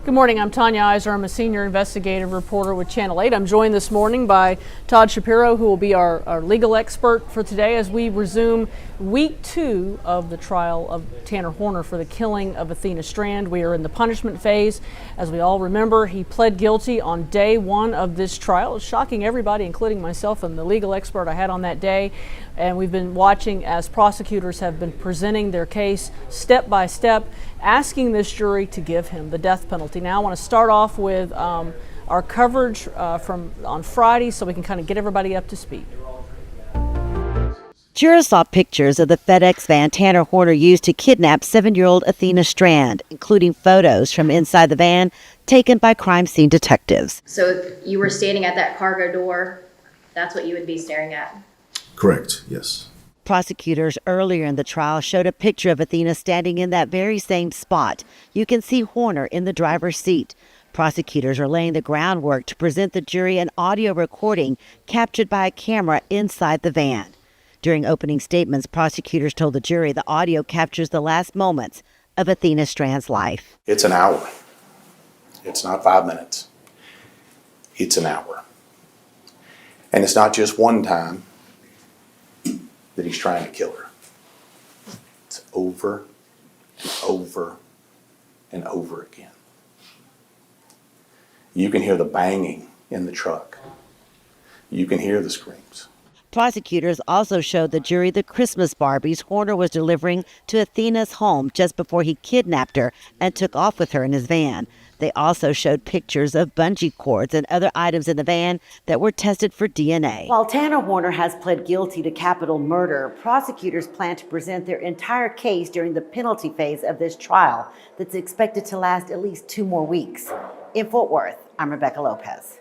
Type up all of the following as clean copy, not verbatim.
Good morning, I'm Tanya Iser. I'm a senior investigative reporter with Channel 8. I'm joined this morning by Todd Shapiro, who will be our legal expert for today as we resume week 2 of the trial of Tanner Horner for the killing of Athena Strand. We are in the punishment phase. As we all remember, he pled guilty on day 1 of this trial. It's shocking everybody, including myself and the legal expert I had on that day. And we've been watching as prosecutors have been presenting their case step by step, asking this jury to give him the death penalty. Now I want to start off with our coverage from on Friday so we can kind of get everybody up to speed. Jurors saw pictures of the FedEx van Tanner Horner used to kidnap 7-year-old Athena Strand, including photos from inside the van taken by crime scene detectives. So if you were standing at that cargo door, that's what you would be staring at? Correct, yes. Prosecutors earlier in the trial showed a picture of Athena standing in that very same spot. You can see Horner in the driver's seat. Prosecutors are laying the groundwork to present the jury an audio recording captured by a camera inside the van. During opening statements, prosecutors told the jury the audio captures the last moments of Athena Strand's life. It's an hour. It's not 5 minutes. It's an hour. And it's not just one time that he's trying to kill her. It's over and over and over again. You can hear the banging in the truck. You can hear the screams. Prosecutors also showed the jury the Christmas Barbies Horner was delivering to Athena's home just before he kidnapped her and took off with her in his van. They also showed pictures of bungee cords and other items in the van that were tested for DNA. While Tanner Horner has pled guilty to capital murder, prosecutors plan to present their entire case during the penalty phase of this trial that's expected to last at least 2 more weeks. In Fort Worth, I'm Rebecca Lopez.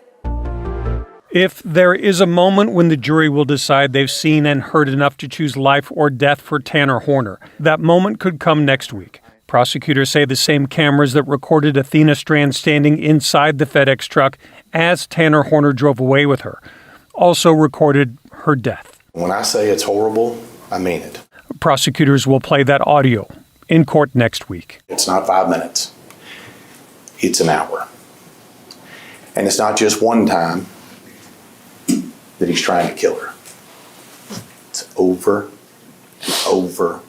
If there is a moment when the jury will decide they've seen and heard enough to choose life or death for Tanner Horner, that moment could come next week. Prosecutors say the same cameras that recorded Athena Strand standing inside the FedEx truck as Tanner Horner drove away with her also recorded her death. When I say it's horrible, I mean it. Prosecutors will play that audio in court next week. It's not 5 minutes. It's an hour. And it's not just one time that he's trying to kill her. It's over and over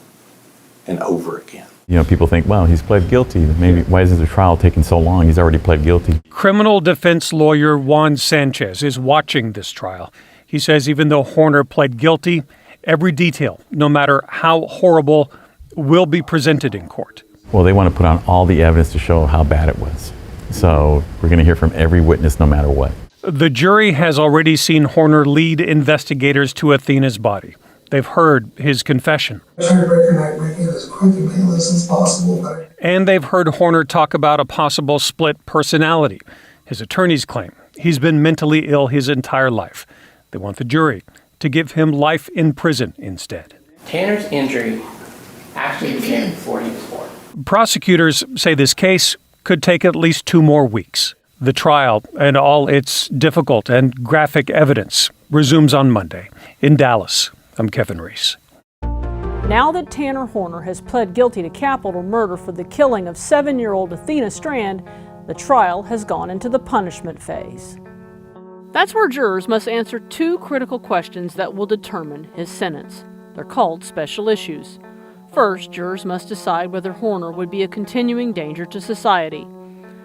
and over again. You know, people think, well, he's pled guilty. Maybe why is the trial taking so long? He's already pled guilty. Criminal defense lawyer Juan Sanchez is watching this trial. He says even though Horner pled guilty, every detail, no matter how horrible, will be presented in court. Well, they want to put on all the evidence to show how bad it was. So we're going to hear from every witness no matter what. The jury has already seen Horner lead investigators to Athena's body. They've heard his confession. I tried to break her neck, making it as quick and painless as possible. And they've heard Horner talk about a possible split personality. His attorneys claim he's been mentally ill his entire life. They want the jury to give him life in prison instead. Tanner's injury actually began before he was born. Prosecutors say this case could take at least 2 more weeks. The trial and all its difficult and graphic evidence resumes on Monday. In Dallas, I'm Kevin Reese. Now that Tanner Horner has pled guilty to capital murder for the killing of 7-year-old Athena Strand, the trial has gone into the punishment phase. That's where jurors must answer 2 critical questions that will determine his sentence. They're called special issues. First, jurors must decide whether Horner would be a continuing danger to society.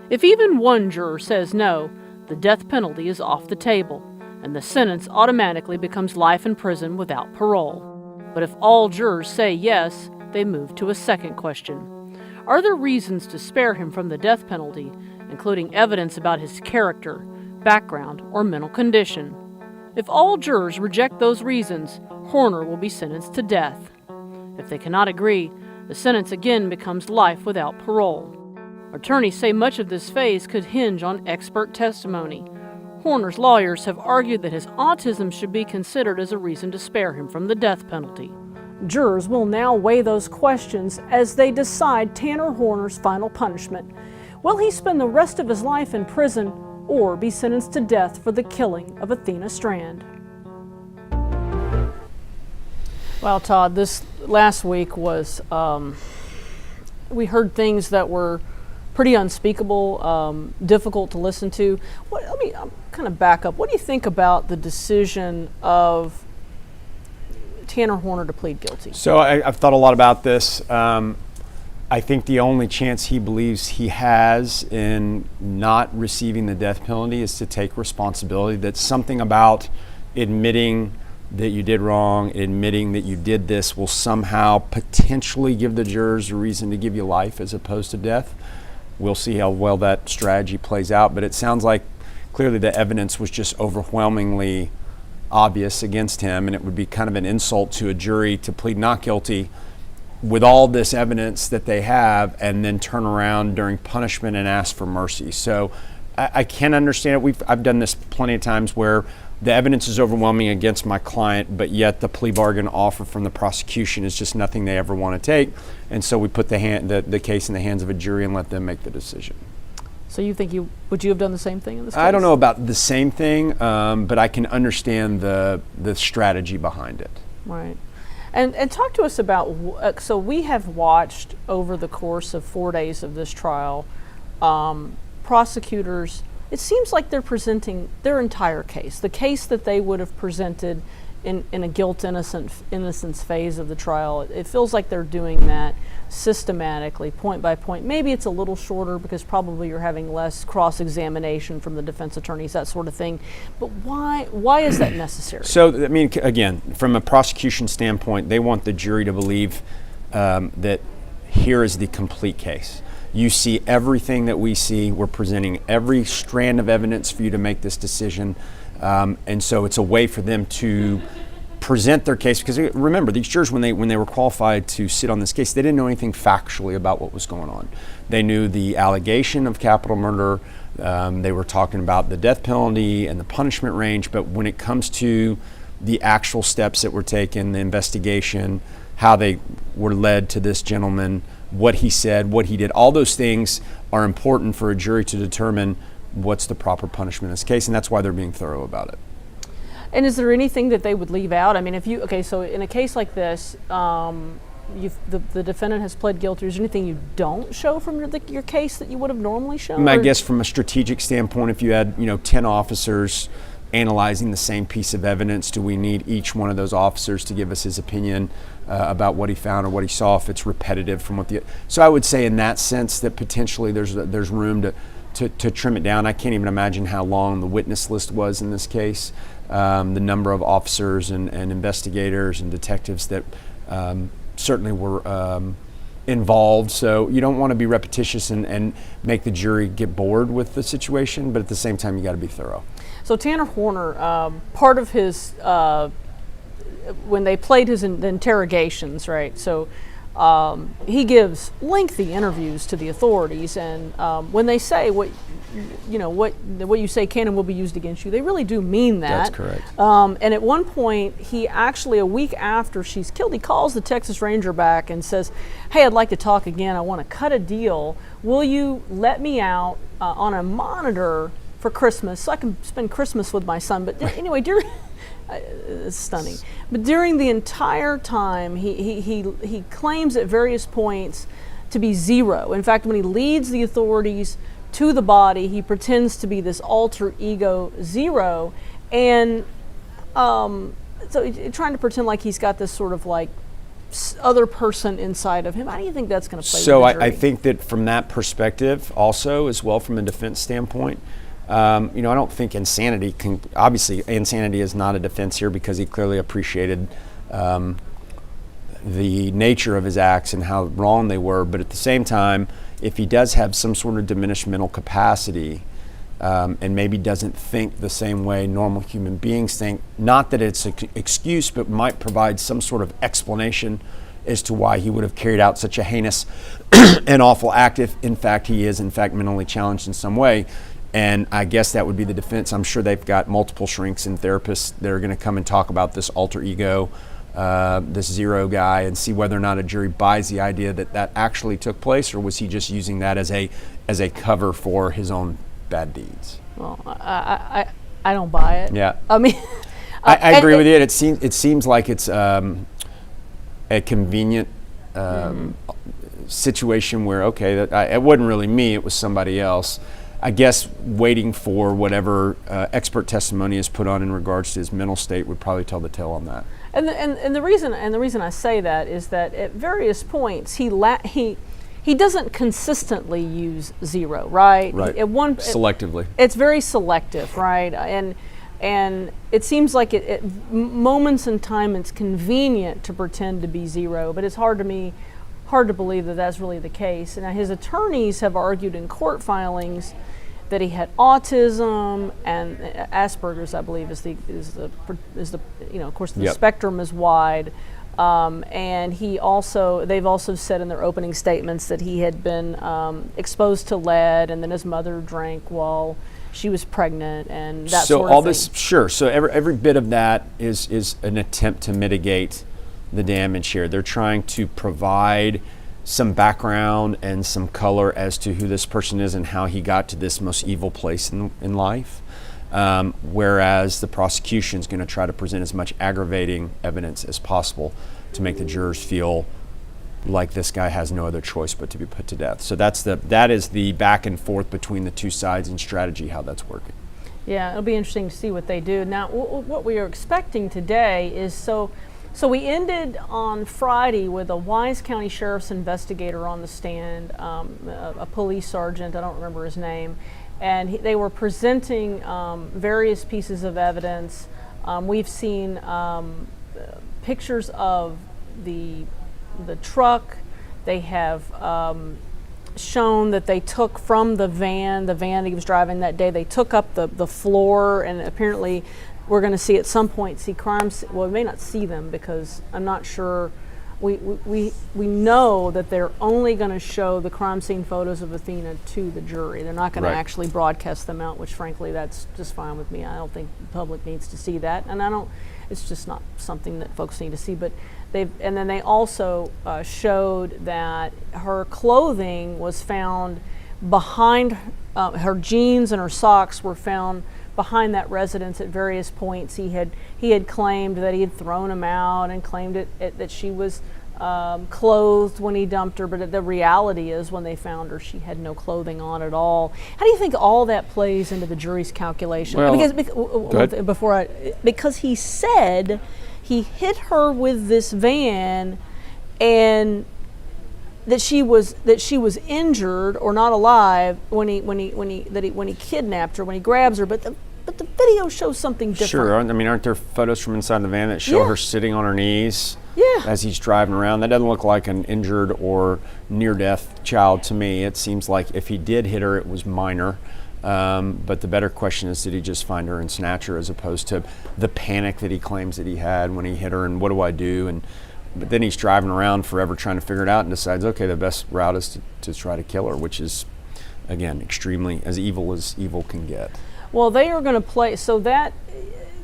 If even one juror says no, the death penalty is off the table, and the sentence automatically becomes life in prison without parole. But if all jurors say yes, they move to a second question. Are there reasons to spare him from the death penalty, including evidence about his character, background, or mental condition? If all jurors reject those reasons, Horner will be sentenced to death. If they cannot agree, the sentence again becomes life without parole. Attorneys say much of this phase could hinge on expert testimony. Horner's lawyers have argued that his autism should be considered as a reason to spare him from the death penalty. Jurors will now weigh those questions as they decide Tanner Horner's final punishment. Will he spend the rest of his life in prison or be sentenced to death for the killing of Athena Strand? Well, Todd, this last week was, we heard things that were pretty unspeakable, difficult to listen to. Let me kind of back up. What do you think about the decision of Tanner Horner to plead guilty? So I've thought a lot about this. I think the only chance he believes he has in not receiving the death penalty is to take responsibility. That's something about admitting that you did wrong, admitting that you did this will somehow potentially give the jurors a reason to give you life as opposed to death. We'll see how well that strategy plays out, but it sounds like clearly the evidence was just overwhelmingly obvious against him, and it would be kind of an insult to a jury to plead not guilty with all this evidence that they have and then turn around during punishment and ask for mercy. So I can understand it. I've done this plenty of times where the evidence is overwhelming against my client, but yet the plea bargain offer from the prosecution is just nothing they ever want to take. And so we put the case in the hands of a jury and let them make the decision. So you think would you have done the same thing in this case? I don't know about the same thing, but I can understand the strategy behind it. Right. And talk to us about, so we have watched over the course of 4 days of this trial, prosecutors, it seems like they're presenting their entire case, the case that they would have presented in a innocence phase of the trial. It feels like they're doing that systematically, point by point. Maybe it's a little shorter because probably you're having less cross-examination from the defense attorneys, that sort of thing. But why is that necessary? So, I mean, again, from a prosecution standpoint, they want the jury to believe that here is the complete case. You see everything that we see. We're presenting every strand of evidence for you to make this decision. And so it's a way for them to present their case, because remember, these jurors, when they were qualified to sit on this case, they didn't know anything factually about what was going on. They knew the allegation of capital murder. They were talking about the death penalty and the punishment range. But when it comes to the actual steps that were taken, the investigation, how they were led to this gentleman, what he said, what he did, all those things are important for a jury to determine what's the proper punishment in this case, and that's why they're being thorough about it. And is there anything that they would leave out? I mean, so in a case like this, the defendant has pled guilty. Is there anything you don't show from your case that you would have normally shown? I guess from a strategic standpoint, if you had 10 officers analyzing the same piece of evidence, do we need each one of those officers to give us his opinion about what he found or what he saw, if it's repetitive from what so I would say in that sense that potentially there's room to trim it down. I can't even imagine how long the witness list was in this case, the number of officers and investigators and detectives that certainly were involved. So you don't want to be repetitious and make the jury get bored with the situation, but at the same time you got to be thorough. So Tanner Horner, part of his, when they played his interrogations, right, so he gives lengthy interviews to the authorities, and when they say what you say can and will be used against you, they really do mean that. That's correct. And at one point, he actually, a week after she's killed, he calls the Texas Ranger back and says, "Hey, I'd like to talk again. I want to cut a deal. Will you let me out on a monitor for Christmas so I can spend Christmas with my son?" But anyway, it's stunning. But during the entire time, he claims at various points to be zero. In fact, when he leads the authorities to the body, he pretends to be this alter ego zero, and so trying to pretend like he's got this sort of like other person inside of him. How do you think that's going to play? So with the jury? I think that from that perspective, also as well from a defense standpoint, I don't think insanity insanity is not a defense here, because he clearly appreciated the nature of his acts and how wrong they were. But at the same time, if he does have some sort of diminished mental capacity and maybe doesn't think the same way normal human beings think, not that it's an excuse, but might provide some sort of explanation as to why he would have carried out such a heinous and awful act if, in fact, he is, in fact, mentally challenged in some way. And I guess that would be the defense. I'm sure they've got multiple shrinks and therapists that are going to come and talk about this alter ego, this zero guy, and see whether or not a jury buys the idea that actually took place, or was he just using that as a cover for his own bad deeds. Well, I don't buy it. Yeah. I mean, I agree with you. It seems like it's a convenient situation where, okay, it wasn't really me, it was somebody else. I guess waiting for whatever expert testimony is put on in regards to his mental state would probably tell the tale on that. And the reason I say that is that at various points he doesn't consistently use zero, right? Right. Selectively. It's very selective, right? And it seems like at moments in time it's convenient to pretend to be zero, but it's hard to believe that that's really the case. And his attorneys have argued in court filings that he had autism and Asperger's, I believe, is the of course the spectrum is wide. And they've also said in their opening statements that he had been exposed to lead, and then his mother drank while she was pregnant, and that so sort of all thing. this, sure. So every bit of that is an attempt to mitigate the damage here. They're trying to provide some background and some color as to who this person is and how he got to this most evil place in life. Whereas the prosecution is going to try to present as much aggravating evidence as possible to make the jurors feel like this guy has no other choice but to be put to death. So that is the back and forth between the two sides and strategy, how that's working. Yeah, it'll be interesting to see what they do. Now, what we are expecting today is so we ended on Friday with a Wise County Sheriff's investigator on the stand, a police sergeant, I don't remember his name, and they were presenting various pieces of evidence. We've seen pictures of the truck. They have shown that they took from the van that he was driving that day, they took up the floor, and apparently we're going to see at some point crimes. Well, we may not see them because I'm not sure. We know that they're only going to show the crime scene photos of Athena to the jury. They're not going to actually broadcast them out, which frankly that's just fine with me. I don't think the public needs to see that, and it's just not something that folks need to see. But then they also showed that her clothing was found behind her jeans, and her socks were found behind that residence at various points. He had claimed that he had thrown them out and claimed that she was clothed when he dumped her, but the reality is when they found her, she had no clothing on at all. How do you think all that plays into the jury's calculation? Well, because he said he hit her with this van, and that she was injured or not alive when he kidnapped her, when he grabs her, but the video shows something different. Sure. I mean, aren't there photos from inside the van that show her sitting on her knees as he's driving around? That doesn't look like an injured or near-death child to me. It seems like if he did hit her, it was minor. But the better question is, did he just find her and snatch her, as opposed to the panic that he claims that he had when he hit her, and what do I do? But then he's driving around forever trying to figure it out and decides, okay, the best route is to try to kill her, which is, again, extremely as evil can get. Well, they are going to play, so that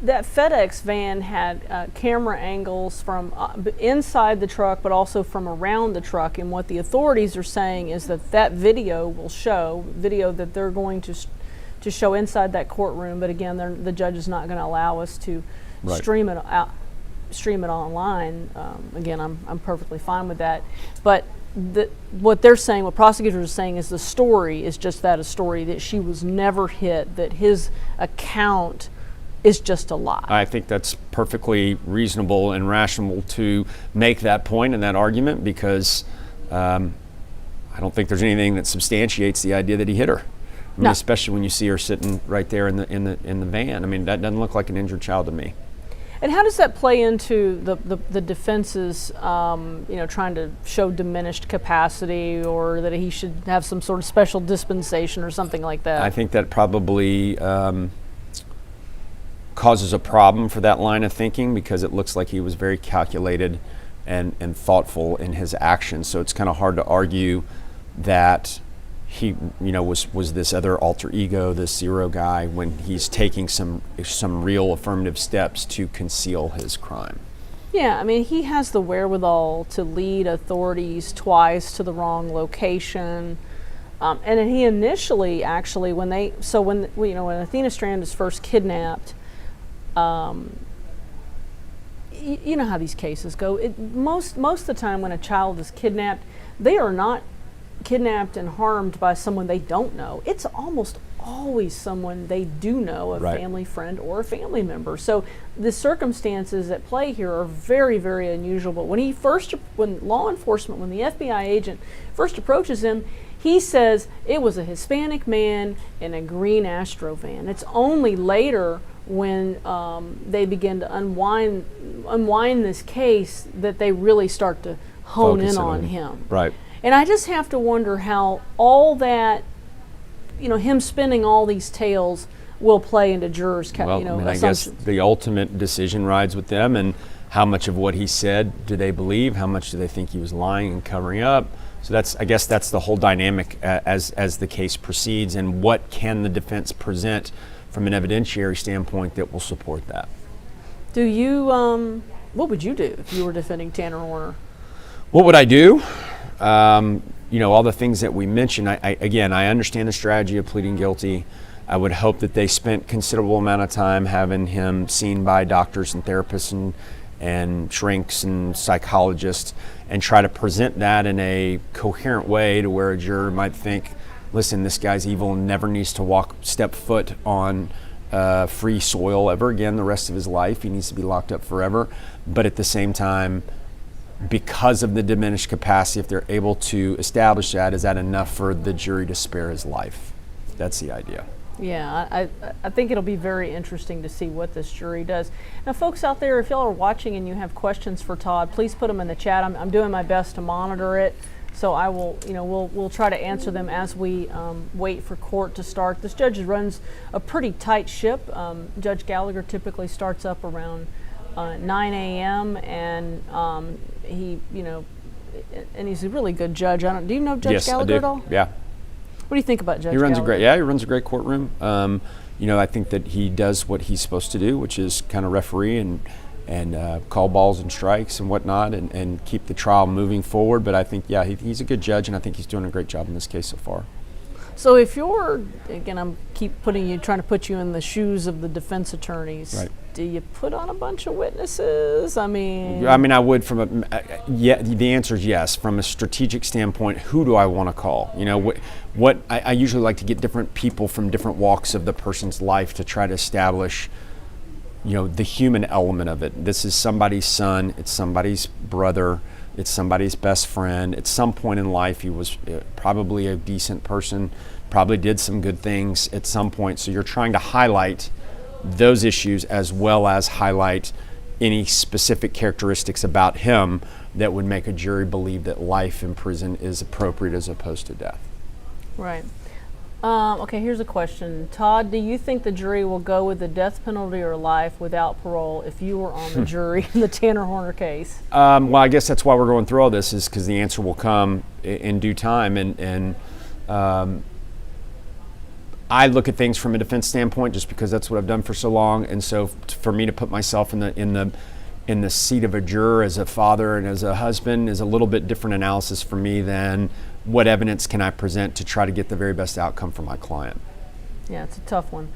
FedEx van had camera angles from inside the truck, but also from around the truck. And what the authorities are saying is that video will show video that they're going to show inside that courtroom. But again, the judge is not going to allow us to stream it online. Again, I'm perfectly fine with that. But what prosecutors are saying is the story is just that, a story that she was never hit, that his account is just a lie. I think that's perfectly reasonable and rational to make that point and that argument, because I don't think there's anything that substantiates the idea that he hit her. I mean, especially when you see her sitting right there in the van. I mean, that doesn't look like an injured child to me. And how does that play into the defense's, trying to show diminished capacity, or that he should have some sort of special dispensation or something like that? I think that probably causes a problem for that line of thinking, because it looks like he was very calculated and thoughtful in his actions. So it's kind of hard to argue that he, was this other alter ego, this zero guy, when he's taking some real affirmative steps to conceal his crime. Yeah, I mean, he has the wherewithal to lead authorities twice to the wrong location. And then he initially, actually, when Athena Strand is first kidnapped, you know how these cases go. Most of the time when a child is kidnapped, they are not kidnapped and harmed by someone they don't know. It's almost always someone they do know, a family friend or a family member. So the circumstances at play here are very, very unusual. But when law enforcement, when the FBI agent first approaches him, he says it was a Hispanic man in a green Astro van. It's only later when they begin to unwind this case that they really start to hone in on him. Right. And I just have to wonder how all that, him spinning all these tales will play into jurors' I guess the ultimate decision rides with them, and how much of what he said do they believe? How much do they think he was lying and covering up? So I guess that's the whole dynamic as the case proceeds, and what can the defense present from an evidentiary standpoint that will support that. Do you, what would you do if you were defending Tanner Horner? What would I do? All the things that we mentioned, I understand the strategy of pleading guilty. I would hope that they spent considerable amount of time having him seen by doctors and therapists and shrinks and psychologists, and try to present that in a coherent way to where a juror might think, listen, this guy's evil and never needs to step foot on free soil ever again the rest of his life. He needs to be locked up forever. But at the same time, because of the diminished capacity, if they're able to establish that, is that enough for the jury to spare his life? That's the idea. Yeah, I think it'll be very interesting to see what this jury does. Now, folks out there, if y'all are watching and you have questions for Todd, please put them in the chat. I'm doing my best to monitor it, so I will, we'll try to answer them as we wait for court to start. This judge runs a pretty tight ship. Judge Gallagher typically starts up around 9 a.m. and and he's a really good judge. Do you know Judge Gallagher at all? Yeah. What do you think about Judge He runs Gallagher? he runs a great courtroom. I think that he does what he's supposed to do, which is kind of referee and call balls and strikes and whatnot, and keep the trial moving forward. But I think, he's a good judge, and I think he's doing a great job in this case so far. So if you're, again, I'm trying to put you in the shoes of the defense attorneys. Right. Do you put on a bunch of witnesses? I mean, I would. The answer is yes. From a strategic standpoint, who do I want to call? I usually like to get different people from different walks of the person's life to try to establish, the human element of it. This is somebody's son. It's somebody's brother. It's somebody's best friend. At some point in life, he was probably a decent person, probably did some good things at some point. So you're trying to highlight those issues as well as highlight any specific characteristics about him that would make a jury believe that life in prison is appropriate as opposed to death. Right. Okay, here's a question. Todd, do you think the jury will go with the death penalty or life without parole if you were on the jury in the Tanner Horner case? Well, I guess that's why we're going through all this, is because the answer will come in due time. And I look at things from a defense standpoint just because that's what I've done for so long. And so for me to put myself in the seat of a juror as a father and as a husband is a little bit different analysis for me than what evidence can I present to try to get the very best outcome for my client. Yeah, it's a tough one.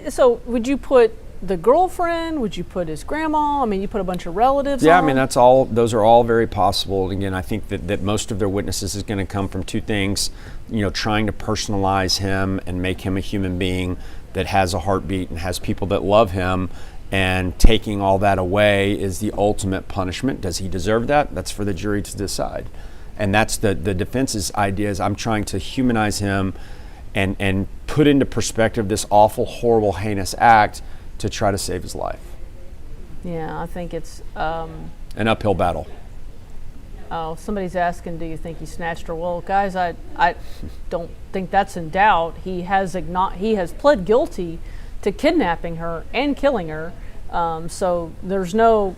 So would you put the girlfriend? Would you put his grandma? I mean, you put a bunch of relatives on? Yeah, I mean, those are all very possible. And again, I think that most of their witnesses is going to come from two things, trying to personalize him and make him a human being that has a heartbeat and has people that love him. And taking all that away is the ultimate punishment. Does he deserve that? That's for the jury to decide. And that's the defense's idea, is I'm trying to humanize him and put into perspective this awful, horrible, heinous act to try to save his life. Yeah, I think it's an uphill battle. Oh, somebody's asking, do you think he snatched her? Well, guys, I don't think that's in doubt. He has pled guilty to kidnapping her and killing her. So there's no,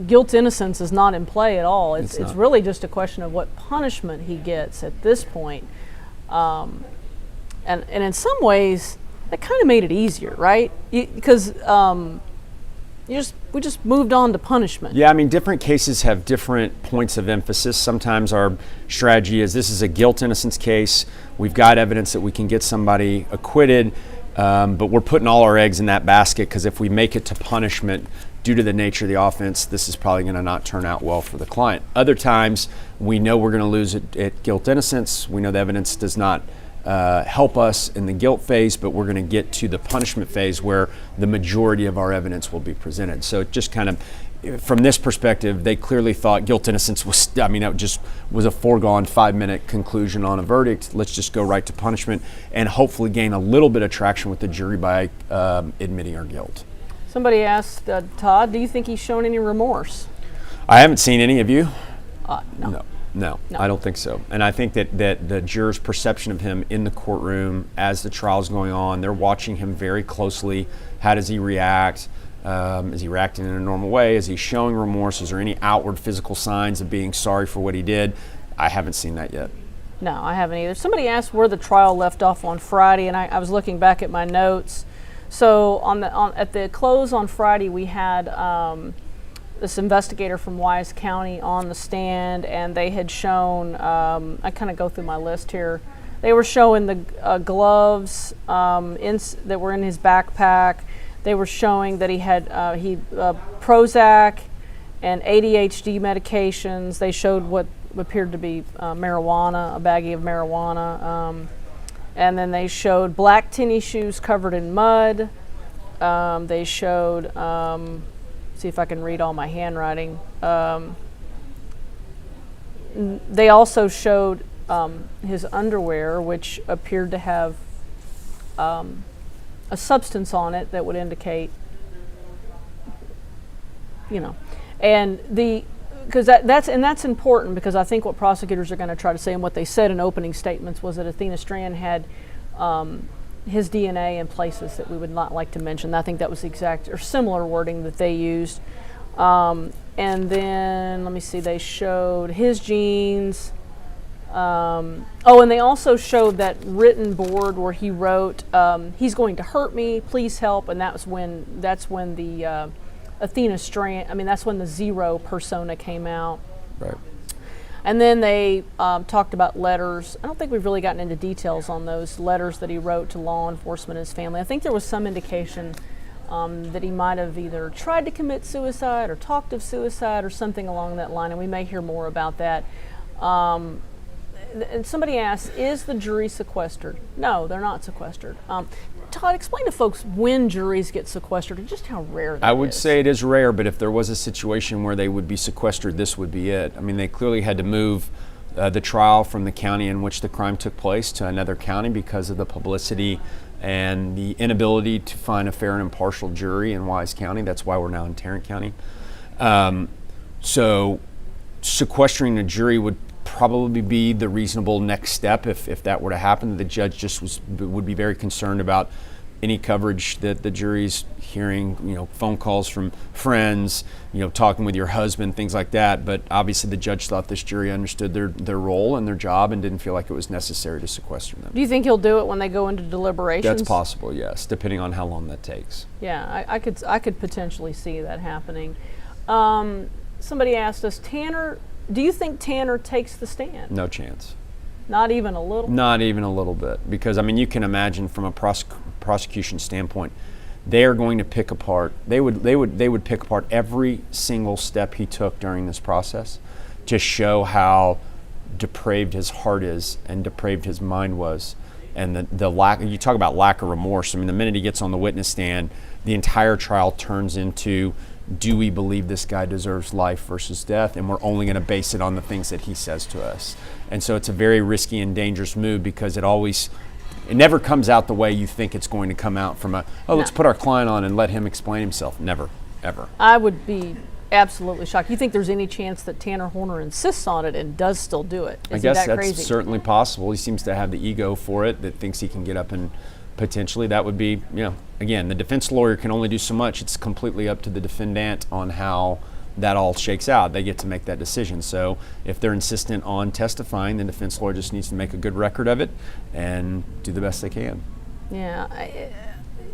guilt innocence is not in play at all. It's really just a question of what punishment he gets at this point. And in some ways, that kind of made it easier, right? Because we just moved on to punishment. Yeah, I mean, different cases have different points of emphasis. Sometimes our strategy is, this is a guilt innocence case. We've got evidence that we can get somebody acquitted, but we're putting all our eggs in that basket, because if we make it to punishment, due to the nature of the offense, this is probably going to not turn out well for the client. Other times, we know we're going to lose at guilt innocence. We know the evidence does not help us in the guilt phase, but we're going to get to the punishment phase where the majority of our evidence will be presented. So it just kind of, from this perspective, they clearly thought guilt innocence was, that just was a foregone 5-minute conclusion on a verdict. Let's just go right to punishment and hopefully gain a little bit of traction with the jury by admitting our guilt. Somebody asked Todd, do you think he's shown any remorse? I haven't seen any of you. No. I don't think so. And I think that the jurors' perception of him in the courtroom as the trial's going on, they're watching him very closely. How does he react? Is he reacting in a normal way? Is he showing remorse? Is there any outward physical signs of being sorry for what he did? I haven't seen that yet. No, I haven't either. Somebody asked where the trial left off on Friday, and I was looking back at my notes. So at the close on Friday, we had this investigator from Wise County on the stand, and they had shown, I kind of go through my list here, they were showing the gloves that were in his backpack. They were showing that he had Prozac and ADHD medications. They showed what appeared to be marijuana, a baggie of marijuana. And then they showed black tennis shoes covered in mud. They showed, see if I can read all my handwriting. They also showed his underwear, which appeared to have a substance on it that would indicate, and because that's important, because I think what prosecutors are going to try to say, and what they said in opening statements, was that Athena Strand had his DNA in places that we would not like to mention. I think that was the exact or similar wording that they used. And then let me see, they showed his jeans. And they also showed that written board where he wrote, "He's going to hurt me, please help," and that's when the Athena Strand, that's when the Zero persona came out. Right. And then they talked about letters. I don't think we've really gotten into details on those letters that he wrote to law enforcement and his family. I think there was some indication that he might have either tried to commit suicide or talked of suicide or something along that line, and we may hear more about that. And somebody asked, is the jury sequestered? No, they're not sequestered. Todd, explain to folks when juries get sequestered and just how rare that is. I would say it is rare, but if there was a situation where they would be sequestered, this would be it. They clearly had to move the trial from the county in which the crime took place to another county because of the publicity and the inability to find a fair and impartial jury in Wise County. That's why we're now in Tarrant County. So sequestering a jury would probably be the reasonable next step if that were to happen. The judge just would be very concerned about any coverage that the jury's hearing, phone calls from friends, talking with your husband, things like that. But obviously the judge thought this jury understood their role and their job and didn't feel like it was necessary to sequester them. Do you think he'll do it when they go into deliberations? That's possible, yes, depending on how long that takes. Yeah, I could potentially see that happening. Somebody asked us, do you think Tanner takes the stand? No chance. Not even a little? Not even a little bit. Because, you can imagine from a prosecution standpoint, they are going to pick apart, they would pick apart every single step he took during this process to show how depraved his heart is and depraved his mind was. And the lack, you talk about lack of remorse. The minute he gets on the witness stand, the entire trial turns into, do we believe this guy deserves life versus death? And we're only going to base it on the things that he says to us. And so it's a very risky and dangerous move because it never comes out the way you think it's going to come out from let's put our client on and let him explain himself. Never, ever. I would be absolutely shocked. You think there's any chance that Tanner Horner insists on it and does still do it? I guess that's certainly possible. He seems to have the ego for it, that thinks he can get up and potentially that would be, again, the defense lawyer can only do so much. It's completely up to the defendant on how that all shakes out. They get to make that decision. So if they're insistent on testifying, the defense lawyer just needs to make a good record of it and do the best they can. Yeah,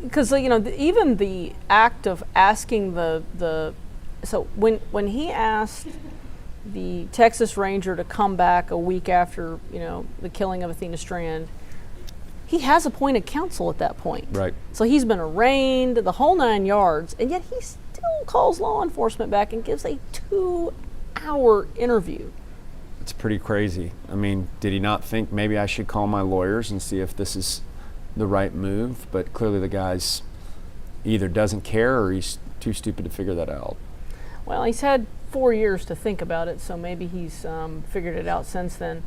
because even the act of asking so when he asked the Texas Ranger to come back a week after the killing of Athena Strand, he has appointed counsel at that point. Right. So he's been arraigned, the whole 9 yards, and yet he still still calls law enforcement back and gives a 2-hour interview. It's pretty crazy. I mean, did he not think maybe I should call my lawyers and see if this is the right move? But clearly the guy's either doesn't care or he's too stupid to figure that out. Well, he's had 4 years to think about it, so maybe he's figured it out since then.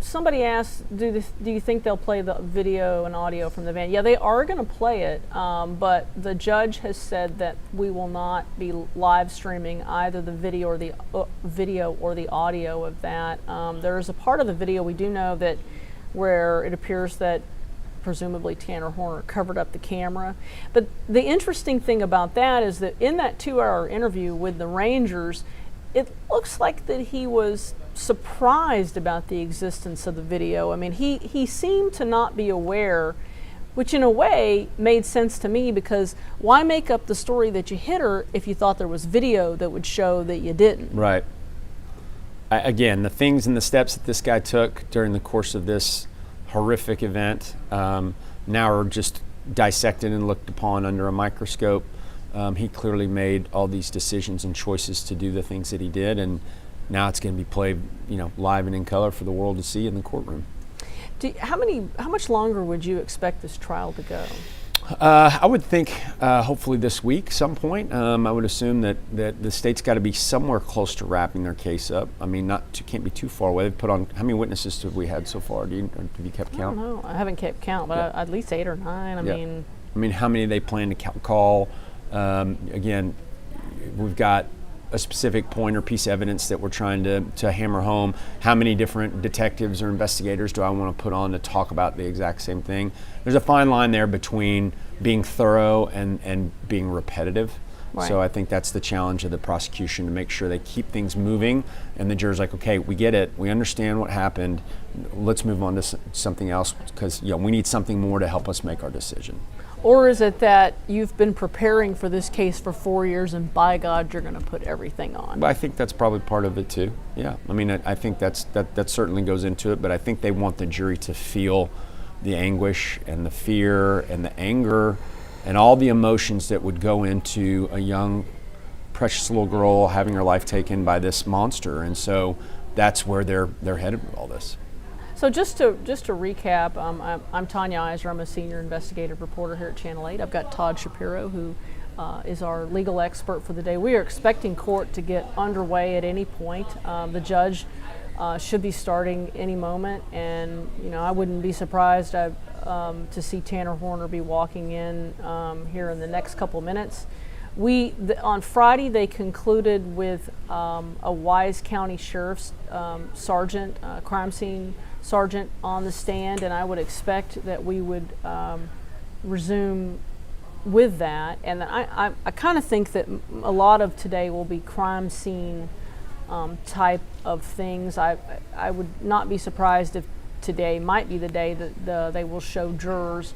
Somebody asked, do you think they'll play the video and audio from the van? Yeah, they are going to play it, but the judge has said that we will not be live streaming either the video or the audio of that. There is a part of the video we do know that where it appears that presumably Tanner Horner covered up the camera. But the interesting thing about that is that in that 2-hour interview with the Rangers, it looks like that he was surprised about the existence of the video. I mean, he seemed to not be aware, which in a way made sense to me, because why make up the story that you hit her if you thought there was video that would show that you didn't? Right. Again, the things and the steps that this guy took during the course of this horrific event now are just dissected and looked upon under a microscope. He clearly made all these decisions and choices to do the things that he did, and now it's going to be played, live and in color for the world to see in the courtroom. How much longer would you expect this trial to go? I would think hopefully this week, some point. I would assume that the state's got to be somewhere close to wrapping their case up. I mean, can't be too far away. They've put on, how many witnesses have we had so far? Have you kept count? I don't know. I haven't kept count, but at least 8 or 9. I mean, how many they plan to call? Again, we've got a specific point or piece of evidence that we're trying to hammer home. How many different detectives or investigators do I want to put on to talk about the exact same thing? There's a fine line there between being thorough and being repetitive. Right. So I think that's the challenge of the prosecution, to make sure they keep things moving, and the jurors like, okay, we get it, we understand what happened, let's move on to something else, because we need something more to help us make our decision. Or is it that you've been preparing for this case for 4 years and by God you're going to put everything on? But I think that's probably part of it too. Yeah, I mean, I think that certainly goes into it, but I think they want the jury to feel the anguish and the fear and the anger and all the emotions that would go into a young, precious little girl having her life taken by this monster. And so that's where they're headed with all this. So just to recap, I'm Tanya Iser. I'm a senior investigative reporter here at Channel 8. I've got Todd Shapiro, who is our legal expert for the day. We are expecting court to get underway at any point. The judge should be starting any moment, and I wouldn't be surprised to see Tanner Horner be walking in here in the next couple minutes. On Friday, they concluded with a Wise County Sheriff's sergeant, crime scene sergeant on the stand, and I would expect that we would resume with that. And I kind of think that a lot of today will be crime scene type of things. I would not be surprised if today might be the day that they will show jurors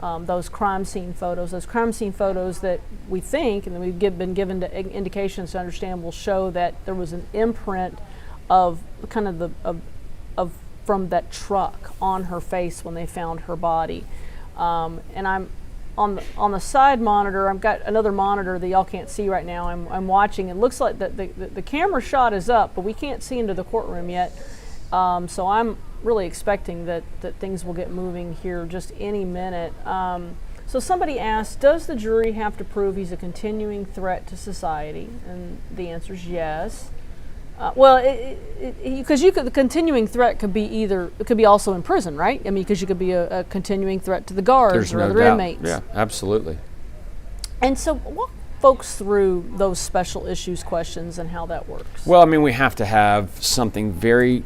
those crime scene photos that we think, and we've been given indications to understand, will show that there was an imprint of kind of of from that truck on her face when they found her body. And I'm on the side monitor. I've got another monitor that y'all can't see right now. I'm watching. It looks like the camera shot is up, but we can't see into the courtroom yet. So I'm really expecting that things will get moving here just any minute. So somebody asked, does the jury have to prove he's a continuing threat to society? And the answer is yes. Because the continuing threat could be also in prison, right? I mean, because you could be a continuing threat to the guards or other inmates. Yeah, absolutely. And so walk folks through those special issues questions and how that works. Well, I mean, we have to have something very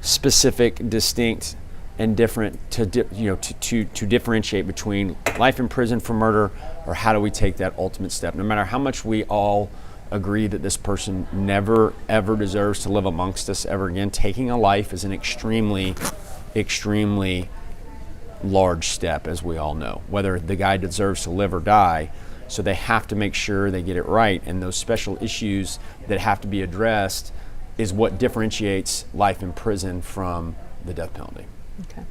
specific, distinct, and different to differentiate between life in prison for murder, or how do we take that ultimate step. No matter how much we all agree that this person never ever deserves to live amongst us ever again, taking a life is an extremely, extremely large step, as we all know, whether the guy deserves to live or die. So they have to make sure they get it right, and those special issues that have to be addressed is what differentiates life in prison from the death penalty. Okay.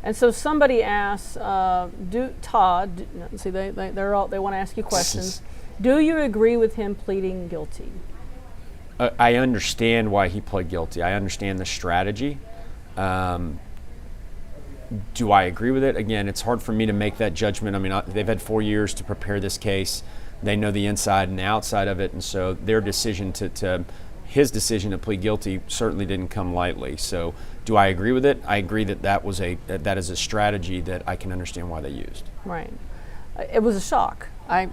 And so somebody asks, Todd, see, they want to ask you questions. Do you agree with him pleading guilty? I understand why he pled guilty. I understand the strategy. Do I agree with it? Again, it's hard for me to make that judgment. I mean, they've had 4 years to prepare this case. They know the inside and the outside of it, and so their decision his decision to plead guilty certainly didn't come lightly. So, do I agree with it? I agree that that is a strategy that I can understand why they used. Right. It was a shock. I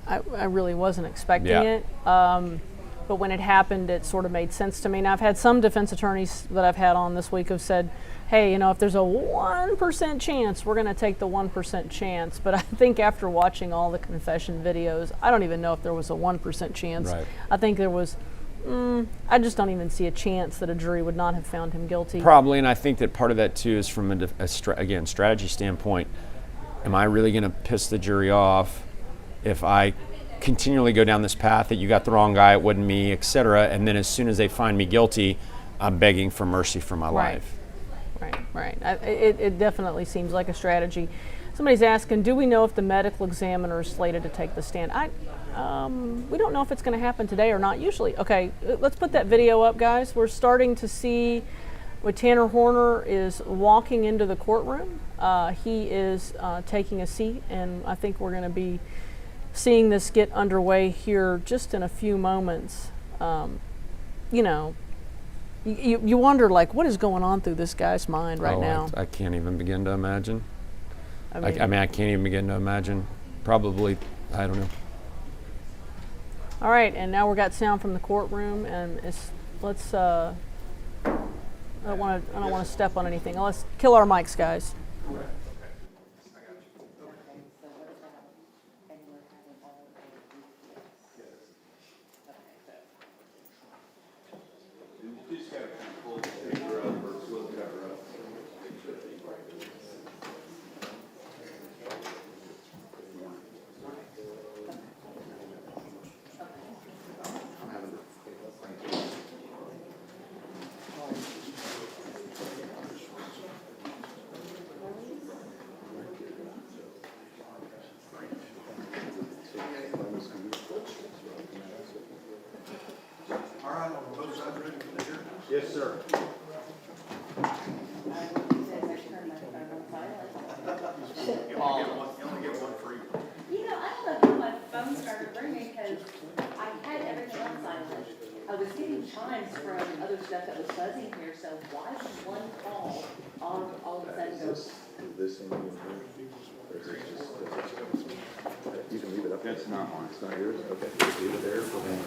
really wasn't expecting it. But when it happened, it sort of made sense to me. Now, I've had some defense attorneys that I've had on this week have said, hey, if there's a 1% chance, we're going to take the 1% chance. But I think after watching all the confession videos, I don't even know if there was a 1% chance. Right. I think there was, I just don't even see a chance that a jury would not have found him guilty. Probably, and I think that part of that too is from a strategy standpoint. Am I really going to piss the jury off if I continually go down this path that you got the wrong guy, it wasn't me, etc., and then as soon as they find me guilty, I'm begging for mercy for my life? Right. It definitely seems like a strategy. Somebody's asking, do we know if the medical examiner is slated to take the stand? We don't know if it's going to happen today or not. Usually, okay, let's put that video up, guys. We're starting to see when Tanner Horner is walking into the courtroom. He is taking a seat, and I think we're going to be seeing this get underway here just in a few moments. You wonder, like, what is going on through this guy's mind right now? I can't even begin to imagine. I can't even begin to imagine. Probably, I don't know. All right, and now we got sound from the courtroom, and let's. I don't want to step on anything. Let's kill our mics, guys. Yes, sir. You only get one free. I don't know how my phone started ringing because I had everything on silent. I was getting chimes from other stuff that was buzzing here, so why did one call all of a sudden go? Is this in or is it just, you can leave it up. That's not mine. It's not yours? Okay, just leave it there for me.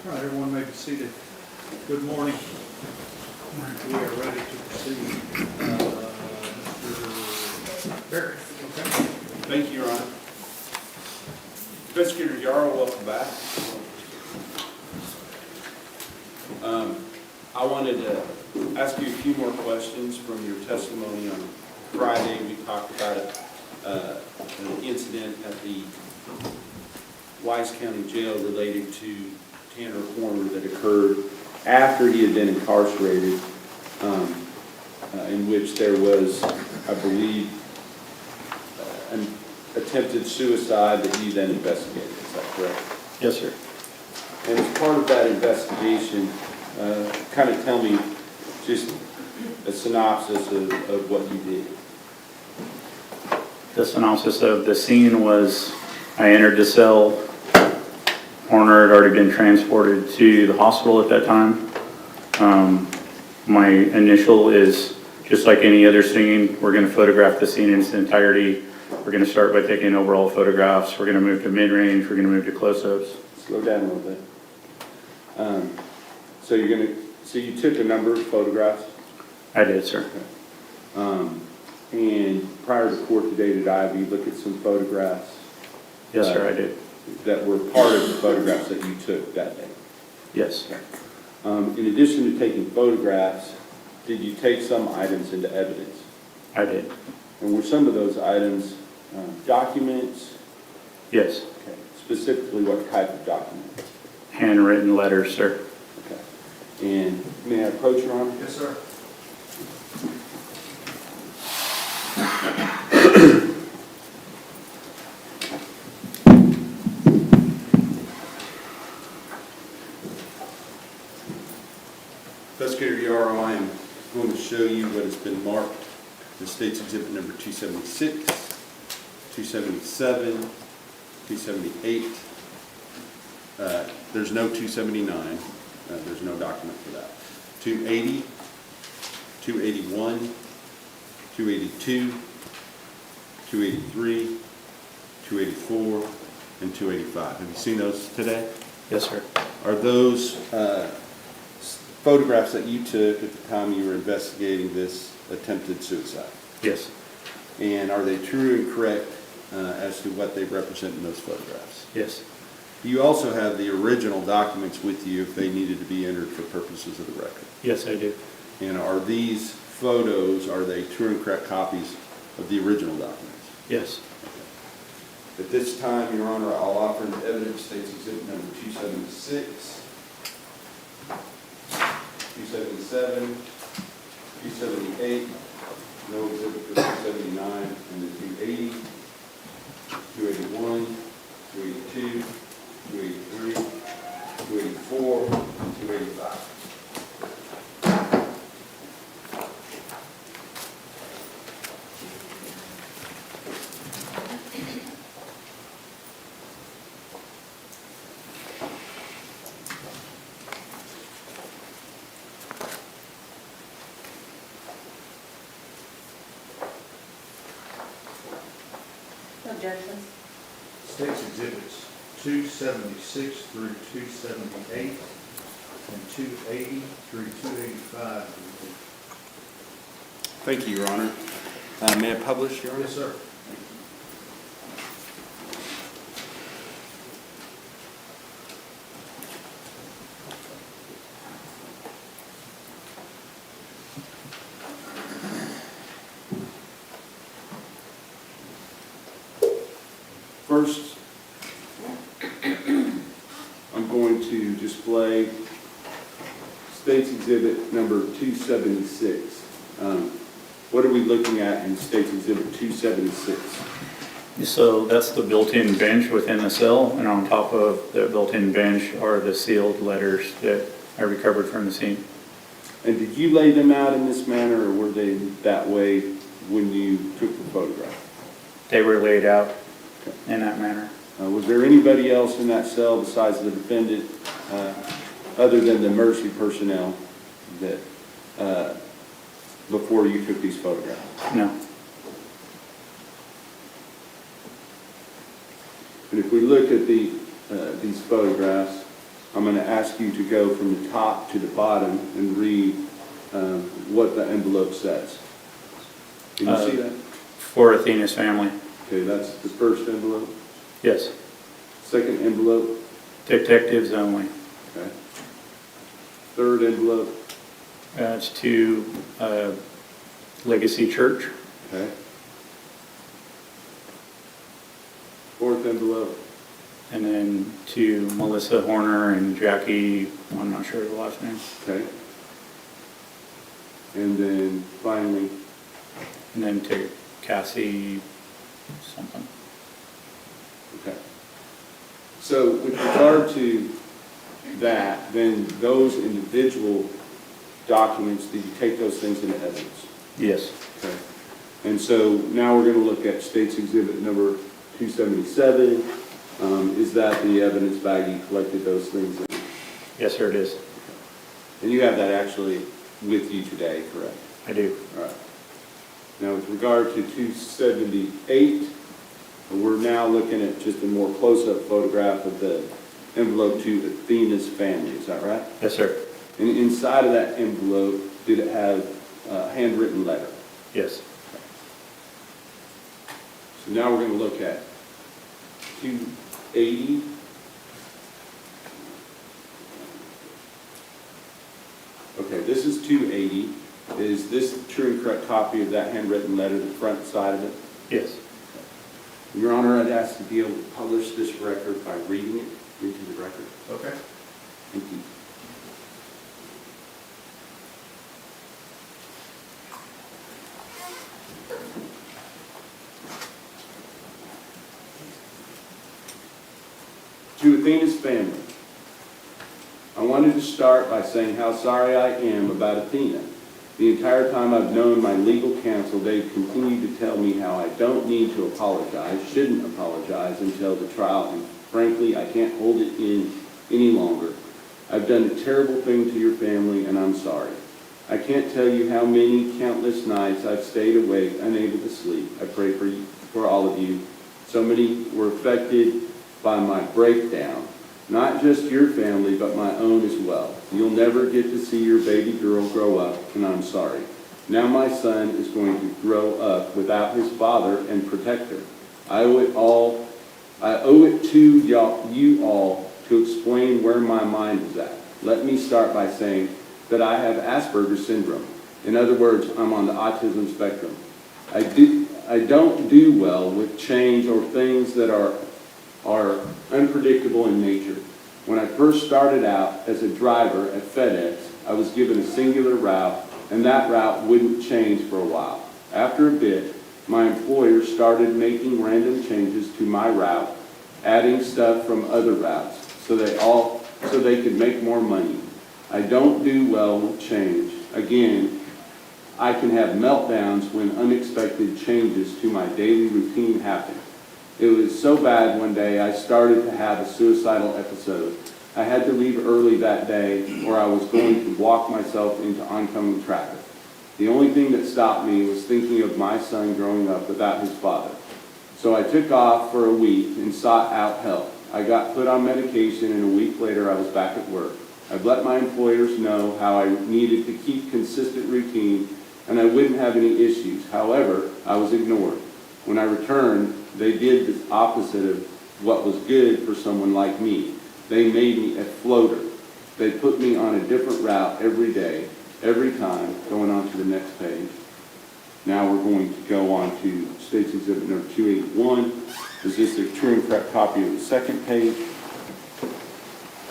All right, everyone may be seated. Good morning. We are ready to proceed. Mr. Barry. Okay. Thank you, Your Honor. Investigator Yarrow, welcome back. I wanted to ask you a few more questions from your testimony on Friday. We talked about an incident at the Wise County Jail related to Tanner Horner that occurred after he had been incarcerated, in which there was, I believe, an attempted suicide that you then investigated. Is that correct? Yes, sir. And as part of that investigation, kind of tell me just a synopsis of what you did. The synopsis of the scene was I entered the cell Horner had already been transported to the hospital at that time. My initial is, just like any other scene, we're going to photograph the scene in its entirety. We're going to start by taking overall photographs. We're going to move to mid-range. We're going to move to close-ups. Slow down a little bit. So you took a number of photographs? I did, sir. Okay. And prior to court today, did Ivy look at some photographs? Yes, sir, I did. That were part of the photographs that you took that day? Yes. Okay. In addition to taking photographs, did you take some items into evidence? I did. And were some of those items documents? Yes. Okay. Specifically, what type of document? Handwritten letters, sir. Okay. And may I approach, Your Honor? Yes, sir. Investigator Yarrow, I am going to show you what has been marked in State's Exhibit number 276, 277, 278. There's no 279. There's no document for that. 280, 281, 282, 283, 284, and 285. Have you seen those today? Yes, sir. Are those photographs that you took at the time you were investigating this attempted suicide? Yes. And are they true and correct as to what they represent in those photographs? Yes. You also have the original documents with you if they needed to be entered for purposes of the record. Yes, I do. And are these photos, are they true and correct copies of the original documents? Yes. Okay. At this time, Your Honor, I'll offer into evidence State's Exhibit number 276, 277, 278, no exhibit for 279, and the 280, 281, 282, 283, 284, and 285. Objections? State's Exhibits 276 through 278 and 280 through 285. Thank you, Your Honor. May I publish, Your Honor? Yes, sir. First, I'm going to display State's Exhibit number 276. What are we looking at in State's Exhibit 276? So that's the built-in bench within the cell, and on top of the built-in bench are the sealed letters that I recovered from the scene. And did you lay them out in this manner, or were they that way when you took the photograph? They were laid out in that manner. Was there anybody else in that cell besides the defendant, other than the emergency personnel, that before you took these photographs? No. And if we look at these photographs, I'm going to ask you to go from the top to the bottom and read what the envelope says. Can you see that? For Athena's family. Okay, that's the first envelope. Yes. Second envelope. Detectives only. Okay. Third envelope. It's to Legacy Church. Okay. Fourth envelope. And then to Melissa Horner and Jackie, I'm not sure of the last name. Okay. And then finally. And then to Cassie something. Okay. So with regard to that, then those individual documents, did you take those things into evidence? Yes. Okay. And so now we're going to look at State's Exhibit number 277, Is that the evidence bag you collected those things in? Yes, sir, it is. And you have that actually with you today, correct? I do. All right. Now, with regard to 278, we're now looking at just a more close-up photograph of the envelope to Athena's family. Is that right? Yes, sir. And inside of that envelope, did it have a handwritten letter? Yes. So now we're going to look at 280. Okay, this is 280. Is this the true and correct copy of that handwritten letter, the front side of it? Yes. Your Honor, I'd ask to be able to publish this record by reading it into the record. Okay. Thank you. To Athena's family, I wanted to start by saying how sorry I am about Athena. The entire time I've known my legal counsel, they've continued to tell me how I don't need to apologize, shouldn't apologize until the trial, and frankly, I can't hold it in any longer. I've done a terrible thing to your family, and I'm sorry. I can't tell you how many countless nights I've stayed awake, unable to sleep. I pray for all of you. So many were affected by my breakdown. Not just your family, but my own as well. You'll never get to see your baby girl grow up, and I'm sorry. Now my son is going to grow up without his father and protector. I owe it to you all to explain where my mind is at. Let me start by saying that I have Asperger's syndrome. In other words, I'm on the autism spectrum. I don't do well with change or things that are unpredictable in nature. When I first started out as a driver at FedEx, I was given a singular route, and that route wouldn't change for a while. After a bit, my employer started making random changes to my route, adding stuff from other routes, so they could make more money. I don't do well with change. Again, I can have meltdowns when unexpected changes to my daily routine happen. It was so bad one day I started to have a suicidal episode. I had to leave early that day or I was going to walk myself into oncoming traffic. The only thing that stopped me was thinking of my son growing up without his father. So I took off for a week and sought out help. I got put on medication and a week later I was back at work. I've let my employers know how I needed to keep consistent routine and I wouldn't have any issues. However, I was ignored. When I returned, they did the opposite of what was good for someone like me. They made me a floater. They put me on a different route every day, every time, going on to the next page. Now we're going to go on to State's Exhibit number 281. Is this a true and correct copy of the second page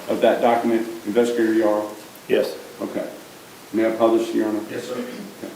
of that document, Investigator Yarl? Yes. Okay. May I publish, Your Honor? Yes, sir. Okay.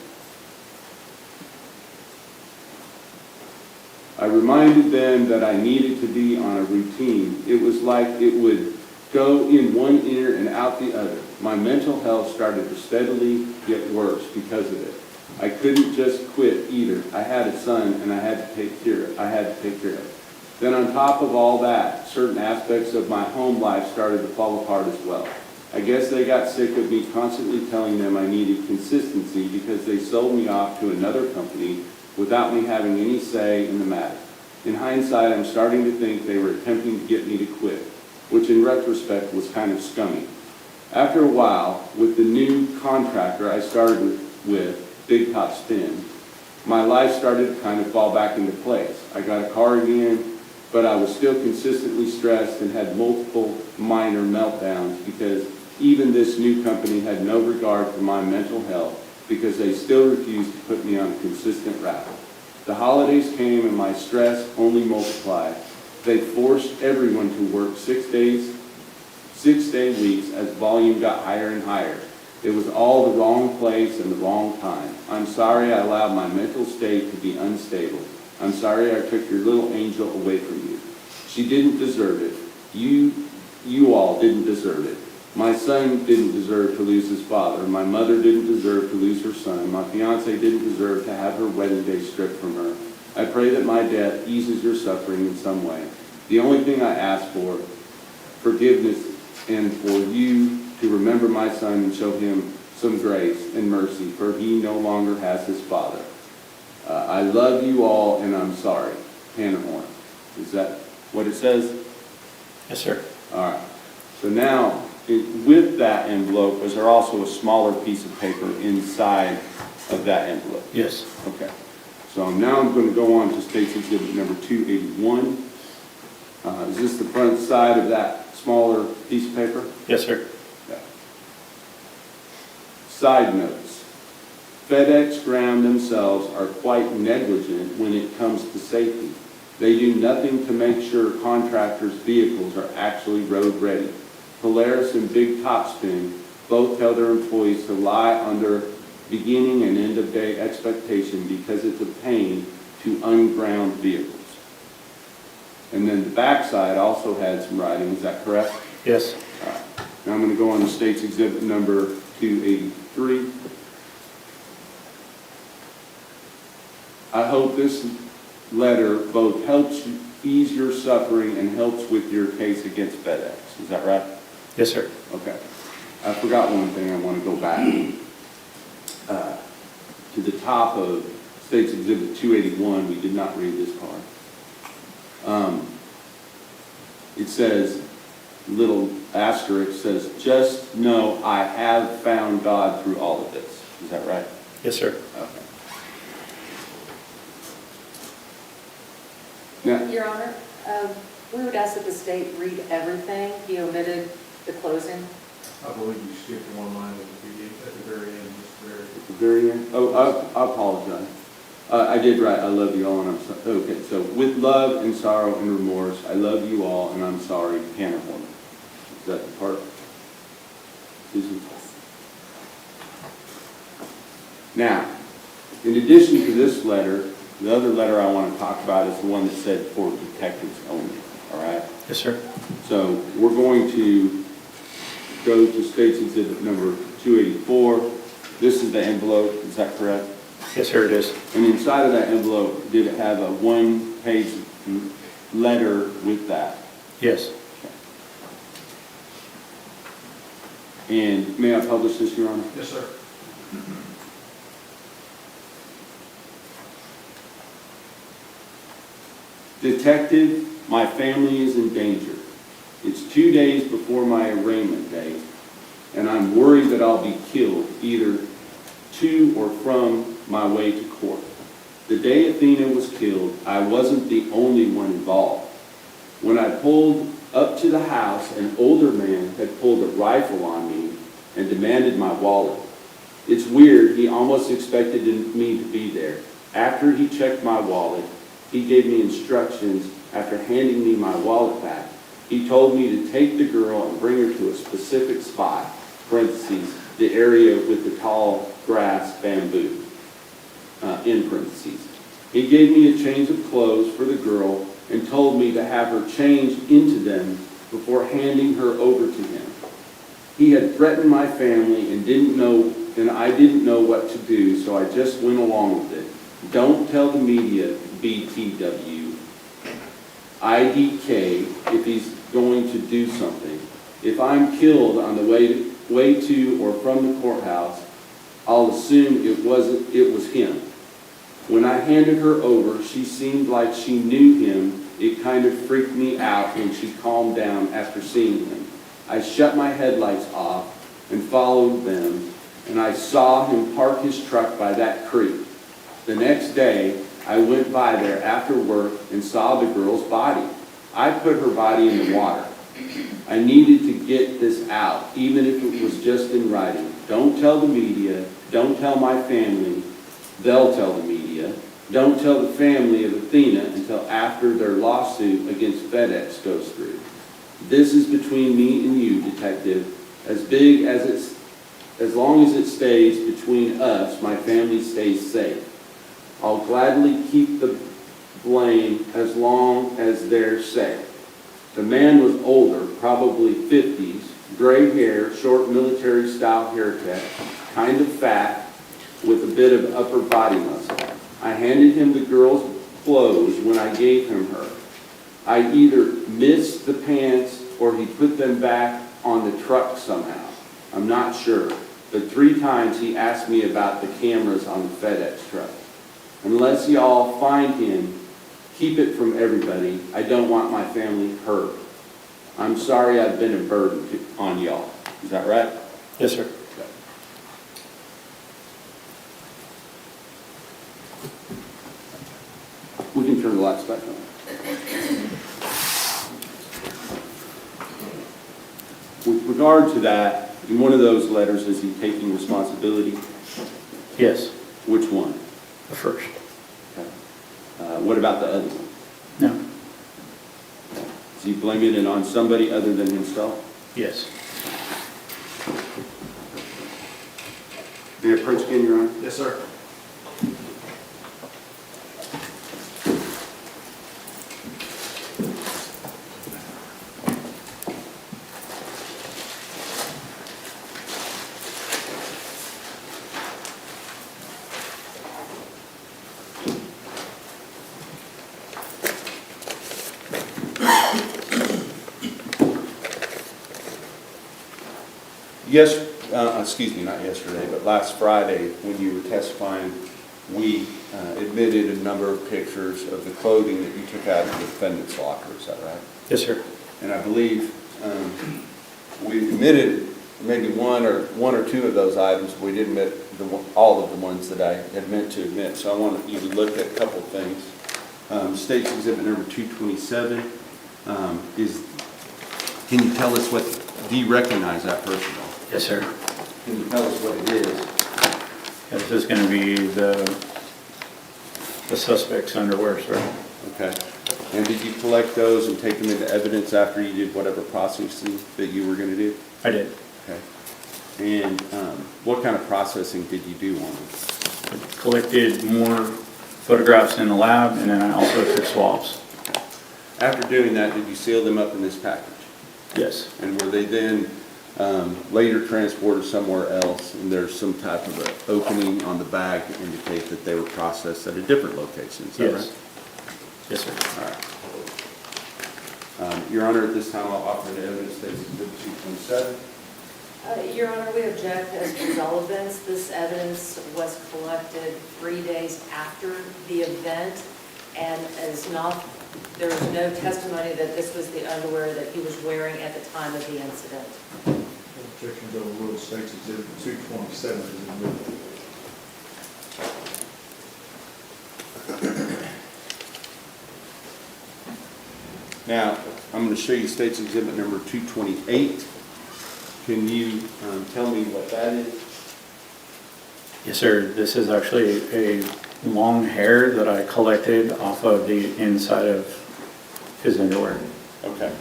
I reminded them that I needed to be on a routine. It was like it would go in one ear and out the other. My mental health started to steadily get worse because of it. I couldn't just quit either. I had a son and I had to take care of. Then on top of all that, certain aspects of my home life started to fall apart as well. I guess they got sick of me constantly telling them I needed consistency because they sold me off to another company without me having any say in the matter. In hindsight, I'm starting to think they were attempting to get me to quit, which in retrospect was kind of scummy. After a while, with the new contractor I started with, Big Top Spin, my life started to kind of fall back into place. I got a car again, but I was still consistently stressed and had multiple minor meltdowns because even this new company had no regard for my mental health because they still refused to put me on a consistent route. The holidays came and my stress only multiplied. They forced everyone to work 6-day weeks as volume got higher and higher. It was all the wrong place and the wrong time. I'm sorry I allowed my mental state to be unstable. I'm sorry I took your little angel away from you. She didn't deserve it. You all didn't deserve it. My son didn't deserve to lose his father. My mother didn't deserve to lose her son. My fiance didn't deserve to have her wedding day stripped from her. I pray that my death eases your suffering in some way. The only thing I ask for, forgiveness, and for you to remember my son and show him some grace and mercy, for he no longer has his father. I love you all, and I'm sorry. Tanner Horner. Is that what it says? Yes, sir. All right. So now, with that envelope, is there also a smaller piece of paper inside of that envelope? Yes. Okay. So now I'm going to go on to State's Exhibit number 281. Is this the front side of that smaller piece of paper? Yes, sir. Okay. Side notes. FedEx Ground themselves are quite negligent when it comes to safety. They do nothing to make sure contractors' vehicles are actually road ready. Polaris and Big Topspin both tell their employees to lie on their beginning and end of day expectation because it's a pain to unground vehicles. And then the backside also had some writing, is that correct? Yes. All right. Now I'm going to go on to State's Exhibit number 283. I hope this letter both helps you ease your suffering and helps with your case against FedEx. Is that right? Yes, sir. Okay. I forgot one thing. I want to go back to the top of State's Exhibit 281. We did not read this part. It says, little asterisk says, just know I have found God through all of this. Is that right? Yes, sir. Okay. Now, Your Honor, we would ask that the state read everything. He omitted the closing. I believe you skipped one line at the very end. at the very end? Oh, I apologize. I did write, I love you all, and I'm sorry. Okay, so with love and sorrow and remorse, I love you all, and I'm sorry, Tanner Horner. Is that the part? Susan? Now, in addition to this letter, the other letter I want to talk about is the one that said for detectives only, all right? Yes, sir. So we're going to go to State's Exhibit number 284. This is the envelope, is that correct? Yes, sir, it is. And inside of that envelope, did it have a one-page letter with that? Yes. Okay. And may I publish this, Your Honor? Yes, sir. Detective, my family is in danger. It's 2 days before my arraignment date, and I'm worried that I'll be killed either to or from my way to court. The day Athena was killed, I wasn't the only one involved. When I pulled up to the house, an older man had pulled a rifle on me and demanded my wallet. It's weird, he almost expected me to be there. After he checked my wallet, he gave me instructions. After handing me my wallet back, he told me to take the girl and bring her to a specific spot, parentheses, the area with the tall grass bamboo, in parentheses. He gave me a change of clothes for the girl and told me to have her change into them before handing her over to him. He had threatened my family and I didn't know what to do, so I just went along with it. Don't tell the media, BTW, IDK, if he's going to do something. If I'm killed on the way to or from the courthouse, I'll assume it was him. When I handed her over, she seemed like she knew him. It kind of freaked me out when she calmed down after seeing him. I shut my headlights off and followed them, and I saw him park his truck by that creek. The next day, I went by there after work and saw the girl's body. I put her body in the water. I needed to get this out, even if it was just in writing. Don't tell the media. Don't tell my family. They'll tell the media. Don't tell the family of Athena until after their lawsuit against FedEx goes through. This is between me and you, detective. As long as it stays between us, my family stays safe. I'll gladly keep the blame as long as they're safe. The man was older, probably 50s, gray hair, short military-style haircut, kind of fat, with a bit of upper body muscle. I handed him the girl's clothes when I gave him her. I either missed the pants or he put them back on the truck somehow. I'm not sure. But 3 times he asked me about the cameras on the FedEx truck. Unless y'all find him, keep it from everybody. I don't want my family hurt. I'm sorry I've been a burden on y'all. Is that right? Yes, sir. Okay. We can turn the lights back on. With regard to that, in one of those letters, is he taking responsibility? Yes, Which one? the first. Okay. What about the other one? No. Is he blaming it on somebody other than himself? Yes. The approach again, Your Honor? Yes, sir. Yes, excuse me, not yesterday, but last Friday, when you were testifying, we admitted a number of pictures of the clothing that you took out of the defendant's locker. Is that right? Yes, sir. And I believe we admitted maybe one or two of those items. We didn't admit all of the ones that I had meant to admit. So I want you to look at a couple of things. State's Exhibit number 227 can you tell us what, do you recognize that first of all? Yes, sir. Can you tell us what it is? This is going to be the suspect's underwear, sir. Okay. And did you collect those and take them into evidence after you did whatever processing that you were going to do? I did. Okay. And what kind of processing did you do on them? I collected more photographs in the lab, and then I also took swabs. After doing that, did you seal them up in this package? Yes. And were they then later transported somewhere else, and there's some type of an opening on the bag to indicate that they were processed at a different location? Is that Yes. right? Yes, sir. All right. Your Honor, at this time, I'll offer the evidence State's Exhibit 227. Your Honor, we object as to relevance. This evidence was collected 3 days after the event, and there was no testimony that this was the underwear that he was wearing at the time of the incident. Objection to overrule. State's Exhibit 227 is admitted. Now, I'm going to show you State's Exhibit number 228. Can you tell me what that is? Yes, sir. This is actually a long hair that I collected off of the inside of his underwear. Okay.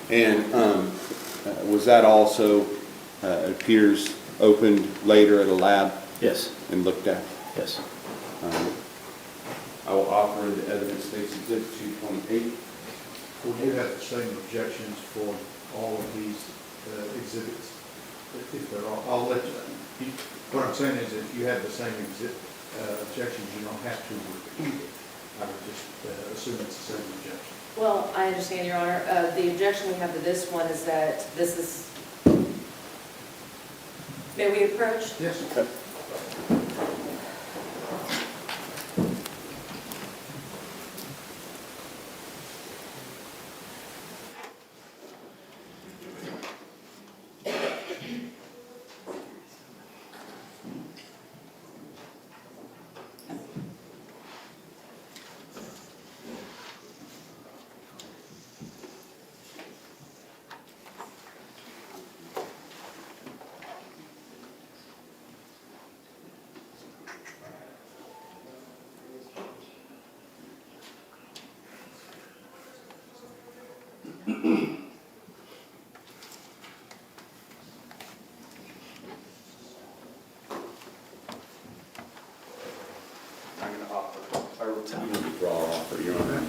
And was that also, appears, opened later at a lab? Yes. And looked at? Yes. I will offer the evidence State's Exhibit 228. We do have the same objections for all of these exhibits. If they're all, I'll let you, what I'm saying is if you have the same objections, you don't have to repeat it. I would just assume it's the same objection. Well, I understand, Your Honor. The objection we have to this one is that this is... May we approach? Yes. Okay.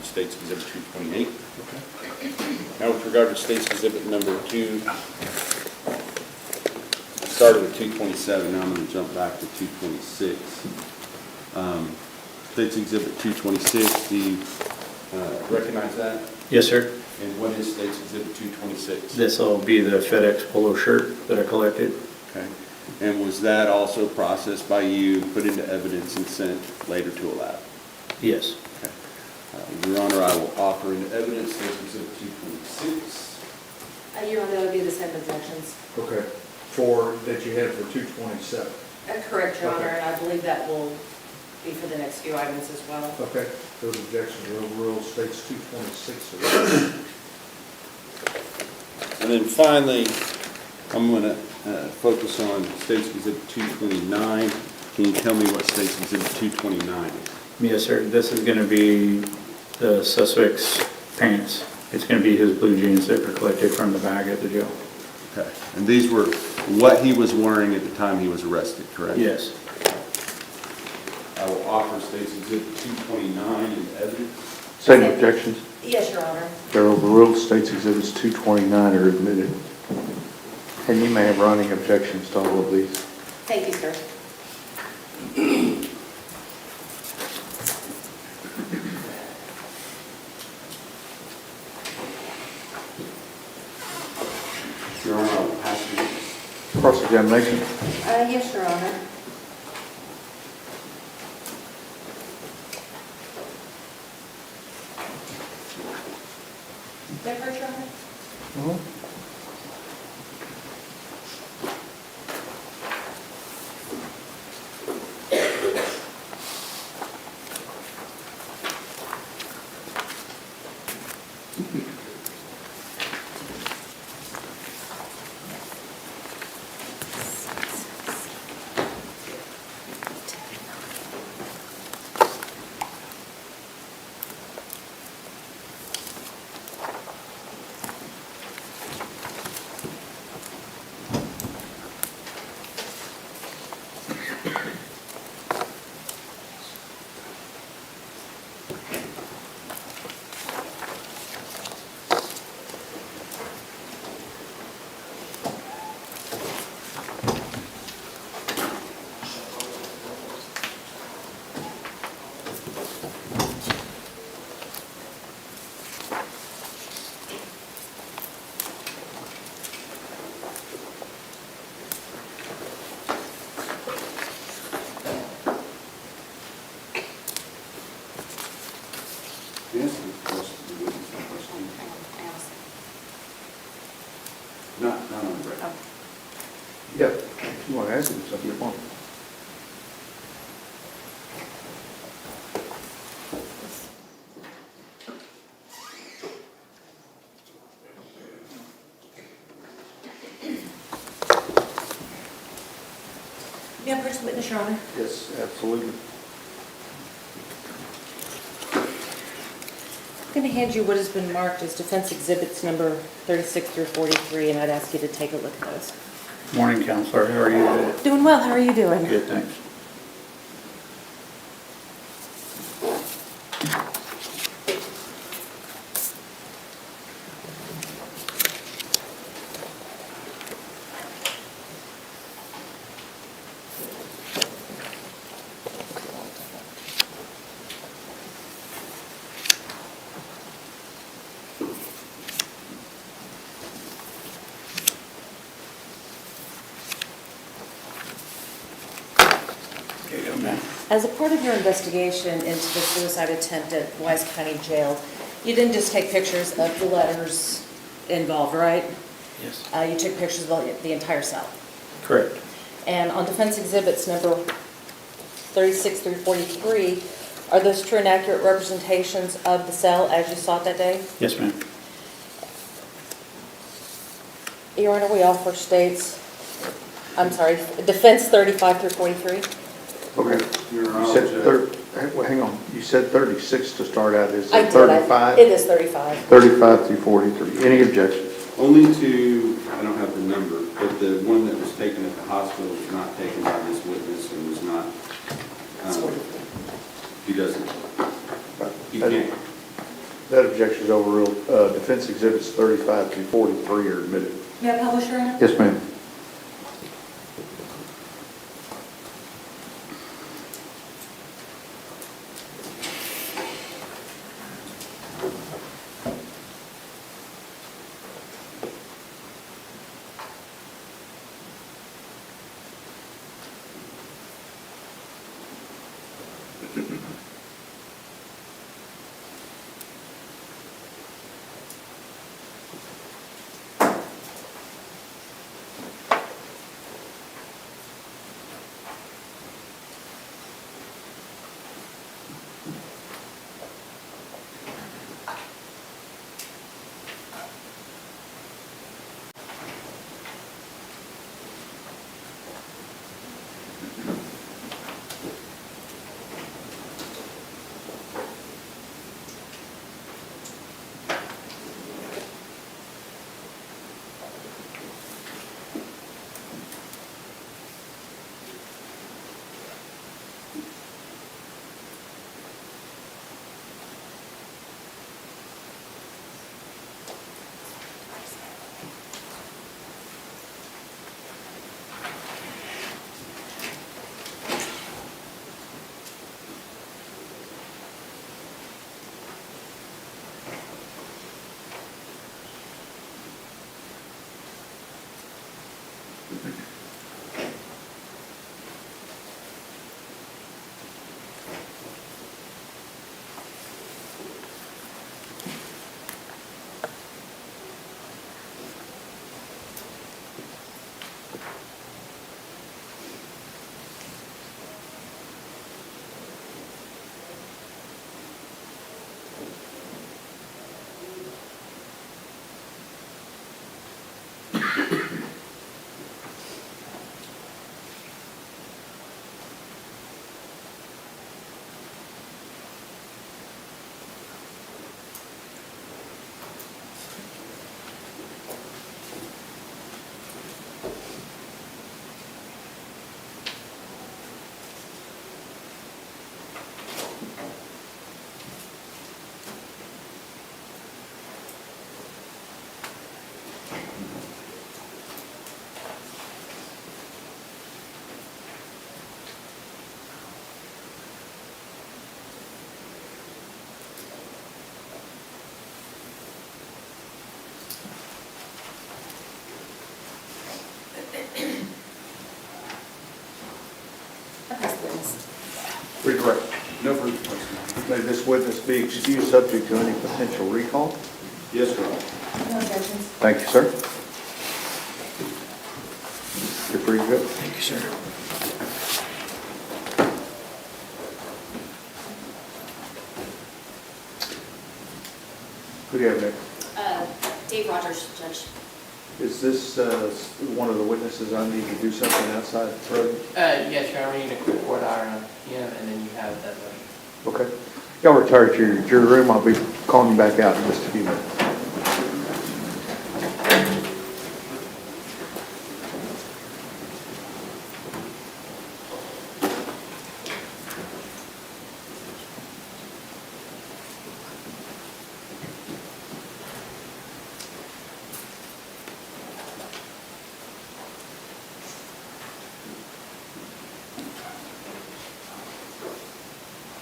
State's Exhibit 228. Okay. Now, with regard to State's Exhibit number 2, I started with 227. Now I'm going to jump back to 226. State's Exhibit 226, the recognize that? Yes, sir. And what is State's Exhibit 226? This will be the FedEx polo shirt that I collected. Okay. And was that also processed by you, put into evidence, and sent later to a lab? Yes. Okay. Your Honor, I will offer into evidence State's Exhibit 226. Your Honor, that would be the same objections. Okay, that you had for 227. Correct, Your Honor, Okay. and I believe that will be for the next few items as well. Okay, those objections are overruled. States 226. And then finally, I'm going to focus on State's Exhibit 229. Can you tell me what State's Exhibit 229 is? Yes, sir. This is going to be the suspect's pants. It's going to be his blue jeans that were collected from the bag at the jail. Okay. And these were what he was wearing at the time he was arrested, correct? Yes. I will offer State's Exhibit 229 in evidence. Same objections? Yes, Your Honor. They're overruled. States Exhibits 229 are admitted. And you may have running objections to all of these. Thank you, sir. Your Honor, I will pass it. Cross-examination. Yes, Your Honor. That first, Your Honor? Yes, not on the record. Yep. If you want to ask him something, you're on. May I first witness, Your Honor? Yes, absolutely. I'm going to hand you what has been marked as defense exhibits number 36 through 43, and I'd ask you to take a look at those. Morning, Counselor. How are you today? Doing well. How are you doing? Good, thanks. As a part of your investigation into the suicide attempt at Wise County Jail, you didn't just take pictures of the letters involved, right? Yes. You took pictures of the entire cell. Correct. And on defense exhibits number 36 through 43, are those true and accurate representations of the cell as you saw it that day? Yes, ma'am. Your Honor, we offer states, I'm sorry, defense 35 through 43? Okay. You said hang on. You said 36 to start out. Is I it did. 35? It is 35. 35 through 43. Any objections? Only to, I don't have the number, but the one that was taken at the hospital was not taken by this witness and was not, he doesn't, he can't. That objection is overruled. Defense exhibits 35 through 43 are admitted. May I publish, Your Honor? Yes, ma'am. Redirect. No further questions. May this witness be excused subject to any potential recall? Yes, Your Honor. No objections. Thank you, sir. You're pretty good. Thank you, sir. Who do you have next? Dave Rogers, Judge. Is this one of the witnesses I need to do something outside the throat? Yes, Your Honor, we need a quick court iron on him, and then you have that motion. Okay. Y'all retire to your jury room. I'll be calling you back out in just a few minutes.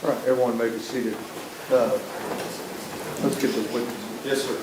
All right, everyone may be seated. Let's get the witness. Yes, sir.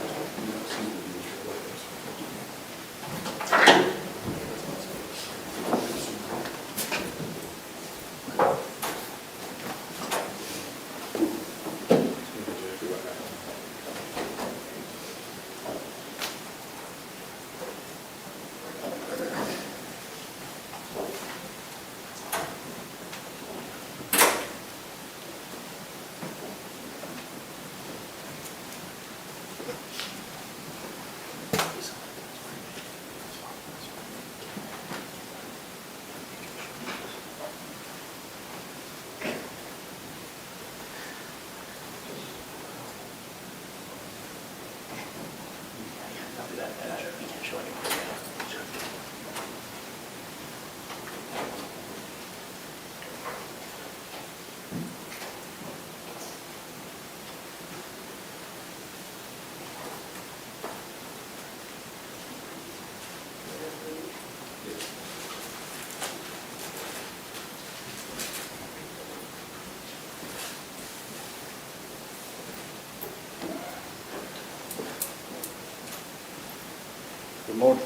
Good morning.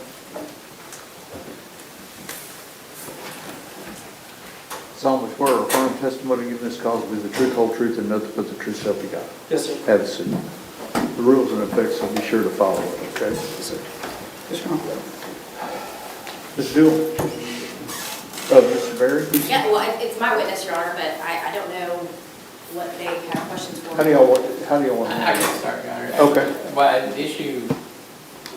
Solemnly swear or affirm testimony testimony given in this cause will be the truth, whole truth, and nothing but the true self you got. Yes, sir. Have a seat. The rules in effect, so be sure to follow it, okay? Yes, sir. Yes, Your Honor. Ms. Dewey? Mr. Berry? Yeah, well, it's my witness, Your Honor, but I don't know what they have questions for. How do y'all want to I can start, Your Honor. Okay. Well, the issue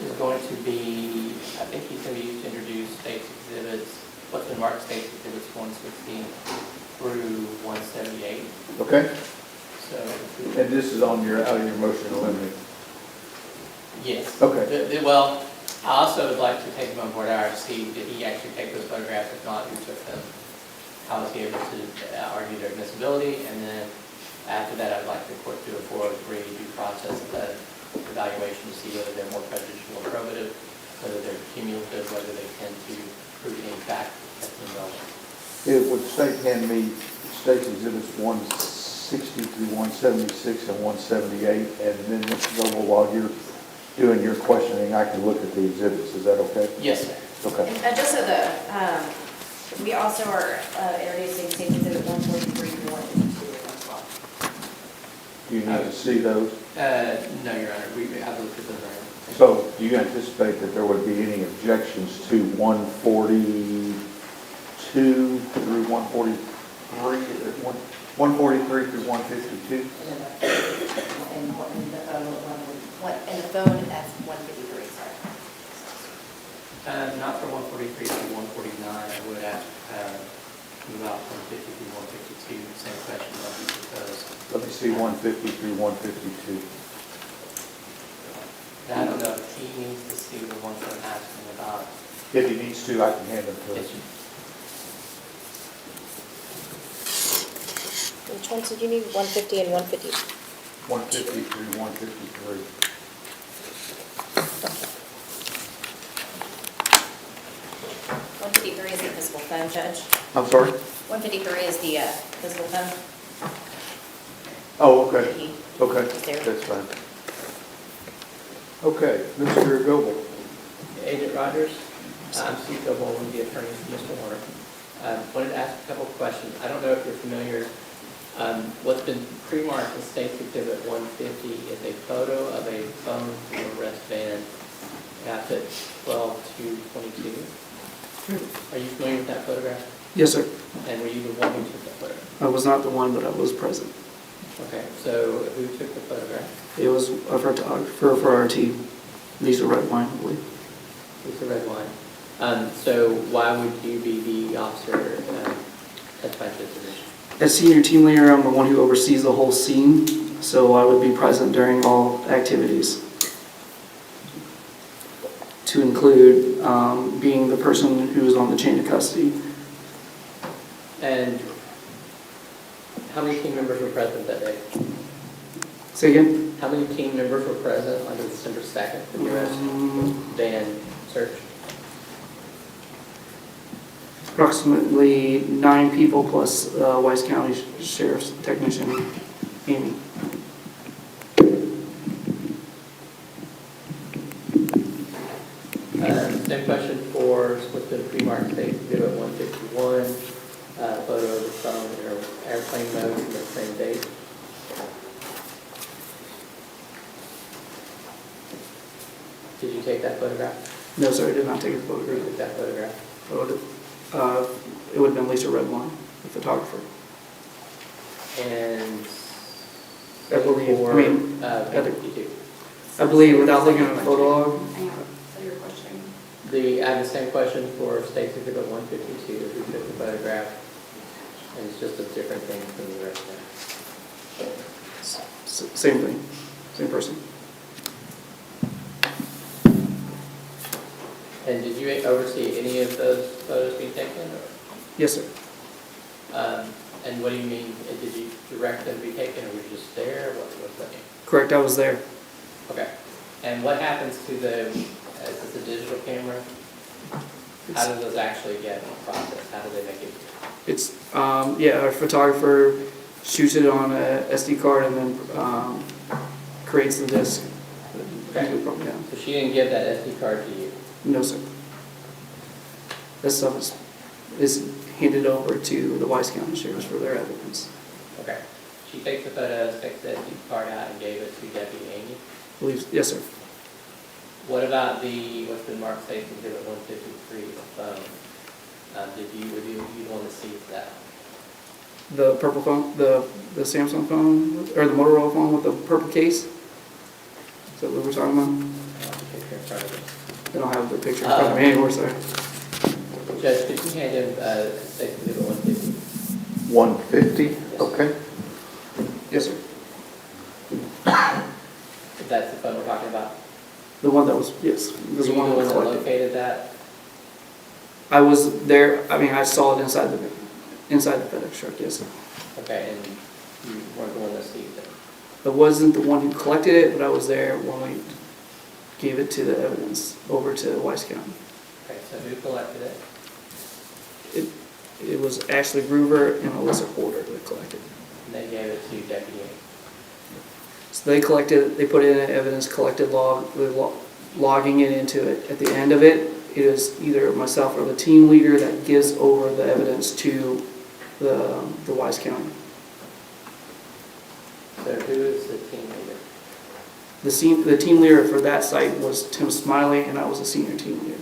is going to be, I think he's going to be used to introduce state's exhibits, what's been marked state's exhibits 116 through 178. Okay. So. And this is on your, out of your motion to eliminate? Yes. Okay. Well, I also would like to take him on board to see, did he actually take those photographs? If not, who took them? How was he able to argue their admissibility? And then after that, I'd like the court to do a 403 due process evaluation to see whether they're more prejudicial or probative, whether they're cumulative, whether they tend to prove any fact that's irrelevant. It would state hand me state's exhibits 160 through 176 and 178, and then Mr. Goble, while you're doing your questioning, I can look at the exhibits. Is that okay? Yes, sir. Okay. And just so we also are introducing state exhibit 143 and 152 as well. Do you need to see those? No, Your Honor. I've looked at those already. So do you anticipate that there would be any objections to 142 through 143, 143 through 152? And the phone, that's 153, sorry. Not for 143 to 149. I would ask move out 150 through 152. Same question that we proposed. Let me see 150 through 152. And I don't know if he needs to see the ones that I'm asking about. If he needs to, I can hand them to him. Which ones did you need? 150 and 150? 150 through 153. 153 is the physical phone, Judge. I'm sorry? 153 is the physical phone. Oh, okay. Okay, There. that's fine. Okay, Mr. Goble. Agent Rogers, I'm Steve Goble, one of the attorneys for Mr. Warner. Wanted to ask a couple of questions. I don't know if you're familiar. What's been pre-marked as State's Exhibit 150 is a photo of a phone from a wristband at 12/2/22. Are you familiar with that photograph? Yes, sir. And were you the one who took that photograph? I was not the one, but I was present. Okay, so who took the photograph? It was a photographer for our team, Lisa Redwine, I believe. Lisa Redwine. So why would you be the officer testifying to this position? As senior team leader, I'm the one who oversees the whole scene, so I would be present during all activities. To include being the person who is on the chain of custody. And how many team members were present that day? Say again? How many team members were present on December 2nd for the arrest van search? Approximately 9 people plus Wise County Sheriff's Technician, Amy. Same question for what's been pre-marked State Exhibit 151, photo of the phone in airplane mode from the same date. Did you take that photograph? No, sir, I did not take a Who photograph. took that photograph? It would have been Lisa Redwine, the photographer. And I believe, for, I mean, you I believe without looking at the photo log, So you're questioning? I have the same question for State Exhibit 152, who took the photograph, and it's just a different thing from the rest of same thing, same person. And did you oversee any of those photos being taken? Or? Yes, sir. And what do you mean? Did you direct them to be taken, or were you just there? What's that mean? Correct, I was there. Okay. And what happens to the, is this a digital camera? How do those actually get processed? How do they make it? It's, yeah, our photographer shoots it on a SD card and then creates the disc. Okay. Yeah. So she didn't give that SD card to you? No, sir. This stuff is handed over to the Wise County Sheriffs for their evidence. Okay. She takes the photos, takes the SD card out and gave it to Deputy Amy? Yes, sir. What about what's been marked safe exhibit 153, the phone? Would you want to see that? The purple phone, the Samsung phone, or the Motorola phone with the purple case? Is that what we're talking about? I don't have the picture in front of me. I don't have the picture in front of me anymore, sir. Judge, could you hand him safe exhibit 150? 150, okay. Yes, sir. If that's the phone we're talking about? The one that was, yes. Was the one that located that? I was there, I mean, I saw it inside the FedEx truck, yes, sir. Okay, and you weren't the one that seized it? I wasn't the one who collected it, but I was there when we gave it to the evidence over to Wise County. Okay, so who collected it? It was Ashley Groover and Alyssa Porter that collected it. And they gave it to Deputy Amy? So they collected it, they put in an evidence collected log, logging it into it. At the end of it, it is either myself or the team leader that gives over the evidence to the Wise County. So who is the team leader? The team leader for that site was Tim Smiley, and I was a senior team leader.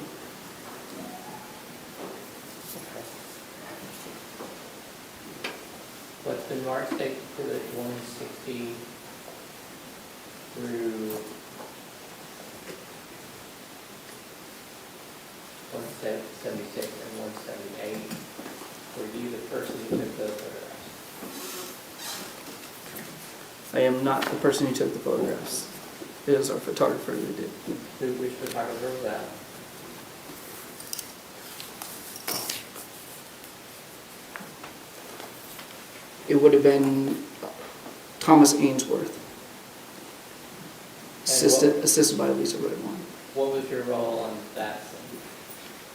What's been marked safe exhibit 160 through 176 and 178? Were you the person who took those photographs? I am not the person who took the photographs. It is our photographer who did. Which photographer was that? It would have been Thomas Ainsworth, assisted by Lisa Redmond. What was your role on that?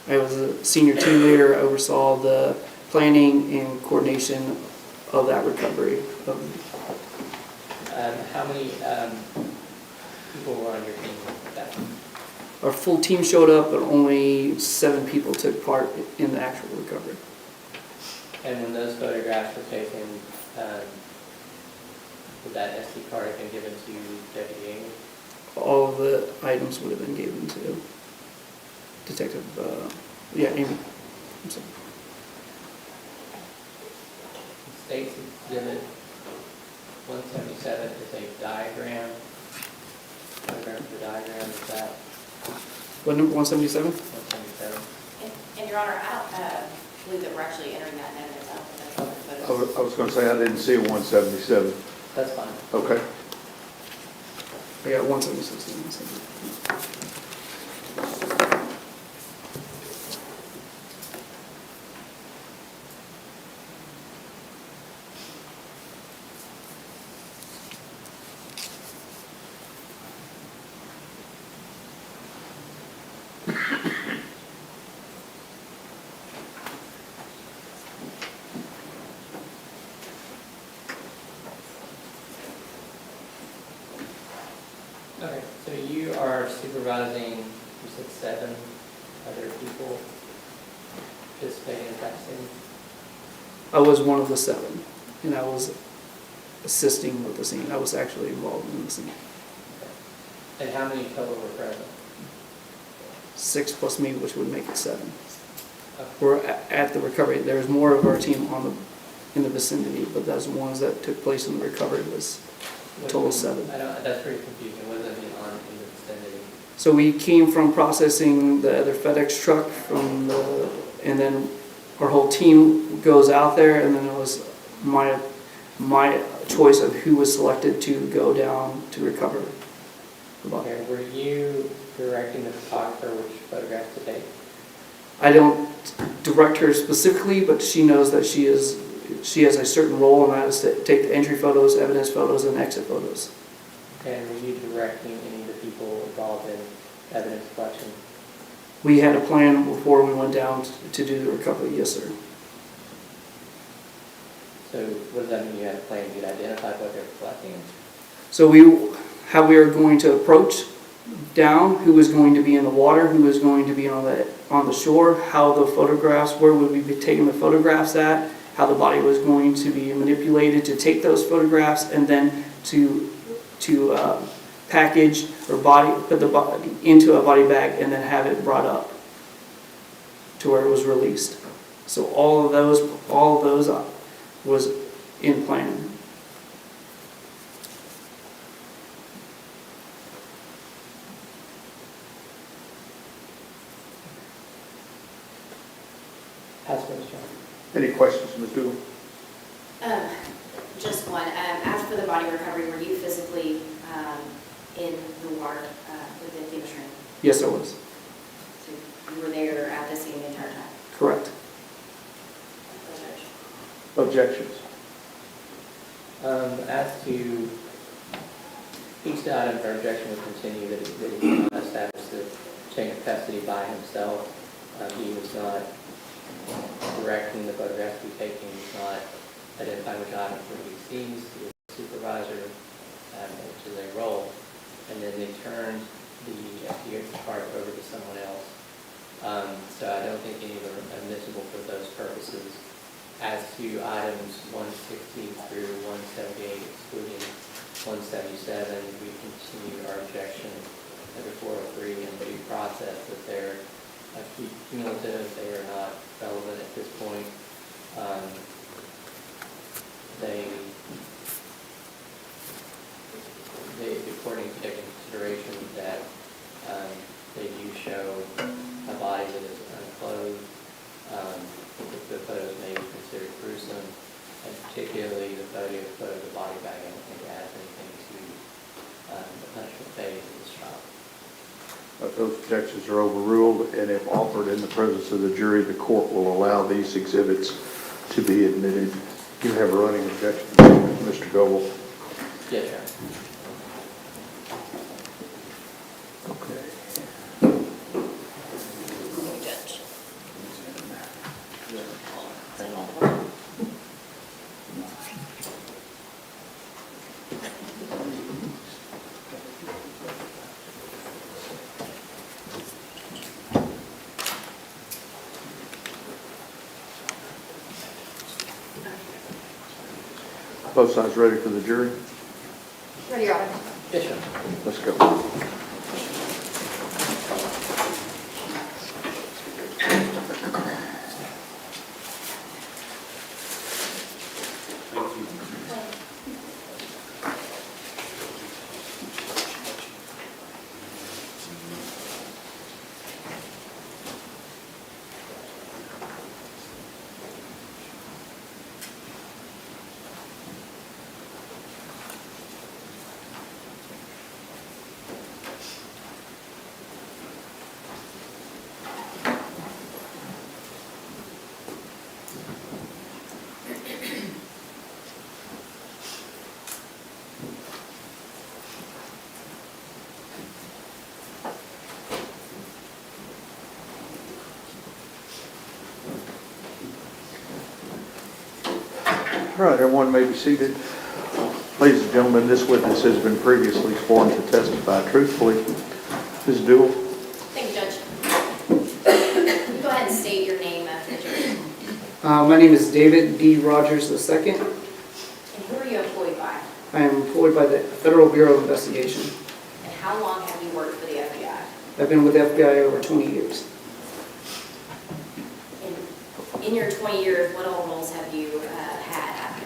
I was a senior team leader. I oversaw the planning and coordination of that recovery. How many people were on your team at that time? Our full team showed up, but only 7 people took part in the actual recovery. And when those photographs were taken, would that SD card have been given to Deputy Amy? All of the items would have been given to Detective, Amy. I'm sorry. State's exhibit 177 is a diagram. Photograph of the diagram is that? What number, 177? 177. And Your Honor, I don't believe that we're actually entering that in evidence. I don't think that's on the photos. I was going to say, I didn't see a 177. That's fine. Okay. I got 176. Okay, so you are supervising, you said 7 other people participating in testing? I was one of the 7, and I was assisting with the scene. I was actually involved in the scene. And how many total were present? 6 plus me, which would make it 7. Okay. We're at the recovery. There's more of our team in the vicinity, but those ones that took place in the recovery was a total of 7. That's pretty confusing. What does that mean on in the vicinity? So we came from processing the other FedEx truck and then our whole team goes out there, and then it was my choice of who was selected to go down to recover. Okay, were you directing the photographer which photographs to take? I don't direct her specifically, but she knows that she has a certain role, and that is to take the entry photos, evidence photos, and exit photos. Okay, and were you directing any of the people involved in evidence collection? We had a plan before we went down to do the recovery, yes, sir. So what does that mean, you had a plan? You'd identify what they were collecting? So how we are going to approach down, who was going to be in the water, who was going to be on the shore, how the photographs, where would we be taking the photographs at, how the body was going to be manipulated to take those photographs, and then to package or put the body into a body bag and then have it brought up to where it was released. So all of those was in plan. Any questions, Ms. Dooley? Just one. As for the body recovery, were you physically in the water with the Athena Strand? Yes, I was. So you were there at the scene the entire time? Correct. Objections? As to each item, our objection would continue that he did not establish the chain of custody by himself. He was not directing the photographs to be taken. He was not identifying which items were to be seized. He was a supervisor, which is a role. And then they turned the FDA part over to someone else. So I don't think any of them are admissible for those purposes. As to items 160 through 178, excluding 177, we continue our objection under 403 and due process that they're cumulative, they are not relevant at this point. The court needs to take into consideration that they do show a body that is unclothed. The photos may be considered gruesome, and particularly the photo of the body bag, I don't think it adds anything to the punishment phase of this trial. Those objections are overruled, and if offered in the presence of the jury, the court will allow these exhibits to be admitted. You have a running objection, Mr. Goble? Yes, sir. Okay. Both sides ready for the jury? Ready, Your Honor. Yes, sir. Let's go. All right, everyone may be seated. Ladies and gentlemen, this witness has been previously sworn to testify truthfully. Ms. Dewell. Thank you, Judge. Go ahead and state your name after the jury. My name is David D. Rogers II. And who are you employed by? I am employed by the Federal Bureau of Investigation. And how long have you worked for the FBI? I've been with the FBI over 20 years. In your 20 years, what all roles have you had at the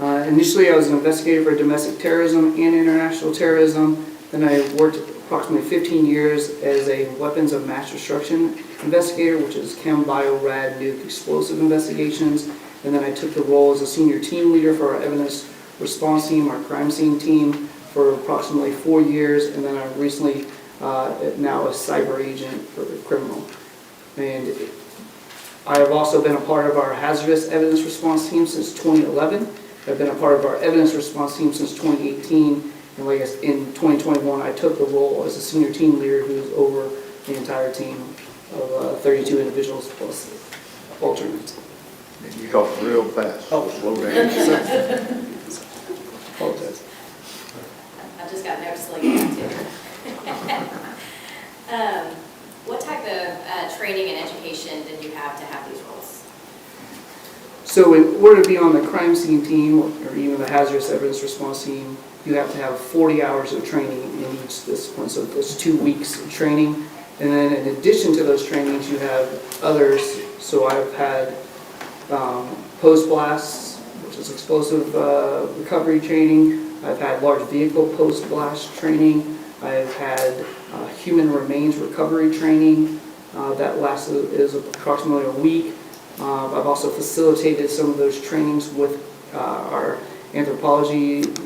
FBI? Initially, I was an investigator for domestic terrorism and international terrorism. Then I worked approximately 15 years as a weapons of mass destruction investigator, which is chem, bio, rad, nuke, explosive investigations. And then I took the role as a senior team leader for our evidence response team, our crime scene team, for approximately 4 years. And then I recently now a cyber agent for the criminal. And I have also been a part of our hazardous evidence response team since 2011. I've been a part of our evidence response team since 2018. And like in 2021, I took the role as a senior team leader who's over the entire team of 32 individuals plus alternates. And you talk real fast. Oh, slow down. Apologize. I just got notes like that too. So in order to be on the crime scene team or even the hazardous evidence response team, you have to have 40 hours of training in each discipline. So there's 2 weeks of training. And then in addition to those trainings, you have others. So I've had post-blast, which is explosive recovery training. I've had large vehicle post-blast training. I've had human remains recovery training. That is approximately a week. I've also facilitated some of those trainings with our anthropologists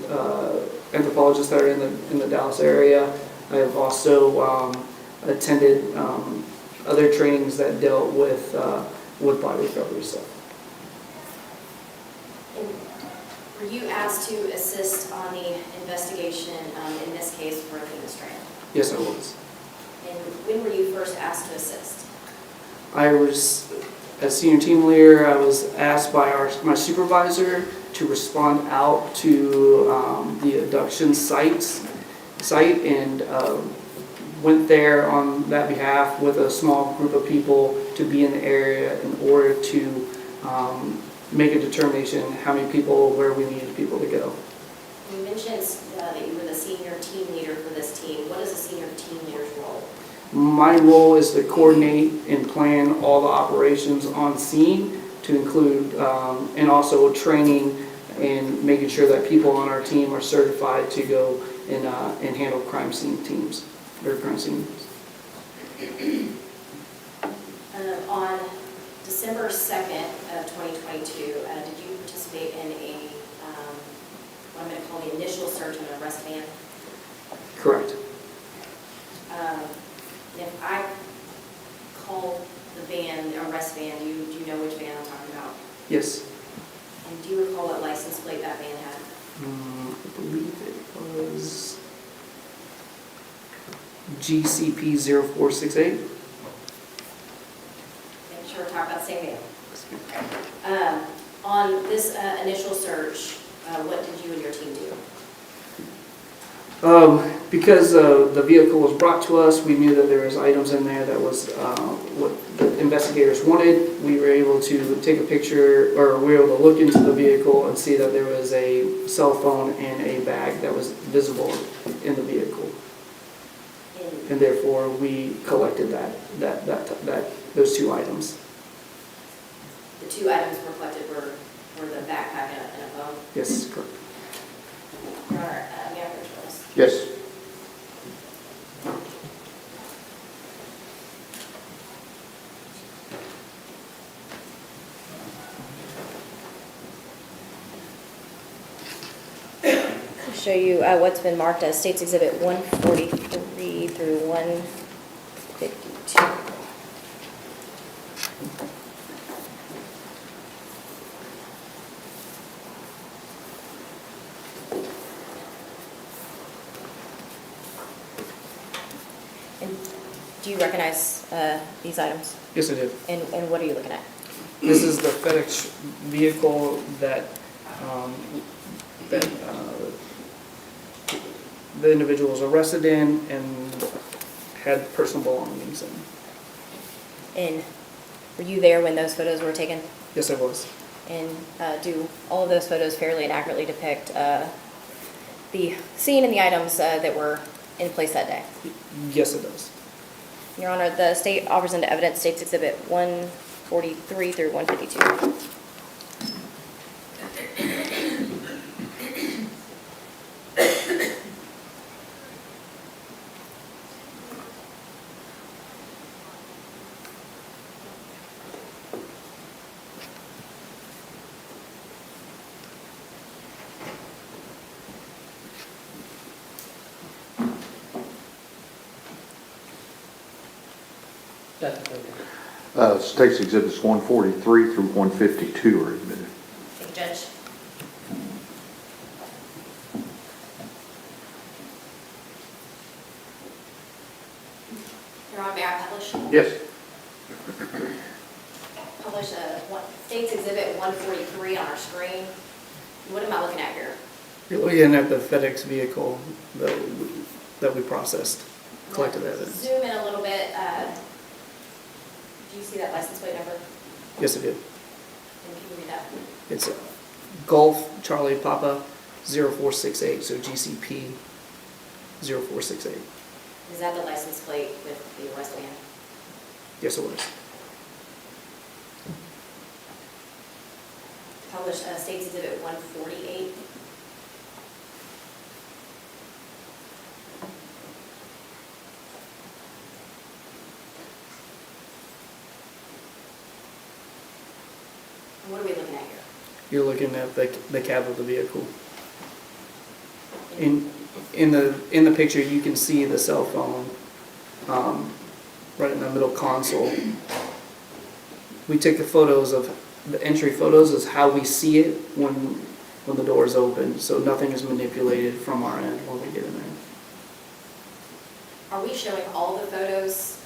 that are in the Dallas area. I've also attended other trainings that dealt with body recovery stuff. Were you asked to assist on the investigation in this case for Athena Strand? Yes, I was. And when were you first asked to assist? I was, as senior team leader, I was asked by my supervisor to respond out to the abduction site and went there on that behalf with a small group of people to be in the area in order to make a determination how many people, where we needed people to go. You mentioned that you were the senior team leader for this team. What is a senior team leader's role? My role is to coordinate and plan all the operations on scene, to include and also training and making sure that people on our team are certified to go and handle crime scene teams or crime scenes. On December 2nd of 2022, did you participate in what I'm going to call the initial search of an arrest van? Correct. If I call the van, the arrest van, do you know which van I'm talking about? Yes. And do you recall what license plate that van had? I believe it was GCP 0468. Make sure we're talking about the same van. On this initial search, what did you and your team do? Because the vehicle was brought to us, we knew that there was items in there that was what the investigators wanted. We were able to take a picture, or we were able to look into the vehicle and see that there was a cell phone and a bag that was visible in the vehicle. And therefore, we collected those 2 items. The 2 items were collected were the backpack and a phone? Yes, correct. Your Honor, may I approach this? Yes. I'll show you what's been marked as States Exhibit 143 through 152. And do you recognize these items? Yes, I did. And what are you looking at? This is the FedEx vehicle that the individual was arrested in and had personal belongings in. And were you there when those photos were taken? Yes, I was. And do all of those photos fairly and accurately depict the scene and the items that were in place that day? Yes, it does. Your Honor, the state offers into evidence States Exhibit 143 through 152. States Exhibits 143 through 152 are admitted. Thank you, Judge. Your Honor, may I publish? Yes. Publish States Exhibit 143 on our screen. What am I looking at here? You're looking at the FedEx vehicle that we processed, collected evidence. Zoom in a little bit. Do you see that license plate number? Yes, I did. And can you read that? It's Golf Charlie Papa 0468, so GCP 0468. Is that the license plate with the arrest van? Yes, it was. Published State's Exhibit 148. What are we looking at here? You're looking at the cab of the vehicle. In the picture, you can see the cell phone right in the middle console. We take the photos of the entry photos is how we see it when the door is open, so nothing is manipulated from our end when we get in there. Are we showing all the photos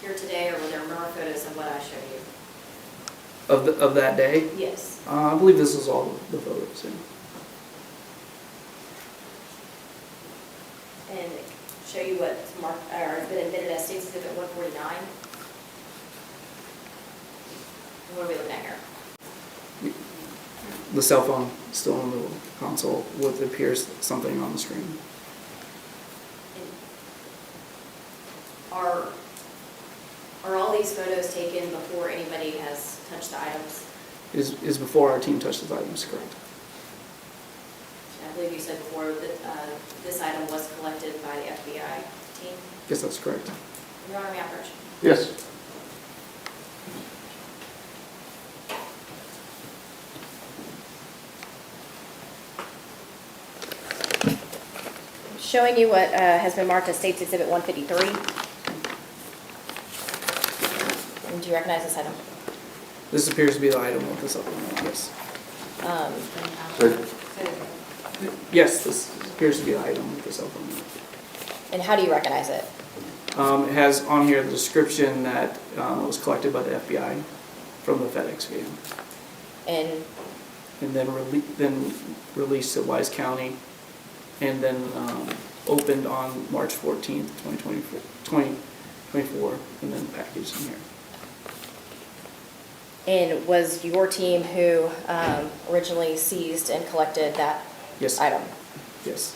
here today, or were there more photos than what I showed you? Of that day? Yes. I believe this is all the photos. Yeah. And show you what's marked, or has been admitted as State's Exhibit 149? What are we looking at here? The cell phone still in the console with appears something on the screen. Are all these photos taken before anybody has touched the items? Is before our team touches the items, correct? I believe you said before that this item was collected by the FBI team. Yes, that's correct. Your Honor, may I approach? Yes. Showing you what has been marked as State's Exhibit 153. And do you recognize this item? This appears to be the item with the supplement, yes. Yes, this appears to be the item with the supplement. And how do you recognize it? It has on here the description that was collected by the FBI from the FedEx van. And then released to Wise County, and then opened on March 14th, 2024, and then packaged in here. And was your team who originally seized and collected that item? Yes.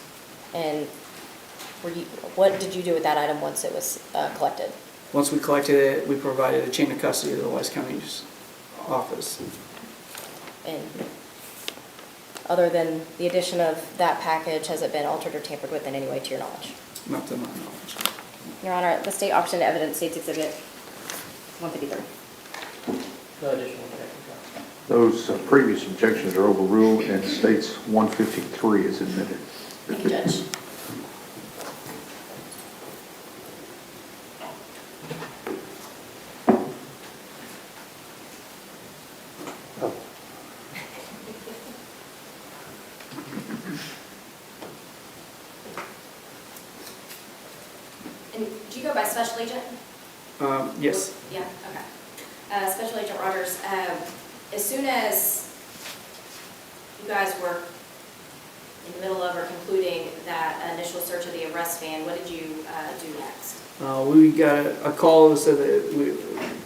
And what did you do with that item once it was collected? Once we collected it, we provided a chain of custody to the Wise County's office. And other than the addition of that package, has it been altered or tampered with in any way to your knowledge? Not to my knowledge. Your Honor, the state option to evidence State's Exhibit 153. No additional objection. Those previous objections are overruled and States 153 is admitted. Thank you, Judge. And do you go by Special Agent? Yes. Yeah, okay. Special Agent Rogers, as soon as you guys were in the middle of or concluding that initial search of the arrest van, what did you do next? We got a call that said that we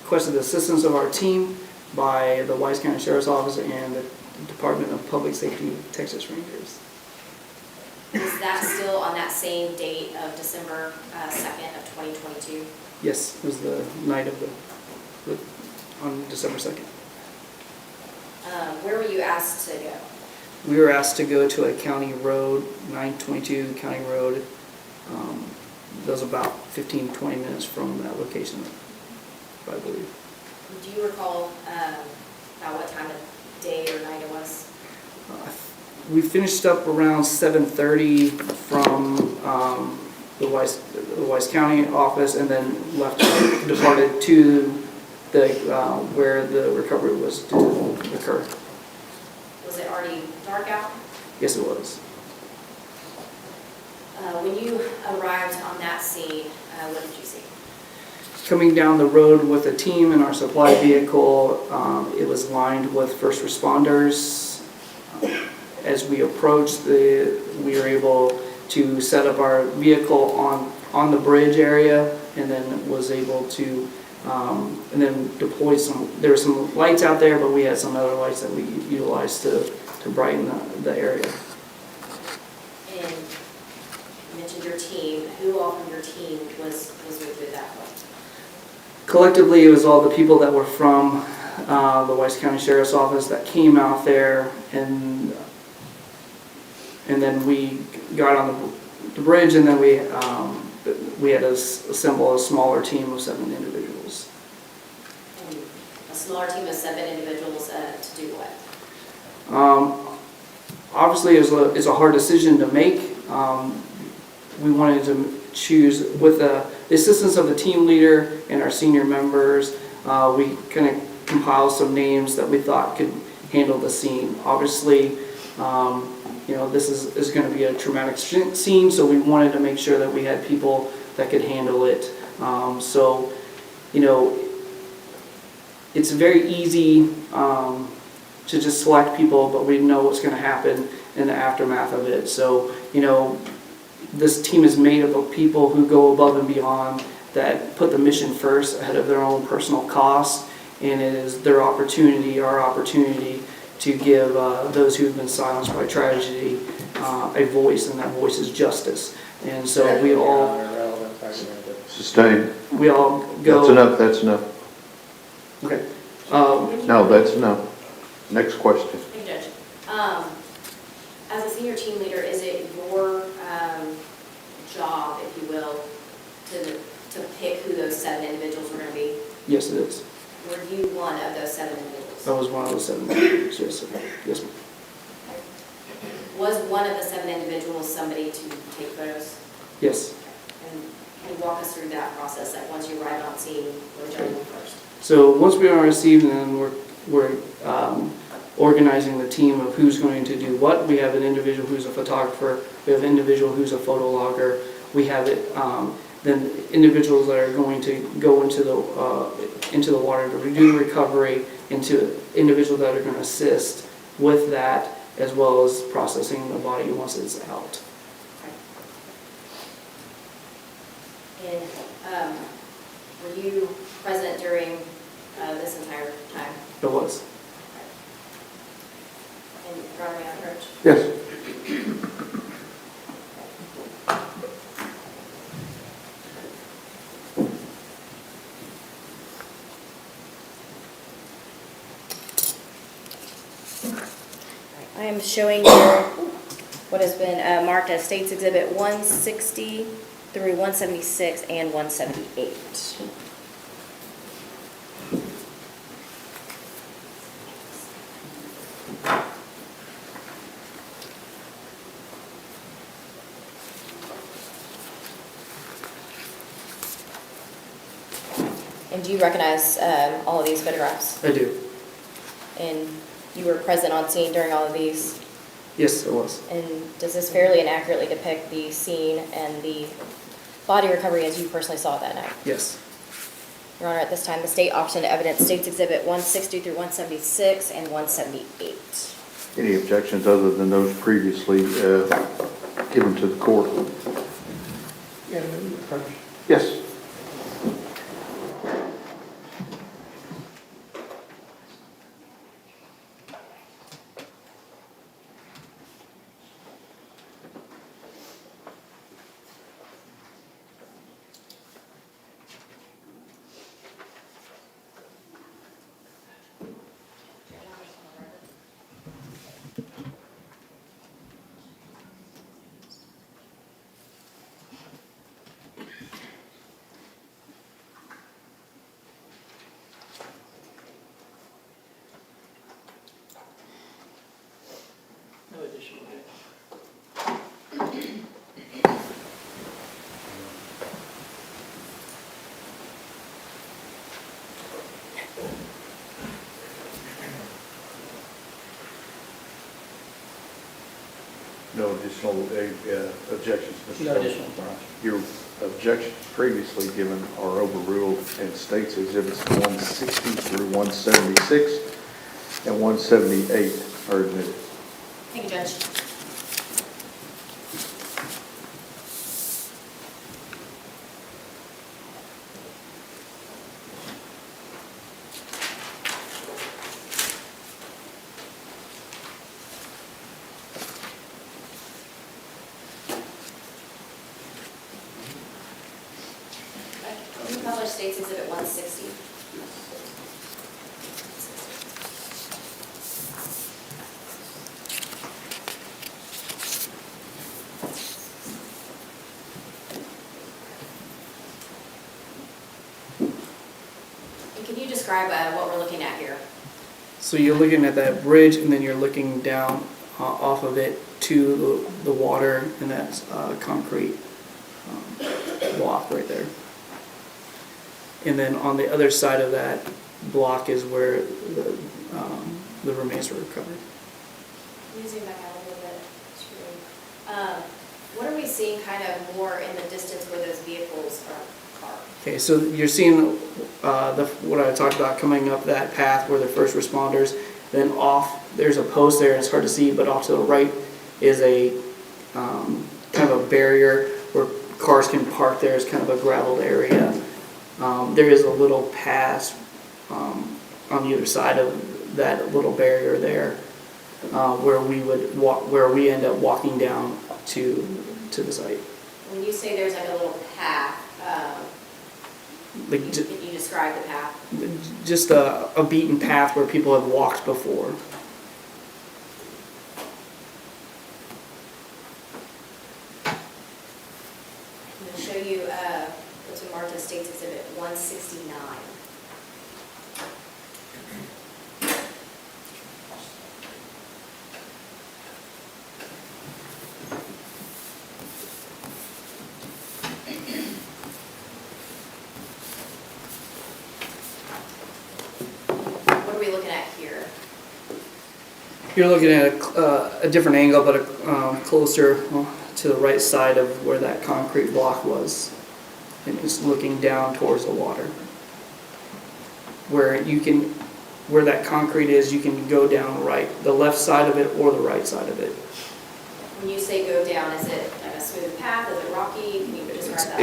requested the assistance of our team by the Wise County Sheriff's Office and the Department of Public Safety Texas Rangers. Is that still on that same date of December 2nd of 2022? Yes, it was the night of on December 2nd. Where were you asked to go? We were asked to go to a county road, 922 County Road. That was about 15-20 minutes from that location, I believe. Do you recall about what time of day or night it was? We finished up around 7:30 from the Wise County office, and then departed to the where the recovery was to occur. Was it already dark out? Yes, it was. When you arrived on that scene, what did you see? Coming down the road with a team in our supply vehicle, it was lined with first responders. As we approached, we were able to set up our vehicle on the bridge area, and then was able to and then deployed there were some lights out there, but we had some other lights that we utilized to brighten the area. And you mentioned your team. Who all from your team was with you at that point? Collectively, it was all the people that were from the Weiss County Sheriff's Office that came out there, and then we got on the bridge, and then we had to assemble a smaller team of 7 individuals. And a smaller team of 7 individuals to do what? Obviously, it's a hard decision to make. We wanted to choose, with the assistance of the team leader and our senior members, we kind of compiled some names that we thought could handle the scene. Obviously, this is going to be a traumatic scene, so we wanted to make sure that we had people that could handle it. It's very easy to just select people, but we know what's going to happen in the aftermath of it. So, this team is made up of people who go above and beyond, that put the mission first ahead of their own personal costs, and it is their opportunity, our opportunity, to give those who have been silenced by tragedy a voice, and that voice is justice. And so we all Sustained. We all go. That's enough. Okay. No, that's enough. Next question. Thank you, Judge. As a senior team leader, is it your job, if you will, to pick who those 7 individuals were going to be? Yes, it is. Were you one of those 7 individuals? I was one of the 7 individuals. Yes, yes, ma'am. Was one of the 7 individuals somebody to take photos? Yes. And can you walk us through that process, like once you arrive on scene, what would you do first? So once we are received, then we're organizing the team of who's going to do what. We have an individual who's a photographer. We have an individual who's a photo logger. We have then individuals that are going to go into the water to do the recovery, into individuals that are going to assist with that, as well as processing the body once it's out. And were you present during this entire time? It was. And Your Honor, may I approach? Yes. I am showing here what has been marked as States Exhibit 160 through 176 and 178. And do you recognize all of these photographs? I do. And you were present on scene during all of these? Yes, it was. And does this fairly and accurately depict the scene and the body recovery as you personally saw it that night? Yes. Your Honor, at this time, the state opts into evidence States Exhibit 160 through 176 and 178. Any objections other than those previously given to the court? Yes. No additional. No additional objections, Mr. No Chairman. additional. Your objections previously given are overruled, and States Exhibits 160 through 176 and 178 are admitted. Thank you, Judge. Published States Exhibit 160. And can you describe what we're looking at here? So you're looking at that bridge, and then you're looking down off of it to the water, and that's concrete block right there. And then on the other side of that block is where the remains were recovered. Can you zoom back out a little bit? What are we seeing kind of more in the distance where those vehicles are parked? Okay, so you're seeing what I talked about coming up that path where the first responders, then off, there's a post there, it's hard to see, but off to the right is a kind of a barrier where cars can park there. It's kind of a graveled area. There is a little pass on the other side of that little barrier there where we would walk, where we end up walking down to the site. When you say there's like a little path, can you describe the path? Just a beaten path where people have walked before. I'm going to show you what's marked as States Exhibit 169. What are we looking at here? You're looking at a different angle, but closer to the right side of where that concrete block was, and just looking down towards the water. Where that concrete is, you can go down right, the left side of it or the right side of it. When you say go down, is it like a smooth path? Is it rocky? Can you describe that?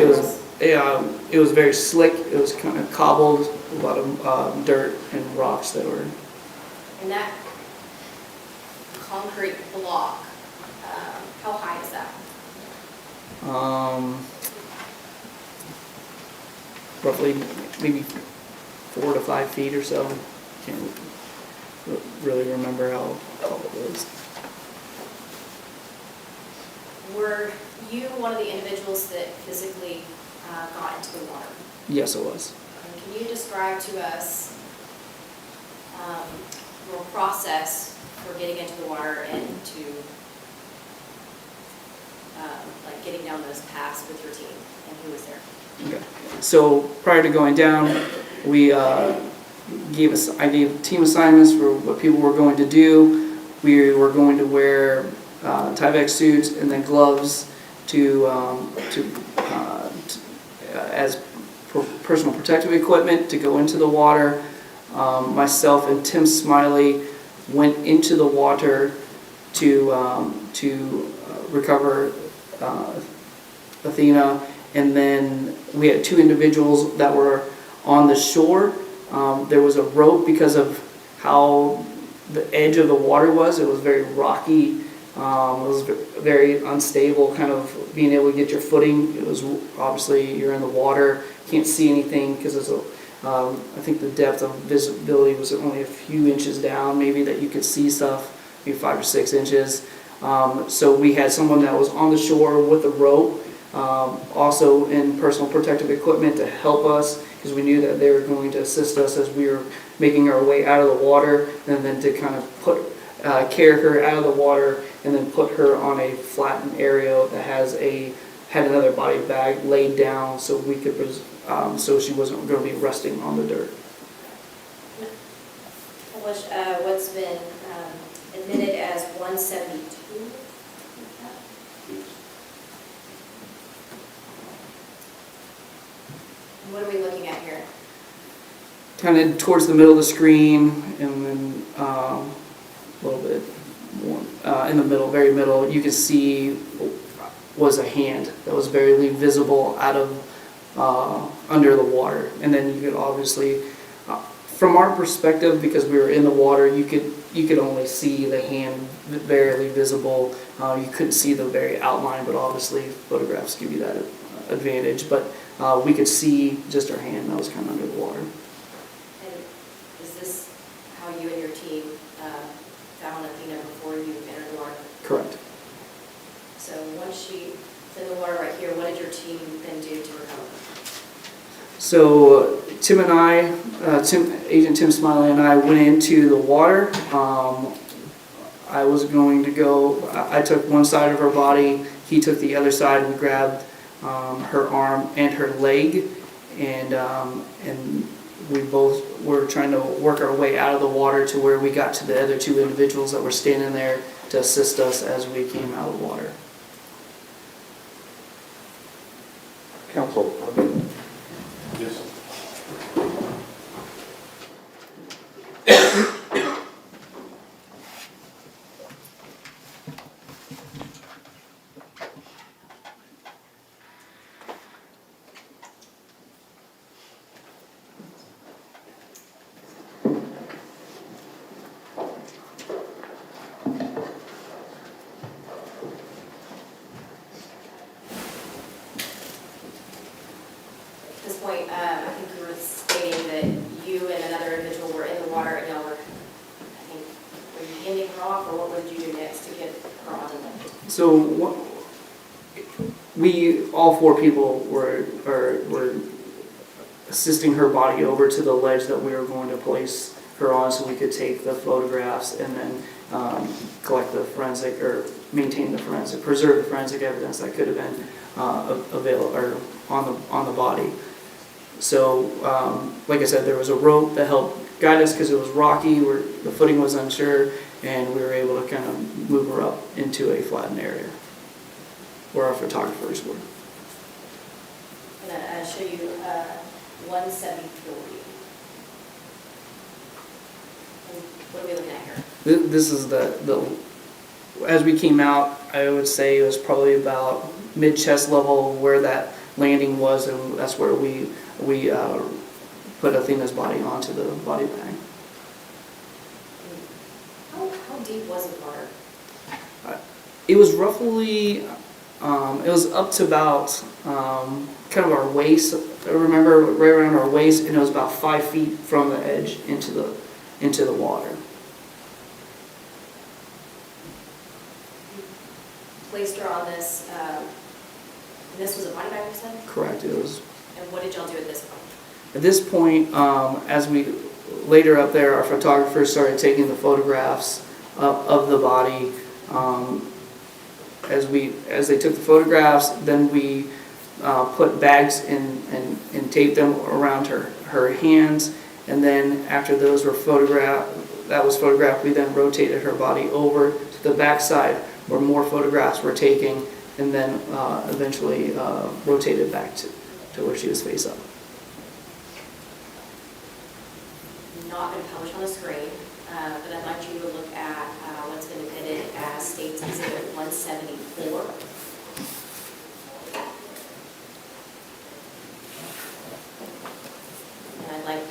It was very slick. It was kind of cobbled, a lot of dirt and rocks that were. And that concrete block, how high is that? Roughly maybe 4 to 5 feet or so. Can't really remember how tall it was. Were you one of the individuals that physically got into the water? Yes, it was. And can you describe to us your process for getting into the water and to like getting down those paths with your team, and who was there? Okay. So prior to going down, I gave team assignments for what people were going to do. We were going to wear Tyvek suits and then gloves as personal protective equipment to go into the water. Myself and Tim Smiley went into the water to recover Athena, and then we had 2 individuals that were on the shore. There was a rope because of how the edge of the water was. It was very rocky. It was very unstable, kind of being able to get your footing. It was obviously you're in the water, can't see anything because it's I think the depth of visibility was only a few inches down, maybe that you could see stuff, maybe 5 or 6 inches. So we had someone that was on the shore with a rope, also in personal protective equipment to help us, because we knew that they were going to assist us as we were making our way out of the water, and then to kind of carry her out of the water and then put her on a flattened area that had another body bag laid down so we could so she wasn't going to be resting on the dirt. What's been admitted as 172? What are we looking at here? Kind of towards the middle of the screen, and then a little bit more in the middle, very middle, you can see was a hand that was barely visible out of under the water. And then you could obviously, from our perspective, because we were in the water, you could only see the hand barely visible. You couldn't see the very outline, but obviously photographs give you that advantage, but we could see just her hand that was kind of under the water. And is this how you and your team found Athena before you entered the water? Correct. So once she's in the water right here, what did your team then do to recover? So Tim and I, Agent Tim Smiley and I went into the water. I was going to go, I took one side of her body, he took the other side. We grabbed her arm and her leg, and we both were trying to work our way out of the water to where we got to the other two individuals that were standing there to assist us as we came out of the water. Counsel. Yes. At this point, I think you were stating that you and another individual were in the water and y'all were, I think, were you handing her off, or what did you do next to get her on the ledge? So we, all four people were assisting her body over to the ledge that we were going to place her on so we could take the photographs and then collect the forensic, or maintain the forensic, preserve the forensic evidence that could have been available or on the body. So, like I said, there was a rope that helped guide us because it was rocky, where the footing was unsure, and we were able to kind of move her up into a flattened area where our photographers were. I'm going to show you 173. And what are we looking at here? This is the as we came out, I would say it was probably about mid-chest level where that landing was, and that's where we put Athena's body onto the body bag. How deep was the water? It was roughly, it was up to about kind of our waist. I remember right around our waist, and it was about 5 feet from the edge into the water. Placed her on this, and this was a body bag, you said? Correct. It was. And what did y'all do at this point? At this point, as we later up there, our photographers started taking the photographs of the body. As they took the photographs, then we put bags and taped them around her hands, and then after those were photographed, we then rotated her body over to the back side where more photographs were taken, and then eventually rotated back to where she was face up. Not been published on the screen, but I'd like you to look at what's been admitted as State's Exhibit 174. And I'd like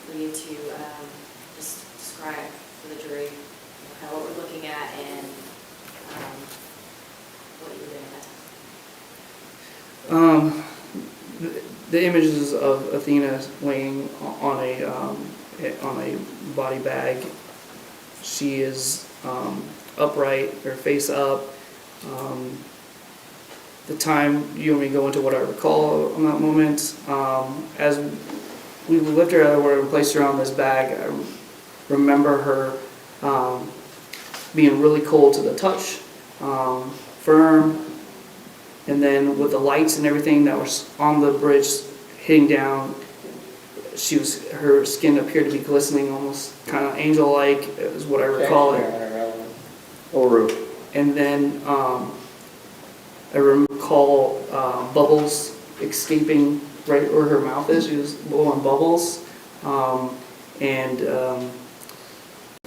for you to just describe for the jury kind of what we're looking at and what you were doing at that time. The images of Athena laying on a body bag. She is upright, her face up. The time, you want me to go into what I recall on that moment? As we lifted her out of water and placed her on this bag, I remember her being really cold to the touch, firm, and then with the lights and everything that was on the bridge hitting down, her skin appeared to be glistening, almost kind of angel-like, is what I recall it. And then I recall bubbles escaping right where her mouth is. She was blowing bubbles, and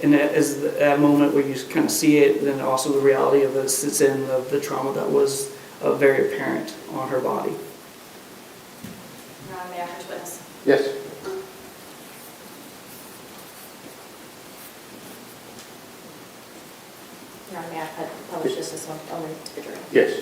as that moment where you kind of see it, then also the reality of it sits in the trauma that was very apparent on her body. May I first witness? Yes. Your Honor, may I publish this as only to the jury? Yes.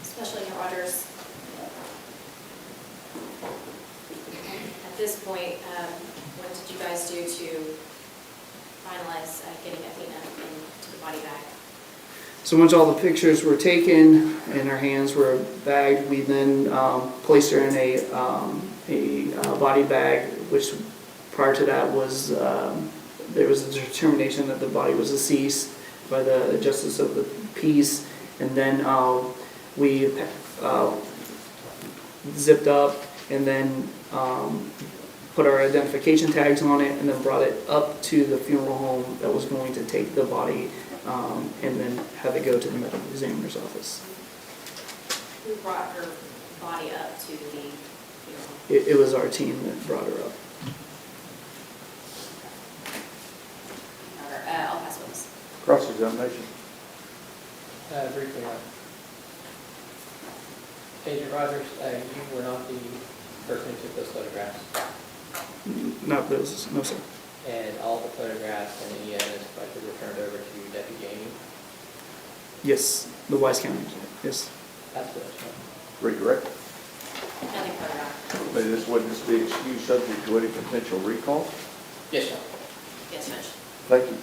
Special Agent Rogers, at this point, what did you guys do to finalize getting Athena into the body bag? So once all the pictures were taken and her hands were bagged, we then placed her in a body bag, which prior to that was, there was a determination that the body was deceased by the Justice of the Peace. And then we zipped up and then put our identification tags on it and then brought it up to the funeral home that was going to take the body and then have it go to the medical examiner's office. Who brought her body up to the funeral home? It was our team that brought her up. I'll pass those. Cross-examination. Briefly, Agent Rogers, you were not the person who took those photographs, Not those, no sir. and all the photographs and any evidence collected were turned over to Deputy Gaming. Yes, the Wise County, yes. That's what it's Redirect. Nothing further. May this witness be excused subject to any potential recall? Yes, sir. Yes, Judge. Thank you.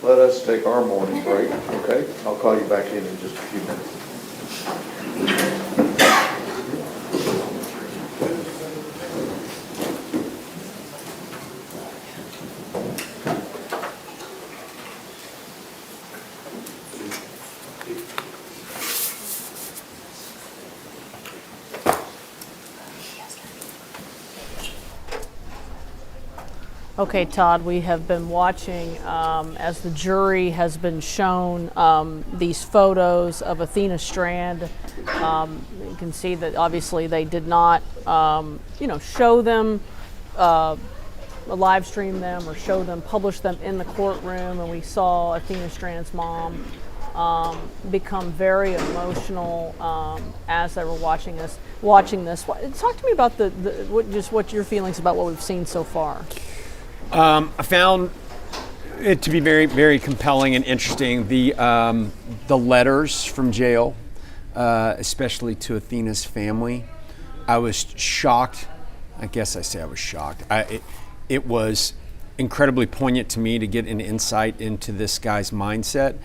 Let us take our morning break, okay? I'll call you back in just a few minutes. Okay, Todd, we have been watching as the jury has been shown these photos of Athena Strand. You can see that obviously they did not, show them, live stream them or show them, publish them in the courtroom. And we saw Athena Strand's mom become very emotional as they were watching this. Talk to me about what your feelings about what we've seen so far. I found it to be very, very compelling and interesting. The letters from jail, especially to Athena's family, I was shocked. I guess I say I was shocked. It was incredibly poignant to me to get an insight into this guy's mindset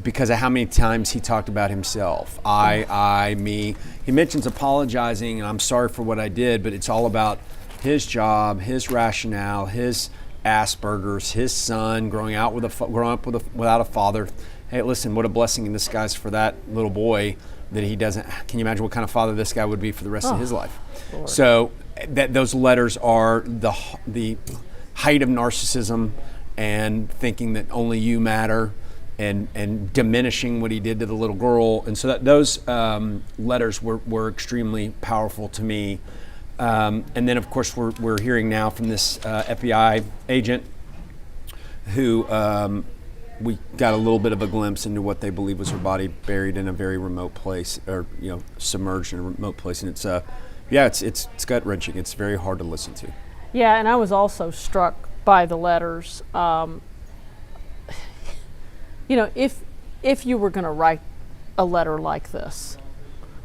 because of how many times he talked about himself. I, me. He mentions apologizing and I'm sorry for what I did, but it's all about his job, his rationale, his Asperger's, his son growing up without a father. Hey, listen, what a blessing in disguise for that little boy that he doesn't. Can you imagine what kind of father this guy would be for the rest of his life? Lord. So those letters are the height of narcissism and thinking that only you matter and diminishing what he did to the little girl. And so those letters were extremely powerful to me. And then, of course, we're hearing now from this FBI agent who we got a little bit of a glimpse into what they believe was her body buried in a very remote place, or submerged in a remote place. And it's gut-wrenching. It's very hard to listen to. Yeah, and I was also struck by the letters. If you were going to write a letter like this,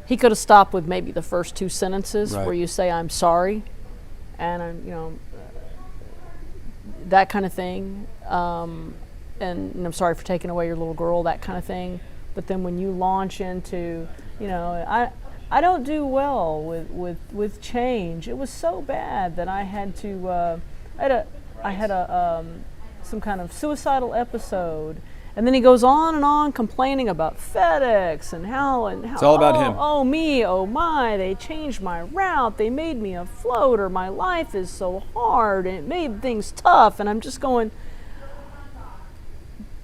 he could have stopped with maybe the first two sentences where you say, I'm sorry, and I'm, that kind of thing. And I'm sorry for taking away your little girl, that kind of thing. But then when you launch into, I don't do well with change. It was so bad that I had to, I had some kind of suicidal episode. And then he goes on and on complaining about FedEx and how it's all about him. Oh me, oh my, they changed my route, they made me a floater, my life is so hard, and it made things tough. And I'm just going,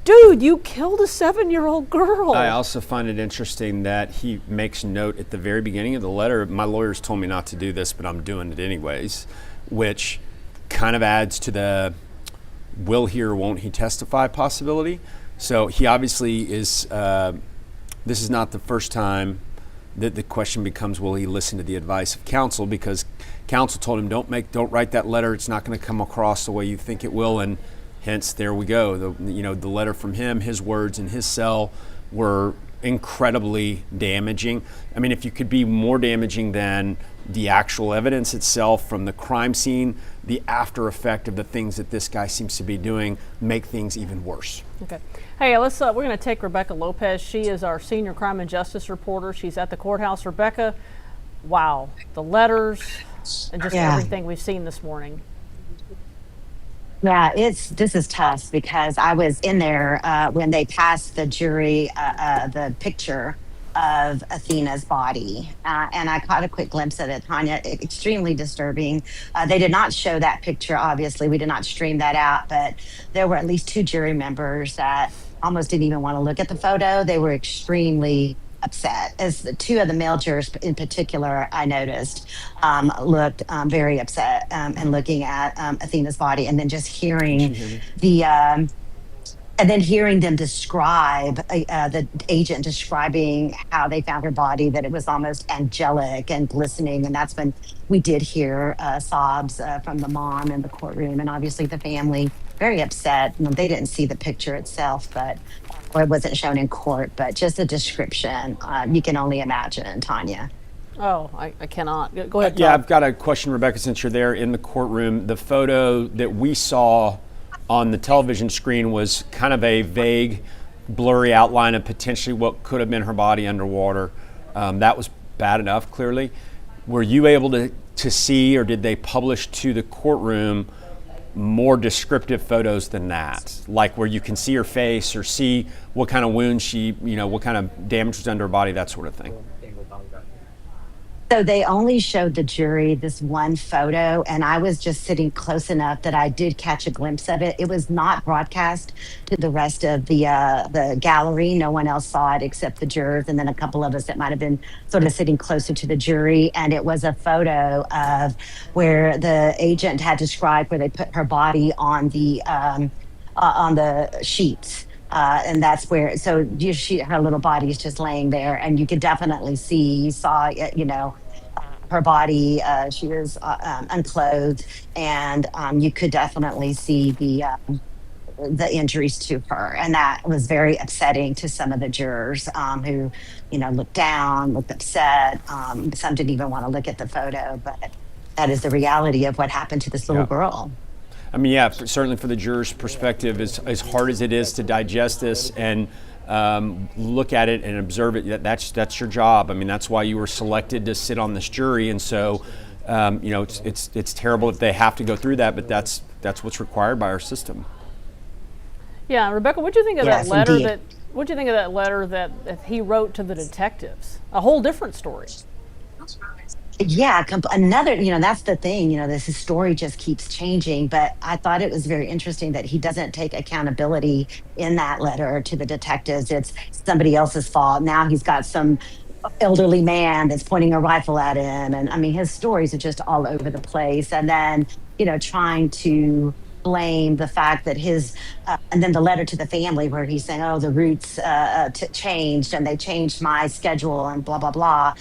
dude, you killed a 7-year-old girl. I also find it interesting that he makes note at the very beginning of the letter, my lawyers told me not to do this, but I'm doing it anyways, which kind of adds to the will he or won't he testify possibility. So he obviously is, this is not the first time the question becomes, will he listen to the advice of counsel? Because counsel told him, don't write that letter. It's not going to come across the way you think it will. And hence, there we go. The letter from him, his words in his cell were incredibly damaging. I mean, if you could be more damaging than the actual evidence itself from the crime scene, the after effect of the things that this guy seems to be doing make things even worse. Okay. Hey, we're going to take Rebecca Lopez. She is our senior crime and justice reporter. She's at the courthouse. Rebecca, wow, the letters and just everything we've seen this morning. Yeah, this is tough because I was in there when they passed the jury the picture of Athena's body, and I caught a quick glimpse of it, Tanya. Extremely disturbing. They did not show that picture, obviously. We did not stream that out, but there were at least 2 jury members that almost didn't even want to look at the photo. They were extremely upset, as the 2 of the male jurors in particular, I noticed, looked very upset and looking at Athena's body, and then just hearing hearing them describe the agent describing how they found her body, that it was almost angelic and glistening. And that's when we did hear sobs from the mom in the courtroom, and obviously the family very upset. They didn't see the picture itself, but or it wasn't shown in court, but just a description. You can only imagine, Tanya. Oh, I cannot. Go ahead, Tom. Yeah, I've got a question, Rebecca, since you're there in the courtroom. The photo that we saw on the television screen was kind of a vague, blurry outline of potentially what could have been her body underwater. That was bad enough, clearly. Were you able to see, or did they publish to the courtroom more descriptive photos than that? Like where you can see her face or see what kind of wound what kind of damage was under her body, that sort of thing? So they only showed the jury this one photo, and I was just sitting close enough that I did catch a glimpse of it. It was not broadcast to the rest of the gallery. No one else saw it except the jurors, and then a couple of us that might have been sort of sitting closer to the jury. And it was a photo of where the agent had described where they put her body on the sheets. And that's where, so her little body is just laying there, and you could definitely see, you saw, her body, she was unclothed, and you could definitely see the injuries to her. And that was very upsetting to some of the jurors who, looked down, looked upset. Some didn't even want to look at the photo, but that is the reality of what happened to this little girl. I mean, yeah, certainly for the jurors' perspective, as hard as it is to digest this and look at it and observe it, that's your job. I mean, that's why you were selected to sit on this jury. And so, it's terrible that they have to go through that, but that's what's required by our system. Yeah, Rebecca, what do you think of Yes, that letter? indeed. What do you think of that letter that he wrote to the detectives? A whole different story. Yeah, another, that's the thing, his story just keeps changing. But I thought it was very interesting that he doesn't take accountability in that letter to the detectives. It's somebody else's fault. Now he's got some elderly man that's pointing a rifle at him. And I mean, his stories are just all over the place. And then, trying to blame the fact that and then the letter to the family where he's saying, oh, the routes changed and they changed my schedule and blah, blah, blah.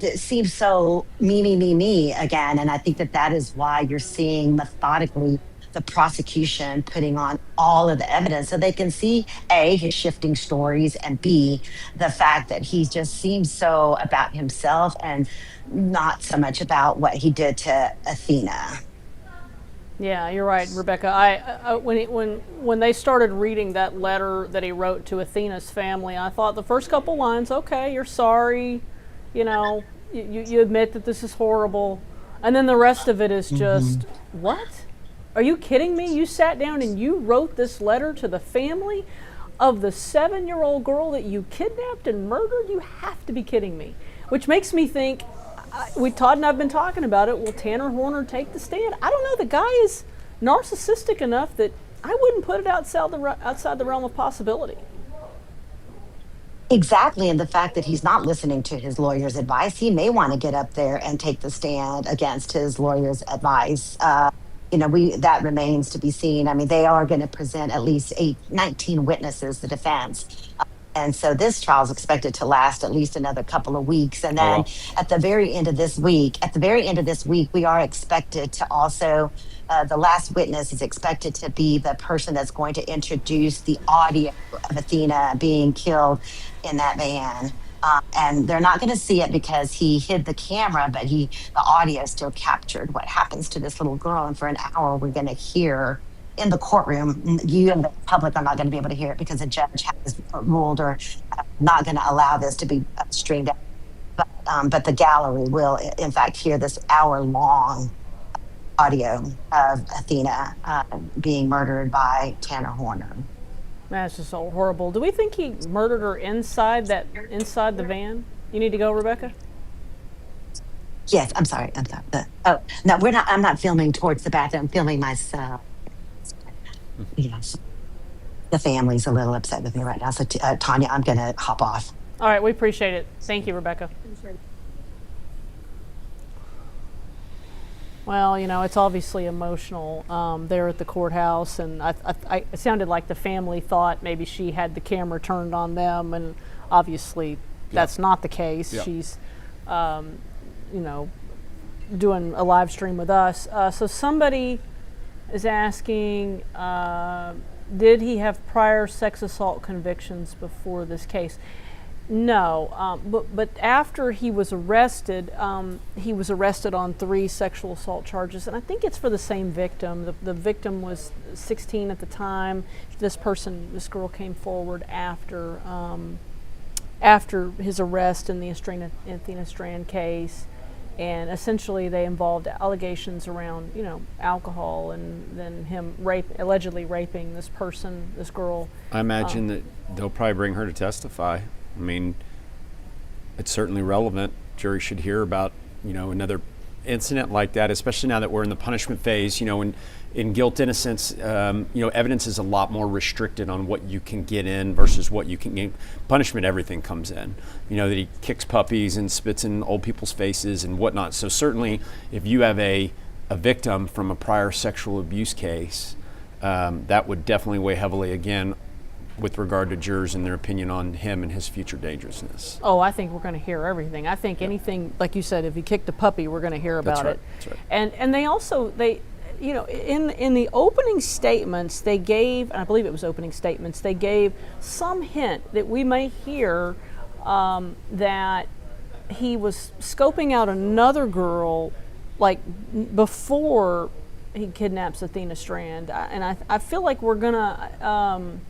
It seems so me again. And I think that is why you're seeing methodically the prosecution putting on all of the evidence so they can see A, his shifting stories, and B, the fact that he just seems so about himself and not so much about what he did to Athena. Yeah, you're right, Rebecca. I when they started reading that letter that he wrote to Athena's family, I thought the first couple lines, okay, you're sorry, you admit that this is horrible, and then the rest of it is just, what? Are you kidding me? You sat down and you wrote this letter to the family of the 7-year-old girl that you kidnapped and murdered? You have to be kidding me. Which makes me think, Todd and I have been talking about it, will Tanner Horner take the stand? I don't know. The guy is narcissistic enough that I wouldn't put it outside the realm of possibility. Exactly, and the fact that he's not listening to his lawyer's advice, he may want to get up there and take the stand against his lawyer's advice. That remains to be seen. I mean, they are going to present at least 19 witnesses, the defense. And so this trial is expected to last at least another couple of weeks. And then at the very end of this week, we are expected to also, the last witness is expected to be the person that's going to introduce the audio of Athena being killed in that van. And they're not going to see it because he hid the camera, but the audio still captured what happens to this little girl. And for an hour, we're going to hear in the courtroom. You and the public are not going to be able to hear it because the judge has ruled or not going to allow this to be streamed out. But the gallery will, in fact, hear this hour-long audio of Athena being murdered by Tanner Horner. That's just so horrible. Do we think he murdered her inside the van? You need to go, Rebecca? Yes, I'm sorry. Oh, no, we're not. I'm not filming towards the bathroom. I'm filming myself. Yes. The family's a little upset with me right now. So, Tanya, I'm going to hop off. All right, we appreciate it. Thank you, Rebecca. Well, it's obviously emotional there at the courthouse, and it sounded like the family thought maybe she had the camera turned on them, and obviously that's not the case. She's, doing a live stream with us. So somebody is asking, did he have prior sex assault convictions before this case? No, but after he was arrested on 3 sexual assault charges, and I think it's for the same victim. The victim was 16 at the time. This girl came forward after his arrest in the Athena Strand case, and essentially they involved allegations around alcohol and then him allegedly raping this girl. I imagine that they'll probably bring her to testify. I mean, it's certainly relevant. Jury should hear about, another incident like that, especially now that we're in the punishment phase. In guilt, innocence, evidence is a lot more restricted on what you can get in versus what you can get. Punishment, everything comes in. That he kicks puppies and spits in old people's faces and whatnot. So certainly, if you have a victim from a prior sexual abuse case, that would definitely weigh heavily again with regard to jurors and their opinion on him and his future dangerousness. Oh, I think we're going to hear everything. I think anything, like you said, if he kicked a puppy, we're going to hear about it. That's right. And they also, in the opening statements they gave, and I believe it was opening statements, they gave some hint that we may hear that he was scoping out another girl, like before he kidnaps Athena Strand. And I feel like we're going to...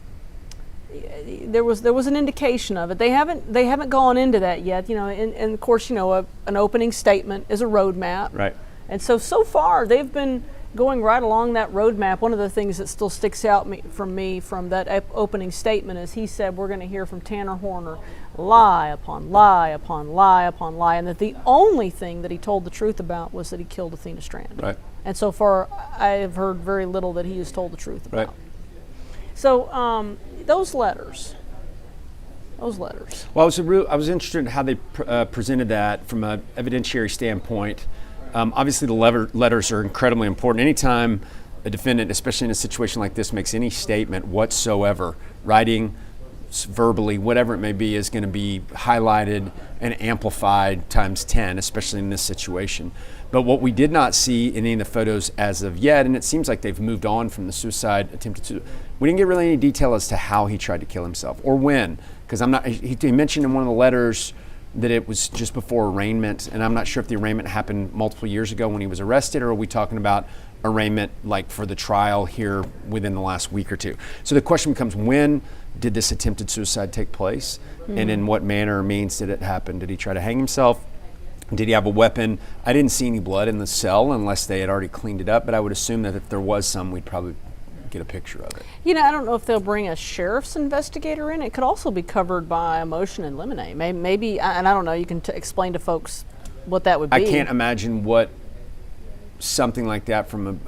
There was an indication of it. They haven't gone into that yet, and of course, an opening statement is a roadmap. Right. And so far they've been going right along that roadmap. One of the things that still sticks out from that opening statement is he said we're going to hear from Tanner Horner lie upon lie upon lie upon lie, and that the only thing that he told the truth about was that he killed Athena Strand. Right. And so far I have heard very little that he has told the truth about. Right. So those letters. Well, I was interested in how they presented that from an evidentiary standpoint. Obviously, the letters are incredibly important. Anytime a defendant, especially in a situation like this, makes any statement whatsoever, writing, verbally, whatever it may be, is going to be highlighted and amplified times 10, especially in this situation. But what we did not see in any of the photos as of yet, and it seems like they've moved on from the attempted suicide, we didn't get really any detail as to how he tried to kill himself or when, because he mentioned in one of the letters that it was just before arraignment, and I'm not sure if the arraignment happened multiple years ago when he was arrested, or are we talking about arraignment like for the trial here within the last week or two. So the question becomes, when did this attempted suicide take place? Mm-hmm. And in what manner or means did it happen? Did he try to hang himself? Did he have a weapon? I didn't see any blood in the cell unless they had already cleaned it up, but I would assume that if there was some, we'd probably get a picture of it. I don't know if they'll bring a sheriff's investigator in. It could also be covered by a motion in limine. Maybe, and I don't know, you can explain to folks what that would be. I can't imagine what something like that from an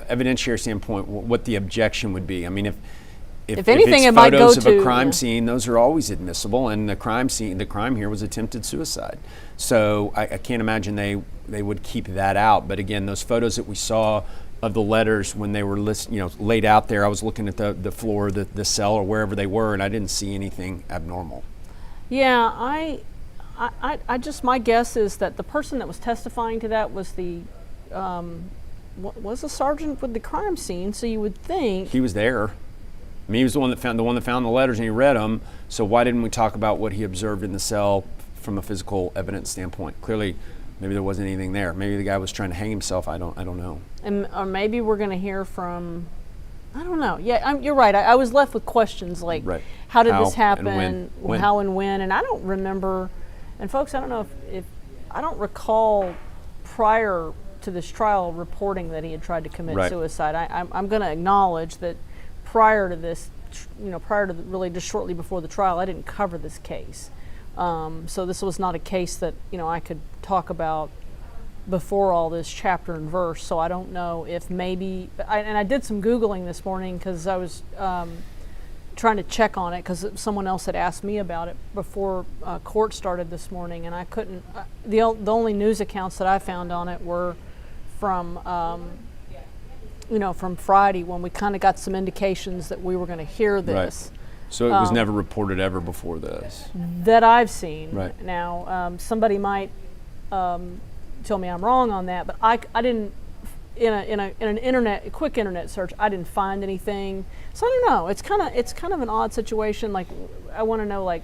evidentiary standpoint, what the objection would be. I mean, if anything, it's it might go photos of to a crime scene, those are always admissible, and the crime here was attempted suicide. So I can't imagine they would keep that out. But again, those photos that we saw of the letters when they were laid out there. I was looking at the floor, the cell, or wherever they were, and I didn't see anything abnormal. Yeah, I just, my guess is that the person that was testifying to that was was a sergeant with the crime scene. So you would think he was there. I mean, he was the one that found the letters, and he read them. So why didn't we talk about what he observed in the cell from a physical evidence standpoint? Clearly, maybe there wasn't anything there. Maybe the guy was trying to hang himself. I don't know. Or maybe we're going to hear from, I don't know. Yeah, you're right. I was left with questions like, how did this happen? And when? How and when? And I don't remember. And folks, I don't know if I don't recall prior to this trial reporting that he had tried to commit suicide. I'm going to acknowledge that prior to this, prior to really just shortly before the trial, I didn't cover this case. So this was not a case that I could talk about before all this chapter and verse. So I don't know if maybe, and I did some Googling this morning because I was trying to check on it because someone else had asked me about it before court started this morning, and I couldn't. The only news accounts that I found on it were from from Friday when we kind of got some indications that we were going to hear this. Right. So it was never reported ever before this? That I've seen. Right. Now, somebody might tell me I'm wrong on that, but I didn't, in a quick internet search, I didn't find anything. So I don't know. It's kind of an odd situation. Like, I want to know, like,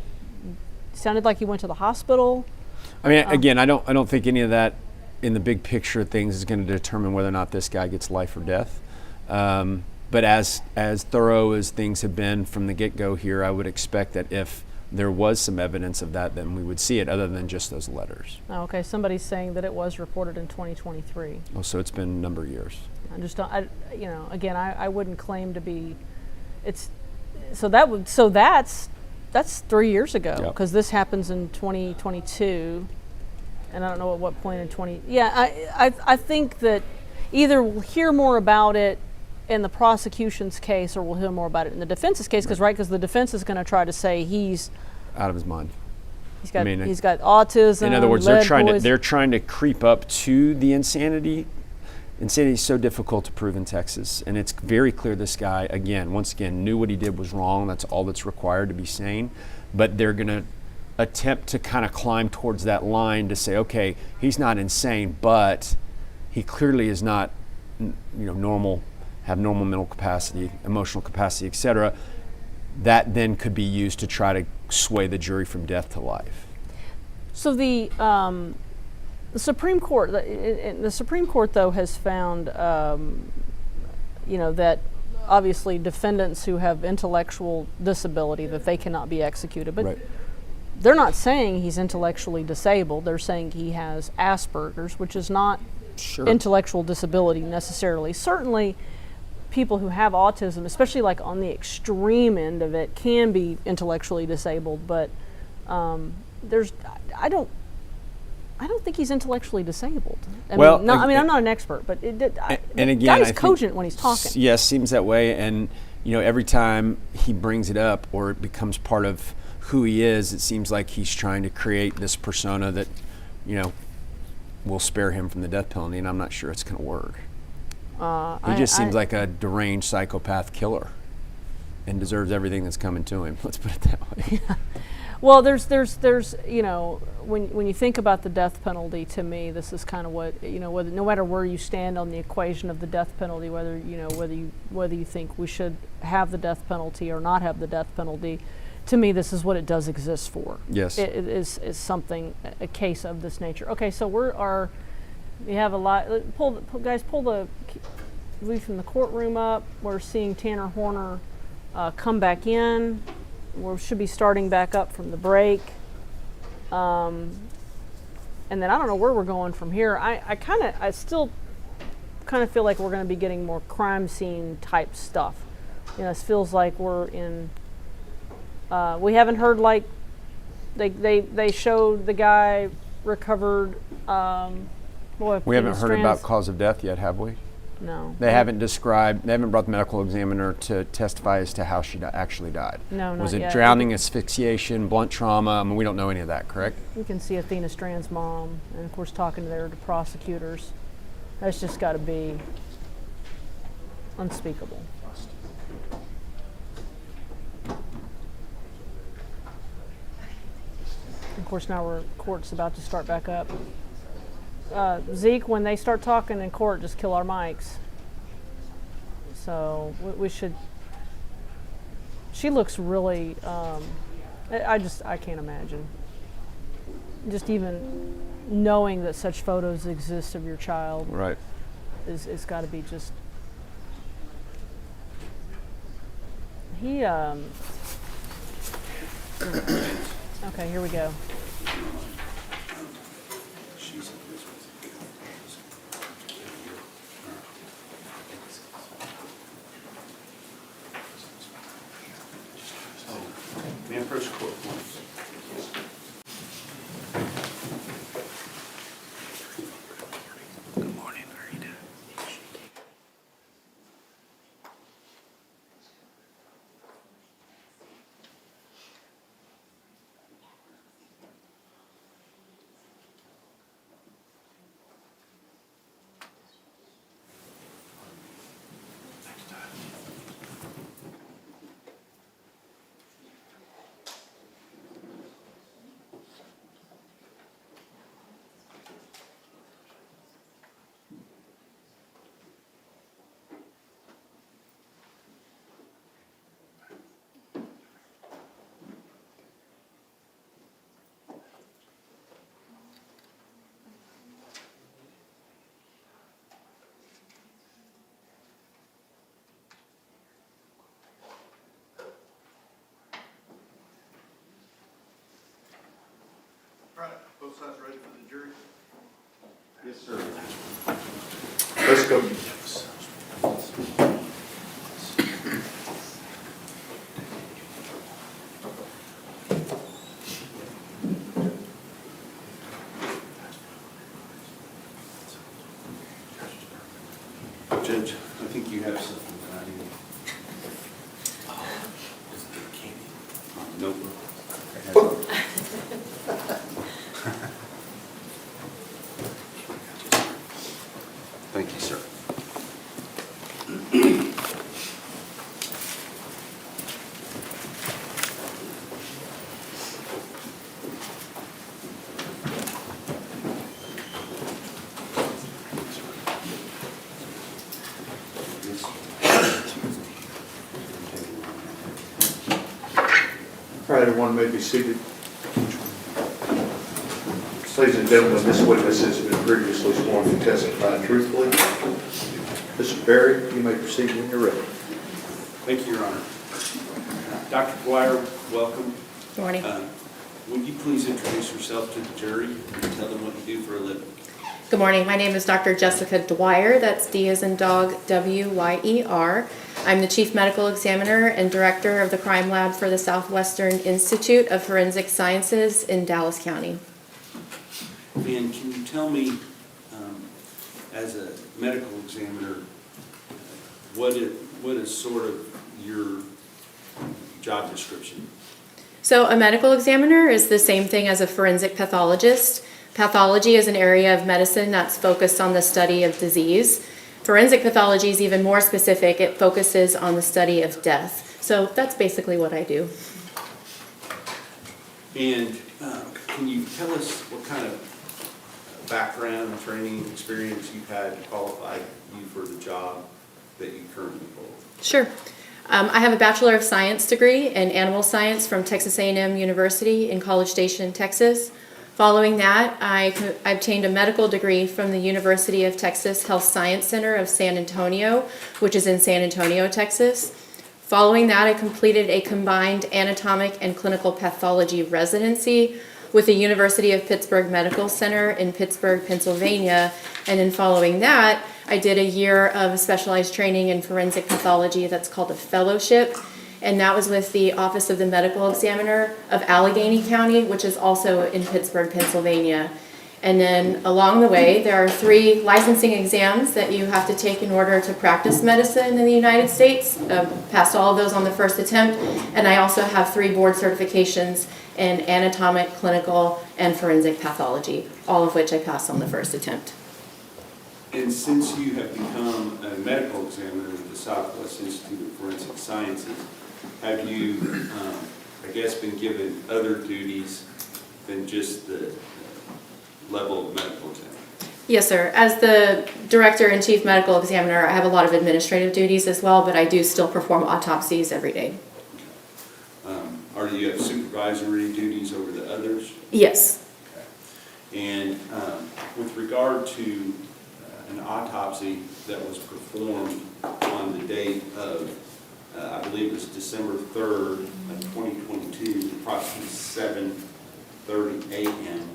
sounded like he went to the hospital. I mean, again, I don't think any of that in the big picture of things is going to determine whether or not this guy gets life or death. But as thorough as things have been from the get-go here, I would expect that if there was some evidence of that, then we would see it, other than just those letters. Oh, okay, somebody's saying that it was reported in 2023. Oh, so it's been a number of years. I just don't. Again, I wouldn't claim to be. That's 3 years ago, because this happens in 2022, and I don't know at what point in 20. Yeah, I think that either we'll hear more about it in the prosecution's case, or we'll hear more about it in the defense's case, because the defense is going to try to say he's out of his mind. He's got autism. In other words, they're trying to creep up to the insanity. Insanity is so difficult to prove in Texas, and it's very clear this guy, once again, knew what he did was wrong. That's all that's required to be sane. But they're going to attempt to kind of climb towards that line to say, okay, he's not insane, but he clearly is not, normal. Have normal mental capacity, emotional capacity, etc. That then could be used to try to sway the jury from death to life. So the Supreme Court, though, has found, that obviously defendants who have intellectual disability, that they cannot be executed. But they're not saying he's intellectually disabled. They're saying he has Asperger's, which is not intellectual disability necessarily. Certainly, people who have autism, especially like on the extreme end of it, can be intellectually disabled, but I don't think he's intellectually disabled. I'm not an expert, but the guy's cogent when he's talking. Yes, seems that way, and every time he brings it up or it becomes part of who he is, it seems like he's trying to create this persona that will spare him from the death penalty, and I'm not sure it's going to work. He just seems like a deranged psychopath killer and deserves everything that's coming to him. Let's put it that way. Yeah. Well, there's when you think about the death penalty, to me, this is kind of what, whether, no matter where you stand on the equation of the death penalty, whether you think we should have the death penalty or not have the death penalty, to me, this is what it does exist for. Yes. It is something, a case of this nature. Okay, so we have a lot. Pull the view from the courtroom up. We're seeing Tanner Horner come back in. We should be starting back up from the break. And then I don't know where we're going from here. I still kind of feel like we're going to be getting more crime scene type stuff. It feels like we're in. We haven't heard, like, they showed the guy recovered. We haven't heard about cause of death yet, have we? No. They haven't brought the medical examiner to testify as to how she actually died. No, not Was it yet. drowning, asphyxiation, blunt trauma? I mean, we don't know any of that, correct? We can see Athena Strand's mom, and of course talking to prosecutors. That's just got to be unspeakable. Of course, now court's about to start back up. Zeke, when they start talking in court, just kill our mics. So we should. She looks really. I can't imagine. Just even knowing that such photos exist of your child. Right. It's got to be just. Okay, here we go. May I approach the court, please? Good morning, how are you doing? All right, both sides ready for the jury? Yes, sir. Let's go. Judge, I think you have something that I need. Nope. Thank you, sir. All right, everyone may be seated. Ladies and gentlemen, this witness has been previously sworn to testify truthfully. Mr. Berry, you may proceed when you're ready. Thank you, Your Honor. Dr. Dwyer, welcome. Good morning. Would you please introduce yourself to the jury and tell them what you do for a living? Good morning. My name is Dr. Jessica Dwyer. That's D as in dog, W-Y-E-R. I'm the Chief Medical Examiner and Director of the Crime Lab for the Southwestern Institute of Forensic Sciences in Dallas County. And can you tell me, as a medical examiner, what is sort of your job description? So a medical examiner is the same thing as a forensic pathologist. Pathology is an area of medicine that's focused on the study of disease. Forensic pathology is even more specific. It focuses on the study of death. So that's basically what I do. And can you tell us what kind of background, training, experience you've had to qualify you for the job that you currently hold? Sure. I have a Bachelor of Science degree in Animal Science from Texas A&M University in College Station, Texas. Following that, I obtained a medical degree from the University of Texas Health Science Center of San Antonio, which is in San Antonio, Texas. Following that, I completed a combined anatomic and clinical pathology residency with the University of Pittsburgh Medical Center in Pittsburgh, Pennsylvania. And then following that, I did a year of specialized training in forensic pathology that's called a fellowship. And that was with the Office of the Medical Examiner of Allegheny County, which is also in Pittsburgh, Pennsylvania. And then along the way, there are 3 licensing exams that you have to take in order to practice medicine in the United States. Passed all of those on the first attempt. And I also have 3 board certifications in anatomic, clinical, and forensic pathology, all of which I passed on the first attempt. And since you have become a medical examiner with the Southwest Institute of Forensic Sciences, have you, I guess, been given other duties than just the level of medical examiner? Yes, sir. As the Director and Chief Medical Examiner, I have a lot of administrative duties as well, but I do still perform autopsies every day. Or do you have supervisory duties over the others? Yes. Okay. And with regard to an autopsy that was performed on the date of, I believe it was December 3rd of 2022, approximately 7:30 a.m.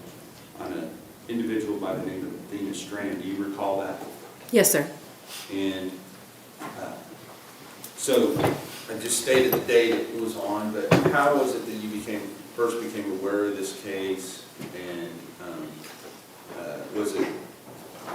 on an individual by the name of Athena Strand. Do you recall that? Yes, sir. And so I just stated the date it was on, but how was it that you first became aware of this case? And was it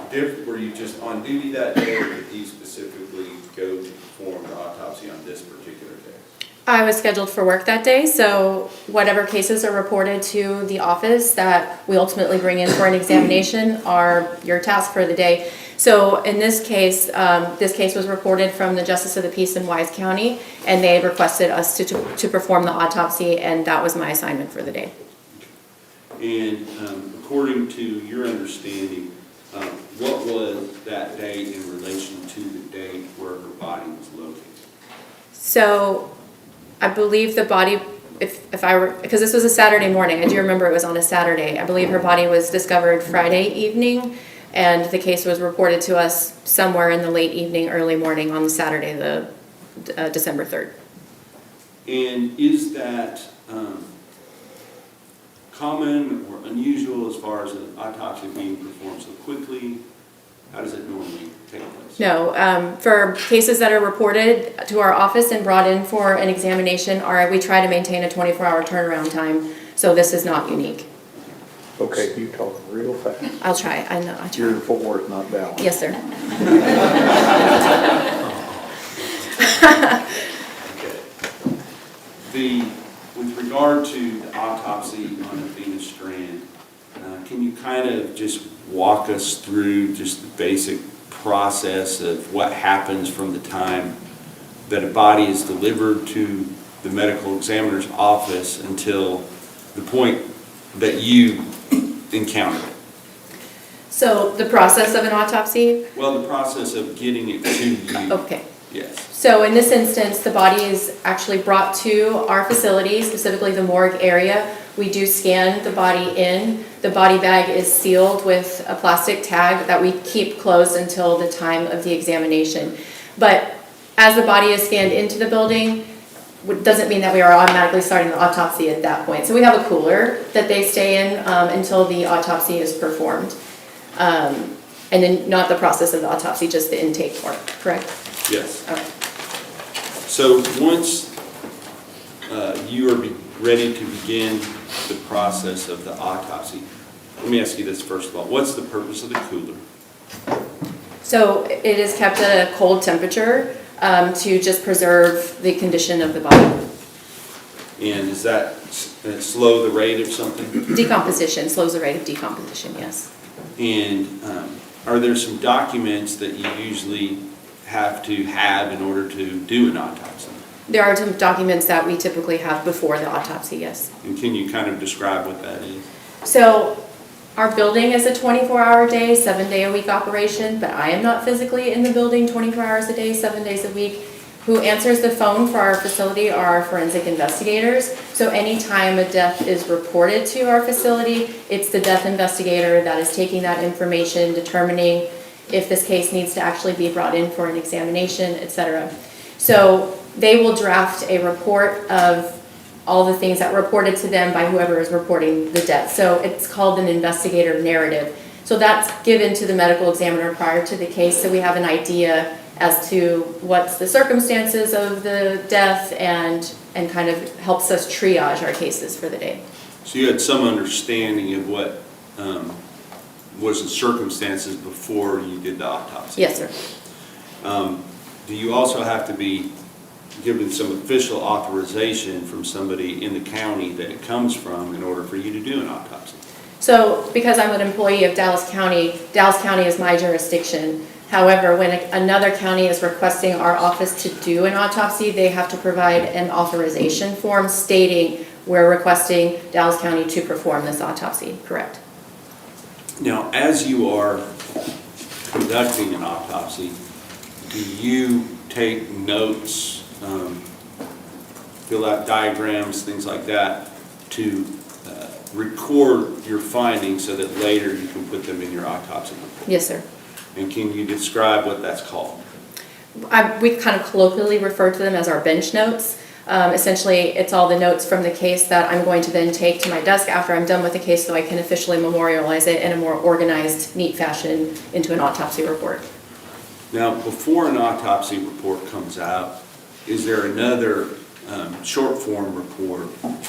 different? Were you just on duty that day, or did you specifically go to perform the autopsy on this particular case? I was scheduled for work that day, so whatever cases are reported to the office that we ultimately bring in for an examination are your task for the day. So in this case was reported from the Justice of the Peace in Wise County, and they had requested us to perform the autopsy, and that was my assignment for the day. And according to your understanding, what was that date in relation to the date where her body was located? So I believe the body, because this was a Saturday morning, I do remember it was on a Saturday. I believe her body was discovered Friday evening, and the case was reported to us somewhere in the late evening, early morning on Saturday, the December 3rd. And is that common or unusual as far as an autopsy being performed so quickly? How does it normally take place? No, for cases that are reported to our office and brought in for an examination, we try to maintain a 24-hour turnaround time, so this is not unique. Okay, you talk real fast. I'll try. I know. I try. You're in Fort Worth, not Dallas. Yes, sir. Okay. With regard to the autopsy on Athena Strand, can you kind of just walk us through just the basic process of what happens from the time that a body is delivered to the medical examiner's office until the point that you encounter it? So the process of an autopsy? Well, the process of getting it to you. Okay. Yes. So in this instance, the body is actually brought to our facility, specifically the morgue area. We do scan the body in. The body bag is sealed with a plastic tag that we keep closed until the time of the examination. But as the body is scanned into the building, it doesn't mean that we are automatically starting the autopsy at that point. So we have a cooler that they stay in until the autopsy is performed. And then not the process of the autopsy, just the intake part, correct? Yes. Okay. So once you are ready to begin the process of the autopsy, let me ask you this first of all. What's the purpose of the cooler? So it is kept at a cold temperature to just preserve the condition of the body. And does that slow the rate of something? Decomposition, slows the rate of decomposition, yes. And are there some documents that you usually have to have in order to do an autopsy? There are some documents that we typically have before the autopsy, yes. And can you kind of describe what that is? So our building is a 24-hour day, 7-day-a-week operation, but I am not physically in the building 24 hours a day, 7 days a week. Who answers the phone for our facility are our forensic investigators. So anytime a death is reported to our facility, it's the death investigator that is taking that information, determining if this case needs to actually be brought in for an examination, etc. So they will draft a report of all the things that were reported to them by whoever is reporting the death. So it's called an investigator narrative. So that's given to the medical examiner prior to the case, so we have an idea as to what's the circumstances of the death and kind of helps us triage our cases for the day. So you had some understanding of what was the circumstances before you did the autopsy? Yes, sir. Do you also have to be given some official authorization from somebody in the county that it comes from in order for you to do an autopsy? So because I'm an employee of Dallas County is my jurisdiction. However, when another county is requesting our office to do an autopsy, they have to provide an authorization form stating we're requesting Dallas County to perform this autopsy, correct? Now, as you are conducting an autopsy, do you take notes, fill out diagrams, things like that, to record your findings so that later you can put them in your autopsy report? Yes, sir. And can you describe what that's called? We kind of colloquially refer to them as our bench notes. Essentially, it's all the notes from the case that I'm going to then take to my desk after I'm done with the case so I can officially memorialize it in a more organized, neat fashion into an autopsy report. Now, before an autopsy report comes out, is there another short form report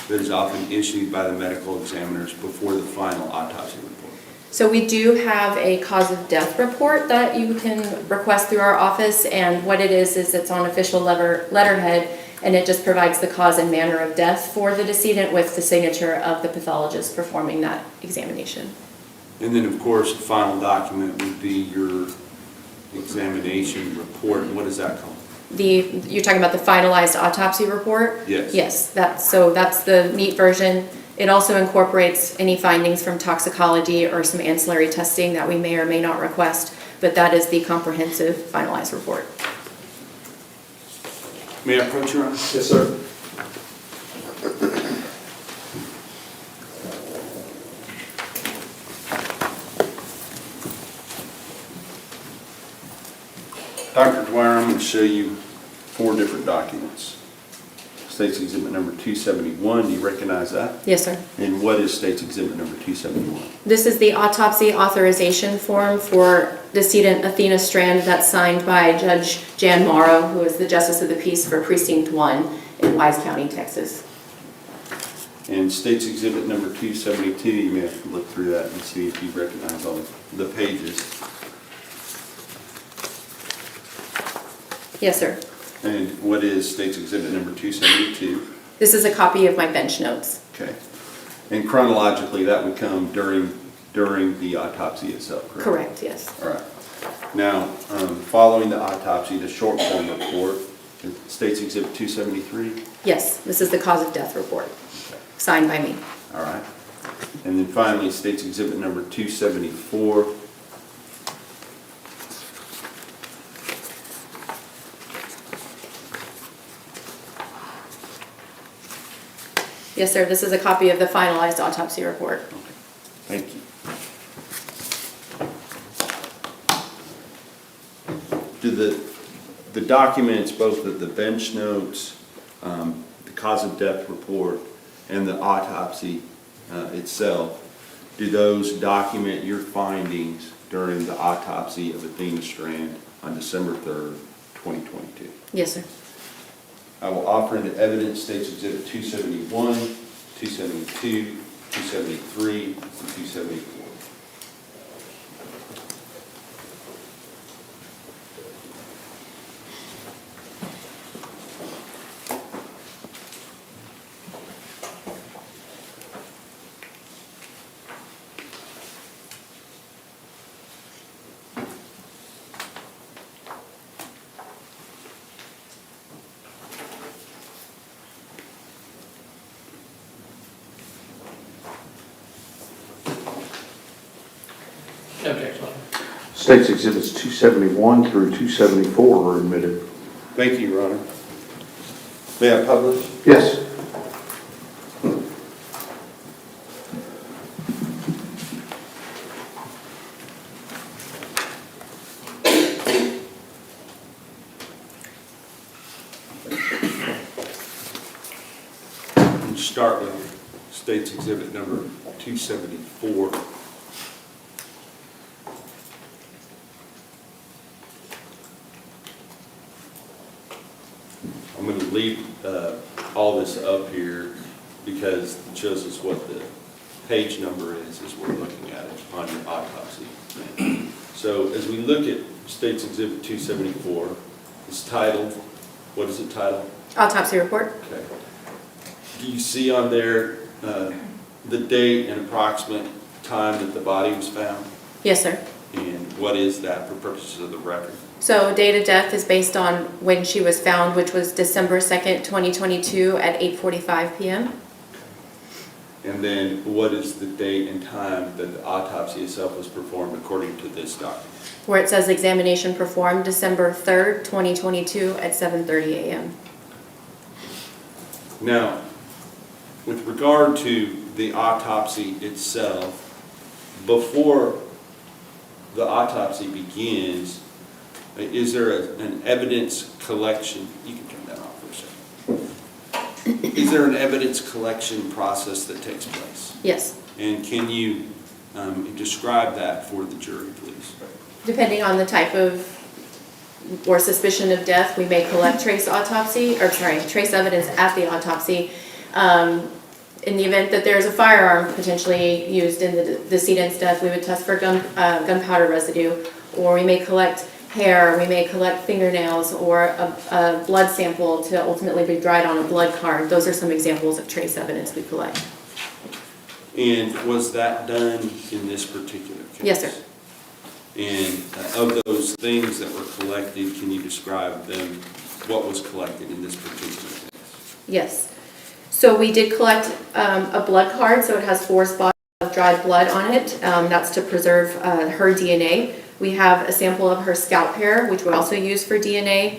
that is often issued by the medical examiners before the final autopsy report? So we do have a cause of death report that you can request through our office, and what it is it's on official letterhead, and it just provides the cause and manner of death for the decedent with the signature of the pathologist performing that examination. And then, of course, the final document would be your examination report. What is that called? You're talking about the finalized autopsy report? Yes. Yes, that's the neat version. It also incorporates any findings from toxicology or some ancillary testing that we may or may not request, but that is the comprehensive finalized report. May I approach your honor? Yes, sir. Dr. Dwyer, I'm going to show you 4 different documents. State's Exhibit number 271, do you recognize that? Yes, sir. And what is State's Exhibit number 271? This is the autopsy authorization form for decedent Athena Strand that's signed by Judge Jan Morrow, who is the Justice of the Peace for Precinct 1 in Wise County, Texas. And State's Exhibit number 272, you may have to look through that and see if you recognize all the pages. Yes, sir. And what is State's Exhibit number 272? This is a copy of my bench notes. Okay. And chronologically, that would come during the autopsy itself, correct? Correct, yes. All right. Now, following the autopsy, the short form report, State's Exhibit 273? Yes, this is the cause of death report, signed by me. All right. And then finally, State's Exhibit number 274. Yes, sir, this is a copy of the finalized autopsy report. Thank you. Do the documents, both the bench notes, the cause of death report, and the autopsy itself, do those document your findings during the autopsy of Athena Strand on December 3rd, 2022? Yes, sir. I will offer into evidence State's Exhibit 271, 272, 273, and 274. No objection. State's Exhibits 271 through 274 are admitted. Thank you, Your Honor. May I publish? Yes. We'll start with State's Exhibit number 274. I'm going to leave all this up here because it shows us what the page number is as we're looking at it on your autopsy. So as we look at State's Exhibit 274, it's titled, what is it titled? Autopsy report. Okay. Do you see on there the date and approximate time that the body was found? Yes, sir. And what is that for purposes of the record? So date of death is based on when she was found, which was December 2nd, 2022 at 8:45 p.m. And then what is the date and time that the autopsy itself was performed according to this document? Where it says examination performed December 3rd, 2022 at 7:30 a.m. Now, with regard to the autopsy itself, before the autopsy begins, is there an evidence collection? You can turn that off for a second. Is there an evidence collection process that takes place? Yes. And can you describe that for the jury, please? Depending on the type of or suspicion of death, we may collect trace evidence at the autopsy. In the event that there's a firearm potentially used in the decedent's death, we would test for gunpowder residue, or we may collect hair, we may collect fingernails, or a blood sample to ultimately be dried on a blood card. Those are some examples of trace evidence we collect. And was that done in this particular case? Yes, sir. And of those things that were collected, can you describe them, what was collected in this particular case? Yes. So we did collect a blood card, so it has 4 spots of dried blood on it. That's to preserve her DNA. We have a sample of her scalp hair, which we also use for DNA.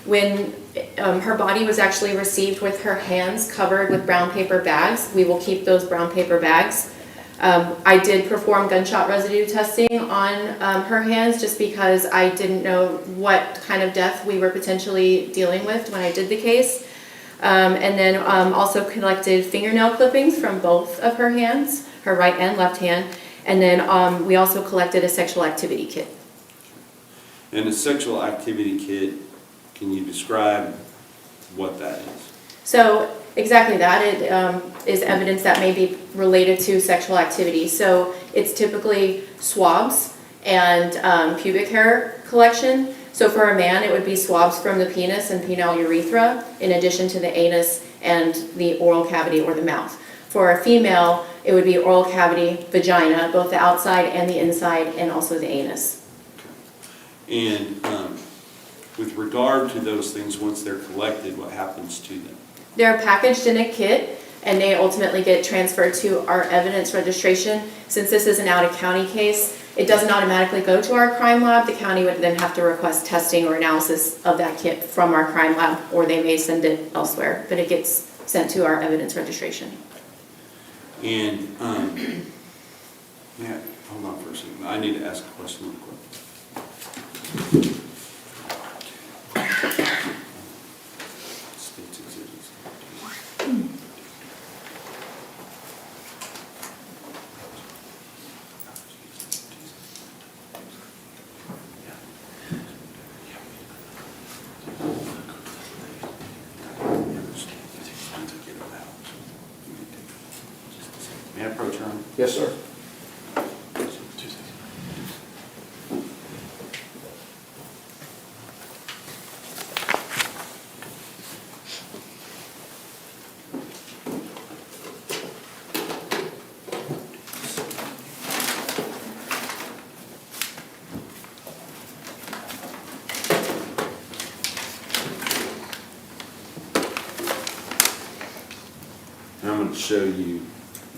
When her body was actually received with her hands covered with brown paper bags, we will keep those brown paper bags. I did perform gunshot residue testing on her hands just because I didn't know what kind of death we were potentially dealing with when I did the case. And then also collected fingernail clippings from both of her hands, her right and left hand. And then we also collected a sexual activity kit. And a sexual activity kit, can you describe what that is? So exactly that. It is evidence that may be related to sexual activity. So it's typically swabs and pubic hair collection. So for a man, it would be swabs from the penis and penile urethra, in addition to the anus and the oral cavity or the mouth. For a female, it would be oral cavity, vagina, both the outside and the inside, and also the anus. Okay. And with regard to those things, once they're collected, what happens to them? They're packaged in a kit, and they ultimately get transferred to our evidence registration. Since this is an out-of-county case, it doesn't automatically go to our crime lab. The county would then have to request testing or analysis of that kit from our crime lab, or they may send it elsewhere, but it gets sent to our evidence registration. And, yeah, hold on for a second. I need to ask a question real quick. States exhibits. May I approach her? Yes, sir. I'm going to show you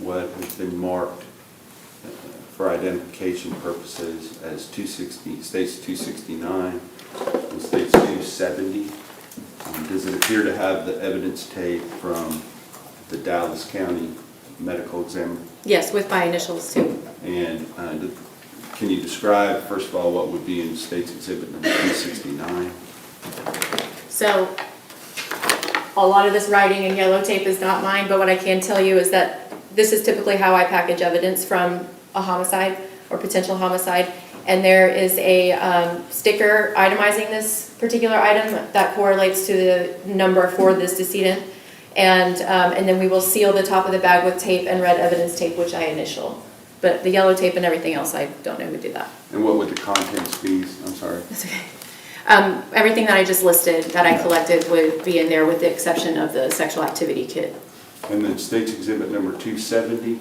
what has been marked for identification purposes as 260, states 269 and states 270. Does it appear to have the evidence tape from the Dallas County medical examiner? Yes, with my initials too. And can you describe, first of all, what would be in states exhibit number 269? So a lot of this writing and yellow tape is not mine, but what I can tell you is that this is typically how I package evidence from a homicide or potential homicide. And there is a sticker itemizing this particular item that correlates to the number for this decedent. And then we will seal the top of the bag with tape and red evidence tape, which I initial. But the yellow tape and everything else, I don't know who did that. And what would the contents be? I'm sorry. That's okay. Everything that I just listed that I collected would be in there with the exception of the sexual activity kit. And then states exhibit number 270?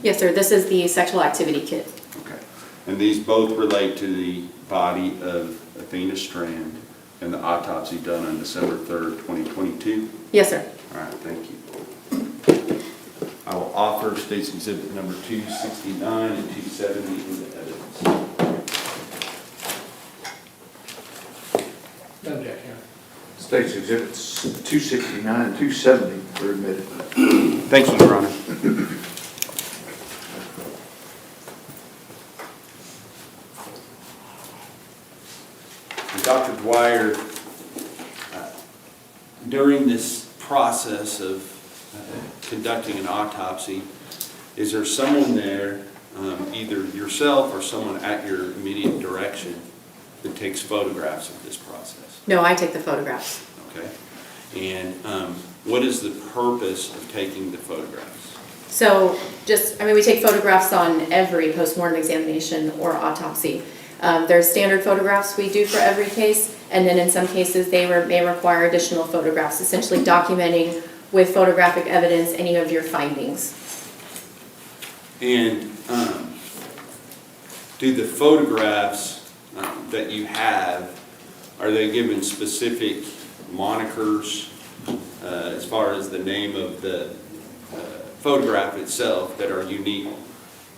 Yes, sir. This is the sexual activity kit. Okay. And these both relate to the body of Athena Strand and the autopsy done on December 3rd, 2022? Yes, sir. All right, thank you. I will offer State's Exhibit number 269 and 270 into evidence. No objection. State's Exhibits 269 and 270 are admitted. Thank you, Your Honor. Dr. Dwyer, during this process of conducting an autopsy, is there someone there, either yourself or someone at your immediate direction, that takes photographs of this process? No, I take the photographs. Okay. And what is the purpose of taking the photographs? So we take photographs on every postmortem examination or autopsy. There's standard photographs we do for every case, and then in some cases they may require additional photographs, essentially documenting with photographic evidence any of your findings. And do the photographs that you have, are they given specific monikers as far as the name of the photograph itself that are unique,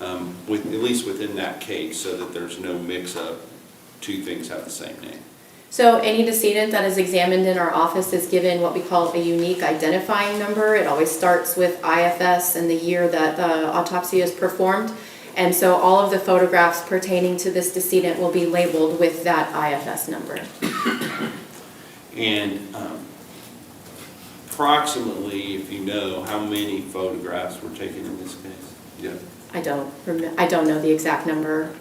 at least within that case, so that there's no mix-up, two things have the same name? So any decedent that is examined in our office is given what we call a unique identifying number. It always starts with IFS and the year that the autopsy is performed. And so all of the photographs pertaining to this decedent will be labeled with that IFS number. And approximately, if you know, how many photographs were taken in this case? Yeah. I don't know the exact number.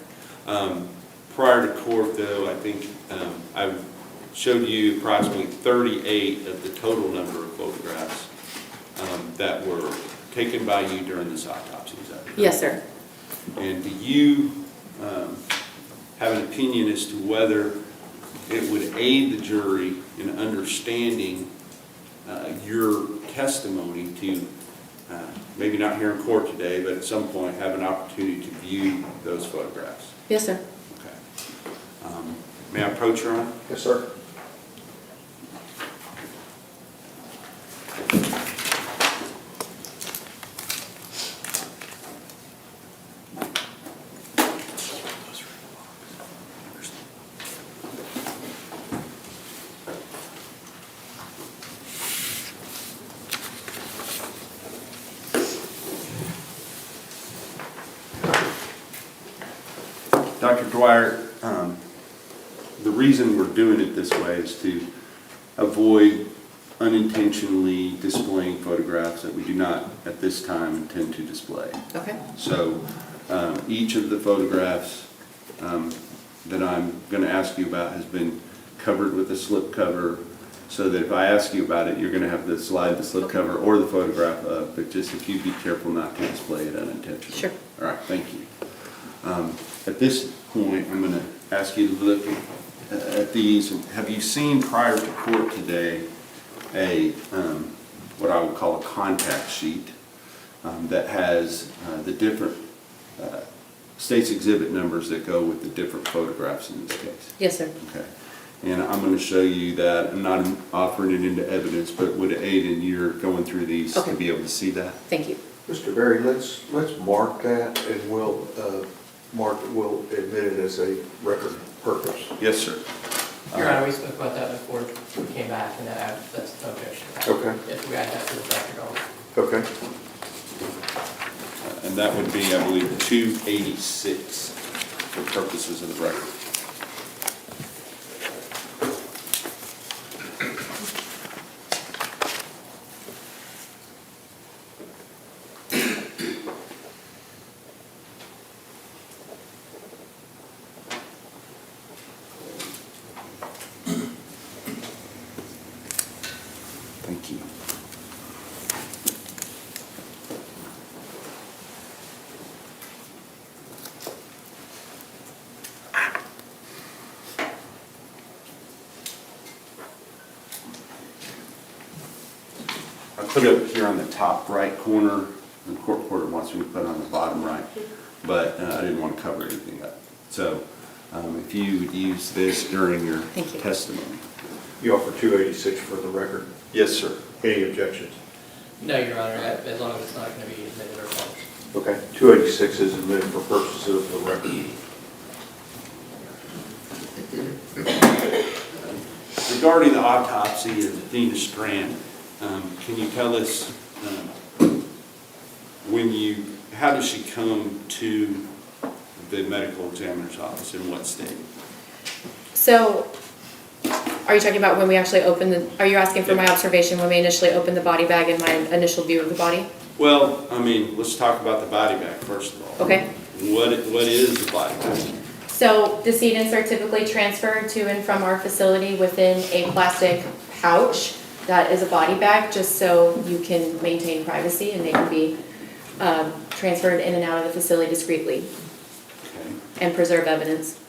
Prior to court, though, I think I showed you approximately 38 of the total number of photographs that were taken by you during this autopsy. Is that correct? Yes, sir. And do you have an opinion as to whether it would aid the jury in understanding your testimony to, maybe not here in court today, but at some point have an opportunity to view those photographs? Yes, sir. Okay. May I approach, Your Honor? Yes, sir. Dr. Dwyer, the reason we're doing it this way is to avoid unintentionally displaying photographs that we do not at this time intend to display. Okay. So each of the photographs that I'm going to ask you about has been covered with a slip cover, so that if I ask you about it, you're going to have to slide the slip cover or the photograph up, but just if you be careful not to display it unintentionally. Sure. All right, thank you. At this point, I'm going to ask you to look at these. Have you seen prior to court today what I would call a contact sheet that has the different state's exhibit numbers that go with the different photographs in this case? Yes, sir. Okay. And I'm going to show you that. I'm not offering it into evidence, but would it aid in your going through these to be able to see that? Thank you. Mr. Berry, let's mark that, and we'll admit it as a record purpose. Yes, sir. Your Honor, we spoke about that before we came back, and that's no objection. Okay. Yes, we add that to the record also. Okay. And that would be, I believe, 286 for purposes of the record. Thank you. I put up here on the top right corner court reporter wants me to put on the bottom right, but I didn't want to cover anything up. So if you would use this during your testimony. You offer 286 for the record. Yes, sir. Any objections? No, Your Honor, as long as it's not going to be admitted or false. Okay, 286 is admitted for purposes of the record. Regarding the autopsy of Athena Strand, can you tell us how does she come to the medical examiner's office, in what state? So, are you talking about when we actually are you asking for my observation when we initially opened the body bag and my initial view of the body? Well, I mean, let's talk about the body bag first of all. Okay. What is the body bag? So, decedents are typically transferred to and from our facility within a plastic pouch that is a body bag, just so you can maintain privacy and they can be transferred in and out of the facility discreetly and preserve evidence.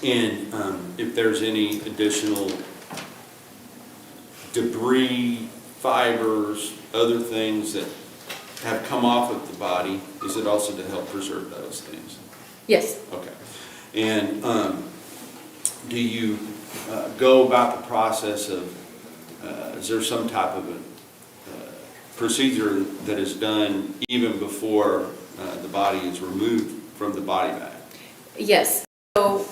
And if there's any additional debris, fibers, other things that have come off of the body, is it also to help preserve those things? Yes. Okay. And do you go about the process of, is there some type of a procedure that is done even before the body is removed from the body bag? Yes. So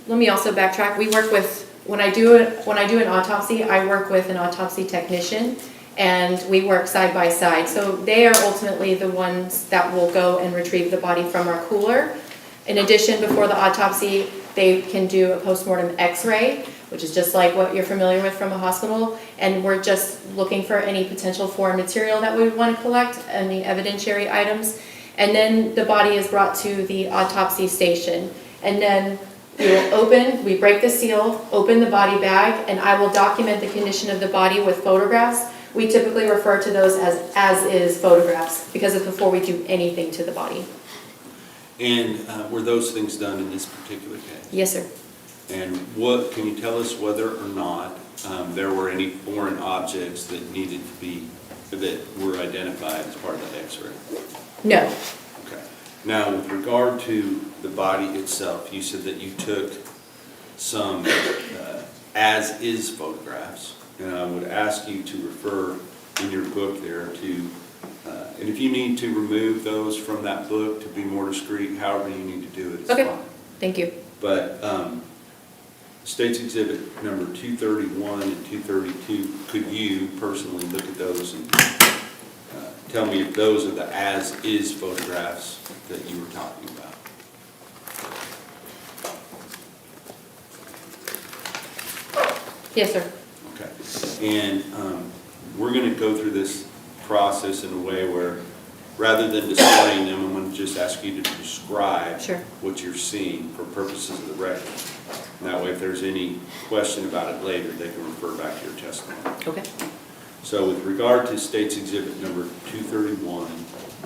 let me also backtrack. We work with, when I do an autopsy, I work with an autopsy technician, and we work side by side. So they are ultimately the ones that will go and retrieve the body from our cooler. In addition, before the autopsy, they can do a postmortem x-ray, which is just like what you're familiar with from a hospital, and we're just looking for any potential foreign material that we would want to collect, any evidentiary items. And then the body is brought to the autopsy station, and then we break the seal, open the body bag, and I will document the condition of the body with photographs. We typically refer to those as is photographs, because it's before we do anything to the body. And were those things done in this particular case? Yes, sir. And can you tell us whether or not there were any foreign objects that that were identified as part of that x-ray? No. Okay. Now, with regard to the body itself, you said that you took some as-is photographs, and I would ask you to refer in your book there to, and if you need to remove those from that book to be more discreet, however you need to do it, it's fine. Thank you. But State's Exhibit number 231 and 232, could you personally look at those and tell me if those are the as-is photographs that you were talking about? Yes, sir. Okay. And we're going to go through this process in a way where, rather than displaying them, I'm going to just ask you to describe what you're seeing for purposes of the record. And that way, if there's any question about it later, they can refer back to your testimony. Okay. So with regard to State's Exhibit number 231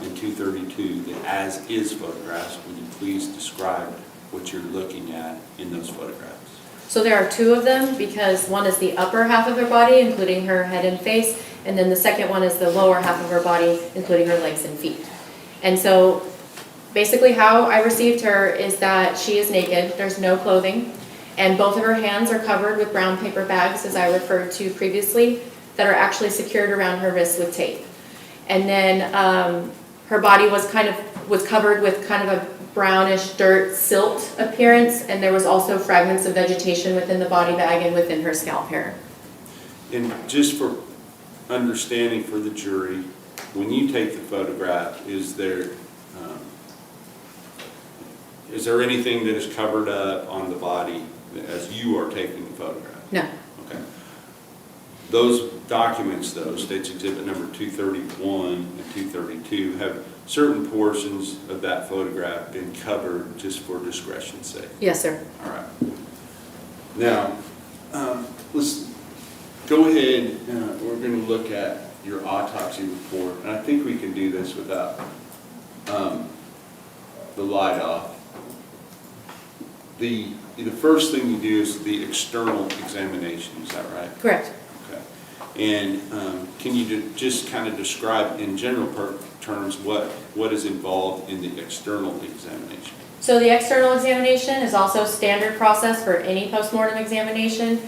and 232, the as-is photographs, would you please describe what you're looking at in those photographs? So there are two of them, because one is the upper half of her body, including her head and face, and then the second one is the lower half of her body, including her legs and feet. And so basically how I received her is that she is naked, there's no clothing, and both of her hands are covered with brown paper bags, as I referred to previously, that are actually secured around her wrists with tape. And then her body was covered with kind of a brownish dirt silt appearance, and there was also fragments of vegetation within the body bag and within her scalp hair. And just for understanding for the jury, when you take the photograph, is there anything that is covered up on the body as you are taking the photograph? No. Okay. Those documents, though, State's Exhibit number 231 and 232, have certain portions of that photograph been covered just for discretion's sake? Yes, sir. All right. Now, let's go ahead. We're going to look at your autopsy report, and I think we can do this without the light off. The first thing you do is the external examination. Is that right? Correct. Okay. And can you just kind of describe, in general terms, what is involved in the external examination? So the external examination is also standard process for any postmortem examination.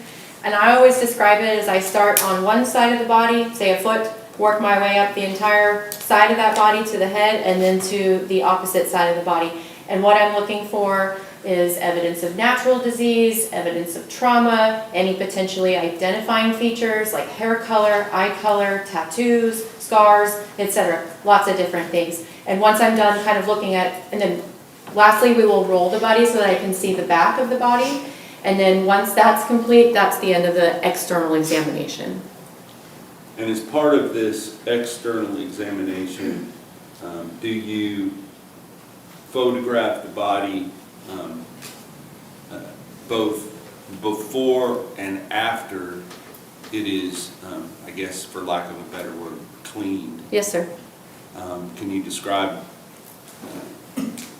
And I always describe it as I start on one side of the body, say a foot, work my way up the entire side of that body to the head and then to the opposite side of the body. And what I'm looking for is evidence of natural disease, evidence of trauma, any potentially identifying features like hair color, eye color, tattoos, scars, etc. Lots of different things. And once I'm done kind of looking at, and then lastly we will roll the body so that I can see the back of the body. And then once that's complete, that's the end of the external examination. And as part of this external examination, do you photograph the body both before and after it is, I guess for lack of a better word, cleaned? Yes, sir. Can you describe,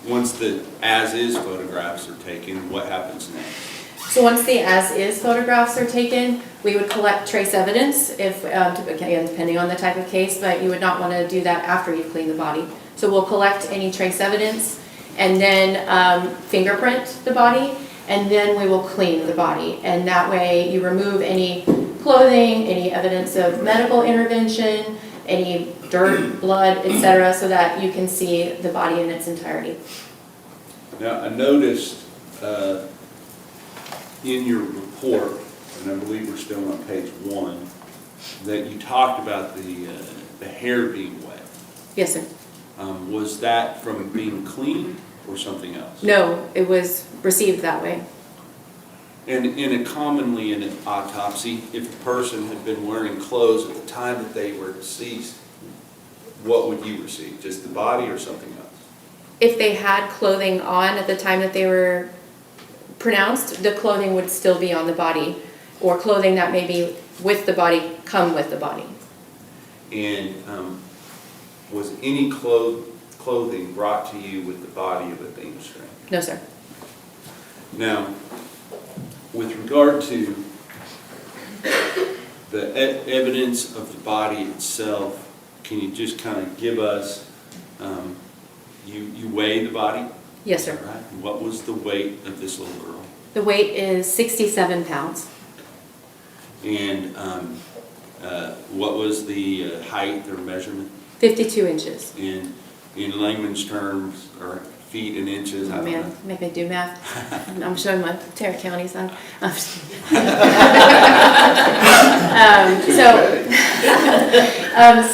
once the as-is photographs are taken, what happens next? So once the as-is photographs are taken, we would collect trace evidence, if again, depending on the type of case, but you would not want to do that after you've cleaned the body. So we'll collect any trace evidence and then fingerprint the body, and then we will clean the body. And that way you remove any clothing, any evidence of medical intervention, any dirt, blood, etc., so that you can see the body in its entirety. Now, I noticed in your report, and I believe we're still on page 1, that you talked about the hair being wet. Yes, sir. Was that from being cleaned or something else? No, it was received that way. And commonly in an autopsy, if a person had been wearing clothes at the time that they were deceased, what would you receive? Just the body or something else? If they had clothing on at the time that they were pronounced, the clothing would still be on the body, or clothing that may be with the body come with the body. And was any clothing brought to you with the body of Athena Strand? No, sir. Now, with regard to the evidence of the body itself, can you just kind of give us, you weigh the body? Yes, sir. Right. What was the weight of this little girl? The weight is 67 pounds. And what was the height or measurement? 52 inches. In layman's terms, or feet and inches? I Oh don't man, know. make me do math. I'm showing my Tarrant County side.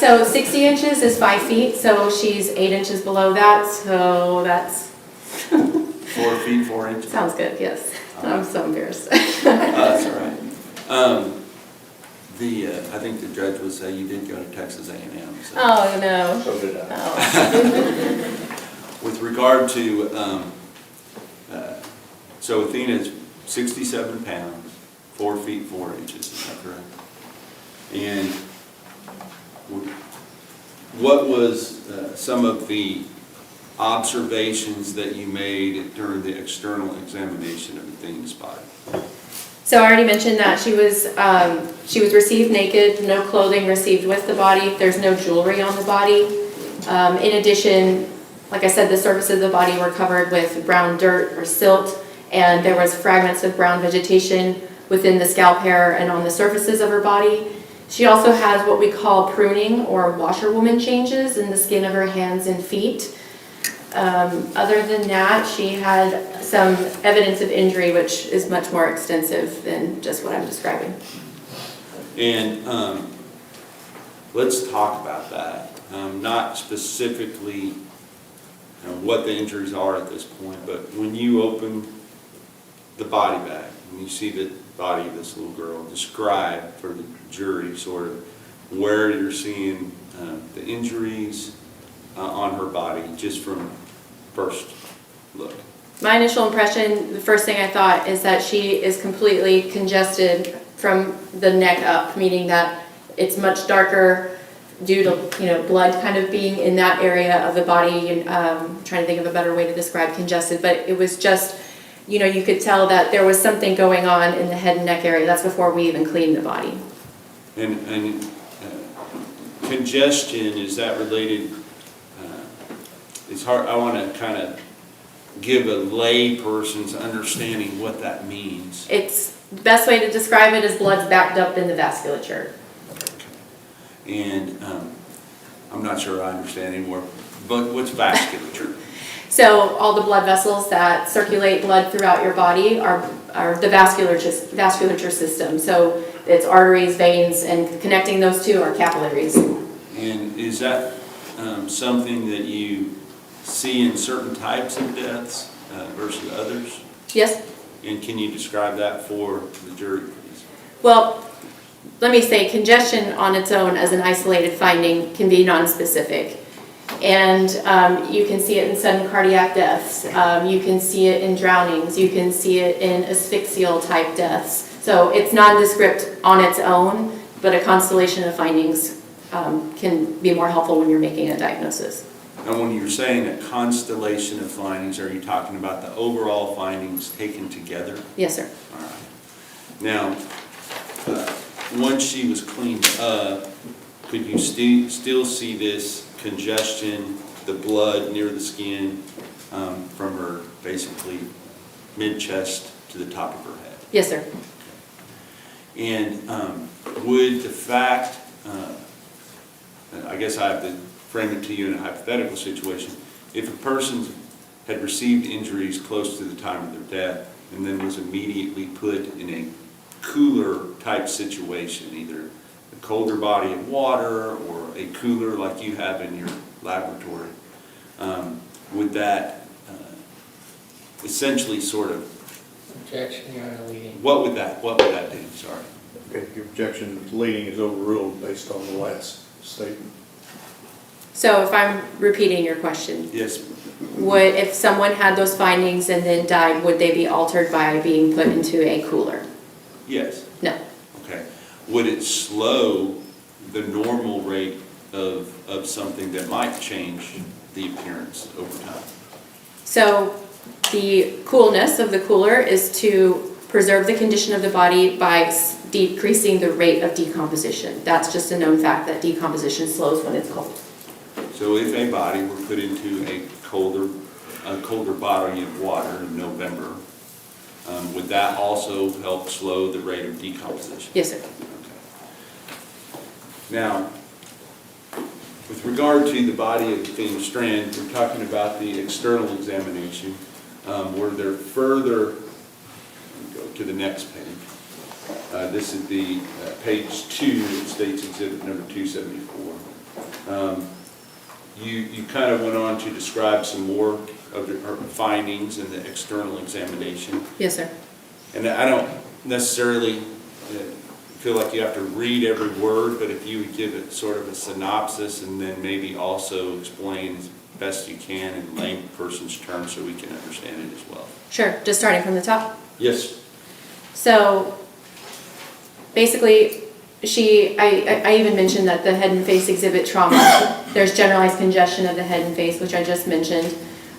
So 60 inches is 5 feet, so she's 8 inches below that, so that's 4 feet, 4 inches? sounds good, yes. I'm so embarrassed. That's all right. I think the judge would say you did go to Texas A&M. So. Oh, no. So did I. Oh. With regard to, so Athena's 67 pounds, 4 feet, 4 inches, is that correct? And what was some of the observations that you made during the external examination of Athena's body? So I already mentioned that she was received naked, no clothing received with the body. There's no jewelry on the body. In addition, like I said, the surfaces of the body were covered with brown dirt or silt, and there was fragments of brown vegetation within the scalp hair and on the surfaces of her body. She also has what we call pruning or washerwoman changes in the skin of her hands and feet. Other than that, she had some evidence of injury, which is much more extensive than just what I'm describing. And let's talk about that. Not specifically what the injuries are at this point, but when you open the body bag and you see the body of this little girl, describe for the jury sort of where you're seeing the injuries on her body just from first look. My initial impression, the first thing I thought is that she is completely congested from the neck up, meaning that it's much darker due to blood kind of being in that area of the body. I'm trying to think of a better way to describe congested, but it was just, you could tell that there was something going on in the head and neck area. That's before we even cleaned the body. And congestion, is that related it's hard, I want to kind of give a lay person's understanding what that means. It's, the best way to describe it is blood's backed up in the vasculature. And I'm not sure I understand anymore, but what's vasculature? So all the blood vessels that circulate blood throughout your body are the vasculature system. So it's arteries, veins, and connecting those two are capillaries. And is that something that you see in certain types of deaths versus others? Yes? And can you describe that for the jury, please? Well, let me say congestion on its own as an isolated finding can be nonspecific. And you can see it in sudden cardiac deaths. You can see it in drownings. You can see it in asphyxial type deaths. So it's nondescript on its own, but a constellation of findings can be more helpful when you're making a diagnosis. And when you're saying a constellation of findings, are you talking about the overall findings taken together? Yes, sir. All right. Now, once she was cleaned up, could you still see this congestion, the blood near the skin, from her basically mid-chest to the top of her head? Yes, sir. And would the fact, I guess I have to frame it to you in a hypothetical situation, if a person had received injuries close to the time of their death and then was immediately put in a cooler type situation, either a colder body of water or a cooler like you have in your laboratory, would that essentially sort of, Objection, Your Honor, leading. what would that do? Sorry. Okay, your objection to leading is overruled based on the last statement. So if I'm repeating your question, Yes. if someone had those findings and then died, would they be altered by being put into a cooler? Yes. No. Okay. Would it slow the normal rate of something that might change the appearance over time? So the coolness of the cooler is to preserve the condition of the body by decreasing the rate of decomposition. That's just a known fact that decomposition slows when it's cold. So if a body were put into a colder body of water in November, would that also help slow the rate of decomposition? Yes, sir. Okay. Now, with regard to the body of Athena Strand, we're talking about the external examination. Were there further, go to the next page. This is the page 2, it states exhibit number 274. You kind of went on to describe some more of her findings in the external examination. Yes, sir. And I don't necessarily feel like you have to read every word, but if you would give it sort of a synopsis and then maybe also explain as best you can in layperson's terms so we can understand it as well. Sure, just starting from the top. Yes. So basically, I even mentioned that the head and face exhibit trauma. There's generalized congestion of the head and face, which I just mentioned.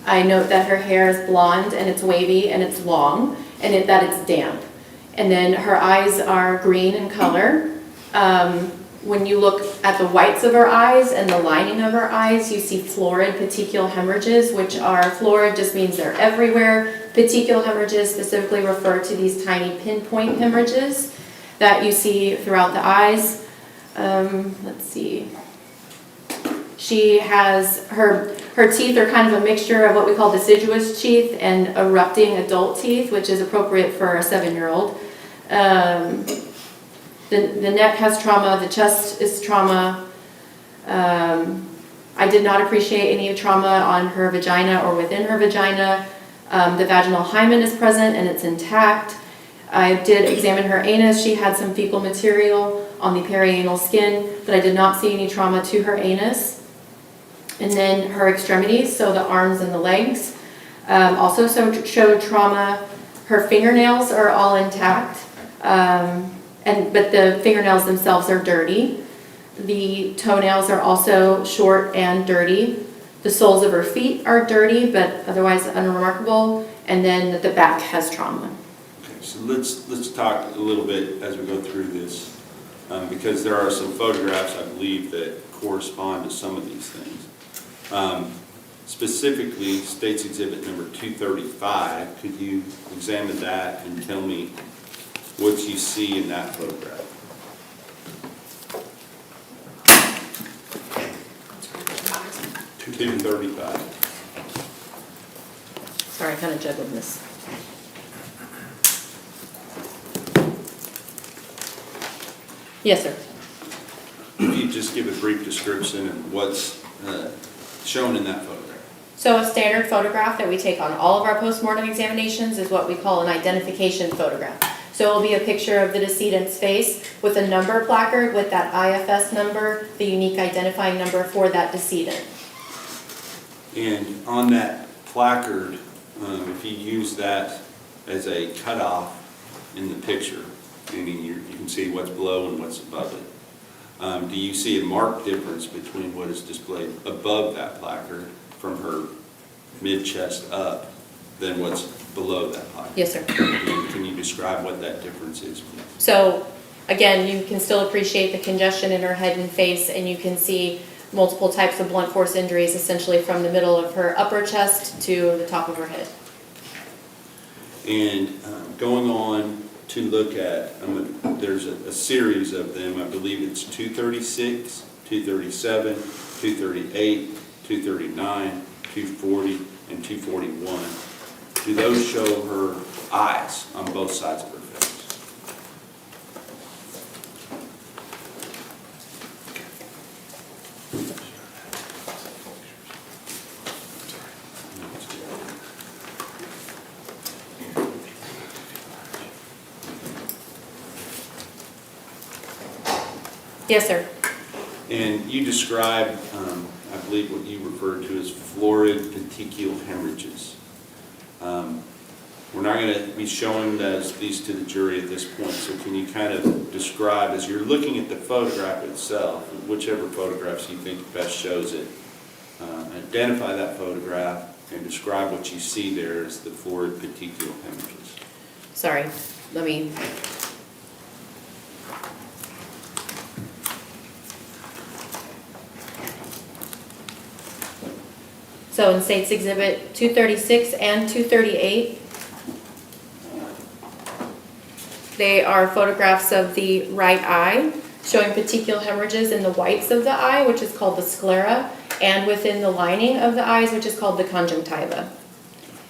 I note that her hair is blonde and it's wavy and it's long and that it's damp. And then her eyes are green in color. When you look at the whites of her eyes and the lining of her eyes, you see florid petechial hemorrhages, which are florid just means they're everywhere. Petechial hemorrhages specifically refer to these tiny pinpoint hemorrhages that you see throughout the eyes. Let's see. She has, her teeth are kind of a mixture of what we call deciduous teeth and erupting adult teeth, which is appropriate for a 7-year-old. The neck has trauma, the chest is trauma. I did not appreciate any trauma on her vagina or within her vagina. The vaginal hymen is present and it's intact. I did examine her anus. She had some fecal material on the perianal skin, but I did not see any trauma to her anus. And then her extremities, so the arms and the legs, also showed trauma. Her fingernails are all intact, but the fingernails themselves are dirty. The toenails are also short and dirty. The soles of her feet are dirty, but otherwise unremarkable. And then the back has trauma. Okay, so let's talk a little bit as we go through this, because there are some photographs, I believe, that correspond to some of these things. specifically State's Exhibit number 235. Could you examine that and tell me what you see in that photograph? $235. Sorry, I kind of juggled this. Yes, sir. If you just give a brief description of what's shown in that photograph. So a standard photograph that we take on all of our postmortem examinations is what we call an identification photograph. So it will be a picture of the decedent's face with a number placard with that IFS number, the unique identifying number for that decedent. And on that placard, if you use that as a cutoff in the picture, meaning you can see what's below and what's above it, do you see a marked difference between what is displayed above that placard from her mid-chest up than what's below that placard? Yes, sir. Can you describe what that difference is, please? So again, you can still appreciate the congestion in her head and face, and you can see multiple types of blunt force injuries, essentially from the middle of her upper chest to the top of her head. And going on to look at, there's a series of them. I believe it's 236, 237, 238, 239, 240, and 241. Do those show her eyes on both sides of her face? Yes, sir. And you described, I believe, what you referred to as florid petechial hemorrhages. We're not going to be showing these to the jury at this point, so can you kind of describe, as you're looking at the photograph itself, whichever photographs you think best shows it, identify that photograph and describe what you see there as the florid petechial hemorrhages. Sorry, let me... So in State's Exhibit 236 and 238, they are photographs of the right eye, showing petechial hemorrhages in the whites of the eye, which is called the sclera, and within the lining of the eyes, which is called the conjunctiva.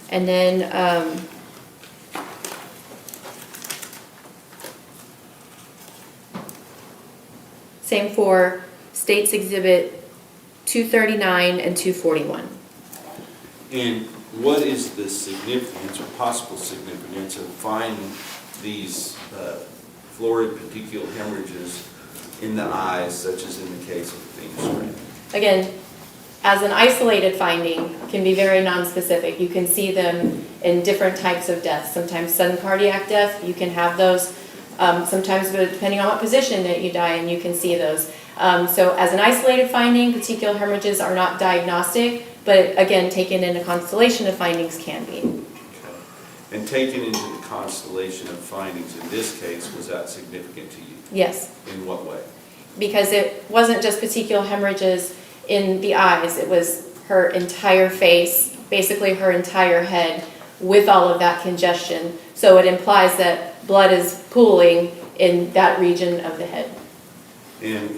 And then same for State's Exhibit 239 and 241. And what is the significance or possible significance of finding these florid petechial hemorrhages in the eyes, such as in the case of Athena Strand? Again, as an isolated finding, can be very nonspecific. You can see them in different types of deaths. Sometimes sudden cardiac death, you can have those. Sometimes, depending on what position that you die in, you can see those. So as an isolated finding, petechial hemorrhages are not diagnostic, but again, taken in a constellation of findings can be. Okay. And taken into the constellation of findings in this case, was that significant to you? Yes. In what way? Because it wasn't just petechial hemorrhages in the eyes, it was her entire face, basically her entire head, with all of that congestion. So it implies that blood is pooling in that region of the head. And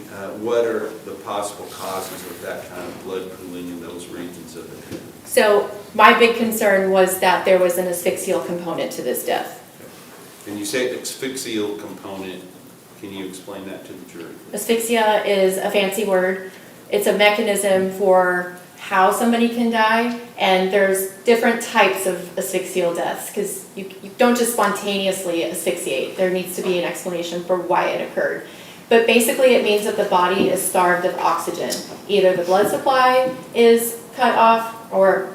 what are the possible causes of that kind of blood pooling in those regions of the head? So my big concern was that there was an asphyxial component to this death. Okay. And you say asphyxial component. Can you explain that to the jury, please? Asphyxia is a fancy word. It's a mechanism for how somebody can die, and there's different types of asphyxial deaths, because you don't just spontaneously asphyxiate. There needs to be an explanation for why it occurred. But basically it means that the body is starved of oxygen. Either the blood supply is cut off or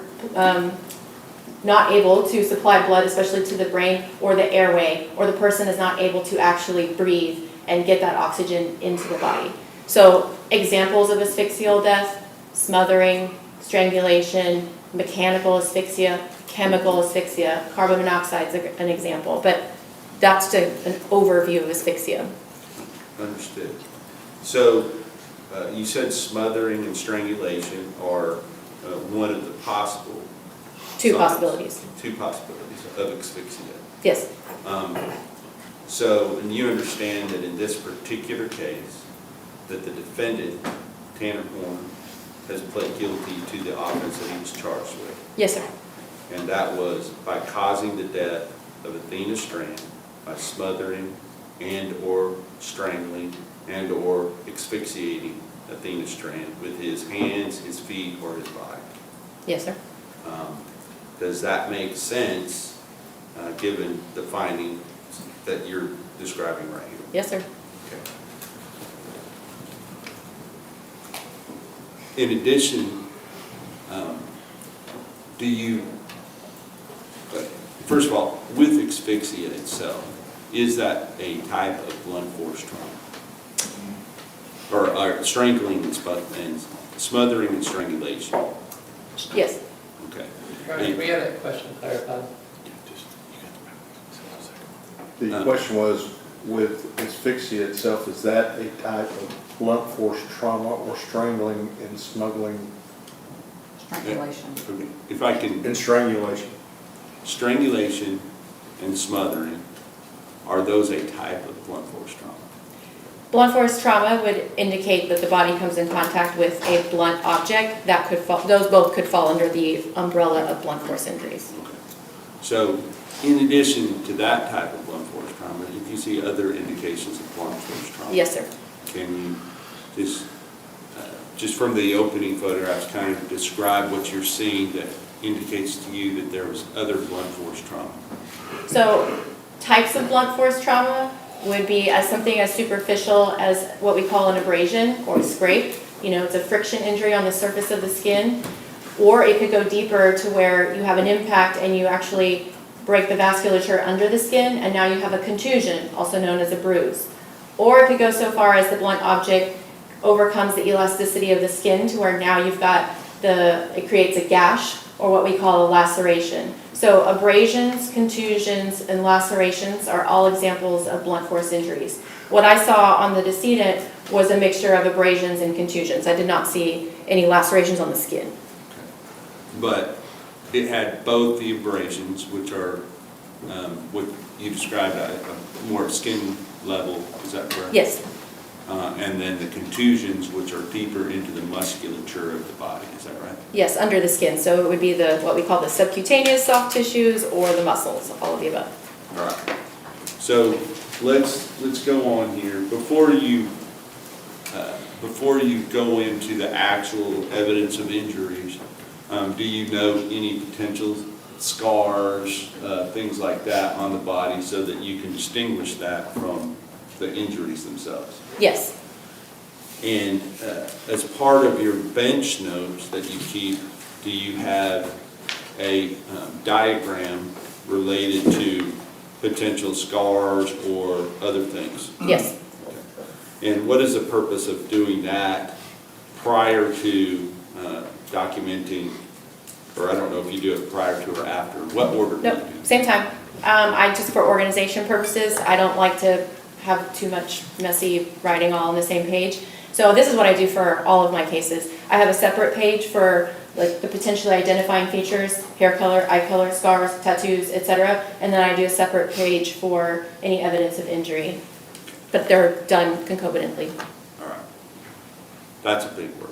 not able to supply blood, especially to the brain or the airway, or the person is not able to actually breathe and get that oxygen into the body. So examples of asphyxial death: smothering, strangulation, mechanical asphyxia, chemical asphyxia, carbon monoxide is an example. But that's an overview of asphyxia. Understood. So you said smothering and strangulation are one of the possible. Two signs. possibilities. Two possibilities of asphyxia. Yes. So, and you understand that in this particular case, that the defendant, Tanner Horner, has pled guilty to the offense that he was charged with. Yes, sir. And that was by causing the death of Athena Strand by smothering and or strangling and or asphyxiating Athena Strand with his hands, his feet, or his body. Yes, sir. Does that make sense, given the finding that you're describing right here? Yes, sir. Okay. In addition, do you, first of all, with asphyxia itself, is that a type of blunt force trauma? Or strangling and smothering and strangulation? Yes. Okay. We had a question clarified. The question was, with asphyxia itself, is that a type of blunt force trauma or strangling and smuggling? Strangulation. If I can. And strangulation. Strangulation and smothering, are those a type of blunt force trauma? Blunt force trauma would indicate that the body comes in contact with a blunt object. That could fall, those both could fall under the umbrella of blunt force injuries. Okay. So, in addition to that type of blunt force trauma, if you see other indications of blunt force trauma? Yes, sir. Can you just from the opening photographs, kind of describe what you're seeing that indicates to you that there was other blunt force trauma? So, types of blunt force trauma would be as something as superficial as what we call an abrasion or a scrape. You know, it's a friction injury on the surface of the skin. Or it could go deeper to where you have an impact and you actually break the vasculature under the skin, and now you have a contusion, also known as a bruise. Or it could go so far as the blunt object overcomes the elasticity of the skin to where now you've got it creates a gash, or what we call a laceration. So abrasions, contusions, and lacerations are all examples of blunt force injuries. What I saw on the decedent was a mixture of abrasions and contusions. I did not see any lacerations on the skin. But it had both the abrasions, which are what you described at a more skin level, is that correct? Yes. And then the contusions, which are deeper into the musculature of the body, is that right? Yes, under the skin. So it would be what we call the subcutaneous soft tissues or the muscles, all of the above. All right. So let's go on here. Before you go into the actual evidence of injuries, do you note any potential scars, things like that on the body so that you can distinguish that from the injuries themselves? Yes. And as part of your bench notes that you keep, do you have a diagram related to potential scars or other things? Yes. Okay. And what is the purpose of doing that prior to documenting, or I don't know if you do it prior to or after? What order do you Nope, do? same time. I just, for organization purposes, I don't like to have too much messy writing all on the same page. So this is what I do for all of my cases. I have a separate page for like the potentially identifying features, hair color, eye color, scars, tattoos, etc. And then I do a separate page for any evidence of injury. But they're done concomitantly. All right. That's a big word.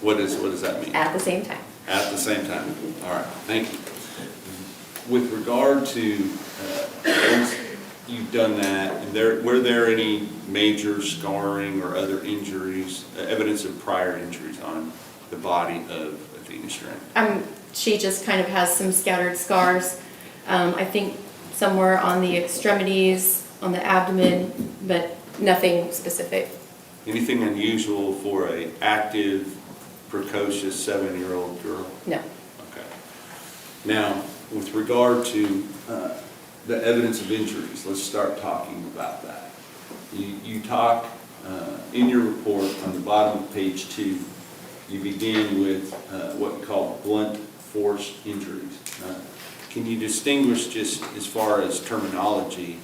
What does that mean? At the same time. At the same time. All right. Thank you. With regard to once you've done that, and were there any major scarring or other injuries, evidence of prior injuries on the body of Athena Strand? She just kind of has some scattered scars. I think somewhere on the extremities, on the abdomen, but nothing specific. Anything unusual for an active, precocious 7-year-old girl? No. Okay. Now, with regard to the evidence of injuries, let's start talking about that. You talk in your report on the bottom of page 2, you begin with what you call blunt force injuries. Can you distinguish, just as far as terminology,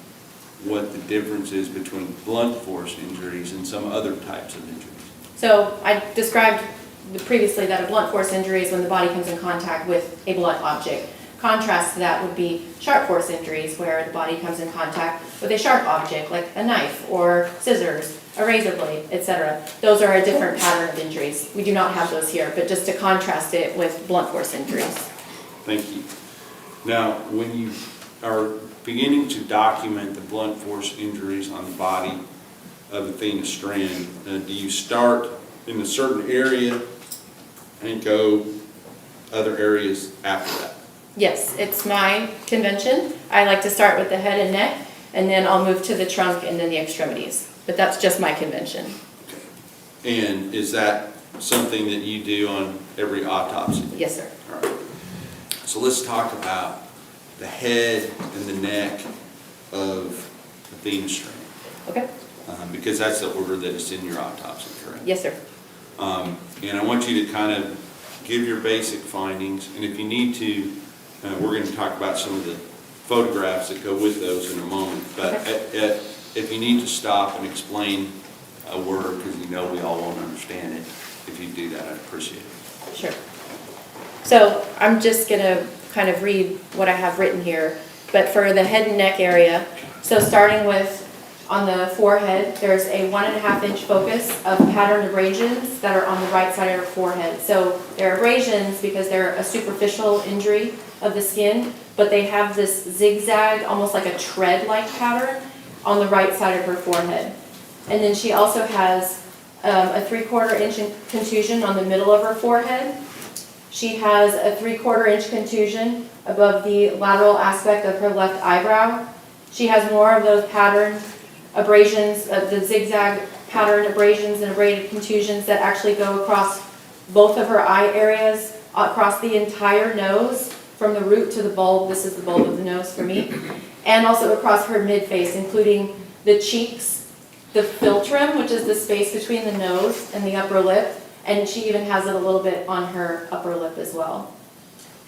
what the difference is between blunt force injuries and some other types of injuries? So I described previously that a blunt force injury is when the body comes in contact with a blunt object. Contrast to that would be sharp force injuries, where the body comes in contact with a sharp object like a knife or scissors, a razor blade, etc. Those are a different pattern of injuries. We do not have those here, but just to contrast it with blunt force injuries. Thank you. Now, when you are beginning to document the blunt force injuries on the body of Athena Strand, do you start in a certain area and go other areas after that? Yes, it's my convention. I like to start with the head and neck, and then I'll move to the trunk and then the extremities. But that's just my convention. Okay. And is that something that you do on every autopsy? Yes, sir. All right. So let's talk about the head and the neck of Athena Strand. Okay. Because that's the order that it's in your autopsy, correct? Yes, sir. And I want you to kind of give your basic findings, and if you need to, we're going to talk about some of the photographs that go with those in a moment, but Okay. if you need to stop and explain a word, because you know we all won't understand it, if you do that, I'd appreciate it. Sure. So I'm just going to kind of read what I have written here, but for the head and neck area, so starting with on the forehead, there's a 1.5 inch focus of patterned abrasions that are on the right side of her forehead. So they're abrasions because they're a superficial injury of the skin, but they have this zigzag, almost like a tread-like pattern on the right side of her forehead. And then she also has a 3/4 inch contusion on the middle of her forehead. She has a 3/4 inch contusion above the lateral aspect of her left eyebrow. She has more of those patterned abrasions, the zigzag patterned abrasions and abraded contusions that actually go across both of her eye areas, across the entire nose, from the root to the bulb. This is the bulb of the nose for me. And also across her mid-face, including the cheeks, the philtrum, which is the space between the nose and the upper lip, and she even has it a little bit on her upper lip as well.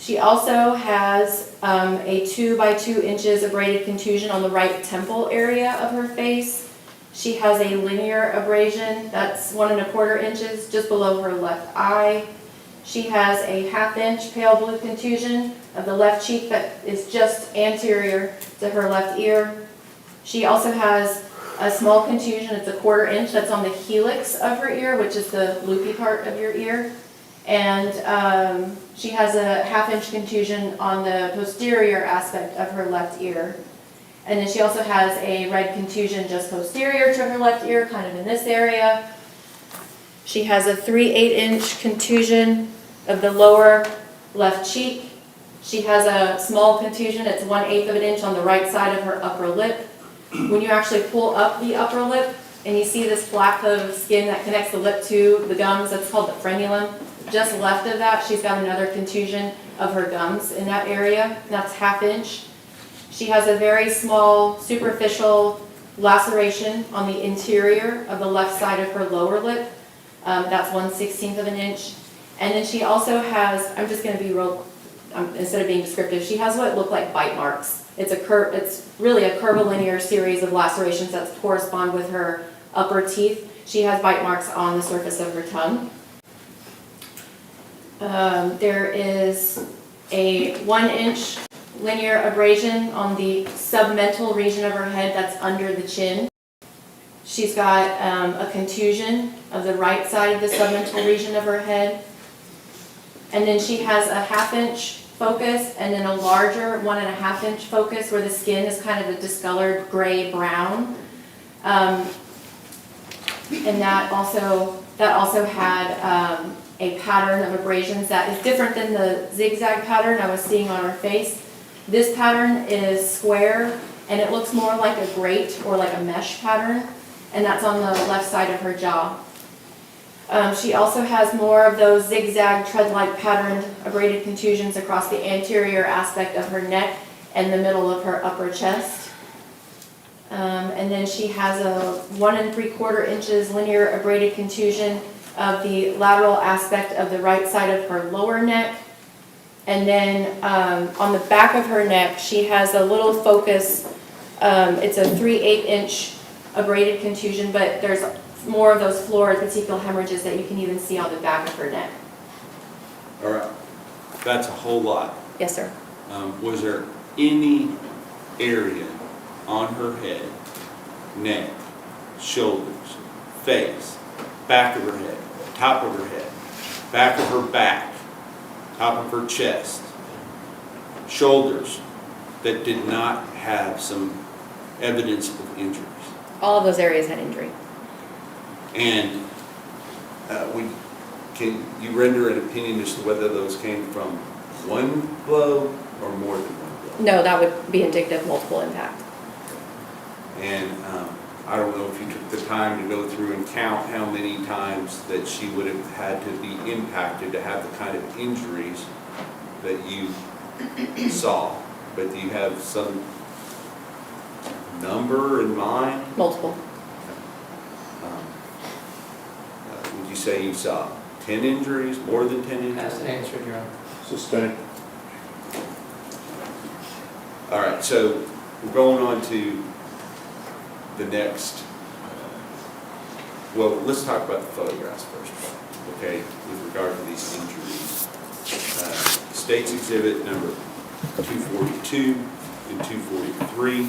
She also has a 2 by 2 inches abraded contusion on the right temple area of her face. She has a linear abrasion that's 1 1/4 inches just below her left eye. She has a 1/2 inch pale blue contusion of the left cheek that is just anterior to her left ear. She also has a small contusion, it's a 1/4 inch, that's on the helix of her ear, which is the loopy part of your ear. And she has a 1/2 inch contusion on the posterior aspect of her left ear. And then she also has a red contusion just posterior to her left ear, kind of in this area. She has a 3/8 inch contusion of the lower left cheek. She has a small contusion, it's 1/8 of an inch on the right side of her upper lip. When you actually pull up the upper lip and you see this flap of skin that connects the lip to the gums, that's called the frenulum. Just left of that, she's got another contusion of her gums in that area, that's 1/2 inch. She has a very small superficial laceration on the interior of the left side of her lower lip. That's 1/16 of an inch. And then she also has, I'm just going to be real, instead of being descriptive, she has what look like bite marks. It's really a curvilinear series of lacerations that correspond with her upper teeth. She has bite marks on the surface of her tongue. There is a 1 inch linear abrasion on the submental region of her head that's under the chin. She's got a contusion of the right side of the submental region of her head. And then she has a 1/2 inch focus and then a larger 1.5 inch focus where the skin is kind of a discolored gray-brown. And that also had a pattern of abrasions that is different than the zigzag pattern I was seeing on her face. This pattern is square and it looks more like a grate or like a mesh pattern, and that's on the left side of her jaw. She also has more of those zigzag tread-like patterned abraded contusions across the anterior aspect of her neck and the middle of her upper chest. And then she has a 1 3/4 inches linear abraded contusion of the lateral aspect of the right side of her lower neck. And then on the back of her neck, she has a little focus. It's a 3/8 inch abraded contusion, but there's more of those floor petechial hemorrhages that you can even see on the back of her neck. All right, that's a whole lot. Yes, sir. Was there any area on her head, neck, shoulders, face, back of her head, top of her head, back of her back, top of her chest, shoulders that did not have some evidence of injuries? All of those areas had injury. And can you render an opinion as to whether those came from one blow or more than one blow? No, that would be indicative of multiple impact. And I don't know if you took the time to go through and count how many times that she would have had to be impacted to have the kind of injuries that you saw. But do you have some number in mind? Multiple. Would you say you saw 10 injuries, more than 10 injuries? That's the answer, Your Honor. Sustained. All right, so we're going on to the next. Well, let's talk about the photographs first, okay, with regard to these injuries. State's Exhibit number 242 and 243.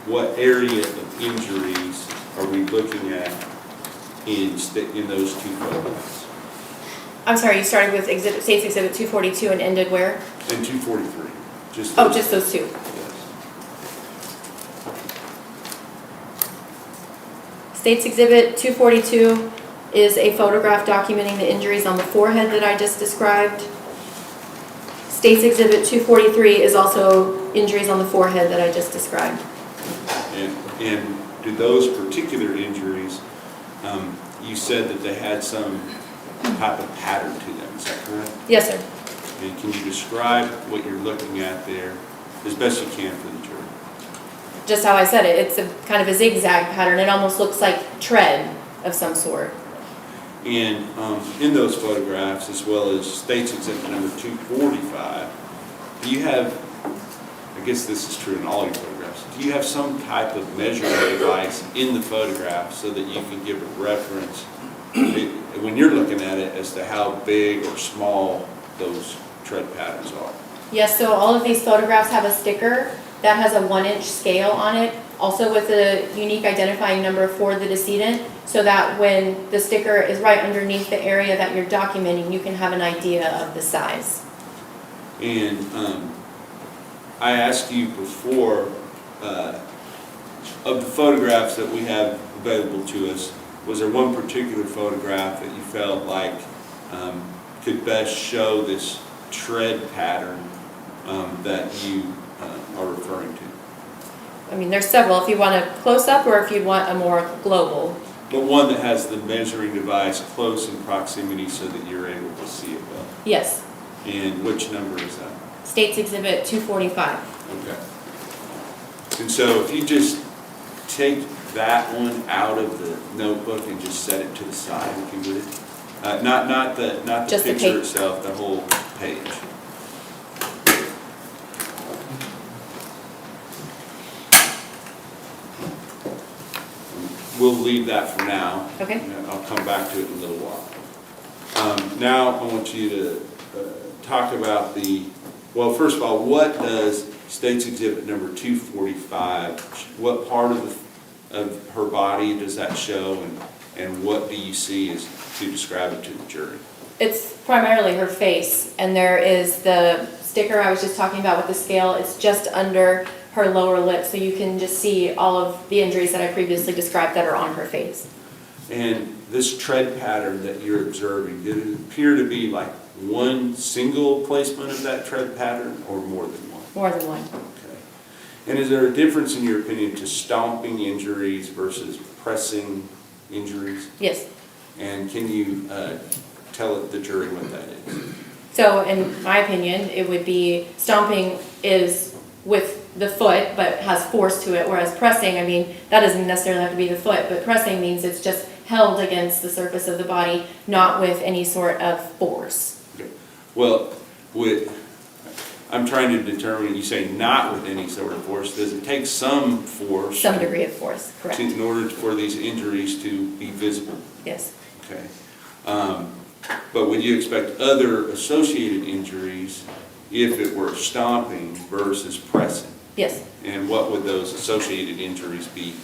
What area of injuries are we looking at in those two photographs? I'm sorry, you started with State's Exhibit 242 and ended where? And 243. Just those two. Yes. State's Exhibit 242 is a photograph documenting the injuries on the forehead that I just described. State's Exhibit 243 is also injuries on the forehead that I just described. And do those particular injuries, you said that they had some type of pattern to them, is that correct? Yes, sir. And can you describe what you're looking at there as best you can for the jury? Just how I said it, it's a kind of a zigzag pattern. It almost looks like tread of some sort. And in those photographs, as well as State's Exhibit number 245, do you have, I guess this is true in all your photographs, do you have some type of measuring device in the photograph so that you can give a reference when you're looking at it as to how big or small those tread patterns are? Yes, so all of these photographs have a sticker that has a 1-inch scale on it, also with a unique identifying number for the decedent, so that when the sticker is right underneath the area that you're documenting, you can have an idea of the size. And I asked you before, of the photographs that we have available to us, was there one particular photograph that you felt like could best show this tread pattern that you are referring to? I mean, there's several. If you want a close-up or if you want a more global. But one that has the measuring device close in proximity so that you're able to see it well. Yes. And which number is that? State's Exhibit 245. Okay. And so if you just take that one out of the notebook and just set it to the side, if you would. Not the Just picture the itself, the whole page. We'll leave that for now. Okay. I'll come back to it in a little while. Now I want you to talk about well, first of all, what does State's Exhibit number 245, what part of her body does that show, and what do you see as to describe it to the jury? It's primarily her face, and there is the sticker I was just talking about with the scale. It's just under her lower lip, so you can just see all of the injuries that I previously described that are on her face. And this tread pattern that you're observing, did it appear to be like one single placement of that tread pattern or more than one? More than one. Okay. And is there a difference in your opinion to stomping injuries versus pressing injuries? Yes. And can you tell the jury what that is? So in my opinion, it would be stomping is with the foot but has force to it, whereas pressing, I mean, that doesn't necessarily have to be the foot, but pressing means it's just held against the surface of the body, not with any sort of force. Okay. Well, I'm trying to determine, you say not with any sort of force, does it take some force? Some degree of force, correct. In order for these injuries to be visible? Yes. Okay. But would you expect other associated injuries if it were stomping versus pressing? Yes. And what would those associated injuries be?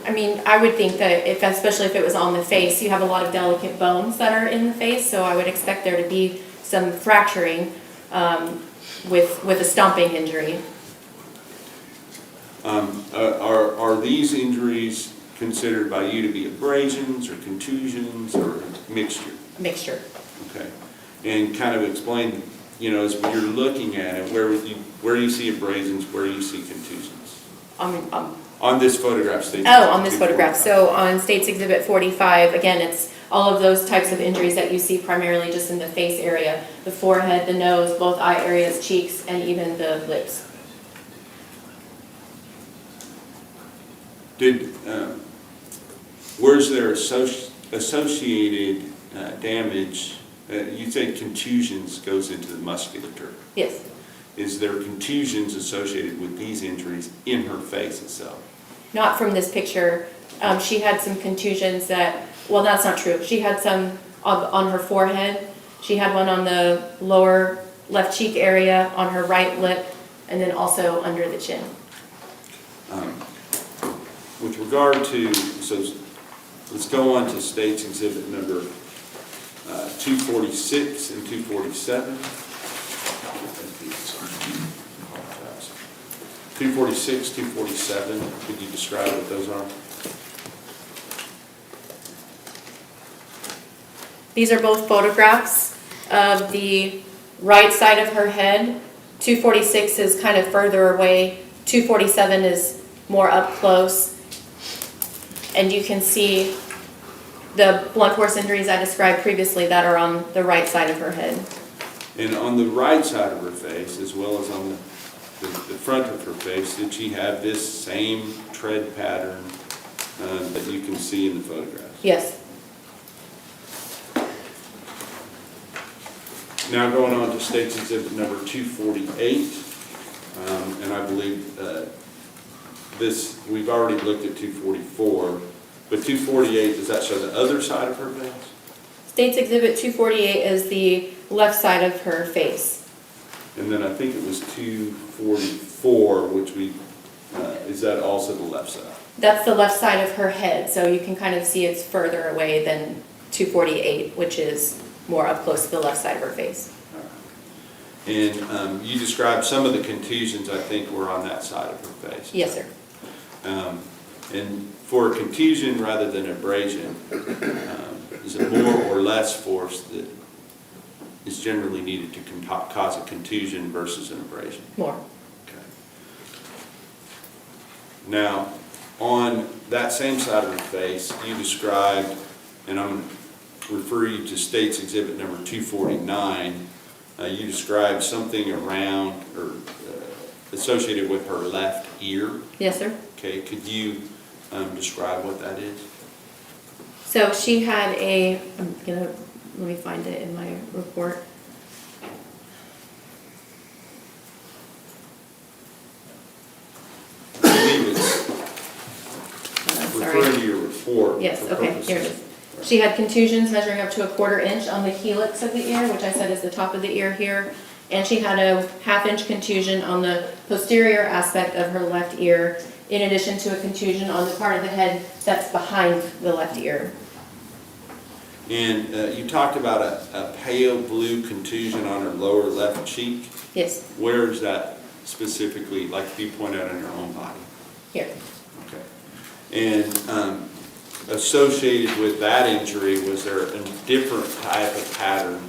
I mean, I would think that especially if it was on the face, you have a lot of delicate bones that are in the face, so I would expect there to be some fracturing with a stomping injury. Are these injuries considered by you to be abrasions or contusions or mixture? Mixture. Okay. And kind of explain, you know, as you're looking at it, where do you see abrasions, where do you see contusions? On this photograph, States on this photograph. So on States Exhibit 45, again, it's all of those types of injuries that you see primarily just in the face area, the forehead, the nose, both eye areas, cheeks, and even the lips. Where's there associated damage? You say contusions goes into the musculature. Yes. Is there contusions associated with these injuries in her face itself? Not from this picture. She had some contusions that, well, that's not true. She had some on her forehead. She had one on the lower left cheek area, on her right lip, and then also under the chin. With regard to, so let's go on to States Exhibit number 246 and 247. 246, 247, could you describe what those are? These are both photographs of the right side of her head. 246 is kind of further away. 247 is more up close. And you can see the blunt force injuries I described previously that are on the right side of her head. And on the right side of her face, as well as on the front of her face, did she have this same tread pattern that you can see in the photographs? Yes. Now going on to States Exhibit number 248, and I believe this, we've already looked at 244, but 248, does that show the other side of her face? States Exhibit 248 is the left side of her face. And then I think it was 244, which is that also the left side? That's the left side of her head, so you can kind of see it's further away than 248, which is more up close to the left side of her face. And you described some of the contusions, I think, were on that side of her face. Yes, sir. And for a contusion rather than abrasion, is it more or less force that is generally needed to cause a contusion versus an abrasion? More. Okay. Now, on that same side of her face, you described, and I'm going to refer you to States Exhibit number 249, you described something around or associated with her left ear. Yes, sir. Okay, could you describe what that is? So she had let me find it in my report. I believe it's referring to your report. Yes, okay, here it is. She had contusions measuring up to 1/4 inch on the helix of the ear, which I said is the top of the ear here. And she had a 1/2 inch contusion on the posterior aspect of her left ear, in addition to a contusion on the part of the head that's behind the left ear. And you talked about a pale blue contusion on her lower left cheek. Yes. Where is that specifically, like you point out in her own body? Here. Okay. And associated with that injury, was there a different type of pattern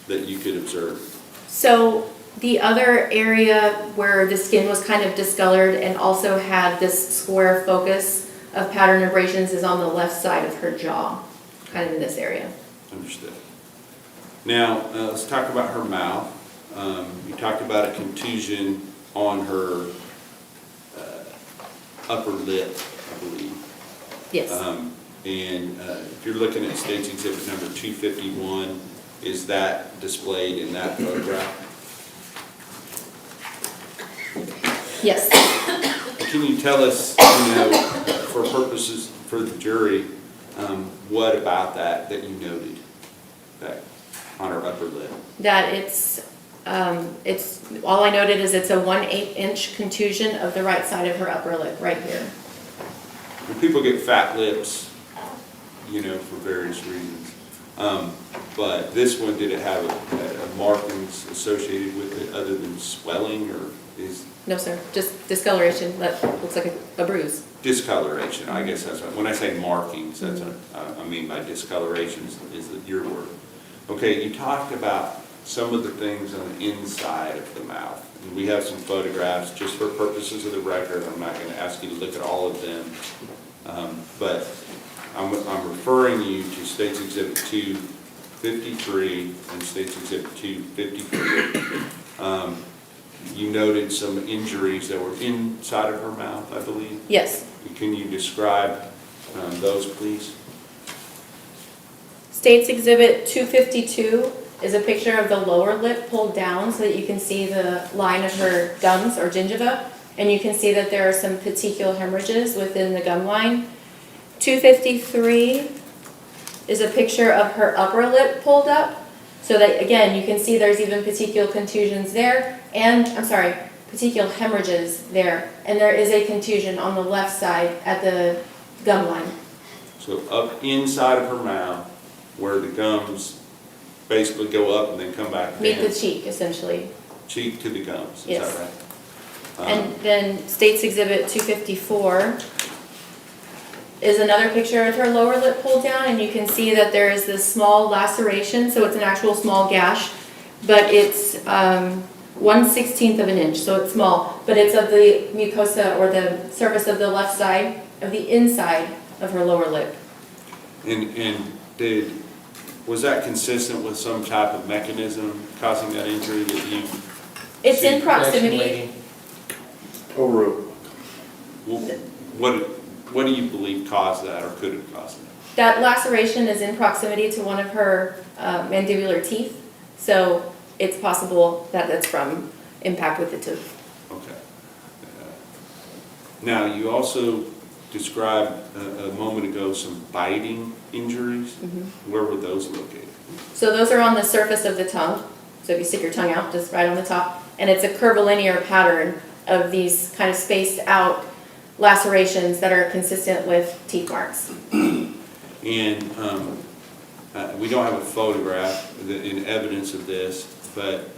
that you could observe? So the other area where the skin was kind of discolored and also had this square focus of pattern abrasions is on the left side of her jaw, kind of in this area. Understood. Now, let's talk about her mouth. You talked about a contusion on her upper lip, I believe. Yes. And if you're looking at States Exhibit number 251, is that displayed in that photograph? Yes. Can you tell us, for purposes for the jury, what about that you noted that on her upper lip? That it's all I noted is it's a 1/8 inch contusion of the right side of her upper lip, right here. When people get fat lips, for various reasons, but this one, did it have a markings associated with it other than swelling, or is? No, sir, just discoloration that looks like a bruise. Discoloration, I guess that's what, when I say markings, that's what I mean by discoloration is your word. Okay, you talked about some of the things on the inside of the mouth. And we have some photographs, just for purposes of the record. I'm not going to ask you to look at all of them. But I'm referring you to State's Exhibit 253 and State's Exhibit 254. You noted some injuries that were inside of her mouth, I believe? Yes. Can you describe those, please? State's Exhibit 252 is a picture of the lower lip pulled down so that you can see the line of her gums or gingiva, and you can see that there are some petechial hemorrhages within the gum line. 253 is a picture of her upper lip pulled up, so that again you can see there's even petechial contusions there, and petechial hemorrhages there, and there is a contusion on the left side at the gum line. So up inside of her mouth, where the gums basically go up and then come back down. Meet the cheek, essentially. Cheek to the gums, Yes. is that right? And then State's Exhibit 254 is another picture of her lower lip pulled down, and you can see that there is this small laceration, so it's an actual small gash, but it's 1/16 of an inch, so it's small, but it's of the mucosa or the surface of the left side of the inside of her lower lip. And was that consistent with some type of mechanism causing that injury that you? It's in proximity. What do you believe caused that, or could have caused that? That laceration is in proximity to one of her mandibular teeth, so it's possible that that's from impact with the tooth. Okay. Now, you also described a moment ago some biting injuries. Mm-hmm. Where were those located? So those are on the surface of the tongue. So if you stick your tongue out, just right on the top, and it's a curvilinear pattern of these kind of spaced out lacerations that are consistent with teeth marks. And we don't have a photograph in evidence of this, but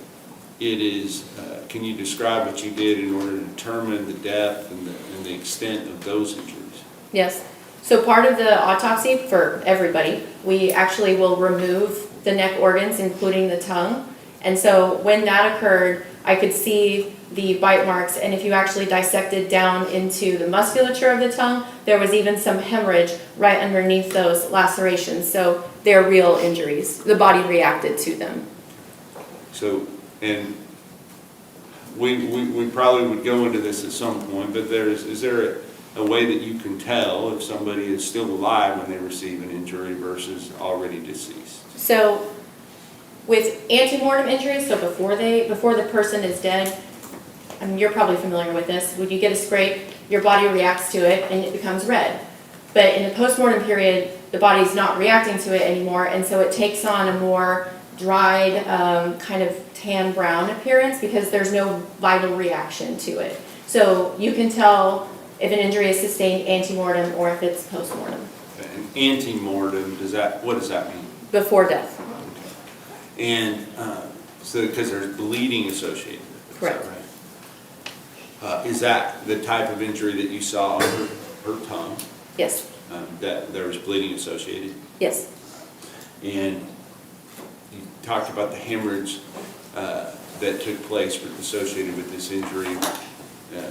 it is, can you describe what you did in order to determine the depth and the extent of those injuries? Yes. So part of the autopsy for everybody, we actually will remove the neck organs, including the tongue. And so when that occurred, I could see the bite marks, and if you actually dissected down into the musculature of the tongue, there was even some hemorrhage right underneath those lacerations. So they're real injuries. The body reacted to them. So, and we probably would go into this at some point, but is there a way that you can tell if somebody is still alive when they receive an injury versus already deceased? So with antemortem injuries, so before the person is dead, I mean, you're probably familiar with this. When you get a scrape, your body reacts to it and it becomes red. But in the postmortem period, the body's not reacting to it anymore, and so it takes on a more dried, kind of tan brown appearance because there's no vital reaction to it. So you can tell if an injury is sustained antemortem or if it's postmortem. An antemortem, what does that mean? Before death. Okay. And so because there's bleeding associated with it, correct. Is that right? Is that the type of injury that you saw on her tongue? Yes. That there was bleeding associated? Yes. And you talked about the hemorrhage that took place associated with this injury.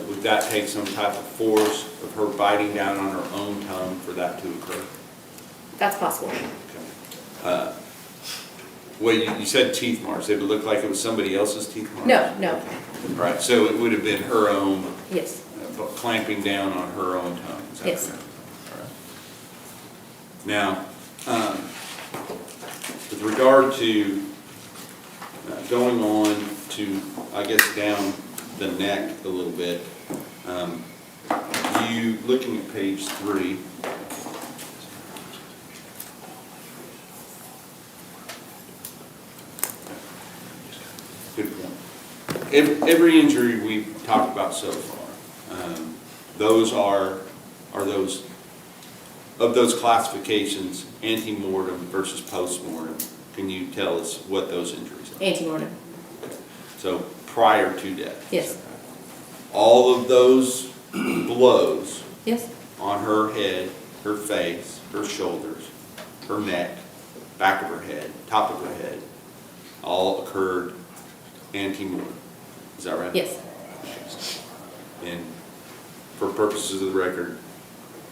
Would that take some type of force of her biting down on her own tongue for that to occur? That's possible. Okay. Well, you said teeth marks. Did it look like it was somebody else's teeth marks? No, no. Okay. Right, so it would have been her own. Yes. Clamping down on her own tongue. Is that yes. correct? All right. Now, with regard to going on to, I guess, down the neck a little bit. You, looking at page 3, good point. Every injury we've talked about so far, those are those, of those classifications, ante-mortem versus post-mortem. Can you tell us what those injuries are? Ante-mortem. Okay. So prior to death? Yes. All of those blows Yes. on her head, her face, her shoulders, her neck, back of her head, top of her head, all occurred ante-mortem. Is that right? Yes. And for purposes of the record,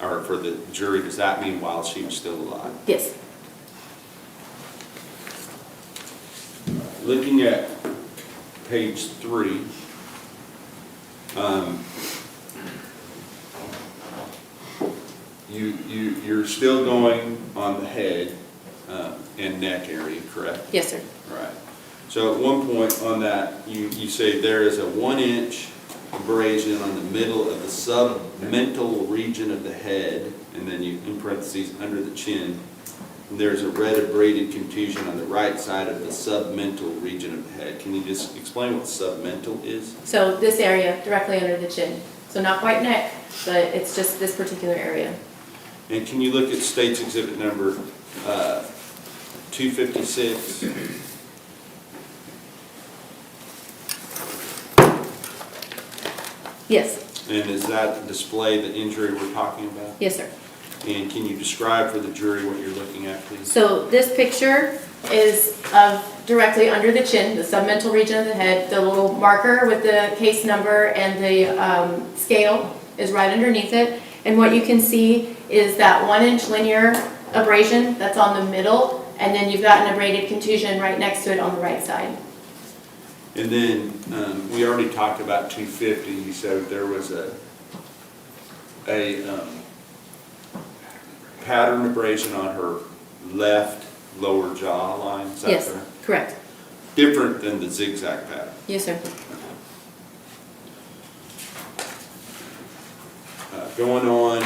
or for the jury, does that mean while she was still alive? Yes. Looking at page 3, you're still going on the head and neck area, correct? Yes, sir. Right. So at one point on that, you say there is a 1-inch abrasion on the middle of the submental region of the head, and then you, in parentheses, under the chin. And there's a red abraded contusion on the right side of the submental region of the head. Can you just explain what submental is? So this area directly under the chin. So not quite neck, but it's just this particular area. And can you look at State's Exhibit number 256? Yes. And is that display the injury we're talking about? Yes, sir. And can you describe for the jury what you're looking at, please? So this picture is of directly under the chin, the submental region of the head. The little marker with the case number and the scale is right underneath it. And what you can see is that 1-inch linear abrasion that's on the middle, and then you've got an abraded contusion right next to it on the right side. And then we already talked about 250. You said there was a pattern abrasion on her left lower jaw line. Is that Yes, correct? correct. Different than the zigzag pattern. Yes, sir. Going on,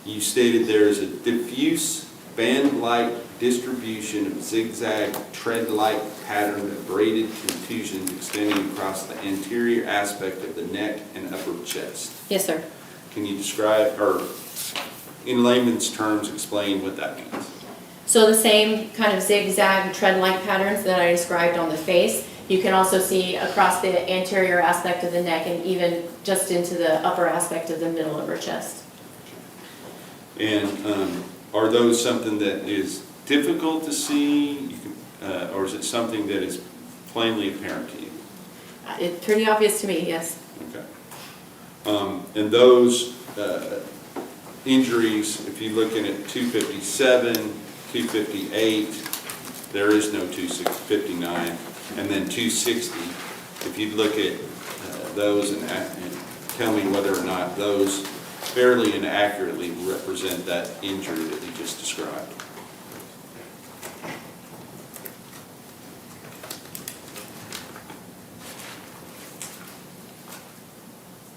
you stated there is a diffuse band-like distribution of zigzag tread-like pattern of braided contusions extending across the anterior aspect of the neck and upper chest. Yes, sir. Can you describe, or in layman's terms, explain what that means? So the same kind of zigzag tread-like patterns that I described on the face, you can also see across the anterior aspect of the neck and even just into the upper aspect of the middle of her chest. And are those something that is difficult to see, or is it something that is plainly apparent to you? It's pretty obvious to me, yes. Okay. And those injuries, if you're looking at 257, 258, there is no 259, and then 260. If you look at those and tell me whether or not those fairly and accurately represent that injury that you just described.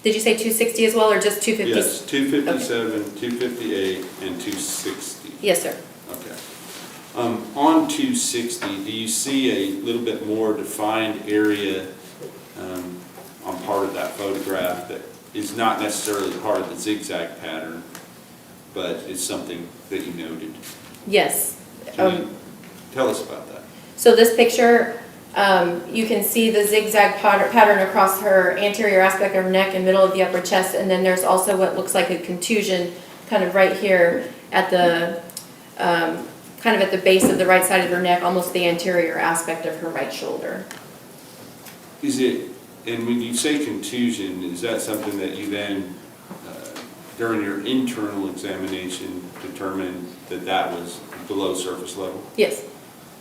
Did you say 260 as well, or just 250? Yes, 257, Okay. 258, and 260. Yes, sir. Okay. On 260, do you see a little bit more defined area on part of that photograph that is not necessarily part of the zigzag pattern, but is something that you noted? Yes. Can you tell us about that? So this picture, you can see the zigzag pattern across her anterior aspect of her neck and middle of the upper chest, and then there's also what looks like a contusion kind of right here at the kind of at the base of the right side of her neck, almost the anterior aspect of her right shoulder. Is it, and when you say contusion, is that something that you then, during your internal examination, determined that that was below surface level? Yes.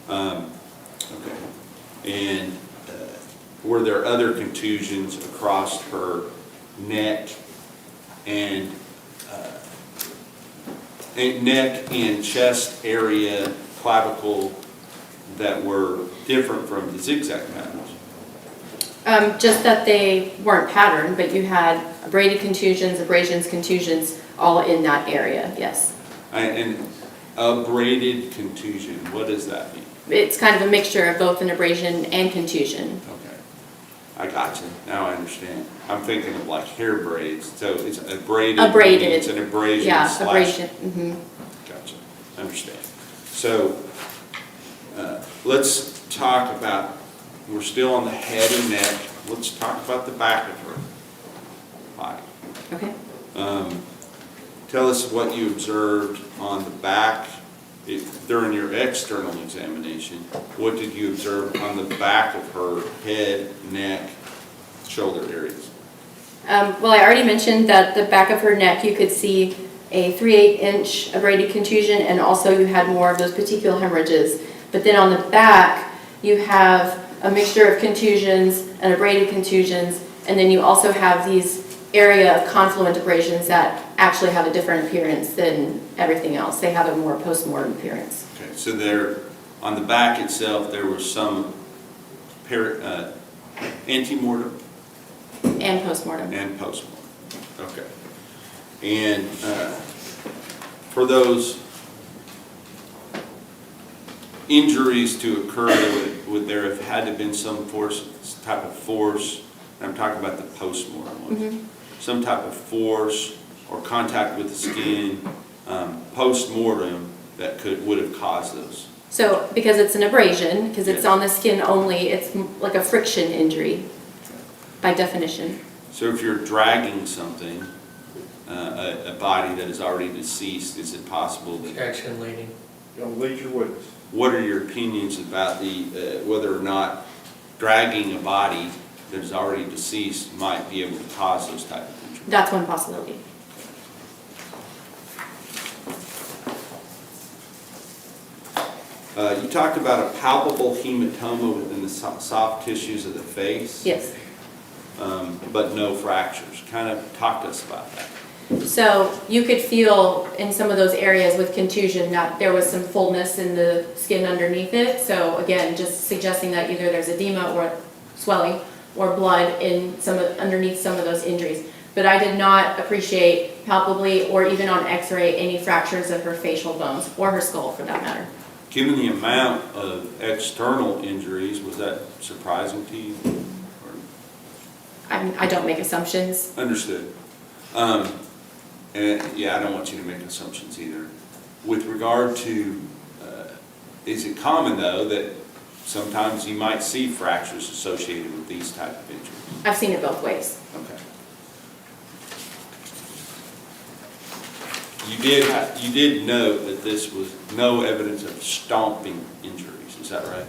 Okay. And were there other contusions across her neck and chest area, clavicle, that were different from the zigzag patterns? Just that they weren't patterned, but you had abraded contusions, abrasions, contusions, all in that area, yes. And abraded contusion, what does that mean? It's kind of a mixture of both an abrasion and contusion. Okay, I got you. Now I understand. I'm thinking of like hair braids, so it's abraded. Abraded. It's an abrasion Yeah, slash. abrasion. Mm-hmm. Gotcha. Understand. So let's talk about. We're still on the head and neck. Let's talk about the back of her body. Okay. Tell us what you observed on the back during your external examination. What did you observe on the back of her head, neck, shoulder areas? Well, I already mentioned that the back of her neck, you could see a 3/8-inch abraded contusion, and also you had more of those petechial hemorrhages. But then on the back, you have a mixture of contusions and abraded contusions, and then you also have these area of confluent abrasions that actually have a different appearance than everything else. They have a more post-mortem appearance. Okay, so there, on the back itself, there was some antemortem And post-mortem. and postmortem. Okay, and for those injuries to occur, would there have had to have been some type of force? I'm talking about the post-mortem ones. Mm-hmm. Some type of force or contact with the skin post-mortem that would have caused those. So, because it's an abrasion, because it's Yes. on the skin only, it's like a friction injury by definition. So if you're dragging something, a body that is already deceased, is it possible that... Action leading. Don't lead your witness. What are your opinions about whether or not dragging a body that is already deceased might be able to cause those type of injuries? That's one possibility. You talked about a palpable hematoma within the soft tissues of the face. Yes. But no fractures. Kind of talk to us about that. So you could feel in some of those areas with contusion that there was some fullness in the skin underneath it. So again, just suggesting that either there's edema or swelling or blood in underneath some of those injuries. But I did not appreciate palpably or even on x-ray any fractures of her facial bones or her skull for that matter. Given the amount of external injuries, was that surprising to you? I don't make assumptions. Understood. And yeah, I don't want you to make assumptions either. With regard to, is it common though that sometimes you might see fractures associated with these type of injuries? I've seen it both ways. Okay. You did note that this was no evidence of stomping injuries, is that right?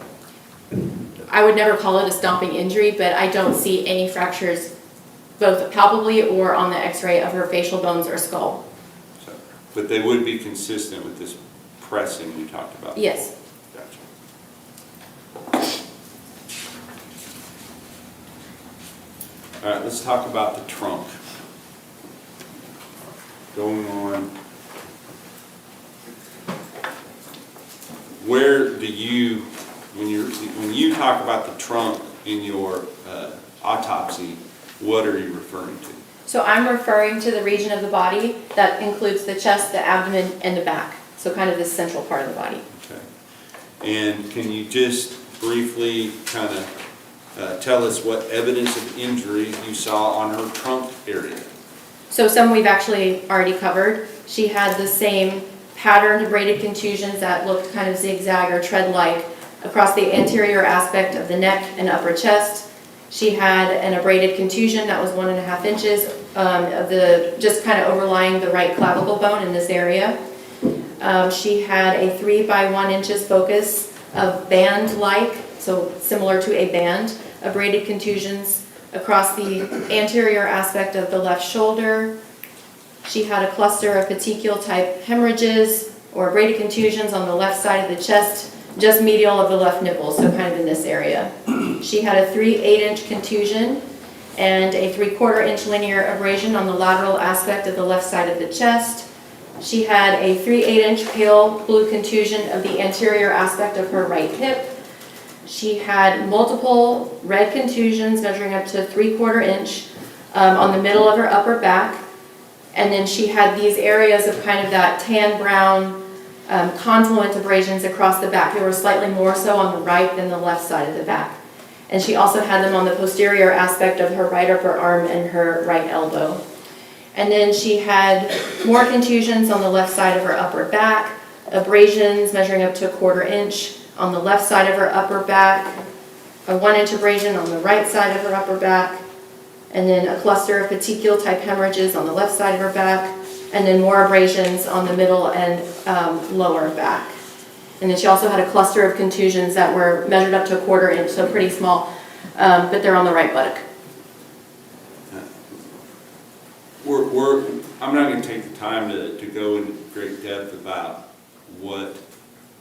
I would never call it a stomping injury, but I don't see any fractures both palpably or on the x-ray of her facial bones or skull. So, but they would be consistent with this pressing we talked about? Yes. Gotcha. All right, let's talk about the trunk. Going on. Where do you, when you talk about the trunk in your autopsy, what are you referring to? So I'm referring to the region of the body that includes the chest, the abdomen, and the back. So kind of this central part of the body. Okay. And can you just briefly kind of tell us what evidence of injury you saw on her trunk area? So some we've actually already covered. She had the same patterned abraded contusions that looked kind of zigzag or tread-like across the anterior aspect of the neck and upper chest. She had an abraded contusion that was 1.5 inches of just kind of overlying the right clavicle bone in this area. She had a 3 by 1 inches focus of band-like, so similar to a band, abraded contusions across the anterior aspect of the left shoulder. She had a cluster of petechial type hemorrhages or abraded contusions on the left side of the chest, just medial of the left nipple, so kind of in this area. She had a 3/8-inch contusion and a 3/4 inch linear abrasion on the lateral aspect of the left side of the chest. She had a 3/8 inch pale blue contusion of the anterior aspect of her right hip. She had multiple red contusions measuring up to 3/4 inch on the middle of her upper back. And then she had these areas of kind of that tan brown confluent abrasions across the back. They were slightly more so on the right than the left side of the back. And she also had them on the posterior aspect of her right upper arm and her right elbow. And then she had more contusions on the left side of her upper back, abrasions measuring up to 1/4 inch on the left side of her upper back, a 1-inch abrasion on the right side of her upper back, and then a cluster of petechial type hemorrhages on the left side of her back, and then more abrasions on the middle and lower back. And then she also had a cluster of contusions that were measured up to 1/4 inch, so pretty small, but they're on the right buttock. I'm not going to take the time to go into great depth about what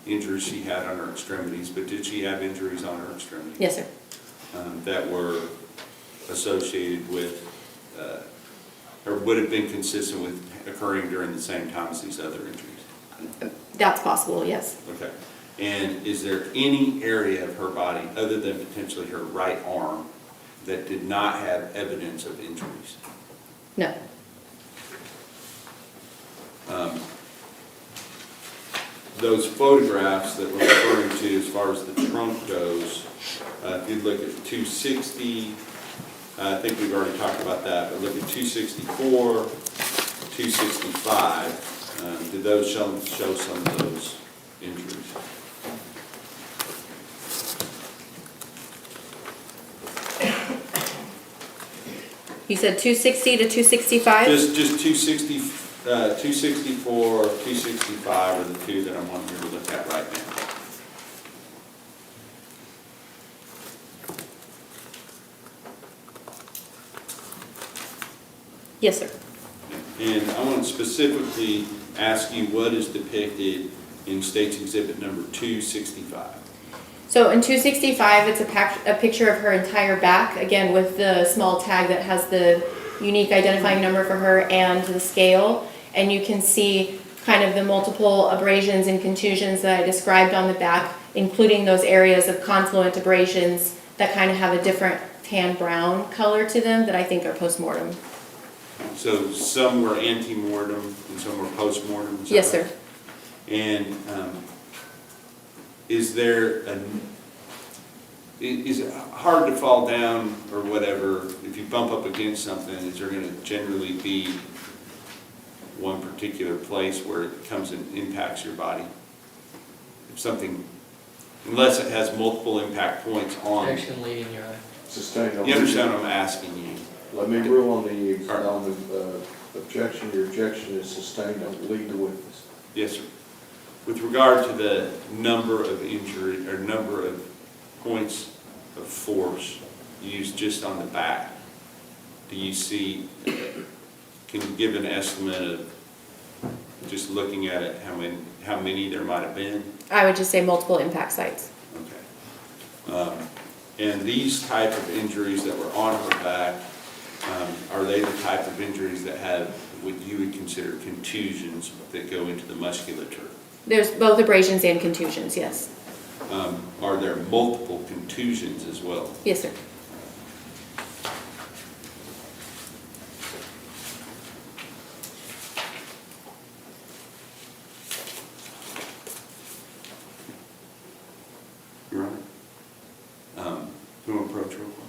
injuries she had on her extremities, but did she have injuries on her extremities? Yes, sir. That were associated with, or would have been consistent with occurring during the same time as these other injuries? That's possible, yes. Okay. And is there any area of her body, other than potentially her right arm, that did not have evidence of injuries? No. Those photographs that we're referring to as far as the trunk goes, if you look at 260, I think we've already talked about that, but look at 264, 265, did those show some of those injuries? You said 260 to 265? Just 260, 264, 265 are the two that I'm wanting here to look at right now. Yes, sir. And I want to specifically ask you what is depicted in State's Exhibit number 265. So in 265, it's a picture of her entire back, again with the small tag that has the unique identifying number for her and the scale. And you can see kind of the multiple abrasions and contusions that I described on the back, including those areas of confluent abrasions that kind of have a different tan brown color to them that I think are post-mortem. So some were ante-mortem and some were post-mortem? Yes, sir. And is it hard to fall down or whatever, if you bump up against something, is there going to generally be one particular place where it comes and impacts your body? If something, unless it has multiple impact points on. Objection, leading your eye. Sustained. You understand what I'm asking you? Let me rule on the objection. Your objection is sustained. Don't lead the witness. Yes, sir. With regard to the number of injury or number of points of force used just on the back, do you see, can you give an estimate of, just looking at it, how many there might have been? I would just say multiple impact sites. Okay. And these type of injuries that were on her back, are they the type of injuries that have what you would consider contusions that go into the musculature? There's both abrasions and contusions, yes. Are there multiple contusions as well? Yes, sir. You're right. Do you want to approach real quick?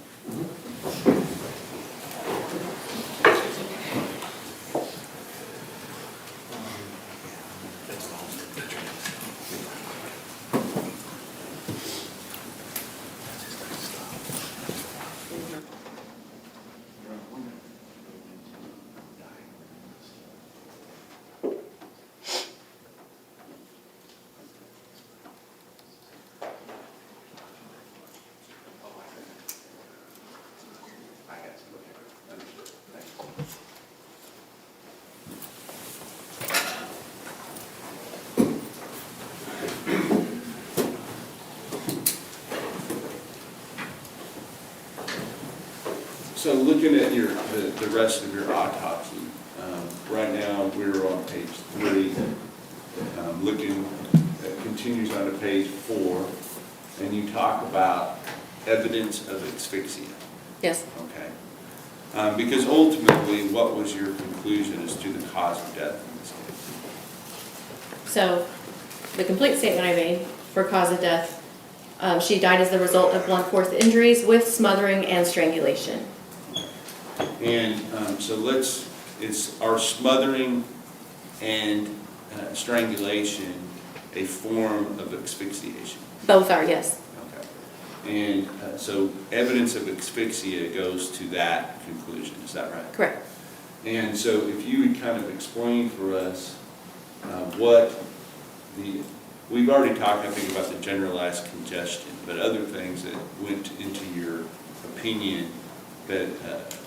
So looking at the rest of your autopsy, right now we're on page 3. Looking, continues on to page 4. and you talk about evidence of asphyxia. Yes. Okay. Because ultimately, what was your conclusion as to the cause of death in this case? So, the complete statement I made for cause of death, she died as the result of blunt force injuries with smothering and strangulation. And so are smothering and strangulation a form of asphyxiation? Both are, yes. Okay. And so evidence of asphyxia goes to that conclusion, is that right? Correct. And so if you would kind of explain for us what we've already talked, I think, about the generalized congestion, but other things that went into your opinion that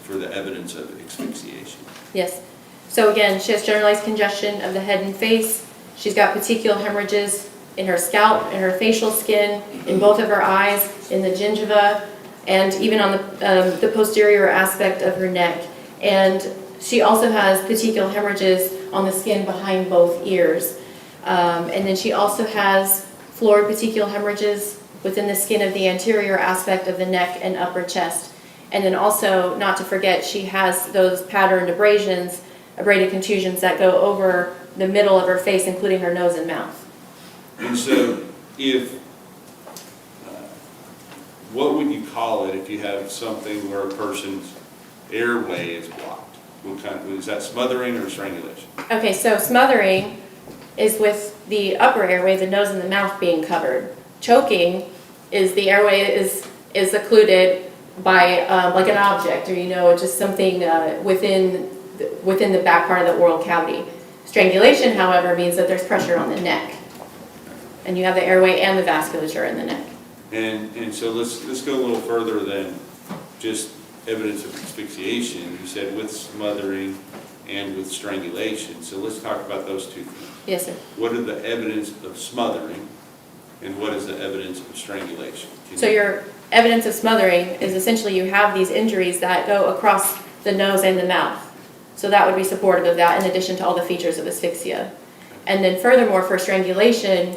for the evidence of asphyxiation. Yes. So again, she has generalized congestion of the head and face. She's got petechial hemorrhages in her scalp, in her facial skin, in both of her eyes, in the gingiva, and even on the posterior aspect of her neck. And she also has petechial hemorrhages on the skin behind both ears. And then she also has florid petechial hemorrhages within the skin of the anterior aspect of the neck and upper chest. And then also, not to forget, she has those patterned abrasions, abraded contusions that go over the middle of her face, including her nose and mouth. And so what would you call it if you have something where a person's airway is blocked? Is that smothering or strangulation? Okay, so smothering is with the upper airway, the nose and the mouth being covered. Choking is the airway is occluded by like an object, or just something within the back part of the oral cavity. Strangulation, however, means that there's pressure on the neck, and you have the airway and the vasculature in the neck. And so let's go a little further than just evidence of asphyxiation. You said with smothering and with strangulation. So let's talk about those two things. Yes, sir. What are the evidence of smothering, and what is the evidence of strangulation? So your evidence of smothering is essentially you have these injuries that go across the nose and the mouth. So that would be supportive of that, in addition to all the features of asphyxia. And then furthermore, for strangulation,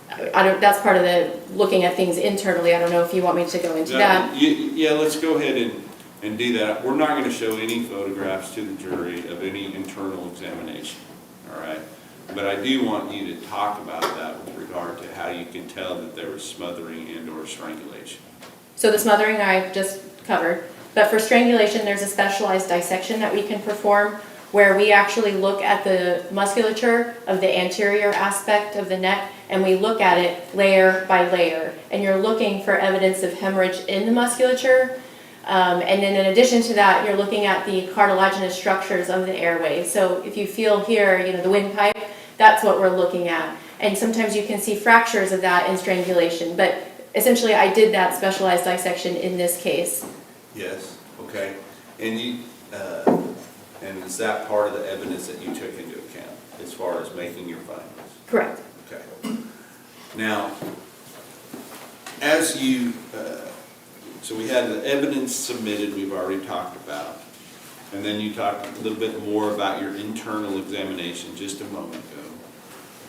that's part of the looking at things internally. I don't know if you want me to go into that. Yeah, let's go ahead and do that. We're not going to show any photographs to the jury of any internal examination, all right? But I do want you to talk about that with regard to how you can tell that there was smothering and or strangulation. So the smothering I just covered, but for strangulation there's a specialized dissection that we can perform where we actually look at the musculature of the anterior aspect of the neck, and we look at it layer by layer, and you're looking for evidence of hemorrhage in the musculature. And then in addition to that, you're looking at the cartilaginous structures of the airway. So if you feel here, the windpipe, that's what we're looking at. And sometimes you can see fractures of that in strangulation. But essentially, I did that specialized dissection in this case. Yes, okay. And and is that part of the evidence that you took into account as far as making your findings? Correct. Okay. Now, as you, so we had the evidence submitted we've already talked about, and then you talked a little bit more about your internal examination just a moment ago.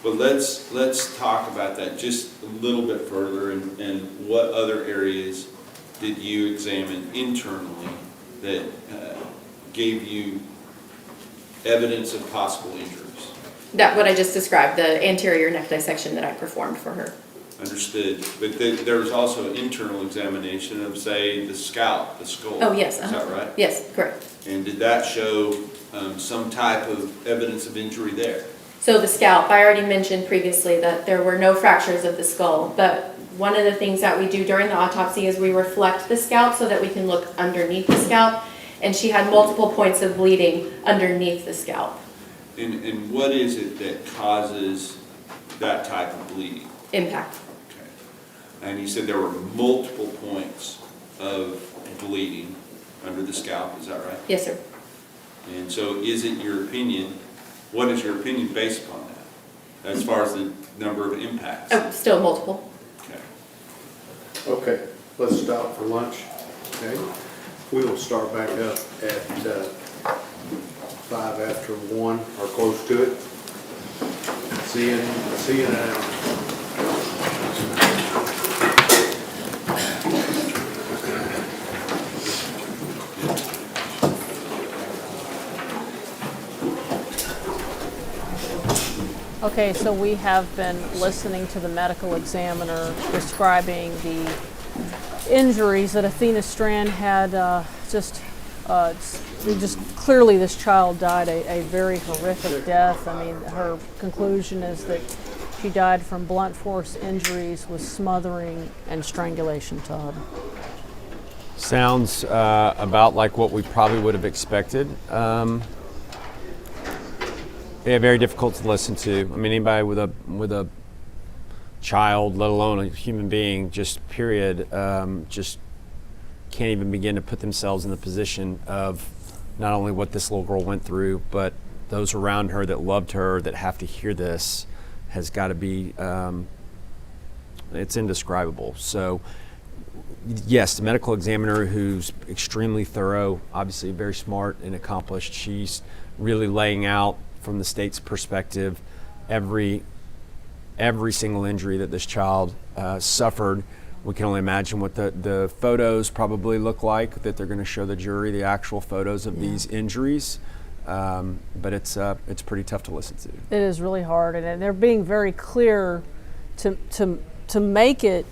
But let's talk about that just a little bit further, and what other areas did you examine internally that gave you evidence of possible injuries? That what I just described, the anterior neck dissection that I performed for her. Understood. But there was also an internal examination of, say, the scalp, the skull. Oh, yes. Is that right? Yes, correct. And did that show some type of evidence of injury there? So the scalp, I already mentioned previously that there were no fractures of the skull, but one of the things that we do during the autopsy is we reflect the scalp so that we can look underneath the scalp, and she had multiple points of bleeding underneath the scalp. And what is it that causes that type of bleeding? Impact. Okay. And you said there were multiple points of bleeding under the scalp, is that right? Yes, sir. And so is it your opinion, what is your opinion based upon that, as far as the number of impacts? Oh, still multiple. Okay. Okay, let's stop for lunch, okay? We will start back up at 5 after 1, or close to it. See you now. Okay, so we have been listening to the medical examiner describing the injuries that Athena Strand had. Just clearly this child died a very horrific death. I mean, her conclusion is that she died from blunt force injuries with smothering and strangulation, Todd. Sounds about like what we probably would have expected. Yeah, very difficult to listen to. I mean, anybody with a child, let alone a human being, just period, just can't even begin to put themselves in the position of not only what this little girl went through, but those around her that loved her that have to hear this has got to be, it's indescribable. So, yes, the medical examiner, who's extremely thorough, obviously very smart and accomplished, she's really laying out from the state's perspective every single injury that this child suffered. We can only imagine what the photos probably look like that they're going to show the jury, the actual photos of these injuries. But it's pretty tough to listen to. It is really hard, and they're being very clear to make it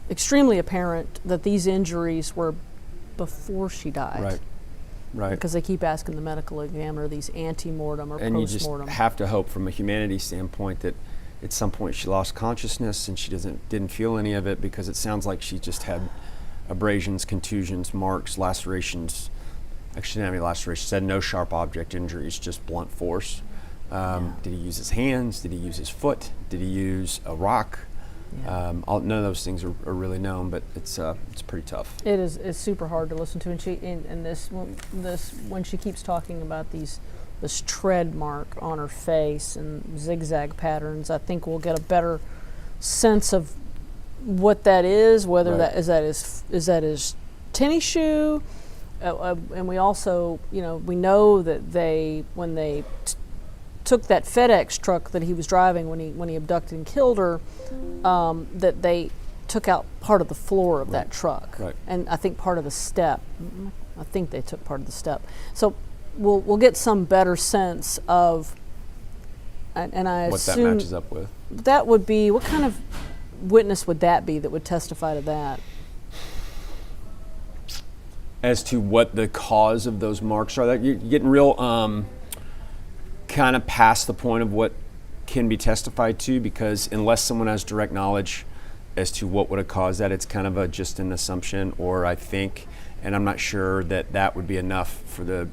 extremely apparent that these injuries were before she died. Right. Right. Because they keep asking the medical examiner these ante-mortem or and post-mortem. You just have to hope from a humanity standpoint that at some point she lost consciousness and she didn't feel any of it, because it sounds like she just had abrasions, contusions, marks, lacerations. Actually, she didn't have any lacerations. She had no sharp object injuries, just blunt force. Did he use his hands? Did he use his foot? Did he use a rock? None of those things are really known, but it's pretty tough. It is. It's super hard to listen to, and this when she keeps talking about this tread mark on her face and zigzag patterns, I think we'll get a better sense of what that is. Whether that is his tennis shoe, and we also we know that when they took that FedEx truck that he was driving when he abducted and killed her, that they took out part of the floor of that truck, and I think part of the step. I think they took part of the step. So we'll get some better sense of, and I what assume that matches up with. That would be, what kind of witness would that be that would testify to that? As to what the cause of those marks are, that you're getting real kind of past the point of what can be testified to, because unless someone has direct knowledge as to what would have caused that, it's kind of just an assumption, or I think, and I'm not sure that would be enough for the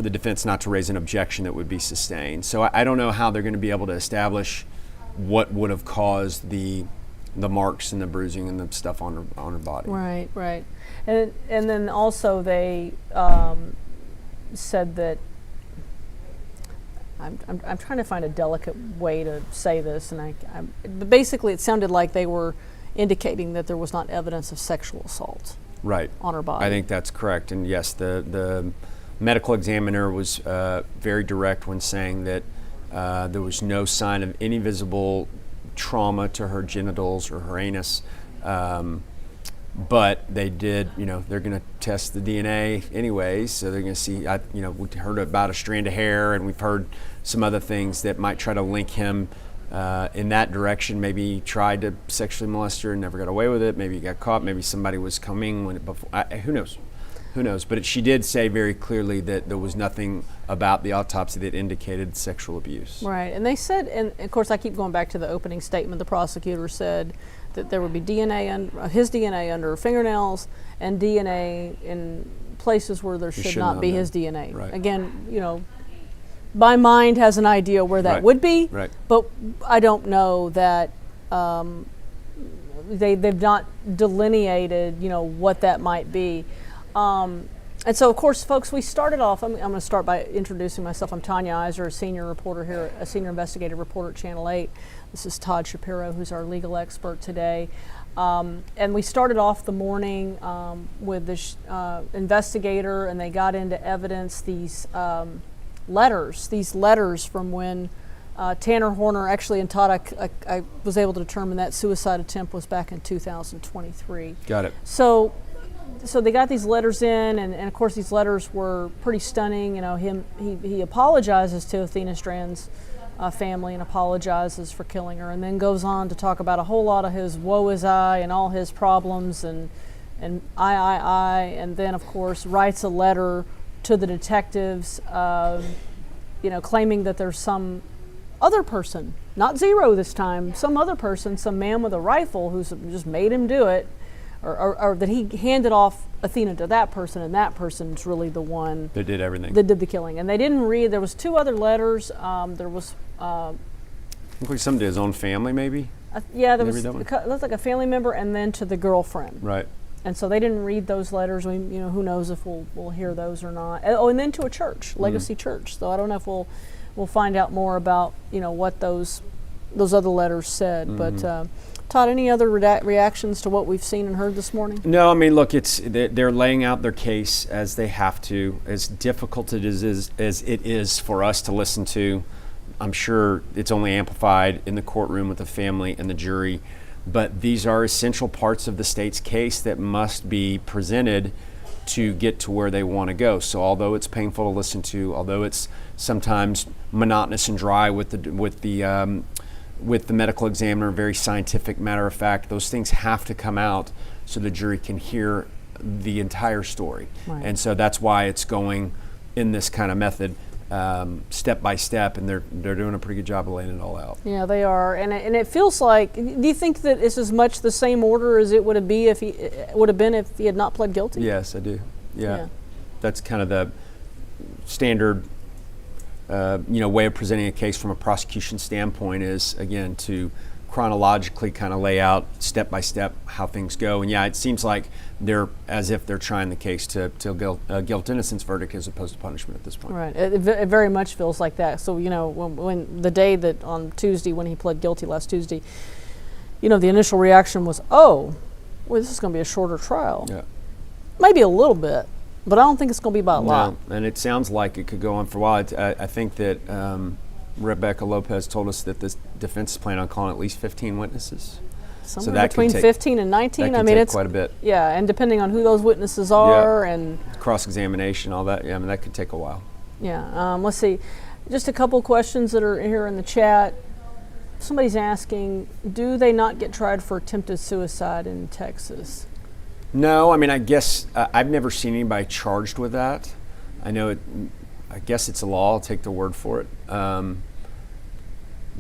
defense not to raise an objection that would be sustained. So I don't know how they're going to be able to establish what would have caused the marks and the bruising and the stuff on her body. Right. And then also they said that, I'm trying to find a delicate way to say this, but basically it sounded like they were indicating that there was not evidence of sexual assault on her body. I think that's correct. And yes, the medical examiner was very direct when saying that there was no sign of any visible trauma to her genitals or her anus. But they did, they're going to test the DNA anyways, so they're going to see, we heard about a strand of hair, and we've heard some other things that might try to link him in that direction. Maybe he tried to sexually molest her and never got away with it. Maybe he got caught. Maybe somebody was coming before. Who knows? But she did say very clearly that there was nothing about the autopsy that indicated sexual abuse. Right, and they said, and of course I keep going back to the opening statement, the prosecutor said that there would be his DNA under her fingernails, and DNA in places where there should not be his DNA. Right. Again, my mind has an idea where that would be, but I don't know that they've not delineated, what that might be. And so, of course, folks, we started off, I'm going to start by introducing myself. I'm Tanya Iser, a senior reporter here, a senior investigative reporter at Channel 8. This is Todd Shapiro, who's our legal expert today. And we started off the morning with this investigator, and they got into evidence these letters from when Tanner Horner, actually, and Todd, I was able to determine that suicide attempt was back in 2023. Got it. So so they got these letters in, and of course these letters were pretty stunning. You know, he apologizes to Athena Strand's family and apologizes for killing her, and then goes on to talk about a whole lot of his woe is I and all his problems and I, and then of course writes a letter to the detectives, you know, claiming that there's some other person, not Zero this time, some other person, some man with a rifle who's just made him do it, or that he handed off Athena to that person, and that person's really the one that did everything, that did the killing. And they didn't read. There was 2 other letters. There was looked like some to his own family, maybe. Yeah, there was looked like a family member, and then to the girlfriend. Right. And so they didn't read those letters. You know, who knows if we'll hear those or not. Oh, and then to a church, Legacy Church. So I don't know if we'll find out more about, you know, what those other letters said. But Todd, any other reactions to what we've seen and heard this morning? No, I mean, look, they're laying out their case as they have to. As difficult as it is for us to listen to, I'm sure it's only amplified in the courtroom with the family and the jury. But these are essential parts of the state's case that must be presented to get to where they want to go. So although it's painful to listen to, although it's sometimes monotonous and dry with the medical examiner, very scientific, matter of fact, those things have to come out so the jury can hear the entire story. Right. And so that's why it's going in this kind of method, step by step, and they're doing a pretty good job of laying it all out. Yeah, they are, and it feels like. Do you think that it's as much the same order as it would have been if he had not pled guilty? Yes, I do. Yeah. That's kind of the standard, way of presenting a case from a prosecution standpoint is, again, to chronologically kind of lay out step by step how things go. And yeah, it seems like they're as if they're trying the case to guilt innocence verdict as opposed to punishment at this point. Right. It very much feels like that. So, you know, when the day that on Tuesday when he pled guilty last Tuesday, you know, the initial reaction was, oh, well, this is going to be a shorter trial. Yeah. Maybe a little bit, but I don't think it's going to be by a lot. And it sounds like it could go on for a while. I think that Rebecca Lopez told us that this defense is planning on calling at least 15 witnesses. Somewhere between 15 and 19. I mean, it's quite a bit. Yeah, and depending on who those witnesses are and cross-examination, all that. Yeah, I mean, that could take a while. Yeah. Let's see. Just a couple questions that are here in the chat. Somebody's asking, do they not get tried for attempted suicide in Texas? No, I mean, I guess I've never seen anybody charged with that. I know it. I guess it's a law. I'll take the word for it.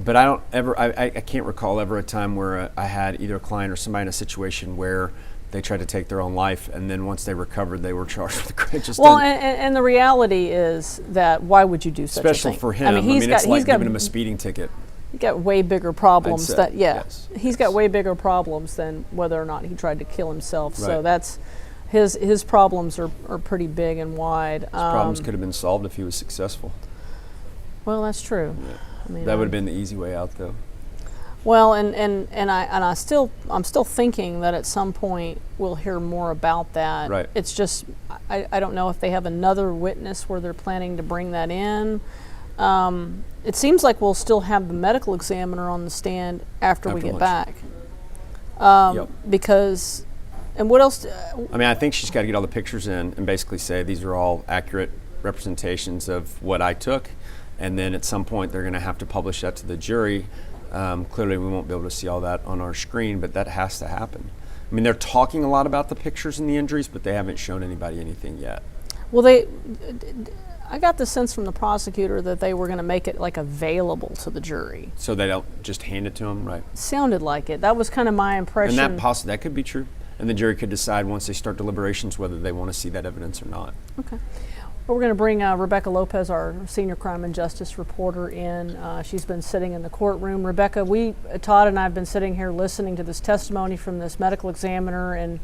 But I don't ever. I can't recall ever a time where I had either a client or somebody in a situation where they tried to take their own life, and then once they recovered, they were charged with the crime. Well, and the reality is that why would you do such a thing? Especially for him. I mean, it's like giving him a speeding ticket. He's got way bigger problems. He's got way bigger problems than whether or not he tried to kill himself. Right. So that's his problems are pretty big and wide. His problems could have been solved if he was successful. Well, that's true. Yeah. I mean, that would have been the easy way out, though. Well, I'm still thinking that at some point we'll hear more about that. Right. It's just I don't know if they have another witness where they're planning to bring that in. It seems like we'll still have the medical examiner on the stand after we get back. Because, and what else? I mean, I think she's got to get all the pictures in and basically say these are all accurate representations of what I took. And then at some point they're going to have to publish that to the jury. Clearly we won't be able to see all that on our screen, but that has to happen. I mean, they're talking a lot about the pictures and the injuries, but they haven't shown anybody anything yet. Well, I got the sense from the prosecutor that they were going to make it like available to the jury. So they don't just hand it to them, right? Sounded like it. That was kind of my impression. And that could be true. And the jury could decide once they start deliberations whether they want to see that evidence or not. Okay. Well, we're going to bring Rebecca Lopez, our senior crime and justice reporter, in. She's been sitting in the courtroom. Rebecca, Todd and I have been sitting here listening to this testimony from this medical examiner, and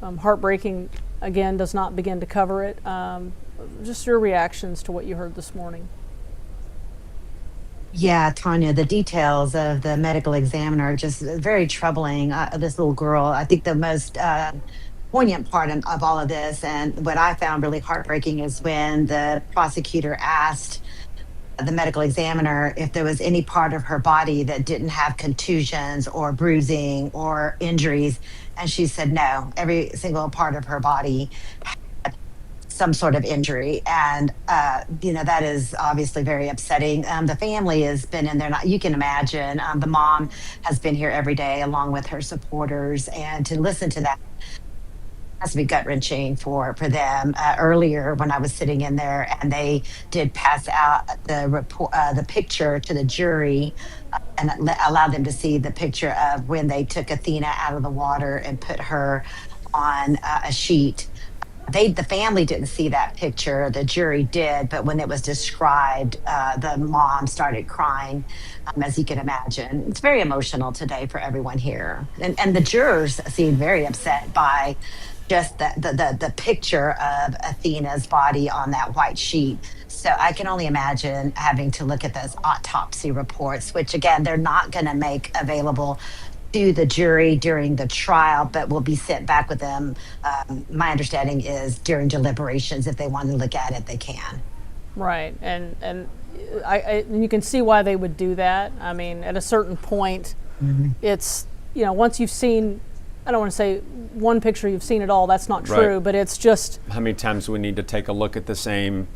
heartbreaking, again, does not begin to cover it. Just your reactions to what you heard this morning. Yeah, Tanya, the details of the medical examiner are just very troubling. This little girl, I think the most poignant part of all of this, and what I found really heartbreaking, is when the prosecutor asked the medical examiner if there was any part of her body that didn't have contusions or bruising or injuries. And she said no, every single part of her body had some sort of injury. And, that is obviously very upsetting. The family has been in there. You can imagine the mom has been here every day along with her supporters. And to listen to that has to be gut wrenching for them. Earlier, when I was sitting in there, and they did pass out the report, the picture to the jury, and allowed them to see the picture of when they took Athena out of the water and put her on a sheet. The family didn't see that picture. The jury did, but when it was described, the mom started crying, as you can imagine. It's very emotional today for everyone here, and the jurors seemed very upset by just the picture of Athena's body on that white sheet. So I can only imagine having to look at those autopsy reports, which again, they're not going to make available to the jury during the trial, but will be sent back with them. My understanding is during deliberations, if they want to look at it, they can. Right, and you can see why they would do that. I mean, at a certain point, it's, once you've seen, I don't want to say one picture, you've seen it all, that's not true, but it's just... How many times we need to take a look at the same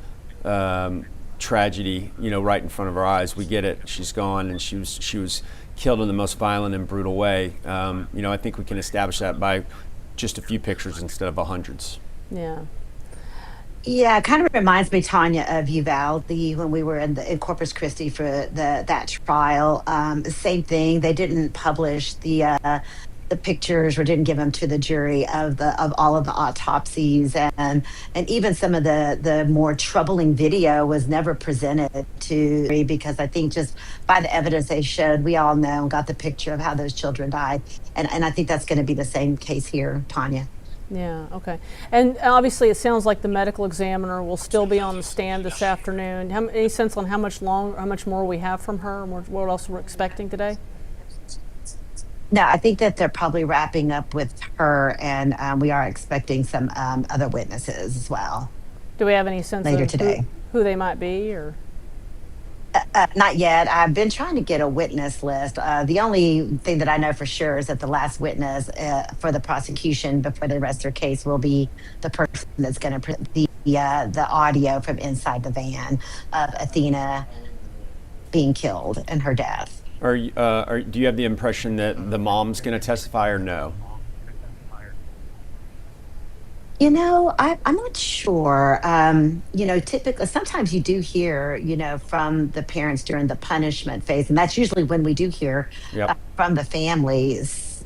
tragedy, right in front of our eyes? We get it, she's gone, and she was killed in the most violent and brutal way. I think we can establish that by just a few pictures instead of hundreds. Yeah. Yeah, it kind of reminds me, Tanya, of Uvalde when we were in Corpus Christi for that trial. Same thing. They didn't publish the pictures or didn't give them to the jury of all of the autopsies, and even some of the more troubling video was never presented to, because I think just by the evidence they showed, we all know and got the picture of how those children died, and I think that's going to be the same case here, Tanya. Yeah, okay. And obviously it sounds like the medical examiner will still be on the stand this afternoon. Any sense on how much more we have from her, and what else we're expecting today? No, I think that they're probably wrapping up with her, and we are expecting some other witnesses as well. Do we have any sense later of today who they might be, or? Not yet. I've been trying to get a witness list. The only thing that I know for sure is that the last witness for the prosecution before they arrest their case will be the person that's going to present the audio from inside the van of Athena being killed and her death. Do you have the impression that the mom's going to testify or no? I'm not sure. Typically, sometimes you do hear, from the parents during the punishment phase, and that's usually when we do hear from the families.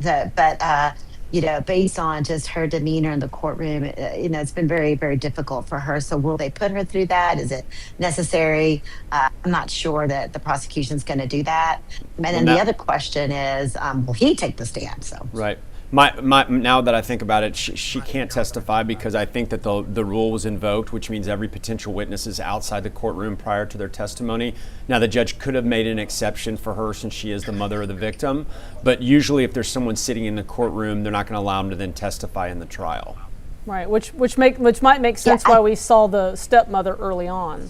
Based on just her demeanor in the courtroom, it's been very, very difficult for her. So will they put her through that? Is it necessary? I'm not sure that the prosecution's going to do that. And then the other question is, will he take the stand? So right. Now that I think about it, she can't testify because I think that the rule was invoked, which means every potential witness is outside the courtroom prior to their testimony. Now, the judge could have made an exception for her since she is the mother of the victim, but usually if there's someone sitting in the courtroom, they're not going to allow them to then testify in the trial. Right, which might make sense why we saw the stepmother early on.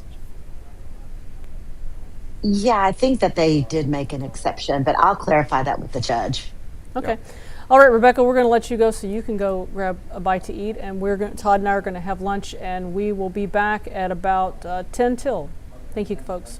Yeah, I think that they did make an exception, but I'll clarify that with the judge. Okay. All right, Rebecca, we're going to let you go so you can go grab a bite to eat, and Todd and I are going to have lunch, and we will be back at about 10 till. Thank you, folks.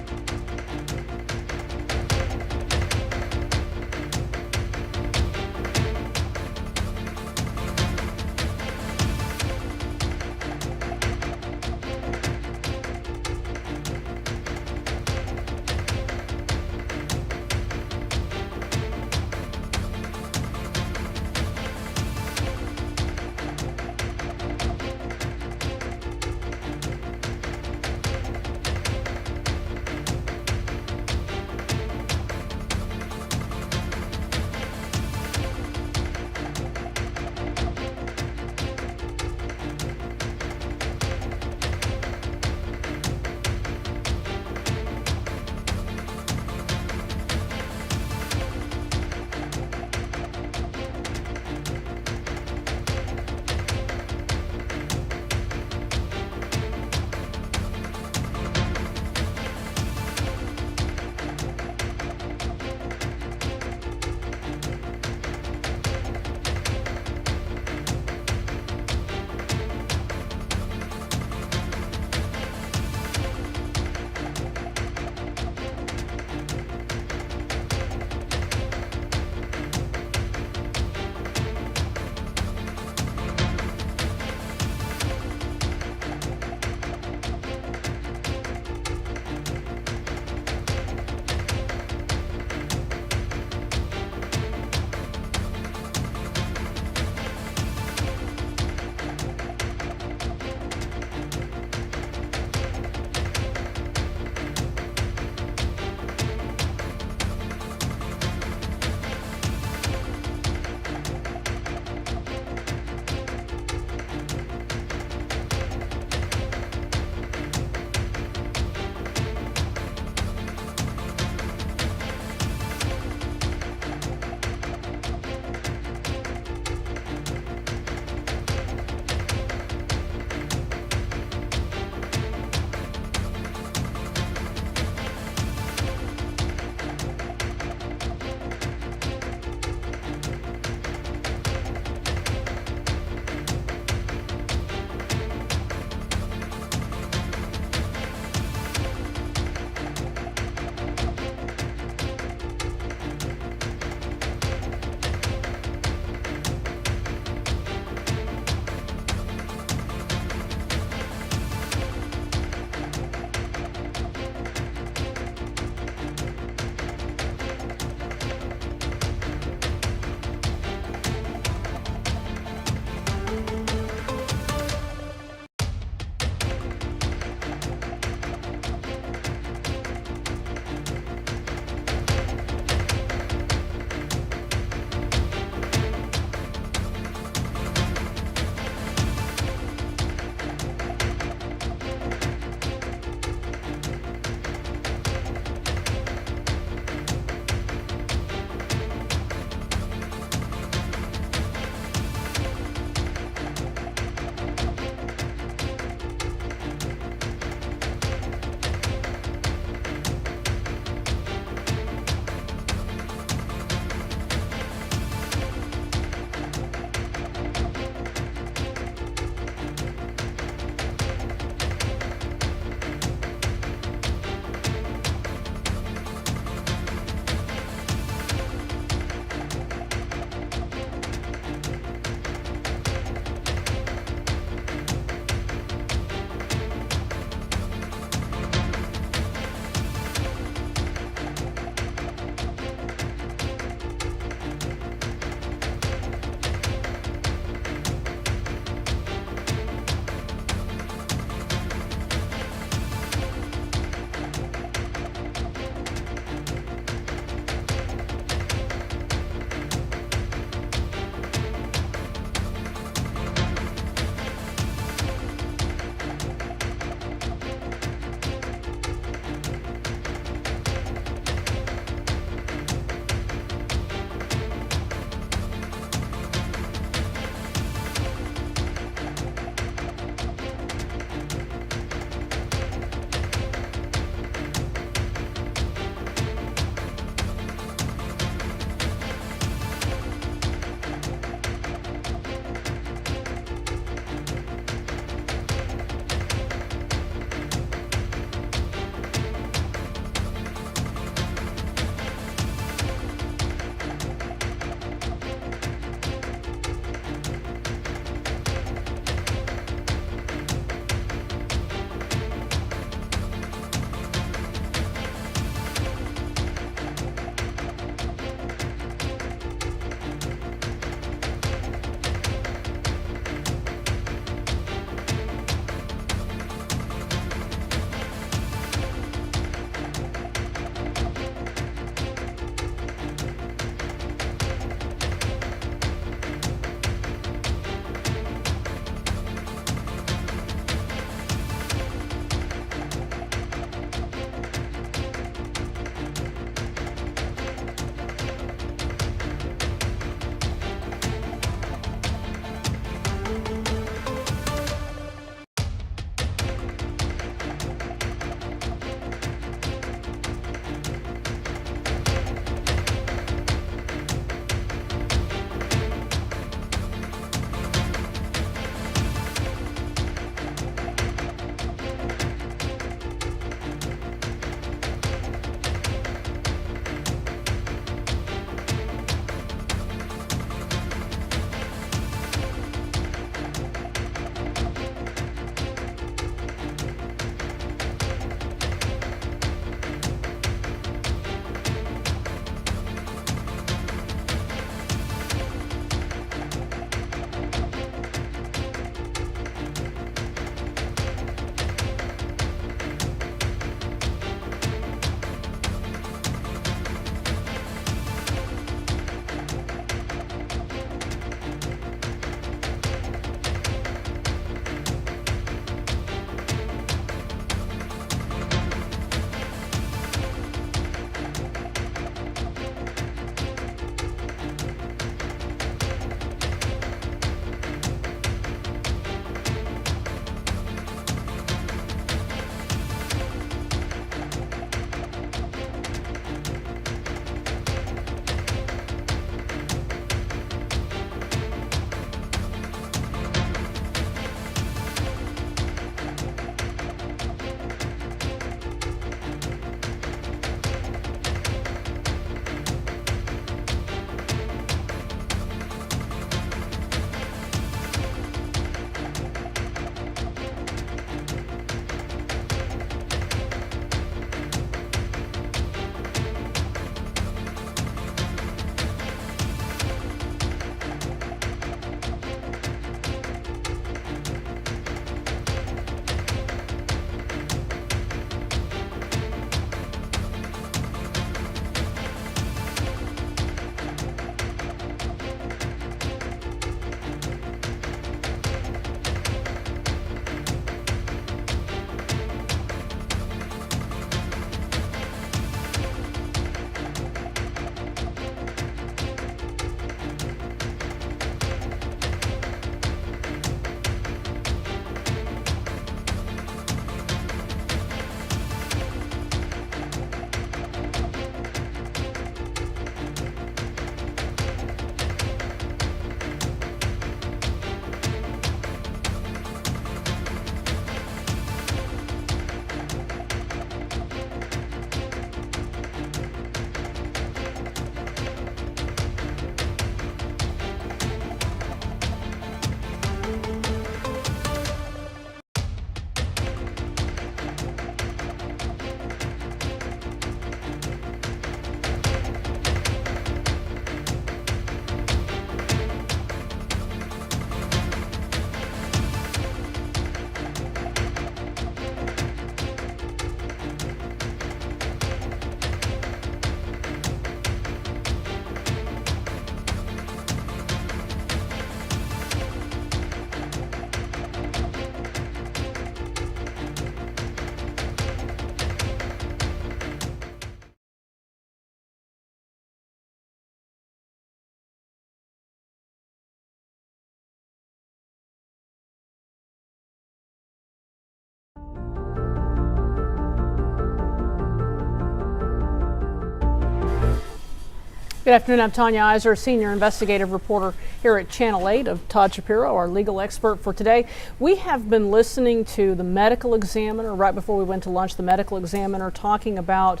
Good afternoon, I'm Tanya Iser, senior investigative reporter here at Channel 8 of Todd Shapiro, our legal expert for today. We have been listening to the medical examiner right before we went to lunch, the medical examiner talking about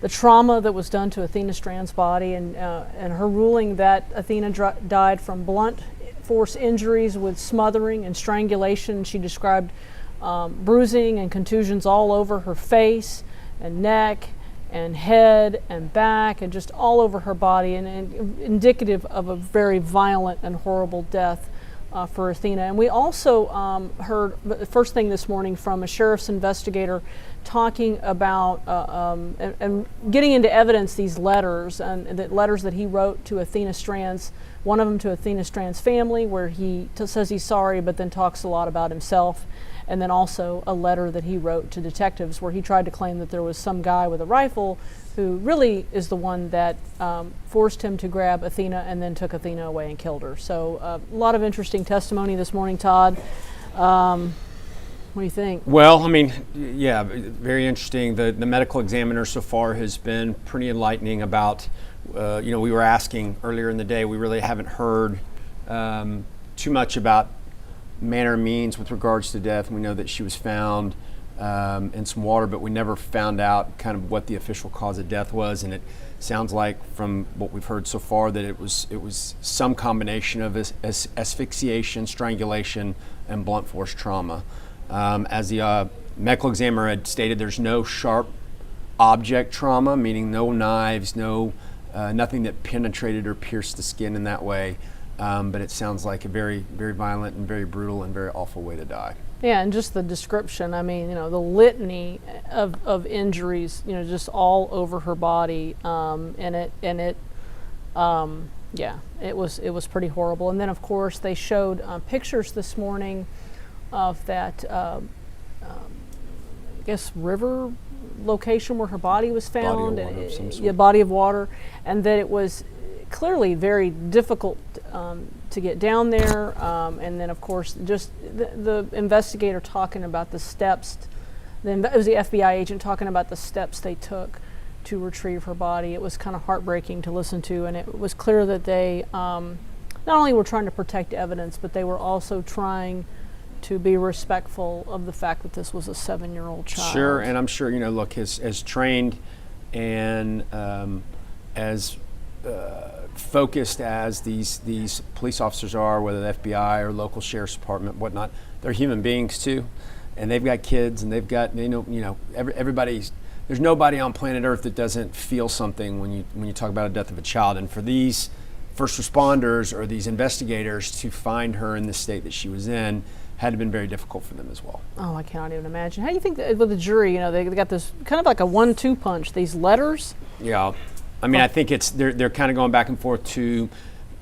the trauma that was done to Athena Strand's body and her ruling that Athena died from blunt force injuries with smothering and strangulation. She described bruising and contusions all over her face and neck and head and back and just all over her body, and indicative of a very violent and horrible death for Athena. And we also heard the first thing this morning from a sheriff's investigator talking about and getting into evidence these letters, and the letters that he wrote to Athena Strand's, one of them to Athena Strand's family, where he says he's sorry but then talks a lot about himself. And then also a letter that he wrote to detectives where he tried to claim that there was some guy with a rifle who really is the one that forced him to grab Athena and then took Athena away and killed her. So a lot of interesting testimony this morning, Todd. What do you think? Well, I mean, yeah, very interesting. The medical examiner so far has been pretty enlightening about, we were asking earlier in the day, we really haven't heard too much about manner and means with regards to death. We know that she was found in some water, but we never found out kind of what the official cause of death was. And it sounds like from what we've heard so far that it was some combination of asphyxiation, strangulation, and blunt force trauma. As the medical examiner had stated, there's no sharp object trauma, meaning no knives, nothing that penetrated or pierced the skin in that way. But it sounds like a very, very violent and very brutal and very awful way to die. Yeah, and just the description, I mean, the litany of injuries, just all over her body, it was pretty horrible. And then, of course, they showed pictures this morning of that, I guess, river location where her body was found. Body of water of some sort. Body of water, and that it was clearly very difficult to get down there, and then of course just the investigator talking about the steps, then it was the FBI agent talking about the steps they took to retrieve her body. It was kind of heartbreaking to listen to, and it was clear that they not only were trying to protect evidence, but they were also trying to be respectful of the fact that this was a 7-year-old child. Sure, and I'm sure, look, as trained and as focused as these police officers are, whether the FBI or local sheriff's department, whatnot, they're human beings too, and they've got kids, and they've got everybody's. There's nobody on planet Earth that doesn't feel something when you talk about a death of a child, and for these first responders or these investigators to find her in the state that she was in had to been very difficult for them as well. Oh, I cannot even imagine. How do you think that with the jury, they got this kind of like a 1-2 punch, these letters? Yeah. I mean, I think they're kind of going back and forth to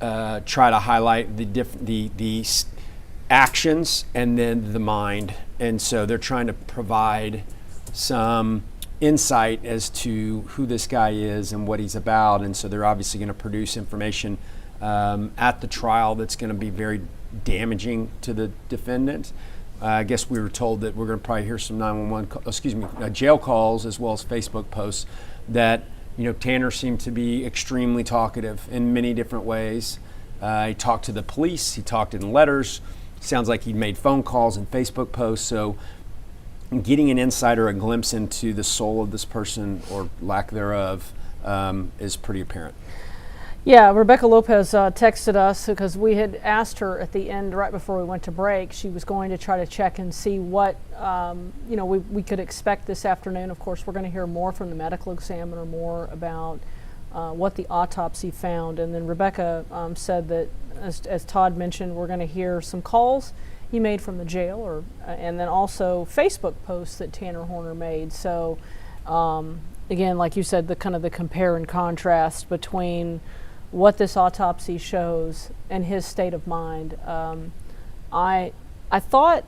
try to highlight the actions and then the mind, and so they're trying to provide some insight as to who this guy is and what he's about, and so they're obviously going to produce information at the trial that's going to be very damaging to the defendant. I guess we were told that we're going to probably hear some jail calls as well as Facebook posts that. Tanner seemed to be extremely talkative in many different ways. He talked to the police, he talked in letters, sounds like he made phone calls and Facebook posts. So getting an insight or a glimpse into the soul of this person or lack thereof is pretty apparent. Yeah, Rebecca Lopez texted us because we had asked her at the end, right before we went to break, she was going to try to check and see what we could expect this afternoon. Of course, we're going to hear more from the medical examiner, more about what the autopsy found. And then Rebecca said that, as Todd mentioned, we're going to hear some calls he made from the jail, and then also Facebook posts that Tanner Horner made. So again, like you said, the kind of the compare and contrast between what this autopsy shows and his state of mind. I thought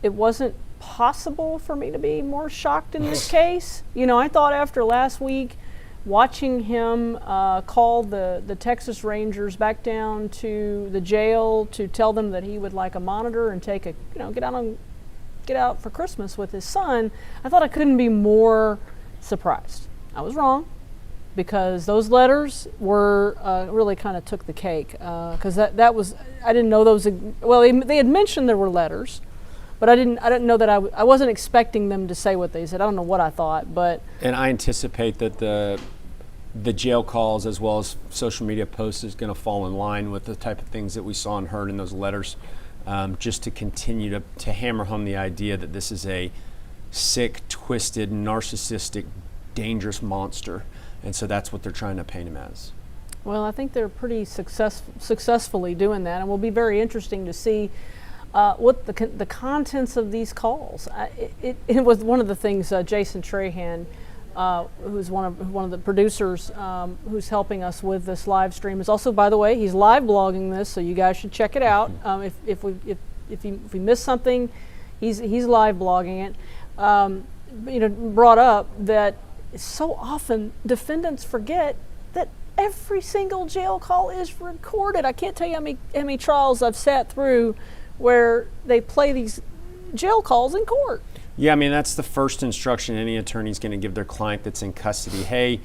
it wasn't possible for me to be more shocked in this case. I thought after last week, watching him call the Texas Rangers back down to the jail to tell them that he would like a monitor and take get out for Christmas with his son, I thought I couldn't be more surprised. I was wrong. because those letters were really kind of took the cake, because that was, I didn't know those. Well, they had mentioned there were letters, but I didn't know that I wasn't expecting them to say what they said. I don't know what I thought, but. And I anticipate that the jail calls as well as social media posts is going to fall in line with the type of things that we saw and heard in those letters, just to continue to hammer home the idea that this is a sick, twisted, narcissistic, dangerous monster. And so that's what they're trying to paint him as. Well, I think they're pretty successfully doing that, and it will be very interesting to see what the contents of these calls. It was one of the things Jason Trahan, who's one of the producers who's helping us with this live stream, is also, by the way, he's live blogging this, so you guys should check it out. If we miss something, he's live blogging it. Brought up that so often defendants forget that every single jail call is recorded. I can't tell you how many trials I've sat through where they play these jail calls in court. Yeah, I mean, that's the first instruction any attorney's going to give their client that's in custody. Hey,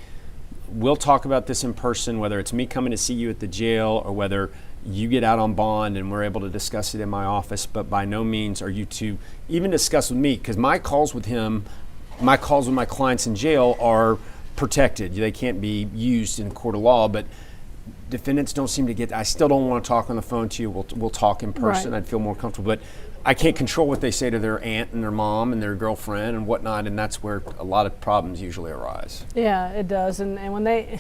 we'll talk about this in person, whether it's me coming to see you at the jail or whether you get out on bond and we're able to discuss it in my office, but by no means are you to even discuss with me, because my calls with him, my calls with my clients in jail are protected. They can't be used in a court of law, but defendants don't seem to get, I still don't want to talk on the phone to you. We'll talk in person. Right. I'd feel more comfortable, but I can't control what they say to their aunt and their mom and their girlfriend and whatnot, and that's where a lot of problems usually arise. Yeah, it does. And when they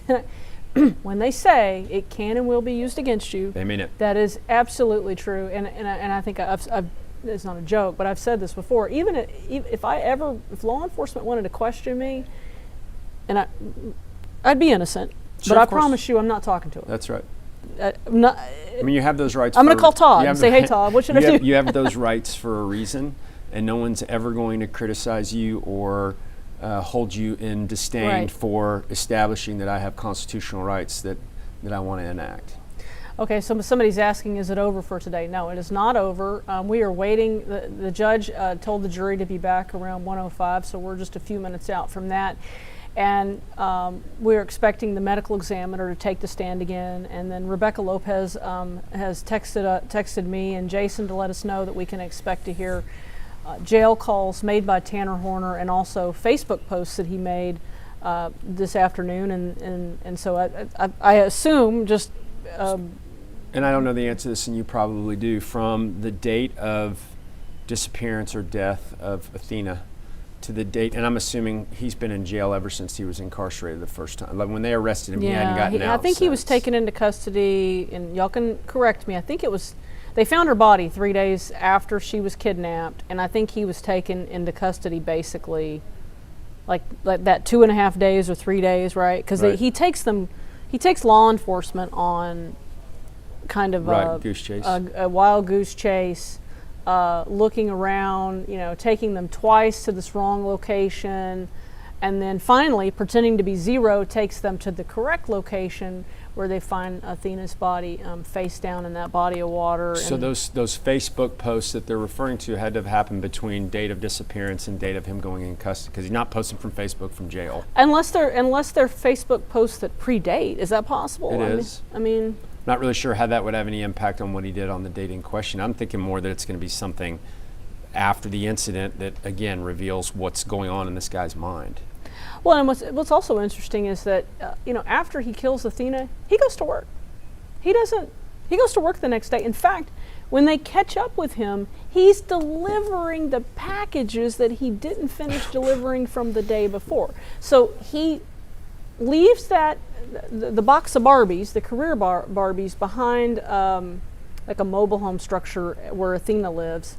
when they say it can and will be used against you, they mean it. That is absolutely true. And I think I've it's not a joke, but I've said this before. Even if law enforcement wanted to question me, and I'd be innocent, sure, but I promise you, I'm not talking to him. That's right. I mean, you have those rights. I'm going to call Todd and say, "Hey, Todd, what should I do?" You have those rights for a reason, and no one's ever going to criticize you or hold you in disdain for establishing that I have constitutional rights that I want to enact. Okay, so somebody's asking, is it over for today? No, it is not over. We are waiting. The judge told the jury to be back around 1:05, so we're just a few minutes out from that. And we're expecting the medical examiner to take the stand again. And then Rebecca Lopez has texted me and Jason to let us know that we can expect to hear jail calls made by Tanner Horner and also Facebook posts that he made this afternoon. And so I assume just... and I don't know the answer to this, and you probably do, from the date of disappearance or death of Athena to the date, and I'm assuming he's been in jail ever since he was incarcerated the first time. Like when they arrested him, he hadn't gotten out. I think he was taken into custody, and y'all can correct me, I think it was, they found her body 3 days after she was kidnapped, and I think he was taken into custody basically like that 2.5 days or 3 days, right? Because he takes law enforcement on kind of a wild goose chase, looking around, taking them twice to this wrong location, and then finally, pretending to be Zero, takes them to the correct location where they find Athena's body face down in that body of water. So those Facebook posts that they're referring to had to have happened between date of disappearance and date of him going in custody, because he's not posting from Facebook from jail. Unless they're Facebook posts that predate. Is that possible? It is. I mean, not really sure how that would have any impact on what he did on the date in question. I'm thinking more that it's going to be something after the incident that, again, reveals what's going on in this guy's mind. Well, and what's also interesting is that, after he kills Athena, he goes to work. He goes to work the next day. In fact, when they catch up with him, he's delivering the packages that he didn't finish delivering from the day before. So he leaves the box of Barbies, the career Barbies, behind like a mobile home structure where Athena lives.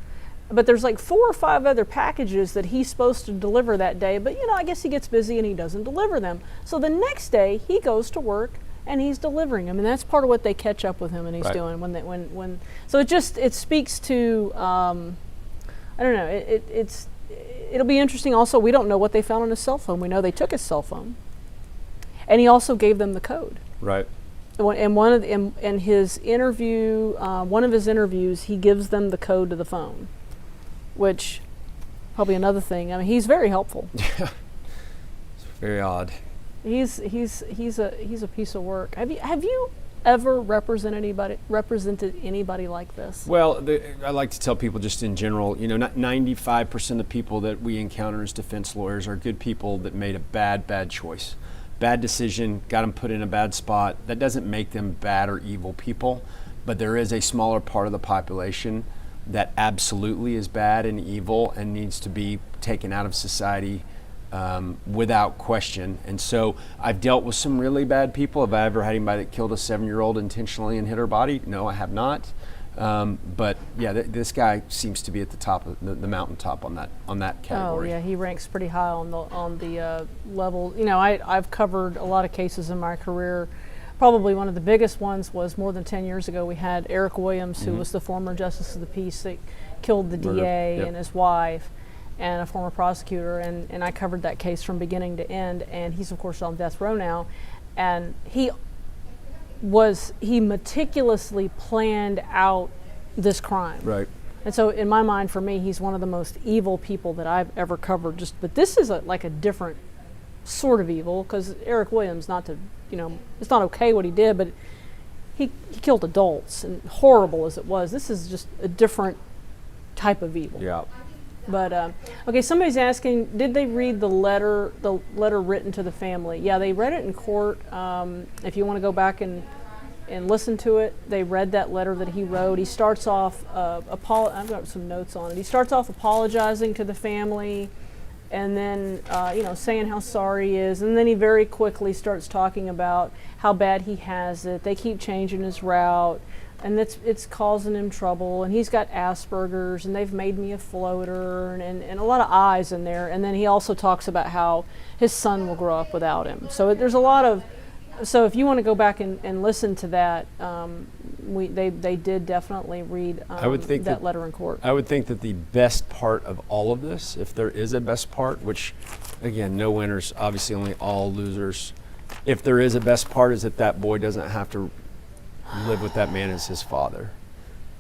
But there's like 4 or 5 other packages that he's supposed to deliver that day, but I guess he gets busy and he doesn't deliver them. So the next day he goes to work and he's delivering them, and that's part of what they catch up with him and he's doing when. So it speaks to I don't know. It'll be interesting. Also, we don't know what they found on his cell phone. We know they took his cell phone, and he also gave them the code. Right. And in his interview, one of his interviews, he gives them the code to the phone, which probably another thing. I mean, he's very helpful. It's very odd. He's a piece of work. Have you ever represented anybody like this? Well, I like to tell people just in general, not 95% of people that we encounter as defense lawyers are good people that made a bad choice. Bad decision, got them put in a bad spot. That doesn't make them bad or evil people, but there is a smaller part of the population that absolutely is bad and evil and needs to be taken out of society without question. And so I've dealt with some really bad people. Have I ever had anybody that killed a 7-year-old intentionally and hit her body? No, I have not. But yeah, this guy seems to be at the top of the mountaintop on that category. Oh yeah, he ranks pretty high on the level. I've covered a lot of cases in my career. Probably one of the biggest ones was more than 10 years ago. We had Eric Williams, who was the former Justice of the Peace that killed the DA and his wife, and a former prosecutor, and I covered that case from beginning to end, and he's of course on death row now, and he meticulously planned out this crime. Right. And so in my mind, for me, he's one of the most evil people that I've ever covered. But this is like a different sort of evil, because Eric Williams, it's not okay what he did, but he killed adults, and horrible as it was, this is just a different type of evil. Yeah. But okay, somebody's asking, did they read the letter written to the family? Yeah, they read it in court. If you want to go back and listen to it, they read that letter that he wrote. He starts off, I've got some notes on it. He starts off apologizing to the family, and then saying how sorry he is, and then he very quickly starts talking about how bad he has it. They keep changing his route, and it's causing him trouble, and he's got Asperger's, and they've made me a floater, and a lot of I's in there. And then he also talks about how his son will grow up without him. So there's a lot of, so if you want to go back and listen to that, they did definitely read I would think that letter in court. I would think that the best part of all of this, if there is a best part, which again, no winners, obviously only all losers. If there is a best part, is that boy doesn't have to live with that man as his father,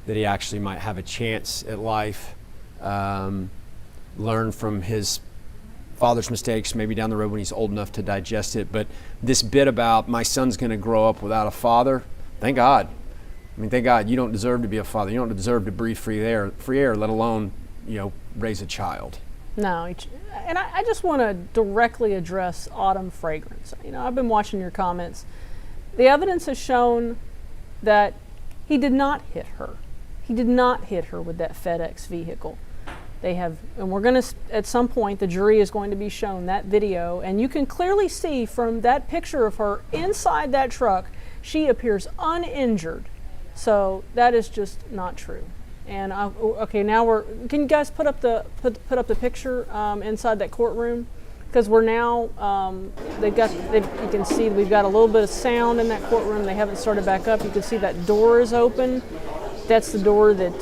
that he actually might have a chance at life, learn from his father's mistakes maybe down the road when he's old enough to digest it. But this bit about my son's going to grow up without a father, thank God. I mean, thank God you don't deserve to be a father. You don't deserve to breathe free air, let alone raise a child. No, and I just want to directly address Autumn Fragrance. I've been watching your comments. The evidence has shown that he did not hit her. He did not hit her with that FedEx vehicle. They have, and we're going to, at some point, the jury is going to be shown that video, and you can clearly see from that picture of her inside that truck, she appears uninjured. So that is just not true. And okay, now can you guys put up the picture inside that courtroom? Because we're now, you can see we've got a little bit of sound in that courtroom. They haven't started back up. You can see that door is open. That's the door that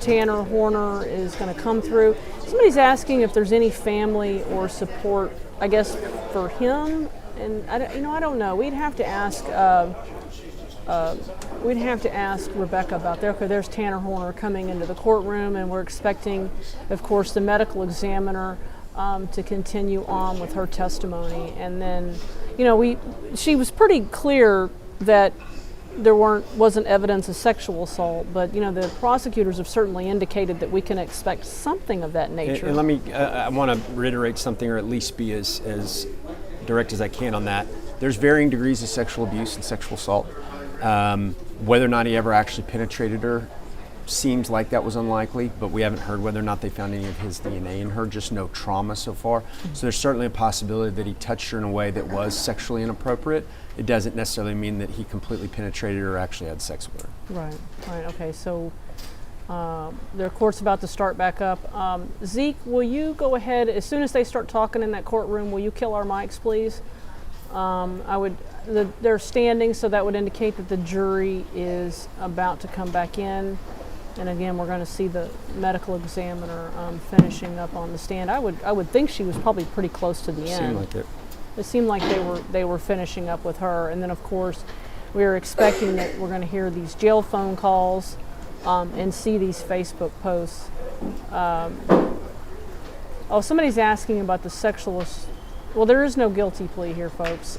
Tanner Horner is going to come through. Somebody's asking if there's any family or support, I guess, for him. And I don't know. We'd have to ask Rebecca about there, because there's Tanner Horner coming into the courtroom, and we're expecting, of course, the medical examiner to continue on with her testimony. And then, she was pretty clear that there wasn't evidence of sexual assault, but the prosecutors have certainly indicated that we can expect something of that nature. And let me, I want to reiterate something, or at least be as direct as I can on that. There's varying degrees of sexual abuse and sexual assault. Whether or not he ever actually penetrated her seems like that was unlikely, but we haven't heard whether or not they found any of his DNA in her, just no trauma so far. So there's certainly a possibility that he touched her in a way that was sexually inappropriate. It doesn't necessarily mean that he completely penetrated her or actually had sex with her. Right, okay, so their court's about to start back up. Zeke, will you go ahead, as soon as they start talking in that courtroom, will you kill our mics, please? They're standing, so that would indicate that the jury is about to come back in. And again, we're going to see the medical examiner finishing up on the stand. I would think she was probably pretty close to the end. Seemed like it. It seemed like they were finishing up with her. And then, of course, we're expecting that we're going to hear these jail phone calls and see these Facebook posts. Somebody's asking about the sexual Well, there is no guilty plea here, folks.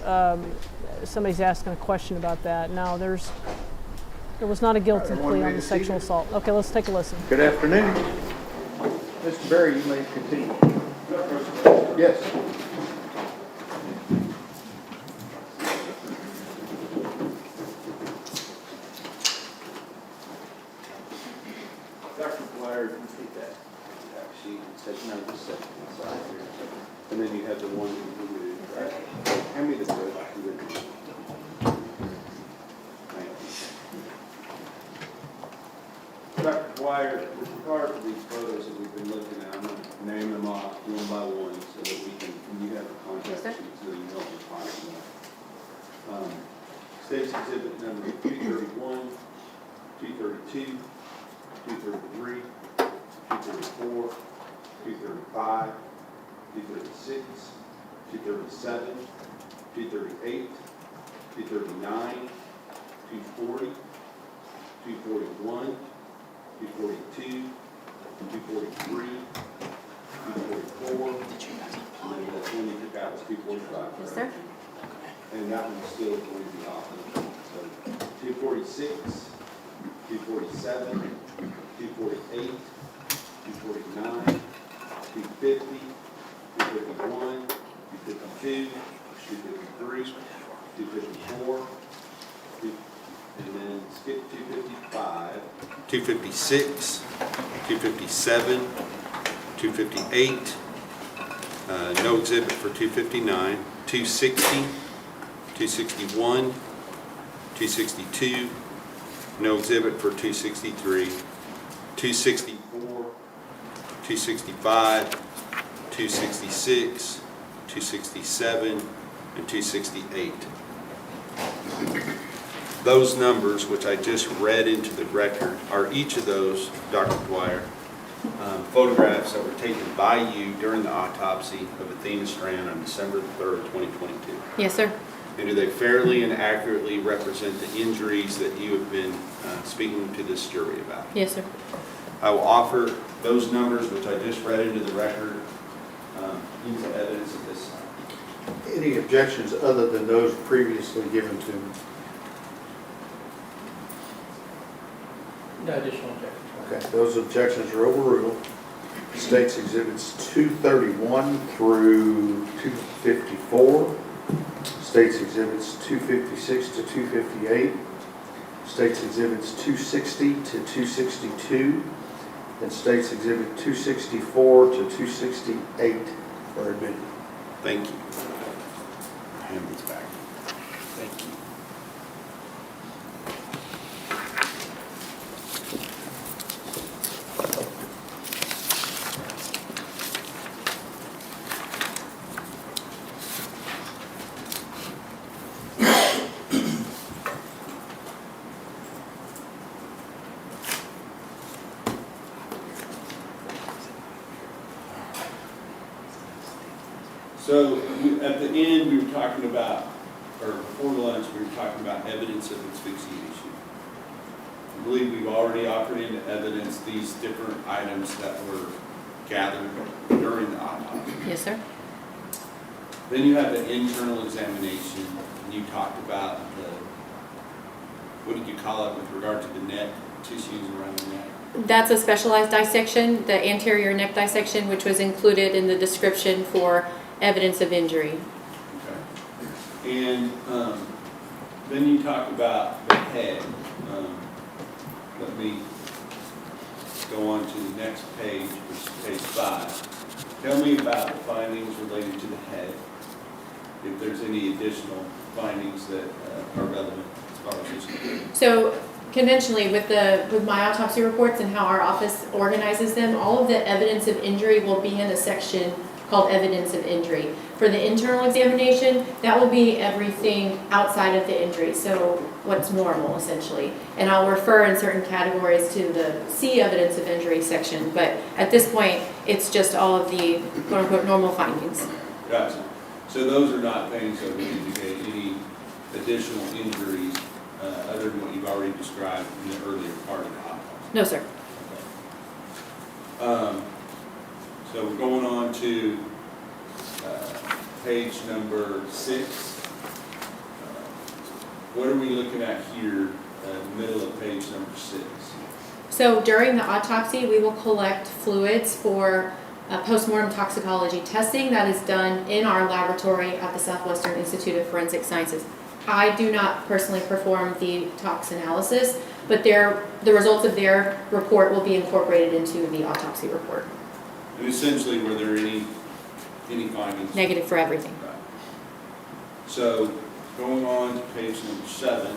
Somebody's asking a question about that. No, there was not a guilty plea on the sexual assault. Okay, let's take a listen. Good afternoon. Mr. Berry, you may continue. Yes. Dr. Blair, you can take that sheet and take number 7 inside here. And then you have the one you would, right? Hand me the book. Thank you. Dr. Dwyer, with regard to these photos that we've been looking at, I'm going to name them off one by one so that we can, when you have a contact sheet, so you know what we're talking about. State's Exhibit number 231, 232, 233, 234, 235, 236, 237, 238, 239, 240, 241, 242, 243, 244, and then the one you took out was 245. Yes, sir. And that one's still going to be off. So 246, 247, 248, 249, 250, 251, 252, 253, 254, and then skip 255, 256, 257, 258, no exhibit for 259, 260, 261, 262, no exhibit for 263, 264, 265, 266, 267, and 268. Those numbers, which I just read into the record, are each of those, Dr. Dwyer, photographs that were taken by you during the autopsy of Athena Strand on December 3rd, 2022. Yes, sir. And do they fairly and accurately represent the injuries that you have been speaking to this jury about? Yes, sir. I will offer those numbers, which I just read into the record, into evidence at this time. Any objections other than those previously given to me? No additional objections. Okay, those objections are overruled. State's Exhibits 231 through 254. State's Exhibits 256 to 258. State's Exhibits 260 to 262. And State's Exhibit 264 to 268 are admitted. Thank you. Hand these back. Thank you. So at the end, we were talking about, or before lunch, we were talking about evidence of asphyxiation. I believe we've already offered into evidence these different items that were gathered during the autopsy. Yes, sir. Then you had the internal examination, and you talked about the, what did you call it with regard to the neck, tissues around the neck? That's a specialized dissection, the anterior neck dissection, which was included in the description for evidence of injury. Okay. And then you talked about the head. Let me go on to the next page, which is page 5. Tell me about the findings related to the head, if there's any additional findings that are relevant as far as this goes. So conventionally, with my autopsy reports and how our office organizes them, all of the evidence of injury will be in a section called evidence of injury. For the internal examination, that will be everything outside of the injury, so what's normal essentially. And I'll refer in certain categories to the C evidence of injury section, but at this point, it's just all of the quote-unquote normal findings. Gotcha. So those are not things that would indicate any additional injuries other than what you've already described in the earlier part of the autopsy? No, sir. Okay. So we're going on to page number 6. What are we looking at here, middle of page number 6? So during the autopsy, we will collect fluids for postmortem toxicology testing that is done in our laboratory at the Southwestern Institute of Forensic Sciences. I do not personally perform the tox analysis, but the results of their report will be incorporated into the autopsy report. And essentially, were there any findings? Negative for everything. Right. So, going on to page number 7,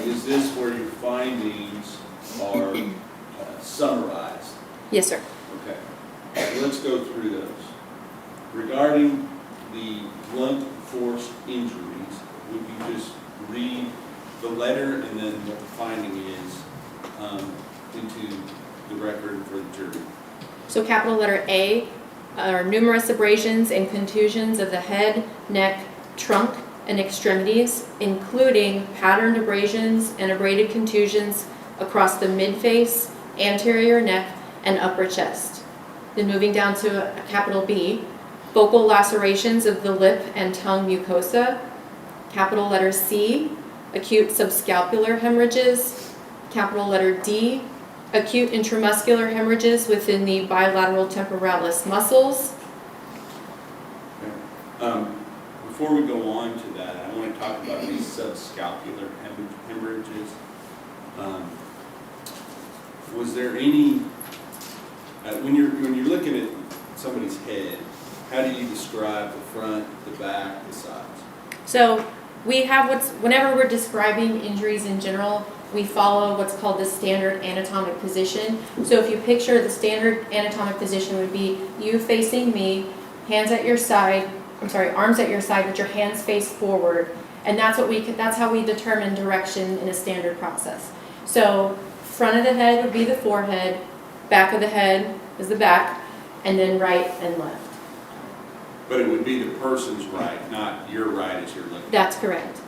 is this where your findings are summarized? Yes, sir. Okay. So let's go through those. Regarding the blunt force injuries, would you just read the letter and then what the finding is into the record for the jury? So capital letter A are numerous abrasions and contusions of the head, neck, trunk, and extremities, including patterned abrasions and abraded contusions across the midface, anterior neck, and upper chest. Then moving down to a capital B, focal lacerations of the lip and tongue mucosa. Capital letter C, acute subscapular hemorrhages. Capital letter D, acute intramuscular hemorrhages within the bilateral temporalis muscles. Okay. Before we go on to that, I want to talk about these subscapular hemorrhages. Was there any, when you're looking at somebody's head, how do you describe the front, the back, the sides? So we have whenever we're describing injuries in general, we follow what's called the standard anatomic position. So if you picture the standard anatomic position would be you facing me, arms at your side, but your hands face forward. And that's how we determine direction in a standard process. So front of the head would be the forehead, back of the head is the back, and then right and left. But it would be the person's right, not your right as you're looking. That's correct.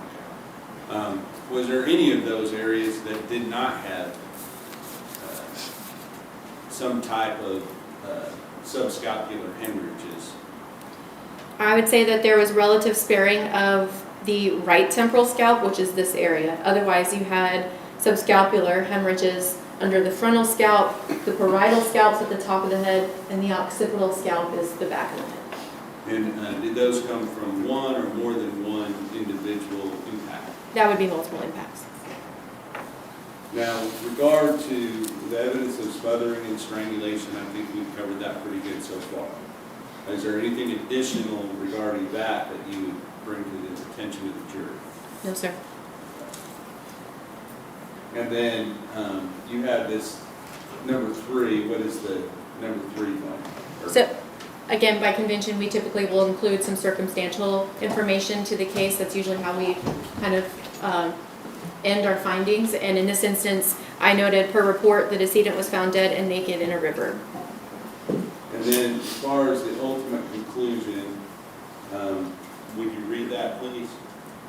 Was there any of those areas that did not have some type of subscapular hemorrhages? I would say that there was relative sparing of the right temporal scalp, which is this area. Otherwise, you had subscapular hemorrhages under the frontal scalp, the parietal scalp's at the top of the head, and the occipital scalp is the back of the head. And did those come from one or more than one individual impact? That would be multiple impacts. Now, with regard to the evidence of smothering and strangulation, I think we've covered that pretty good so far. Is there anything additional regarding that you would bring to the attention of the jury? No, sir. And then you have this number 3. What is the number 3 one? So, again, by convention, we typically will include some circumstantial information to the case. That's usually how we kind of end our findings. And in this instance, I noted per report the decedent was found dead and naked in a river. And then as far as the ultimate conclusion, would you read that, please?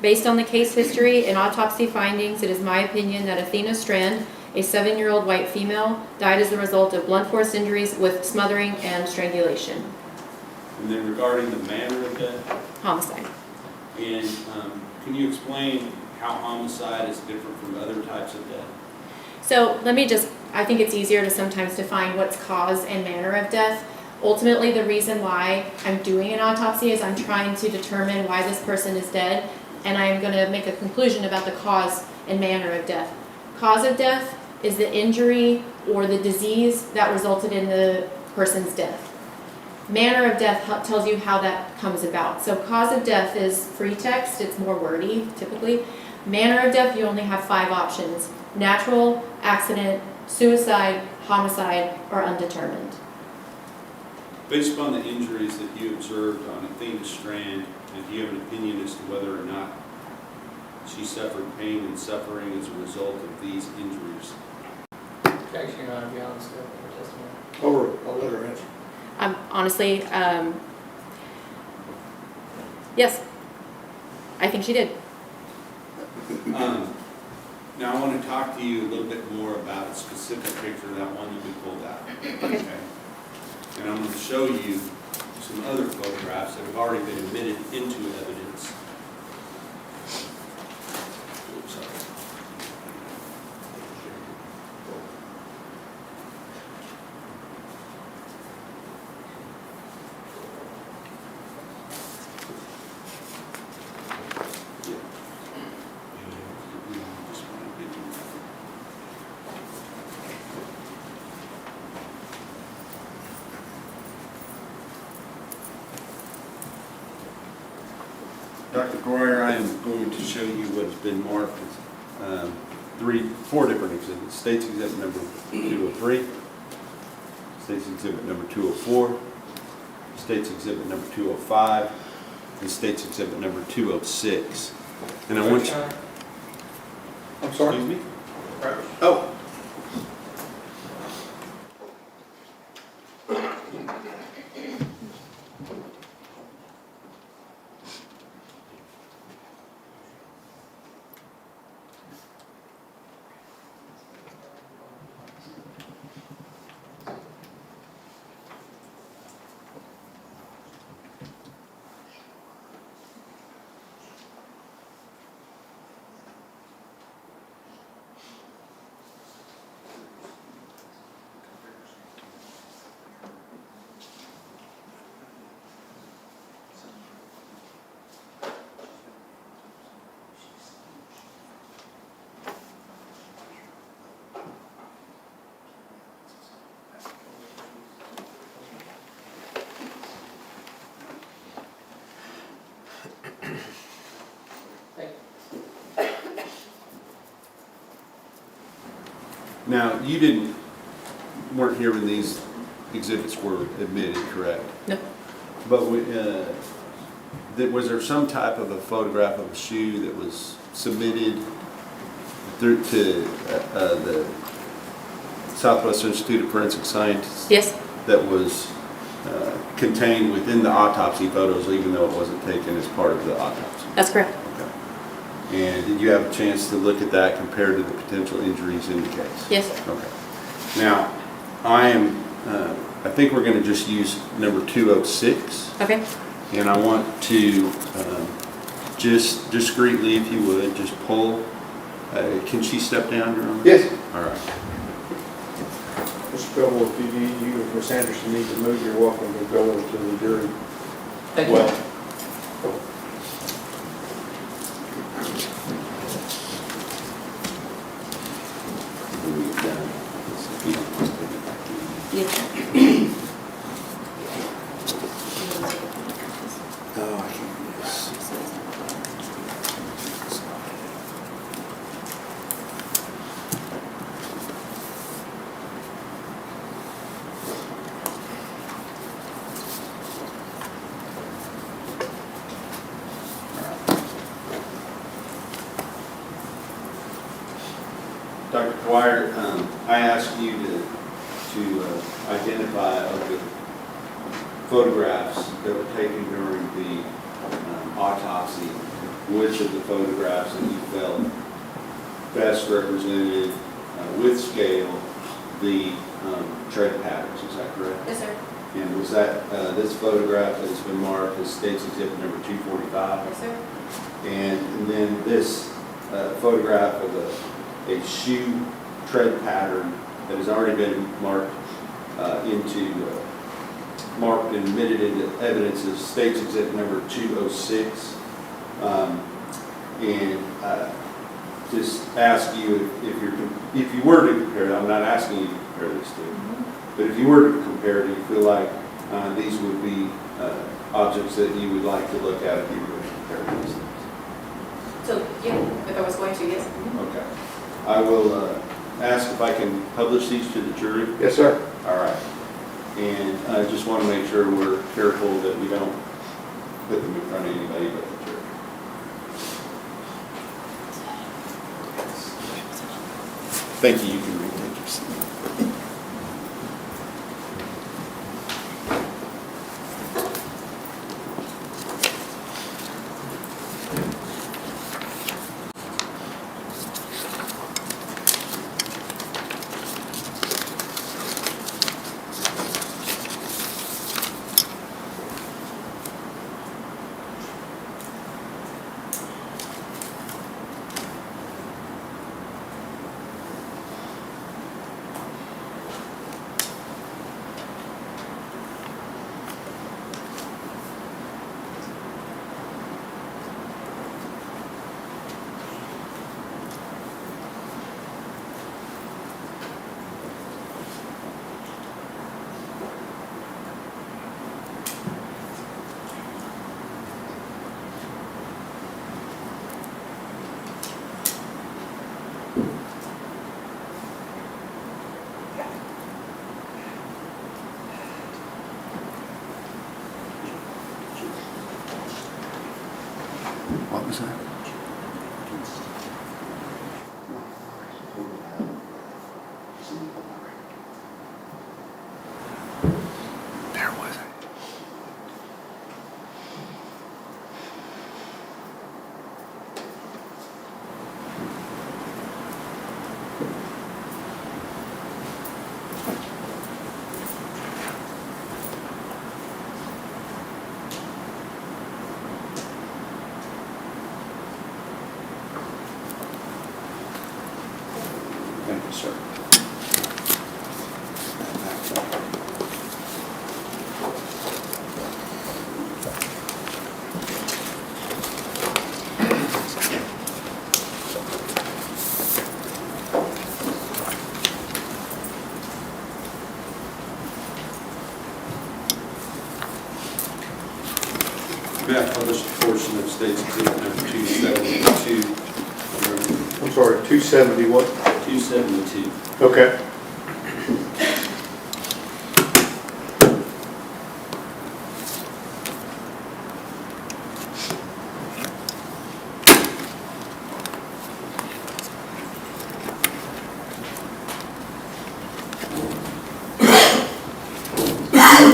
Based on the case history and autopsy findings, it is my opinion that Athena Strand, a 7-year-old white female, died as a result of blunt force injuries with smothering and strangulation. And then regarding the manner of death? Homicide. And can you explain how homicide is different from other types of death? So I think it's easier to sometimes define what's cause and manner of death. Ultimately, the reason why I'm doing an autopsy is I'm trying to determine why this person is dead, and I'm going to make a conclusion about the cause and manner of death. Cause of death is the injury or the disease that resulted in the person's death. Manner of death tells you how that comes about. So cause of death is free text, it's more wordy typically. Manner of death, you only have 5 options: natural, accident, suicide, homicide, or undetermined. Based upon the injuries that you observed on Athena Strand, do you have an opinion as to whether or not she suffered pain and suffering as a result of these injuries? Objection, Your Honor, beyond the scope of her testimony. I'll let her answer. Honestly, yes, I think she did. Now I want to talk to you a little bit more about a specific picture, that one that we pulled out. Okay. And I'm going to show you some other photographs that have already been admitted into evidence. Oops, sorry. Dr. Groyer, I am going to show you what has been marked as 4 different exhibits. State's Exhibit number 203, State's Exhibit number 204, State's Exhibit number 205, and State's Exhibit number 206. And I want you... I'm sorry? Excuse me? Oh. Now, you weren't here when these exhibits were admitted, correct? No. But was there some type of a photograph of a shoe that was submitted through to the Southwest Institute of Forensic Science? Yes. That was contained within the autopsy photos, even though it wasn't taken as part of the autopsy? That's correct. And did you have a chance to look at that compared to the potential injuries in the case? Yes. Okay. Now, I think we're going to just use number 206. Okay. And I want to just discreetly, if you would, just pull. Can she step down, Your Honor? Yes. All right. Mr. Coble, if you and Ms. Anderson need to move, you're welcome to go into the jury. Thank you. Well, Dr. Dwyer, I asked you to identify of the photographs that were taken during the autopsy, which of the photographs that you felt best represented with scale the tread patterns. Is that correct? Yes, sir. And was that this photograph that has been marked as State's Exhibit number 245? Yes, sir. And then this photograph of a shoe tread pattern that has already been marked marked and admitted into evidence as State's Exhibit number 206. Just ask you if you were to compare, I'm not asking you to compare these two, but if you were to compare, do you feel like these would be objects that you would like to look at if you were to compare these things? So, yeah, if I was going to, yes. Okay. I will ask if I can publish these to the jury. yes, sir. All right. And I just want to make sure we're careful that we don't put them in front of anybody but the jury. Thank you. You can retake your seat. was that? There was it. Thank you, sir. May I publish a portion of State's Exhibit number 272? I'm sorry, 270 what? 272. Okay.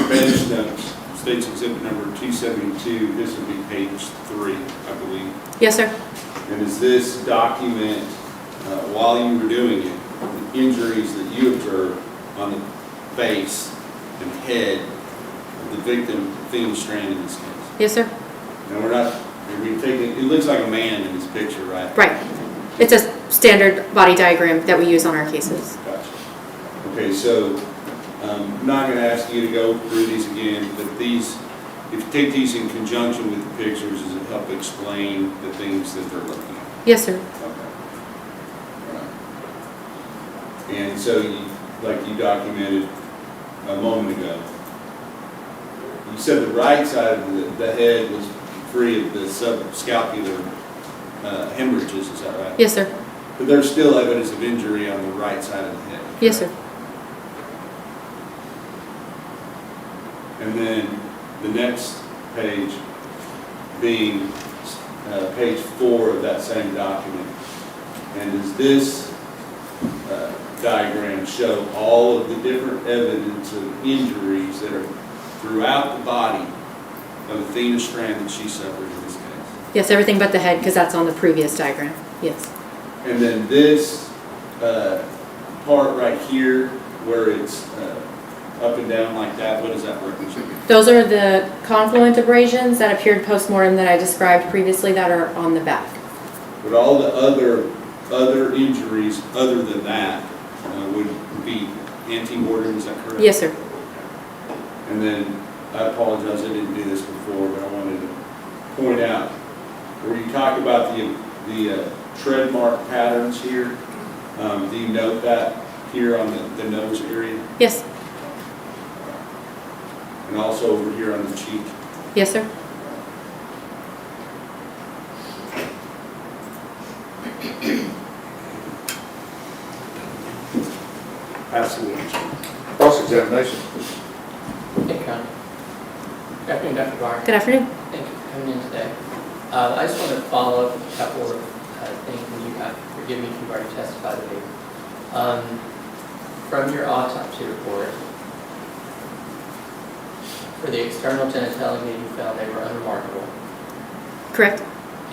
Bench notes, State's Exhibit number 272, this would be page 3, I believe. Yes, sir. And is this document, while you were doing it, the injuries that you observed on the face and head of the victim, Athena Strand in this case? Yes, sir. And we're not, we're taking, it looks like a man in this picture, right? Right. It's a standard body diagram that we use on our cases. Gotcha. Okay, so I'm not going to ask you to go through these again, but these, if you take these in conjunction with the pictures, does it help explain the things that they're looking at? Yes, sir. Okay. Right. And so, like you documented a moment ago, you said the right side of the head was free of the subscapular hemorrhages, is that right? Yes, sir. But there's still evidence of injury on the right side of the head. Yes, sir. And then the next page being page 4 of that same document. And does this diagram show all of the different evidence of injuries that are throughout the body of Athena Strand that she suffered in this case? Yes, everything but the head, because that's on the previous diagram. Yes. And then this part right here, where it's up and down like that, what does that represent? Those are the confluent abrasions that appeared post-mortem that I described previously that are on the back. But all the other injuries other than that would be ante-mortem, is that correct? Yes, sir. And then, I apologize, I didn't do this before, but I wanted to point out, where you talk about the tread mark patterns here, do you note that here on the nose area? Yes. And also over here on the cheek? Yes, sir. Pass the witness. Cross-examination. Thank you, Connie. Good afternoon, Dr. Barr. Good afternoon. Thank you for coming in today. I just want to follow up with a couple of things, and you have, forgive me if you've already testified to these. From your autopsy report, for the external genitalia you found they were unremarkable. Correct.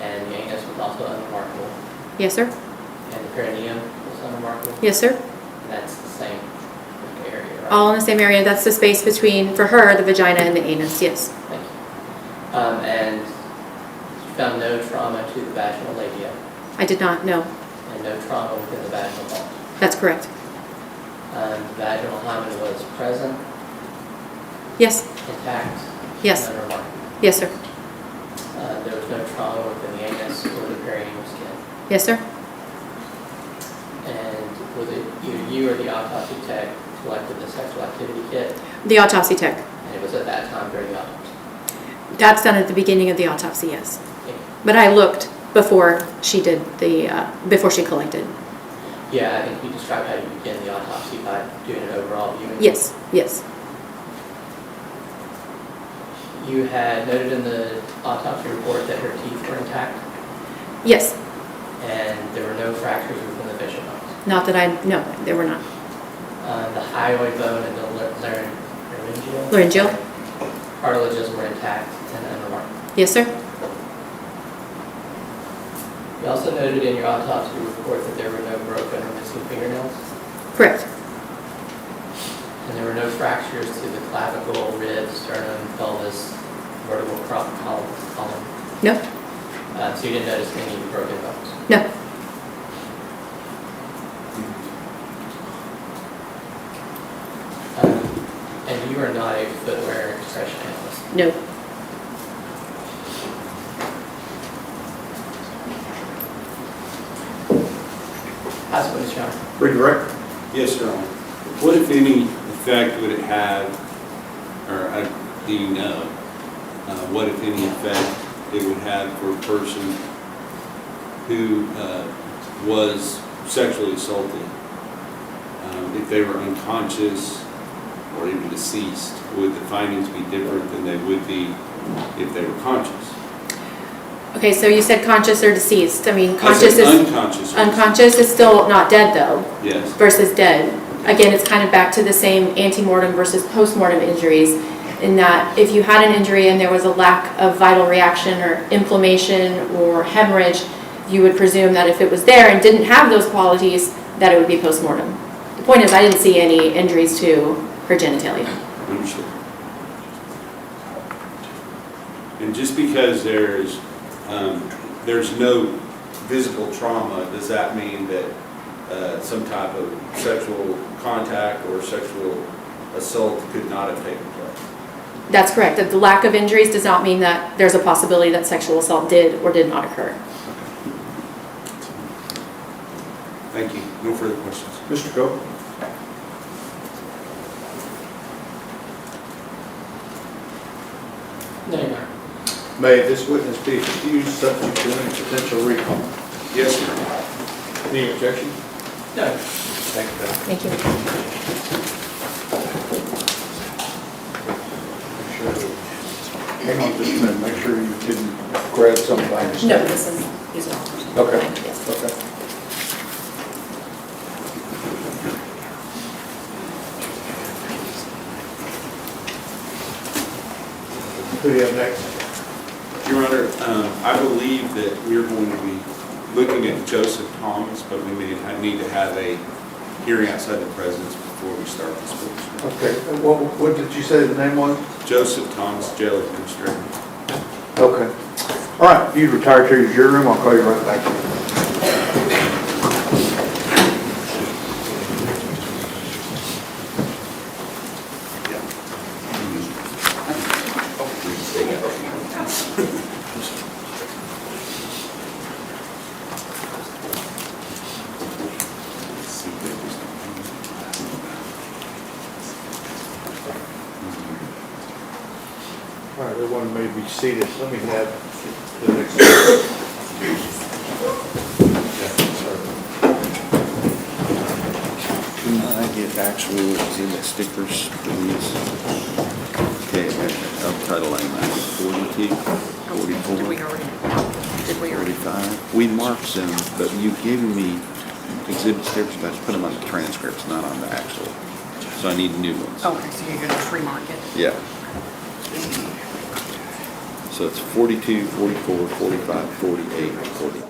And the anus was also unremarkable. Yes, sir. And the perineum was unremarkable. Yes, sir. And that's the same area, right? All in the same area. That's the space between, for her, the vagina and the anus. Yes. Thank you. And you found no trauma to the vaginal labia. I did not know. And no trauma within the vaginal vault. That's correct. The vaginal hymen was present. Yes. Intact. Yes. And unremarkable. Yes, sir. There was no trauma within the anus or the perineal skin. Yes, sir. And was it either you or the autopsy tech collected the sexual activity kit? The autopsy tech. And it was at that time during the autopsy? That's done at the beginning of the autopsy, yes. Okay. But I looked before she did the, before she collected. Yeah, I think you described how you began the autopsy by doing an overall viewing. Yes, yes. You had noted in the autopsy report that her teeth were intact? Yes, And there were no fractures within the facial bones. not that no, there were not. The hyoid bone and the laryngeal Laryngeal? cartilages were intact and unmarked. Yes, sir. You also noted in your autopsy report that there were no broken or missing fingernails, Correct. and there were no fractures to the clavicle, ribs, sternum, pelvis, vertebral column. No, So you didn't notice any broken bones. no, And you are not a footwear expression analyst. no. Ask what is John. Redirect. Yes, Your Honor. What, if any, effect would it have, or do you know, what, if any, effect it would have for a person who was sexually assaulted? If they were unconscious or even deceased, would the findings be different than they would be if they were conscious? Okay, so you said conscious or deceased. I mean, I conscious said is unconscious. unconscious is still not dead though. Yes. Versus dead. Again, it's kind of back to the same antemortem versus postmortem injuries, in that if you had an injury and there was a lack of vital reaction or inflammation or hemorrhage, you would presume that if it was there and didn't have those qualities, that it would be postmortem. The point is, I didn't see any injuries to her genitalia. Understood. And just because there's no visible trauma, does that mean that some type of sexual contact or sexual assault could not have taken place? That's correct. That the lack of injuries does not mean that there's a possibility that sexual assault did or did not occur. Thank you. No further questions. Mr. Coe? No, Your Honor. May this witness be excused subject to any potential recall? Yes, sir. Any objection? No. Thank you. Thank you. Hang on just a minute, make sure you didn't grab something by mistake. No, these are all. Okay. Yes. Okay. Who do you have next? Your Honor, I believe that we're going to be looking at Joseph Thomas, but we may need to have a hearing outside the presence before we start this witness. Okay, what did you say the name was? Joseph Thomas, jail administrator. Okay. All right, you retire to your jury room, I'll call you right back. All right, everyone may be seated. Let me have the next. Can I get actual exhibit stickers, please? Okay, I'll try to lay mine. 42, 44, Did we already? 45. We marked them, but you've given me exhibit stickers, but I just put them on the transcripts, not on the actual. So I need new ones. Okay, so you're going to remark it? Yeah. So it's 42, 44, 45, 48, 40.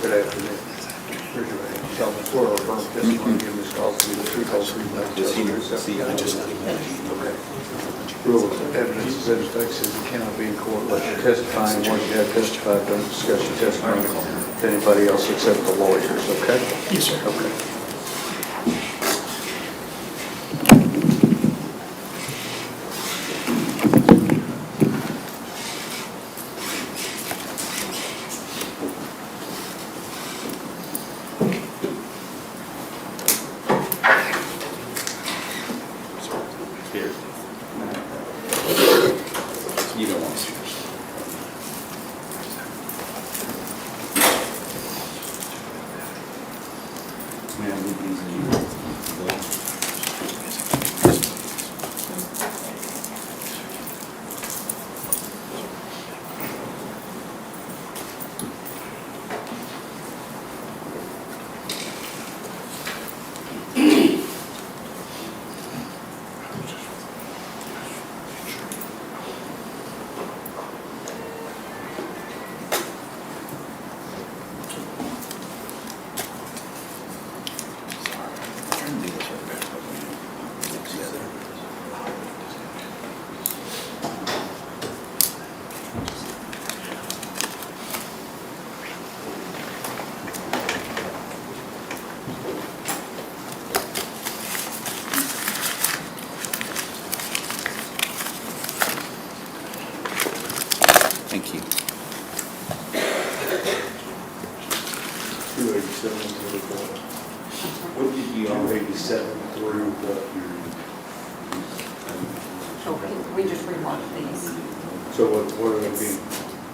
Good afternoon. Raise your hand. Tell me swear or affirm testimony in this call to be the truth, whole truth, nothing but the truth. Okay. Rules of evidence is in effect says you cannot be in court unless you're testifying. Once you have testified, don't discuss your testimony with anybody else except the lawyers, okay? Yes, sir. Okay. Thank you. 287 what did you 287 through what Oh, we just remarked these. so what are they being?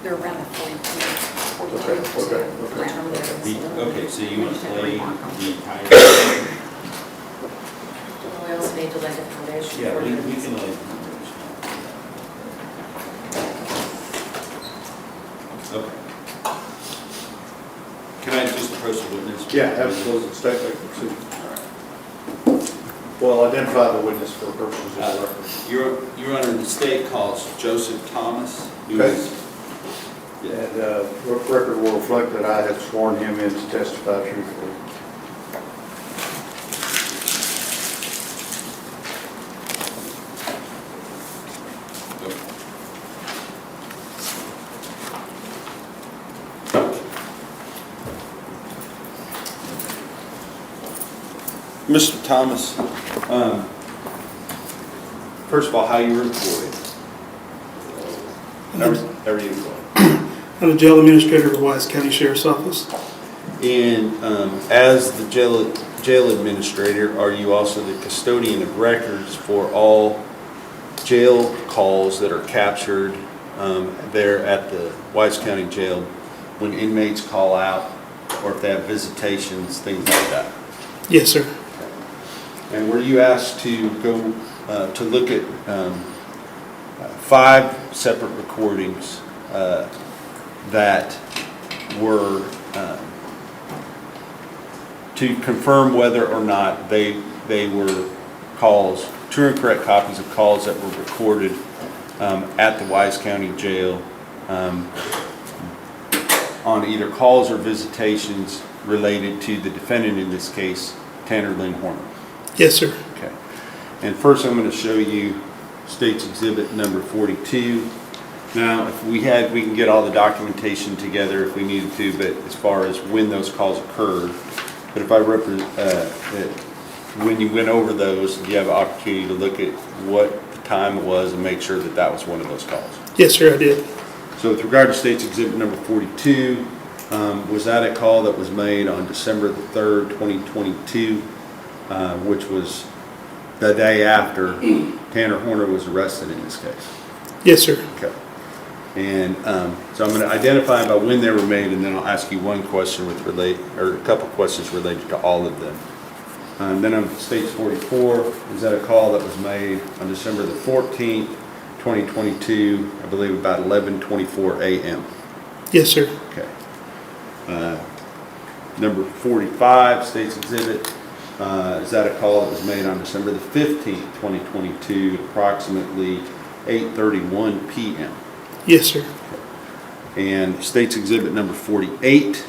They're around the 42%. Okay. Around there. Okay, so you want to play the entire? We also need to lay the foundation. Yeah, for we it. can lay the foundation. Okay. Can I just approach the witness? Yeah, absolutely. State like proceed. Well, identify the witness for purposes of the record. Your Honor, the state calls Joseph Thomas, who Okay. is. And record will reflect that I have sworn him in to testify truthfully. Mr. Thomas, first of all, how you were employed? How are you employed? I'm the jail administrator of the Wise County Sheriff's Office. And as the jail administrator, are you also the custodian of records for all jail calls that are captured there at the Wise County Jail when inmates call out or if they have visitations, things like that? Yes, sir. And were you asked to go to look at 5 separate recordings that were to confirm whether or not they were calls, true and correct copies of calls that were recorded at the Wise County Jail on either calls or visitations related to the defendant, in this case, Tanner Lynn Horner? Yes, sir. Okay. And first I'm going to show you State's Exhibit number 42. Now, if we can get all the documentation together if we needed to, but as far as when those calls occurred, but if I when you went over those, you have an opportunity to look at what the time it was and make sure that that was one of those calls. Yes, sir, I did. So with regard to State's Exhibit number 42, was that a call that was made on December the 3rd, 2022, which was the day after Tanner Horner was arrested in this case? Yes, sir. Okay. And so I'm going to identify by when they were made, and then I'll ask you one question a couple questions related to all of them. And then on State's 44, is that a call that was made on December the 14th, 2022, I believe about 11:24 a.m.? Yes, sir. Okay. Number 45, State's Exhibit, is that a call that was made on December the 15th, 2022, approximately 8:31 p.m.? Yes, sir. And State's Exhibit number 48,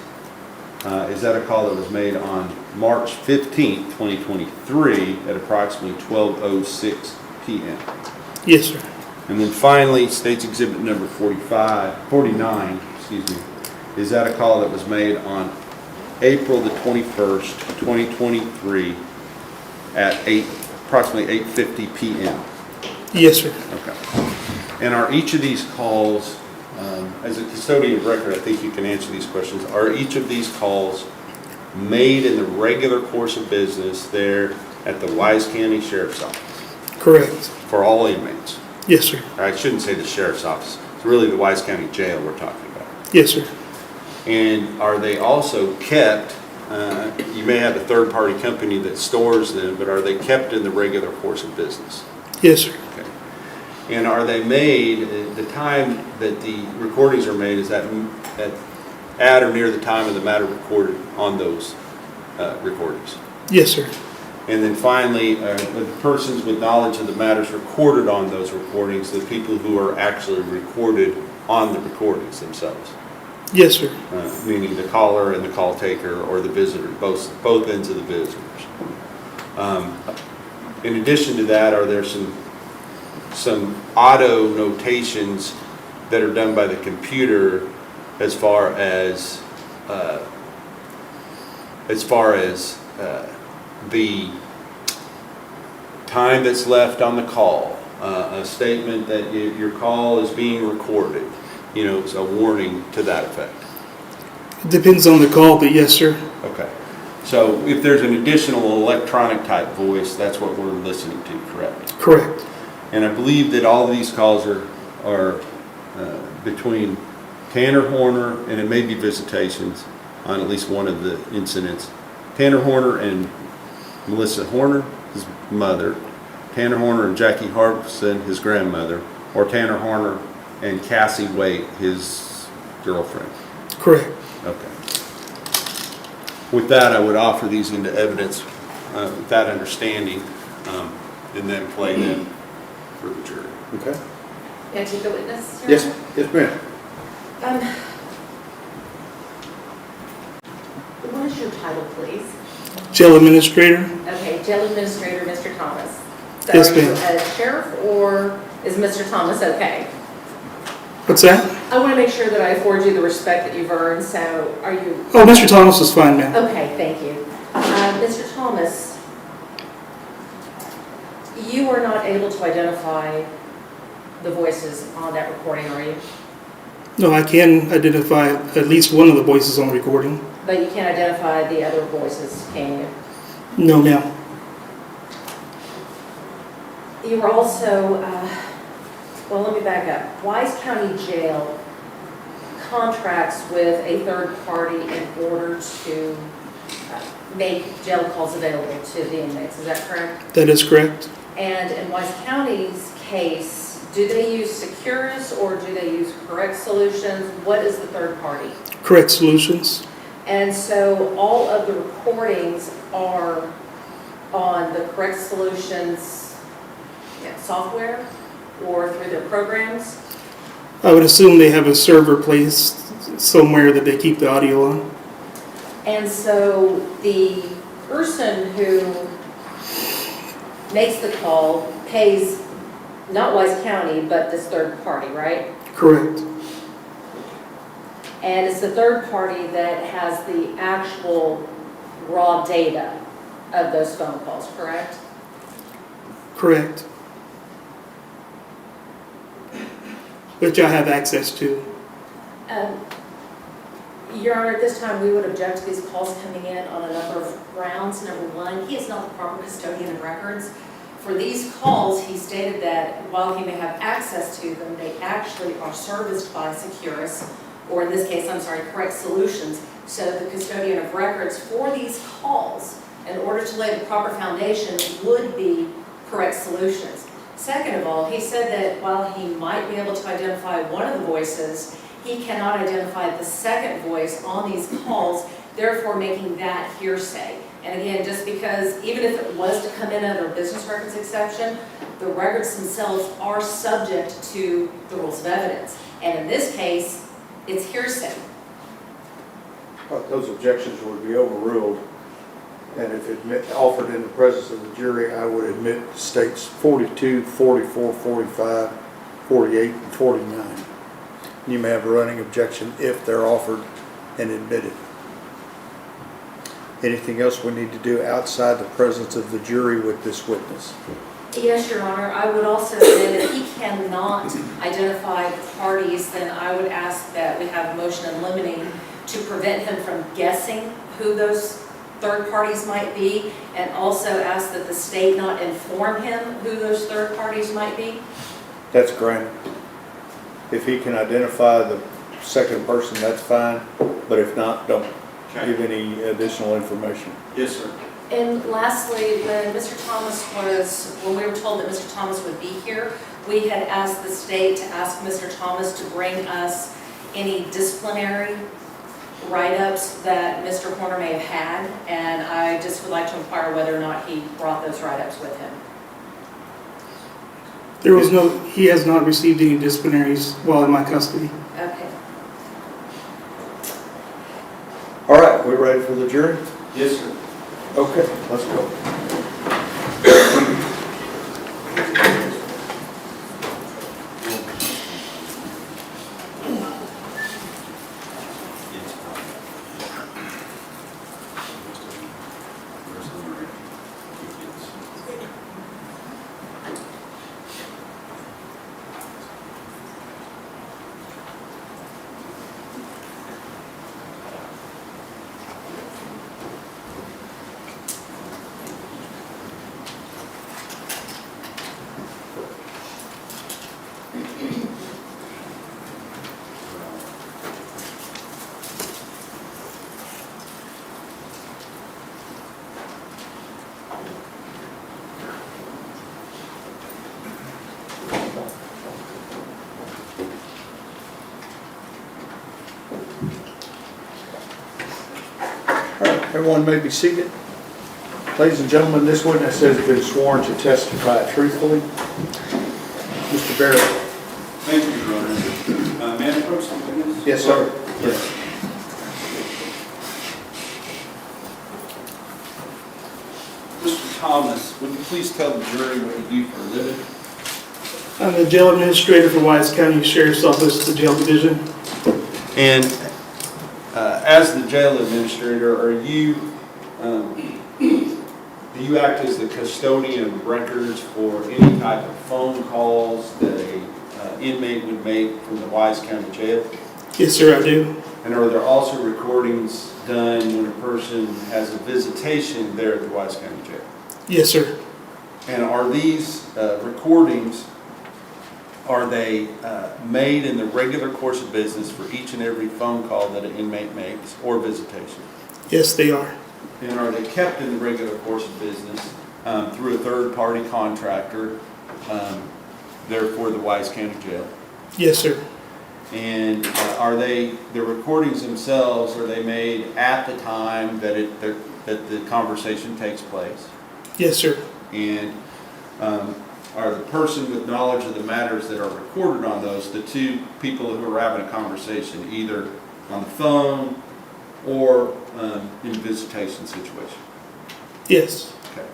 is that a call that was made on March 15th, 2023 at approximately 12:06 p.m.? Yes, sir. And then finally, State's Exhibit number 49, is that a call that was made on April the 21st, 2023 at approximately 8:50 p.m.? Yes, sir. Okay. And are each of these calls, as a custodian of record, I think you can answer these questions, are each of these calls made in the regular course of business there at the Wise County Sheriff's Office? Correct. For all inmates? Yes, sir. I shouldn't say the Sheriff's Office. It's really the Wise County Jail we're talking about. Yes, sir. And are they also kept, you may have a third-party company that stores them, but are they kept in the regular course of business? Yes, sir. Okay. And are they made, the time that the recordings are made, is that at or near the time of the matter recorded on those recordings? Yes, sir. And then finally, the persons with knowledge of the matters recorded on those recordings, the people who are actually recorded on the recordings themselves? Yes, sir. Meaning the caller and the call taker or the visitor, both ends of the visitors. In addition to that, are there some auto notations that are done by the computer as far as the time that's left on the call, a statement that your call is being recorded, a warning to that effect? It depends on the call, but yes, sir. Okay. So if there's an additional electronic type voice, that's what we're listening to, correct? Correct. And I believe that all of these calls are between Tanner Horner, and it may be visitations on at least one of the incidents. Tanner Horner and Melissa Horner, his mother. Tanner Horner and Jackie Harbison, his grandmother. Or Tanner Horner and Cassie Waite, his girlfriend. Correct. Okay. With that, I would offer these into evidence with that understanding, and then play them for the jury. Okay. May I take the witness? Your Yes, Honor? yes, ma'am. What is your title, please? Jail administrator? Okay, Jail Administrator, Mr. Thomas. So Yes, are you ma'am. a sheriff, or is Mr. Thomas okay? What's that? I want to make sure that I afford you the respect that you've earned, so are you? Oh, Mr. Thomas is fine, ma'am. Okay, thank you. Mr. Thomas, you are not able to identify the voices on that recording, are you? No, I can identify at least one of the voices on the recording. But you can't identify the other voices, can you? No, ma'am. You were also, well, let me back up. Wise County Jail contracts with a third party in order to make jail calls available to the inmates. Is that correct? That is correct. And in Wise County's case, do they use Securus or do they use Correct Solutions? What is the third party? Correct Solutions. And so all of the recordings are on the Correct Solutions software or through their programs? I would assume they have a server placed somewhere that they keep the audio on. And so the person who makes the call pays not Wise County, but this third party, right? Correct. And it's the third party that has the actual raw data of those phone calls, correct? Correct. Which I have access to. Your Honor, at this time, we would object to these calls coming in on a number of grounds. Number one, he is not the proper custodian of records. For these calls, he stated that while he may have access to them, they actually are serviced by Securus, or in this case, I'm sorry, Correct Solutions. So the custodian of records for these calls, in order to lay the proper foundation, would be Correct Solutions. Second of all, he said that while he might be able to identify one of the voices, he cannot identify the second voice on these calls, therefore making that hearsay. And again, just because even if it was to come in under a business records exception, the records themselves are subject to the rules of evidence. And in this case, it's hearsay. Those objections would be overruled. And if offered in the presence of the jury, I would admit states 42, 44, 45, 48, and 49. You may have a running objection if they're offered and admitted. Anything else we need to do outside the presence of the jury with this witness? Yes, Your Honor. I would also say that if he cannot identify the parties, then I would ask that we have a motion in limine to prevent him from guessing who those third parties might be, and also ask that the state not inform him who those third parties might be. That's granted. If he can identify the second person, that's fine, but if not, don't give any additional information. Yes, sir. And lastly, when we were told that Mr. Thomas would be here, we had asked the state to ask Mr. Thomas to bring us any disciplinary write-ups that Mr. Horner may have had, and I just would like to inquire whether or not he brought those write-ups with him. He has not received any disciplinaries while in my custody. Okay. All right, we ready for the jury? Yes, sir. Okay, let's go. Everyone may be seated. Ladies and gentlemen, this witness has been sworn to testify truthfully. Mr. Barrett. Thank you, Your Honor. May I approach the witness? Yes, sir. Yes. Mr. Thomas, would you please tell the jury what you do for a living? I'm the jail administrator for Wise County Sheriff's Office, the jail division. And as the jail administrator, are you, do you act as the custodian of records for any type of phone calls that a inmate would make from the Wise County Jail? Yes, sir, I do. And are there also recordings done when a person has a visitation there at the Wise County Jail? Yes, sir. And are these recordings, are they made in the regular course of business for each and every phone call that an inmate makes or visitation? Yes, they are. And are they kept in the regular course of business through a third-party contractor, therefore the Wise County Jail? Yes, sir. And are they, the recordings themselves, are they made at the time that the conversation takes place? Yes, sir. And are the person with knowledge of the matters that are recorded on those the two people who are having a conversation, either on the phone or in a visitation situation? Yes. Okay.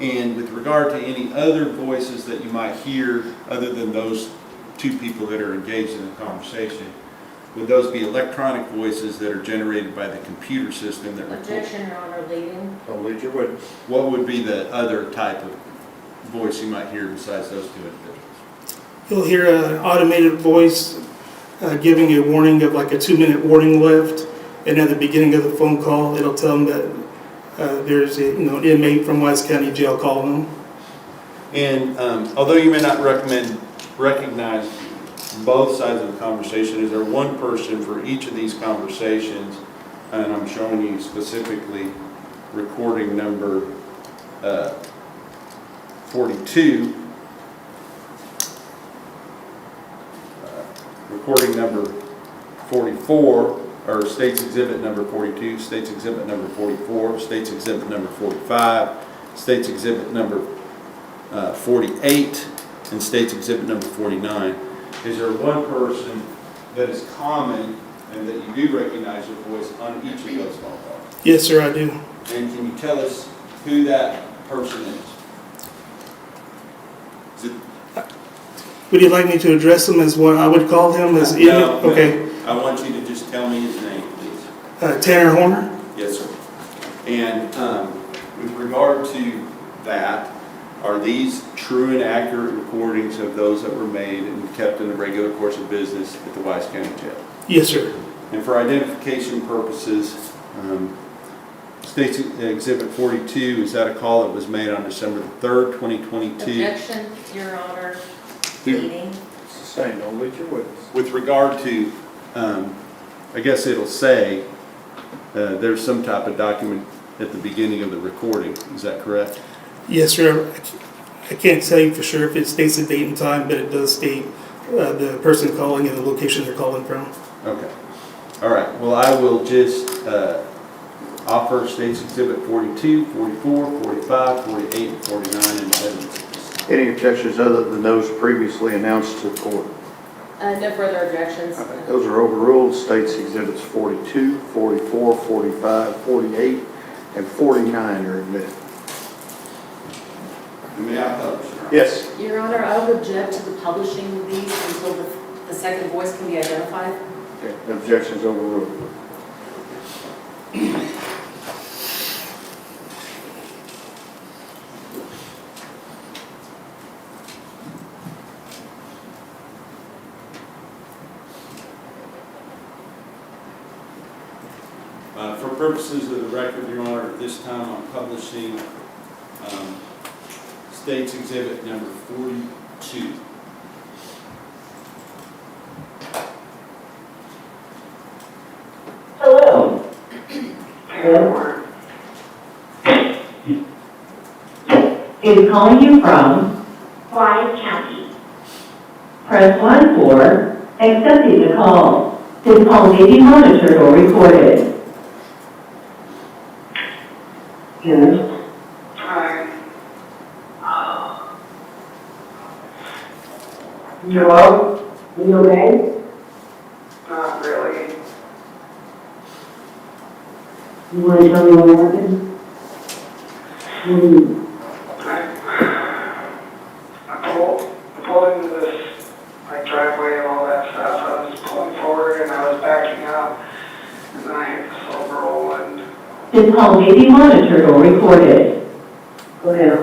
And with regard to any other voices that you might hear other than those two people that are engaged in the conversation, would those be electronic voices that are generated by the computer system that records? Objection, Your Honor, leading. I'll lead your witness. What would be the other type of voice you might hear besides those two individuals? You'll hear an automated voice giving a warning of like a 2-minute warning left, and at the beginning of the phone call, it'll tell them that there's a an inmate from Wise County Jail calling them. And although you may not recognize both sides of the conversation, is there one person for each of these conversations? And I'm showing you specifically recording number 42, recording number 44, or State's Exhibit number 42, State's Exhibit number 44, State's Exhibit number 45, State's Exhibit number 48, and State's Exhibit number 49. Is there one person that is common and that you do recognize your voice on each of those phone calls? Yes, sir, I do. And can you tell us who that person is? Would you like me to address him as what I would call him as inmate? No, okay. no. I want you to just tell me his name, please. Tanner Horner? Yes, sir. And with regard to that, are these true and accurate recordings of those that were made and kept in the regular course of business at the Wise County Jail? Yes, sir. And for identification purposes, State's Exhibit 42, is that a call that was made on December 3rd, 2022? Objection, Your Honor, leading. Sustained. I'll lead your witness. With regard to, I guess it'll say there's some type of document at the beginning of the recording. Is that correct? Yes, sir. I can't tell you for sure if it states the date and time, but it does state the person calling and the location they're calling from. Okay. All right. Well, I will just offer State's Exhibit 42, 44, 45, 48, and 49 in evidence. Any objections other than those previously announced to the court? No further objections. Those are overruled. State's Exhibits 42, 44, 45, 48, and 49 are admitted. May I publish? Yes. Your Honor, I would object to the publishing of these until the second voice can be identified. Okay. Objections overruled. For purposes of the record, Your Honor, at this time I'm publishing State's Exhibit number 42. Hello. Is calling you from Wise County. Press 1 for accepting the call. This call may be monitored or recorded. Yes. Hi. Hello? Are you okay? Not really. You want to tell me what happened? I pulled into this like driveway and all that stuff. I was pulling forward and I was backing up, and then I hit the silver roll and This call may be monitored or recorded. Go ahead.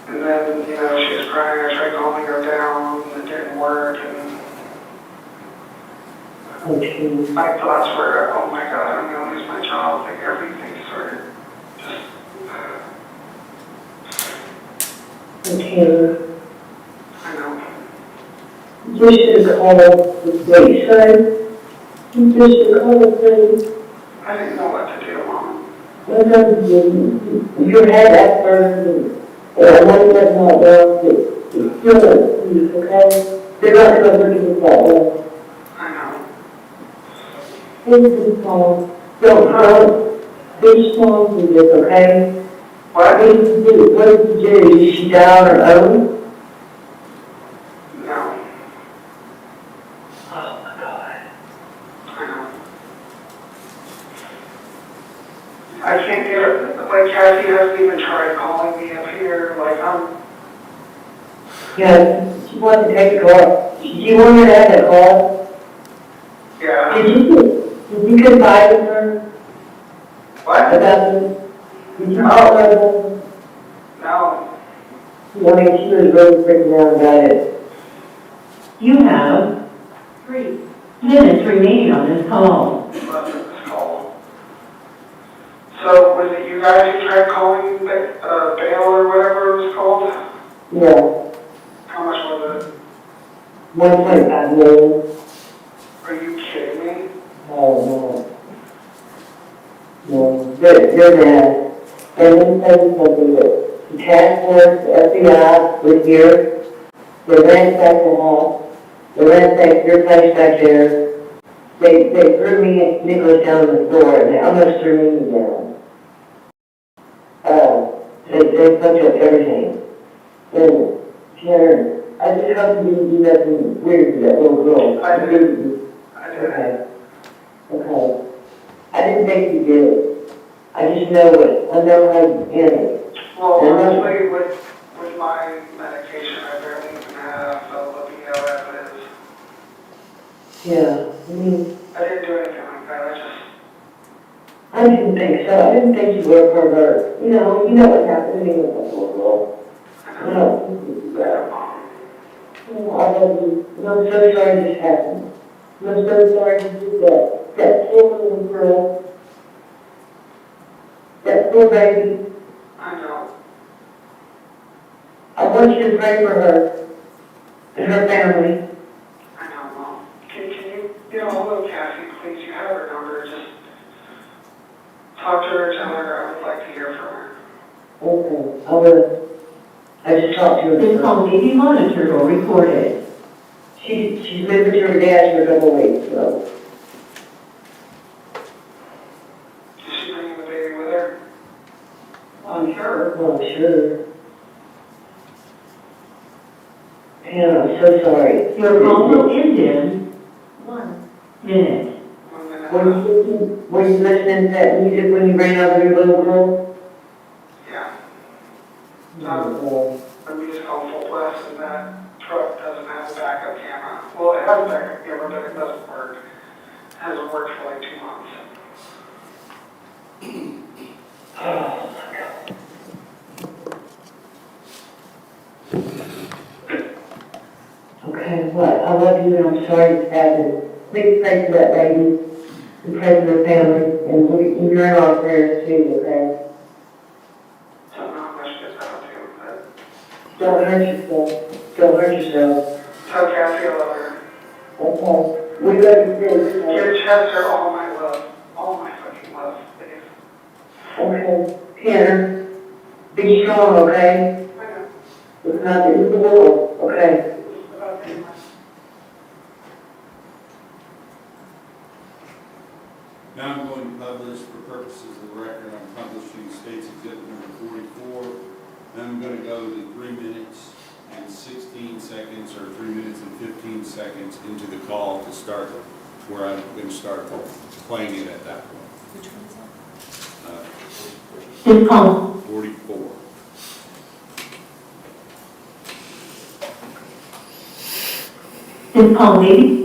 and then she was crying. I tried calming her down. It didn't work, and my thoughts were, oh my God, I'm gonna lose my job. Like everything started just. Okay. I know. You should call the state side. You should call the state. I didn't know what to do, Mom. You had that person, and I want you to know that it's still, please, okay? They're not going to look at that way. I know. Please call. Don't. Be strong with this, okay? What did you do? What did you do? Did she die on her own? No. Oh my God. I know. I can't get her, like Cassie hasn't even tried calling me up here, like Yeah, she wanted to take a call. Do you want her to have that call? Yeah. Did you confide with her? What? About this? Did you call her about this? No. I mean, she was really freaking out about it. You have 3 minutes remaining on this call. This call. So was it you guys who tried calling bail or whatever it was called? Yeah. How much was it? 1.5 million. Are you kidding me? Oh, no. No, they're mad. And let me tell you something, the task force, the FBI was here. They ransacked the house. They ransacked your place back there. They threw me and Nicholas down the door, and they almost threw me down. They fucked up everything. And Sharon, I just hope you didn't do nothing weird to that little girl. I did. Okay. Okay. I didn't think you did. I just know it. I know how you handle it. Well, honestly, with my medication, I barely even have a libido as it is. Yeah. I mean, I didn't do anything like that. I didn't think so. I didn't think you were a pervert. You know what happened to me with that little girl. I love you. And I'm so sorry this happened. I'm so sorry you did that. That poor little girl. That poor baby. I know. I want you to pray for her and her family. I know, Mom. Can you get a hold of Cassie, please? You have her number. Just talk to her, tell her I would like to hear from her. Okay, I will. I just talked to her. This call may be monitored or recorded. She's been with her dad for a couple of weeks, so. Is she bringing the baby with her? I'm sure. Well, I'm sure. And I'm so sorry. Your call will end in 1 minute. 1 minute. Were you listening to that music when you ran over your little girl? Yeah. The music on full blast, and that truck doesn't have a backup camera. Well, it has a backup camera, but it doesn't work. It hasn't worked for like 2 months. Oh, my God. Okay, well, I love you and I'm sorry this happened. Please pray for that lady and pray for her family, and you're in our prayers too, okay? I don't know how much gets out to, but Don't hurt yourself. Don't hurt yourself. tell Cassie I love her. Okay. We love you too. Give Chester all my love. All my fucking love, please. Okay. Tanner, be strong, okay? I know. It's not the end of the world, okay? Now I'm going to publish for purposes of the record seconds or 3 minutes and 15 seconds into the call to start where I'm going to start playing it at that point. Which one is that? This call. 44. This call may be.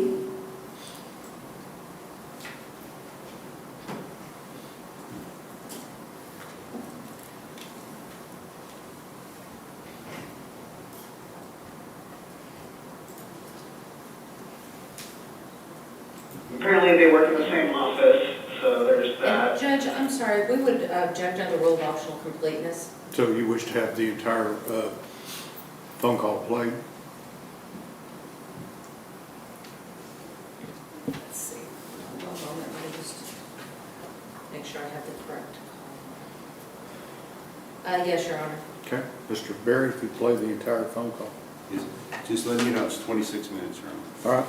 Apparently they work in the same office, so there's that. Judge, I'm sorry, we would object under rule of optional completeness. So you wish to have the entire phone call played? Let's see, one moment, let me just make sure I have the correct call. Yes, Your Honor. Okay. Mr. Berry, if you play the entire phone call. Just letting you know, it's 26 minutes, right? All right.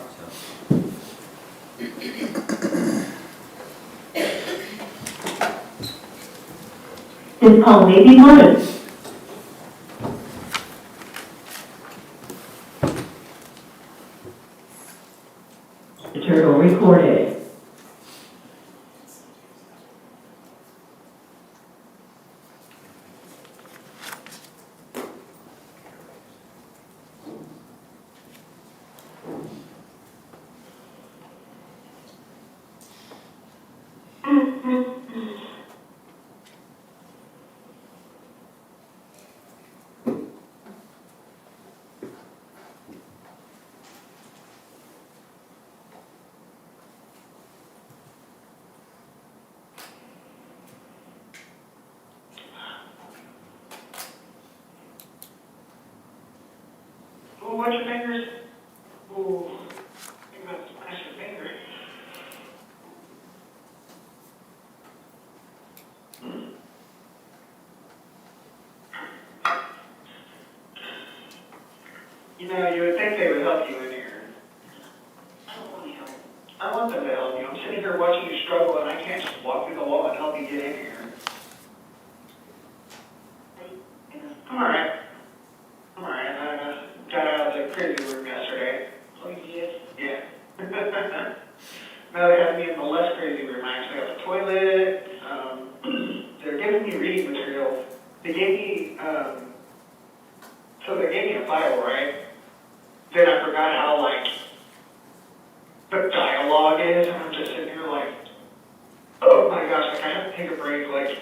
This call may be monitored. Monitored or recorded. Ooh, watch your fingers. Ooh, think about smash your finger. You know, you would think they would help you in here. I don't want to help. I want them to help you. I'm sitting here watching you struggle, and I can't just walk through the wall and help you get in here. I'm all right. I'm all right. I got out of the crazy room yesterday. Oh, you did? Yeah. Now they have me in the less crazy room. I actually have a toilet. They're giving me reading material. They gave me, so they gave me a Bible, right? Then I forgot how, like, the dialogue is, and I'm just sitting here like, oh my gosh, like I have to take a break, like,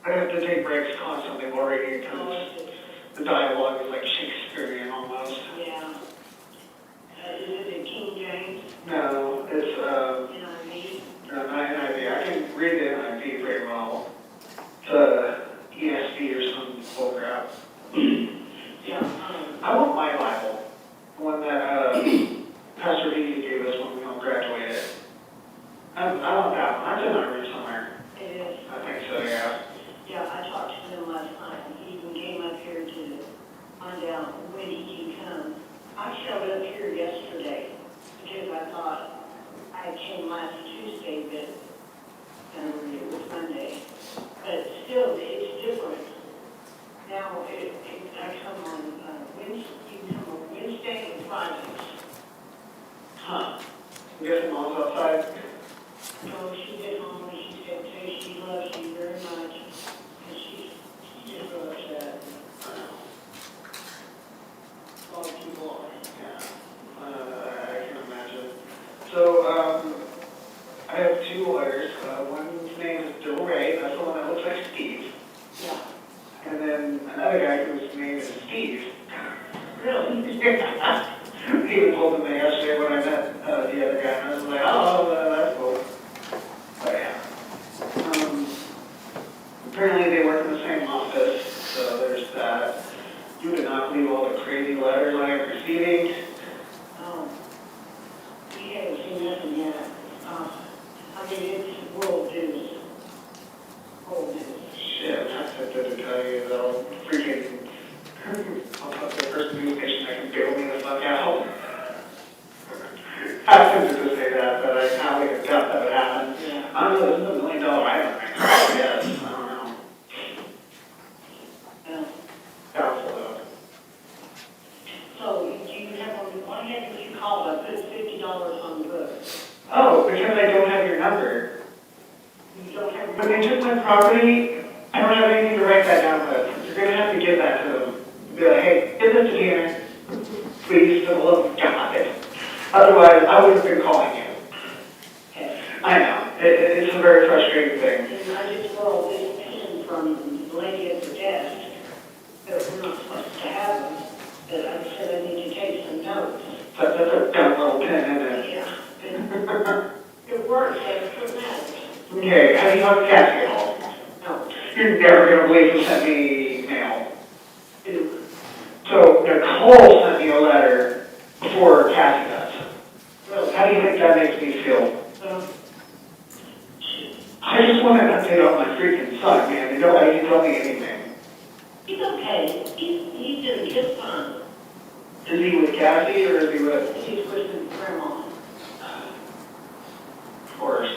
I have to take breaks constantly while reading because the dialogue is like Shakespearean almost. Yeah. Is it in King James? No, it's, NIV? no, not NIV. I can read the NIV very well. It's ESV or some bullcrap. Yeah. I want my Bible. The one that Pastor Vicky gave us when we all graduated. I want that one. That's in our room somewhere. It is. I think so, yeah. Yeah, I talked to him last night. He even came up here to find out when he can come. I showed up here yesterday because I thought I came last Tuesday, but it was Monday. But still, it's different. Now, I come on Wednesday, you come on Wednesday and Fridays. Huh. I'm guessing Mom's outside. No, she did home and she said, say she loves you very much. And she's just so upset. A lot of people are. Yeah. I can imagine. So, I have two lawyers. One's name is Bill Ray. That's the one that looks like Steve. Yeah. And then another guy whose name is Steve. Really? I even told them that yesterday when I met the other guy. And I was like, oh, that's cool. But yeah. Apparently they work in the same office, so there's that. You would not believe all the crazy letters I am receiving. Oh. We haven't seen nothing yet. I mean, it's world news. World news. Shit, I have to tell you though, freaking, I'll talk to the first news station that can bail me the fuck out. I tempted to say that, but I kind of like a gut that would happen. Yeah. I don't know, this is $1 million item right now, I guess. I don't know. Yeah. Doubtful though. So, Why haven't you called? I put $50 on the book. Oh, because I don't have your number. You don't have. When they took my property, I don't have anything to write that down with. You're gonna have to give that to them. Be like, hey, give this to Tanner, please, for the love of God. Otherwise, I would have been calling you. I know, it's a very frustrating thing. And I just borrowed this pen from the lady at the desk, that we're not supposed to have them, but I said I need to take some notes. That's a dumb little pen, isn't it? Yeah. It works, it's dramatic. Okay, have you talked to Kathy at all? No. You're never gonna believe who sent me mail. So Nicole sent me a letter before Kathy does. Well, how do you think that makes me feel? I just want an update on my freaking son, man. Nobody can tell me anything. He's okay. He's doing just fine. Is he with Kathy or is he with? He's with his grandma. Of course.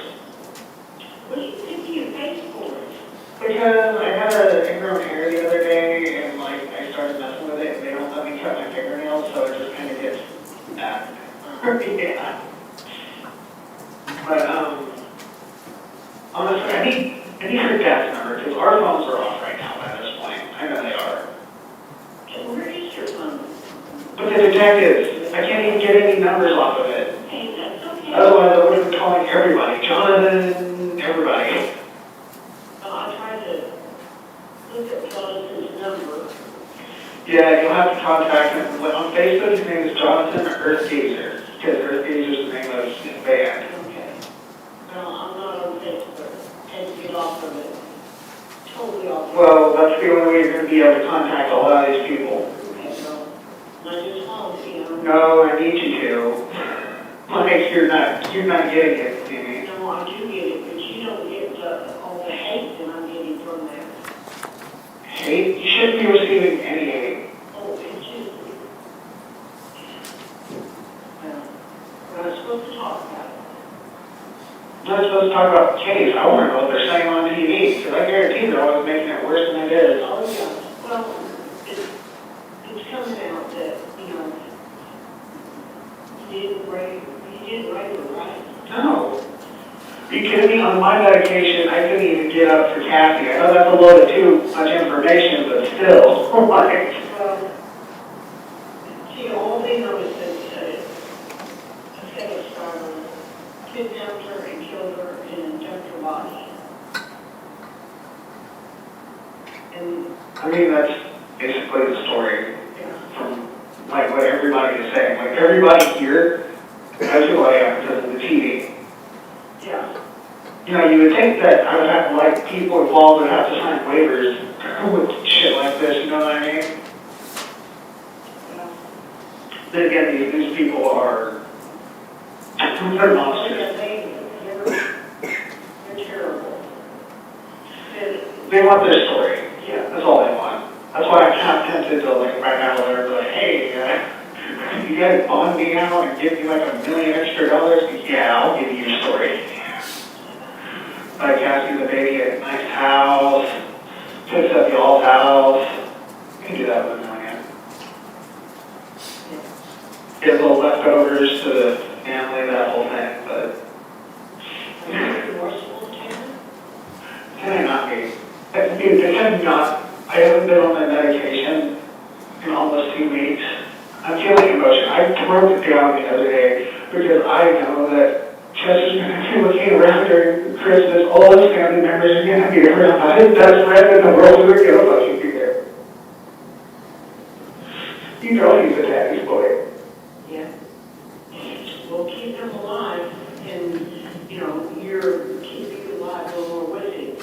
What do you think you paid for it? Because I had an ingrown hair the other day and like I started messing with it and they don't let me cut my fingernails, so it just kind of gets bad. Yeah. But honestly, I need her dad's number because our phones are off right now at this point. I know they are. So where is your phone? But the detectives, I can't even get any numbers off of it. Hey, that's okay. Otherwise, I would have been calling everybody, Jonathan, everybody. I tried to look at Jonathan's number. Yeah, you'll have to contact him. On Facebook, his name is Jonathan Earthgazer, because Earthgazer is the name of his band. Okay. No, I'm not on Facebook. Take it off of it. Totally off of it. Well, that's the only way you're going to be able to contact a lot of these people. Okay, so I just want you. No, I need you to. Like, you're not getting it, Amy. No, I do get it, but you don't get all the hate that I'm getting from there. Hate? You shouldn't be receiving any hate. Oh, it's you. Well, we're not supposed to talk about it. We're not supposed to talk about the case. I want to know what they're saying on TV, because I guarantee they're always making it worse than it is. Oh, yeah. Well, it's coming out that, you didn't rape her, right? No. Are you kidding me? On my medication, I couldn't even get up for Kathy. I know that's a load of too much information, but still, like. See, all they know is that a FedEx driver kidnapped her and killed her and dumped her body. And I mean, that's basically the story from like what everybody is saying. Like everybody here, that's who I am because of the TV. Yeah. You would think that I would have, like, people involved would have to sign waivers with shit like this, you know what I mean? Yeah. Then again, these people are, they're monsters. They're terrible. They want their story. Yeah. That's all they want. That's why I'm kind of tempted to, like, right now, they're like, hey, you guys bond me out and give me like $1 million extra? Yeah, I'll give you your story. Like asking the baby at a nice house, fix up y'all's house. You can do that with $1 million. Get little leftovers to the family, that whole thing, but. Can I not be? Dude, they have not. I haven't been on my medication in almost 2 weeks. I'm feeling emotion. I broke it down the other day because I know that Chester's going to be looking around during Christmas. All his family members are going to be around. His best friend in the world is going to fucking be there. You know he's a daddy's boy. Yeah. We'll keep him alive, and, you're keeping him alive when we're with him.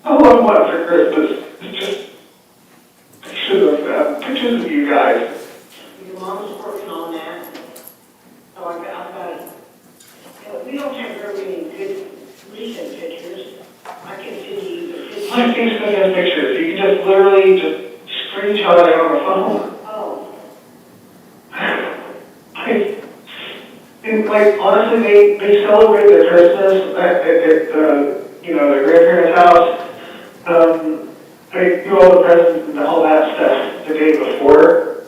All I want for Christmas is just pictures of pictures of you guys. Your mom's working on that. So I've got it. We don't have very many good recent pictures. I can send you the pictures. My Facebook has pictures. You can just literally just screenshot it on the phone. Oh. And like honestly, they celebrate their Christmas at their grandparents' house. They do all the presents and all that stuff the day before.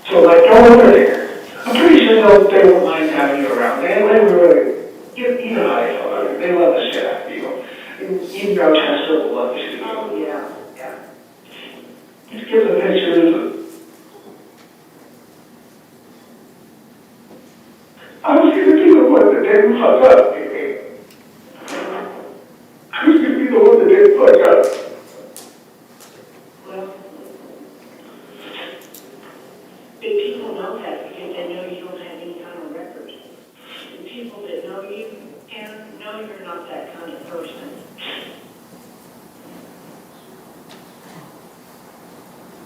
So like, go over there. I was gonna be the one that didn't fuck up, baby. I was gonna be the one that didn't fuck up. Well, big people know that because they know you don't have any kind of record. And people that know you can know you're not that kind of person.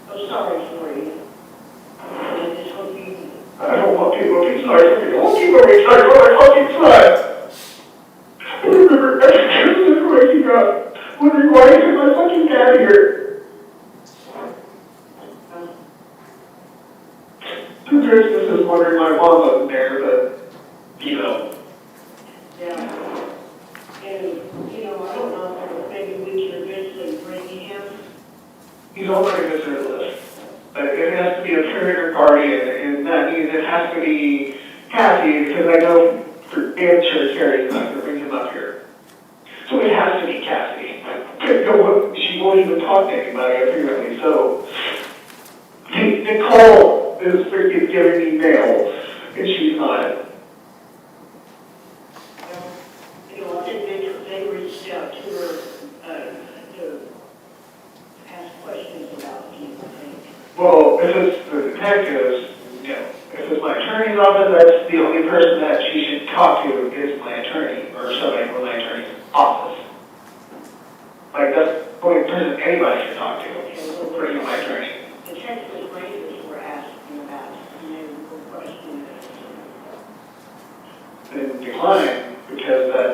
I'm sorry for you. I just hope you. I don't want people to be sorry for me. I want people to be sorry for my fucking son. I remember every Christmas waking up, wondering why isn't my fucking dad here? The Christmas is wondering my mom wasn't there, but, you know. Yeah. And, you know, I don't know, maybe we can eventually bring him. He's on my visitor list. But it has to be a parent or guardian, and that means it has to be Kathy, because I know for damn sure Carrie's not going to bring him up here. So it has to be Kathy. She won't even talk to anybody, apparently. So Nicole is freaking giving me mail, and she's not. You know, I think they reached out to her to ask questions about you, I think. Well, if it's the detectives, no. If it's my attorney's office, that's the only person that she should talk to is my attorney, or somebody from my attorney's office. Like, that's the only person anybody should talk to, is my attorney. The Texas Rangers were asking about, and they were questioning Then decline, because that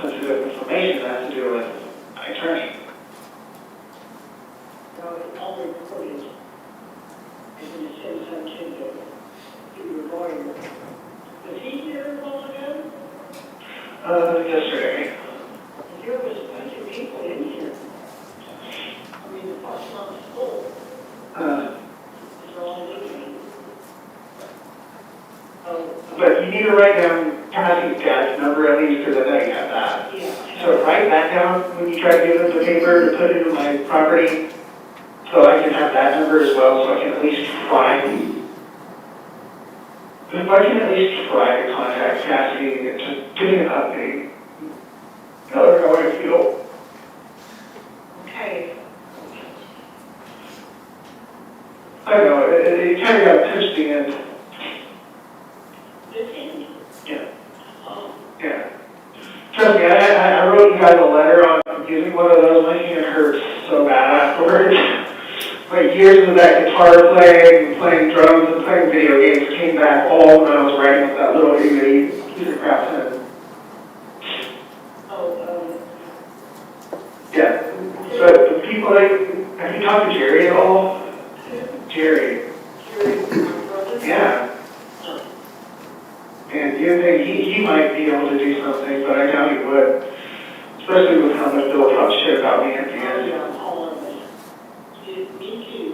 sensitive information has to do with my attorney. So it's all recorded. And then it says something to your lawyer. Was he here a while ago? Yesterday. There was a bunch of people in here. I mean, the parking lot was full. They're all leaving. But you need to write down Cassie's dad's number at least, because I know you have that. Yeah. So write that down when you try to give them the paper to put into my property, so I can have that number as well, so I can at least try. If I can at least try to contact Cassie and just give me an update, tell her how I feel. Okay. I know, it kind of got pushed the end. This end? Yeah. Yeah. Trust me, I wrote you guys a letter on using one of those. My hand hurts so bad afterwards. Like years of that guitar playing drums and playing video games came back all when I was writing with that little itty piece of crap pen. Yeah. But the people have you talked to Jerry at all? Jerry. Yeah. And you think he might be able to do something, but I doubt he would. Especially with how much Bill talks shit about me at the end. Me too.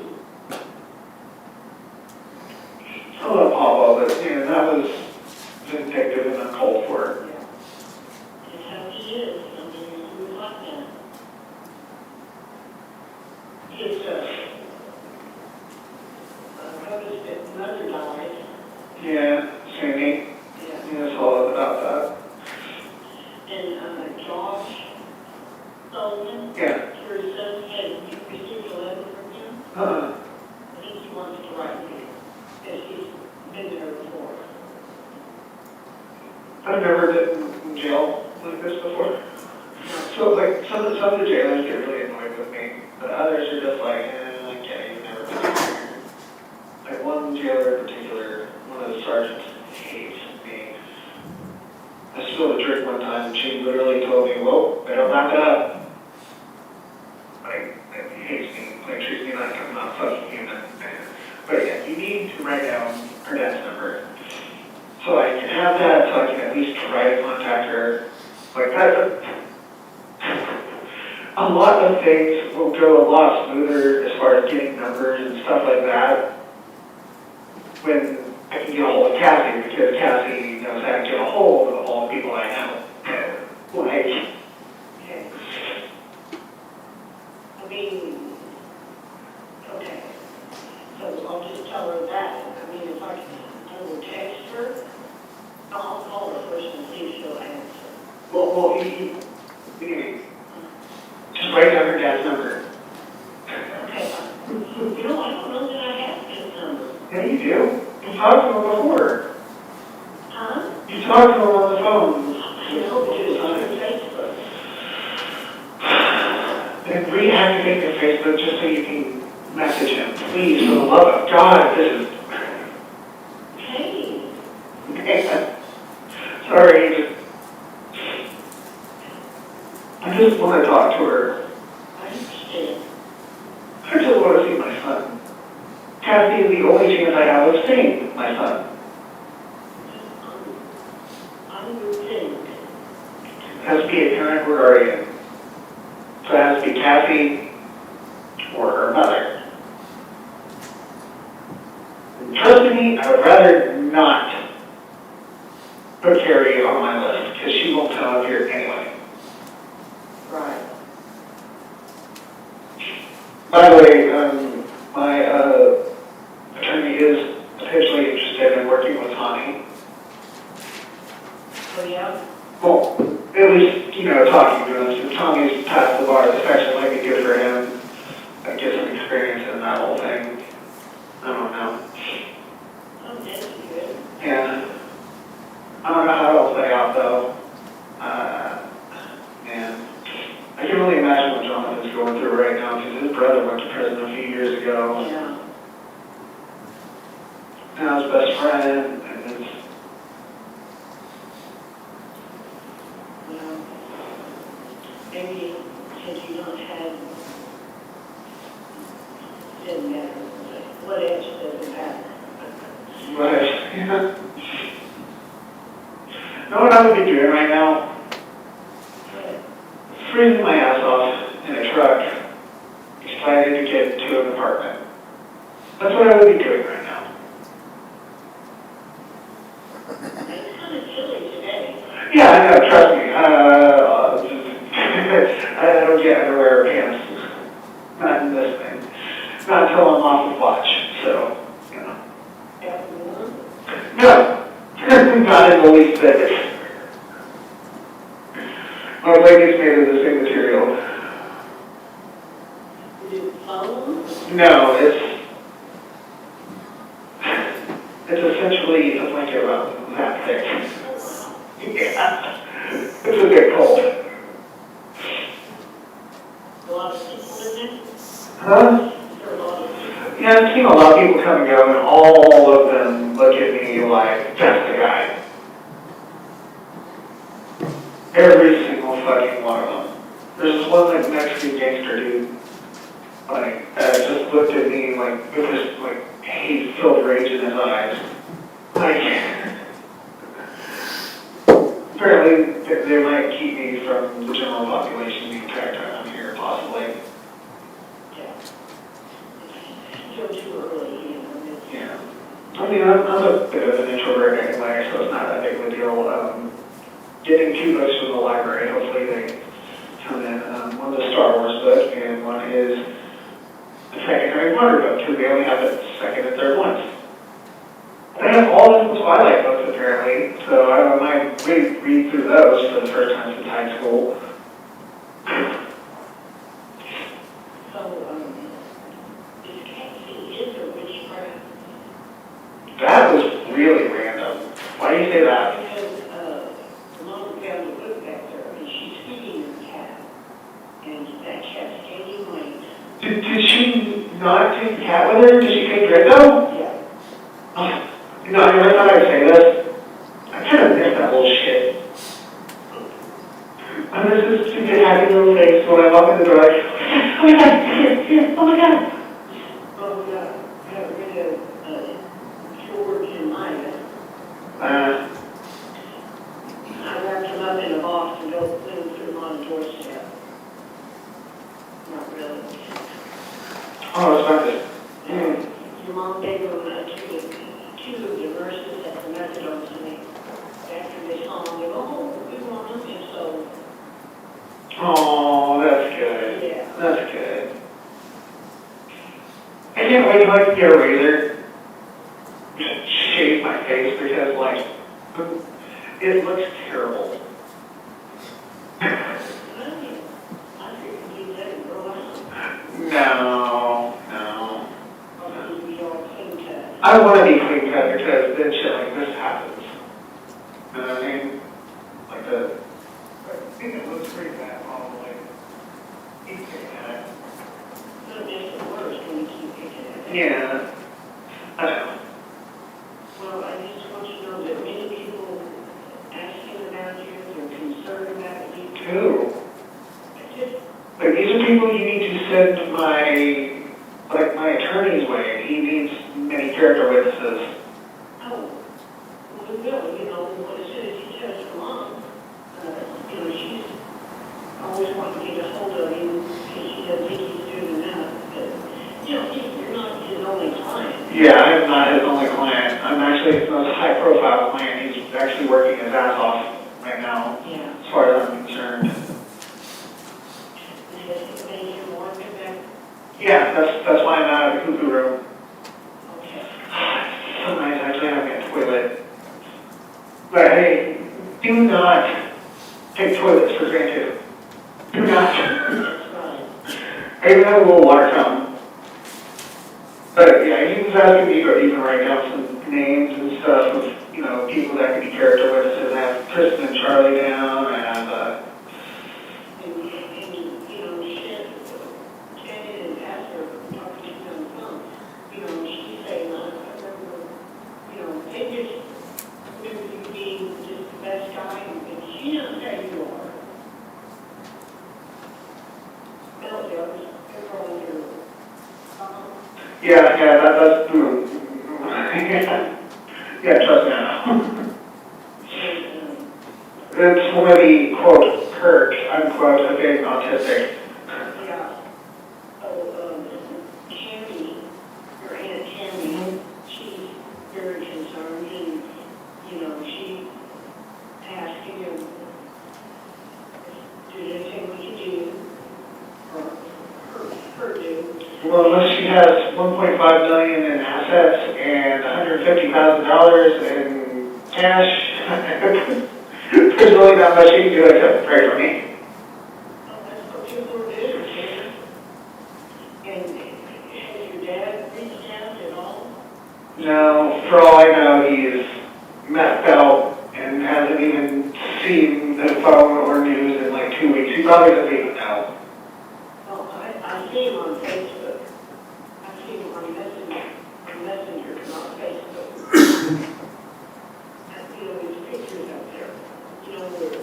I love Pablo, but yeah, that was vindictive and uncalled for. That's how he is. I mean, he was like that. His noticed that mother died. Yeah, Sammy. Yeah, it's all about that. And Josh Sullivan. Yeah. Her son had received a letter from him. Uh-huh. I think he wants to write me, because he's been there before. I've never been in jail like this before. So like some of the jailers get really annoyed with me, but others are just like, okay, you've never been here. Like one jailer in particular, one of the sergeants hates me. I spilled a drink one time and she literally told me, well, better knock it up. Like, he hates me, like treats me like I'm not fucking human. But yeah, you need to write down her dad's number. So I can have that, so I can at least try to contact her. Like that, a lot of things will go a lot smoother as far as getting numbers and stuff like that when I can get a hold of Cassie, because Cassie knows how to get a hold of all the people I know. Like, Okay. I mean, okay. So I'll just tell her that. I mean, if I will text her. person and see if she'll answer. Well, you just write down her dad's number. Okay. You know, I don't know that I have his number. Yeah, you do. You talked to him before. Huh? You talked to him on the phone. I know, but it was on Facebook. Then reactivate your Facebook just so you can message him. Please, for the love of God, this is... Hey. Sorry, I just want to talk to her. I understand. I just want to see my son. Kathy is the only chance I have of seeing my son. It has to be a parent or guardian. So it has to be Kathy or her mother. And trust me, I would rather not put Carrie on my list because she won't come up here anyway. Right. By the way, my attorney is potentially interested in working with Tommy. Oh, yeah? Well, at least, talking to him. Since Tommy's passed the bar, this actually might be good for him. Get some experience in that whole thing. I don't know. Oh, that's good. Yeah. I don't know how it'll play out, though. Man, I can only imagine what Jonathan's going through right now, because his brother went to prison a few years ago. Yeah. Now his best friend, and his... Well, maybe since you don't have... It doesn't matter. What else doesn't matter? Right, yeah. Know what I would be doing right now? Freezing my ass off in a truck, excited to get to an apartment. That's what I would be doing right now. It's kind of chilly today. Yeah, I know, trust me. I don't get underwear or pants. Not in this thing. Not until I'm off the watch, so, No. Not in the least bit. My leg is made of the same material. Is it foam? No, it's essentially a blanket about that thick. Yeah. It's a bit cold. A lot of people in it? Huh? Yeah, I've seen a lot of people come and go, and all of them look at me like, that's the guy. Every single fucking one of them. There's this one like Mexican gangster dude, just looked at me like with this hate-filled rage in his eyes. Apparently they might keep me from the general population being tracked around here, possibly. Yeah. Still too early, Yeah. I mean, I'm a bit of an introvert anyway, so it's not that big of a deal. Getting 2 books from the library, hopefully they come in. One is a Star Wars book, and one is a second Harry Potter book, because they only have the second and third ones. They have all of the Twilight books, apparently, so I don't mind read through those for the first time since high school. That was really random. Why do you say that? Because Mom found a book back there, and she's feeding the cat. And that cat's gaining weight. Did she not take the cat with her? Did she take Draco? Yeah. Oh, I never thought I'd say this. I kind of miss that whole shit. I miss this stupid happy little face when I walk in the door like, oh my God, here, oh my God. Oh my God, I got rid of George and Maya. I wrapped them up in a box and go put them through on the doorstep. Not really. Oh, that's not good. Your mom gave them two of the nurses at the methadone clinic. After they saw them, they go, oh, we want them, and so. Oh, that's good. Yeah. That's good. I can't wait till I can get a razor. Shave my face because, It looks terrible. No. I want to be clean cut because then shit like this happens. You know what I mean? Like I think it looks pretty bad, probably. He's picking at it. It makes it worse when you keep picking at it. Yeah. I know. Well, I just want you to know that many people asking about you, they're concerned about you. Who? Like, these are people you need to send my attorney's way. He needs many character witnesses. Oh, well, we will, you know, as soon as he tells your mom, you know, she's always wanting to get a hold of him because she doesn't think he's doing enough. But, you know, you're not his only client. Yeah, I'm not his only client. I'm actually his most high-profile client. He's actually working his ass off right now, as far as I'm concerned. Yeah, that's why I'm out of the cuckoo room. Okay. Some nights I lay on that toilet. But hey, do not take toilets for granted. Do not. I even have a little water fountain. But yeah, he was asking me to even write down some names and stuff of, you know, people that could be character witnesses. I have Kristen and Charlie down. I have, Yeah, that's yeah, trust me, I know. It's Libby, quote, hurt, unquote, of being autistic. Yeah. Tammy, your Aunt Tammy, she's very concerned, and, you know, she asked him, do you think we can do, or her do? Well, unless she has $1.5 million in assets and $150,000 in cash, there's really not much she can do except pray for me. Well, that's what people are doing, Ken. And has your dad reached out at all? No, for all I know, he's messed out and hasn't even seen the phone or news in like 2 weeks. He probably doesn't even know. Well, I see him on Facebook. Messenger, not Facebook. You know, there's pictures up there. You know where?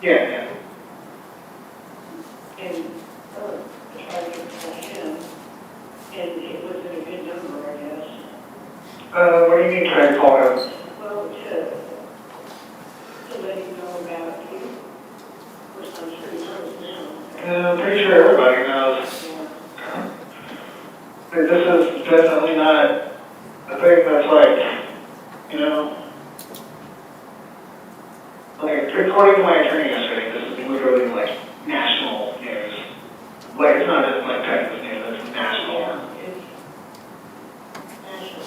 Yeah. And I tried to call him, and it wasn't a good number, I guess. What do you mean try to call him? Well, to let him know about you. Of course, I'm sure he knows now. I'm pretty sure everybody knows. This is definitely not a thing that's like, you know, like according to my attorney yesterday, this is literally like national news. Like it's not just like Texas news, it's national. Yeah, it's national.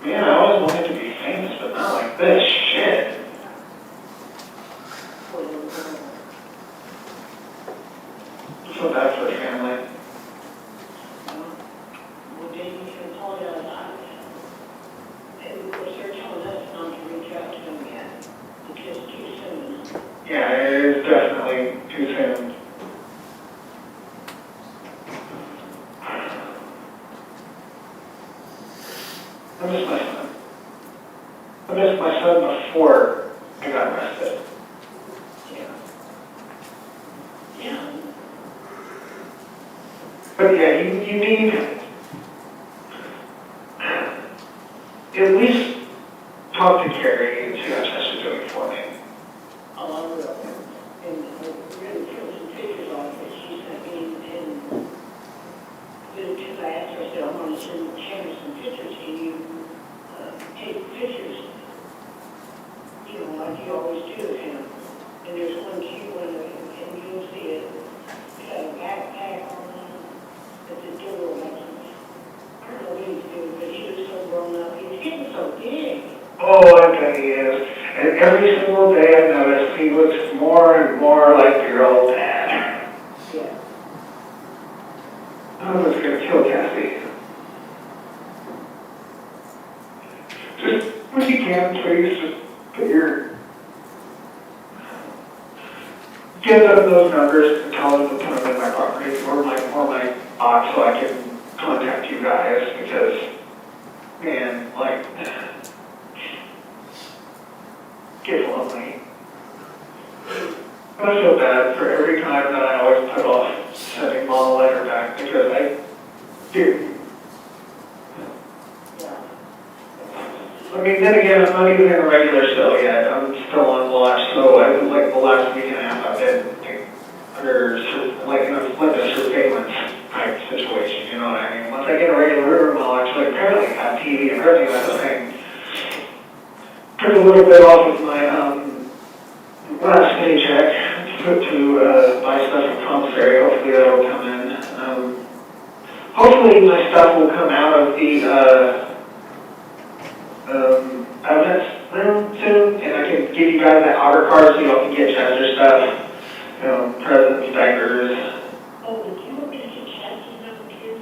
Man, I always wanted to be famous, but not like this shit. So bad for the family. Yeah, it is definitely too soon. I miss my son. I missed my son before I got arrested. Yeah. But yeah, you need at least talk to Carrie and see how much she's doing for me. Oh, I will. And we're going to put some pictures on it. She sent me, and because I asked her, I said, I want to send Karen some pictures. Can you take pictures, you know, like you always do of him? And there's one cute one, and you'll see it. It's got a backpack on that's adorable. I don't know what he's doing, but he was so grown up. He was getting so big. Oh, I bet he is. And every single day I noticed he looks more and more like your old dad. Yeah. I was gonna kill Cassie. Just, when you can, please, just give them those numbers and tell them to put them in my property or my box so I can contact you guys because, man, like, get lonely. I feel bad for every time that I always put off sending Mom a letter back because I do. I mean, then again, I'm not even in a regular cell yet. I'm still on watch, so I was like the last week and a half I've been under like a surveillance type situation. You know what I mean? Once I get a regular room, I'll actually apparently have TV and everything like the thing. Took a little bit off of my last paycheck to buy stuff from commissary. Hopefully that'll come in. Hopefully my stuff will come out of the evidence room soon, and I can give you guys that order card so y'all can get Chester stuff, presents, diapers. Oh, would you want me to get Chester number too,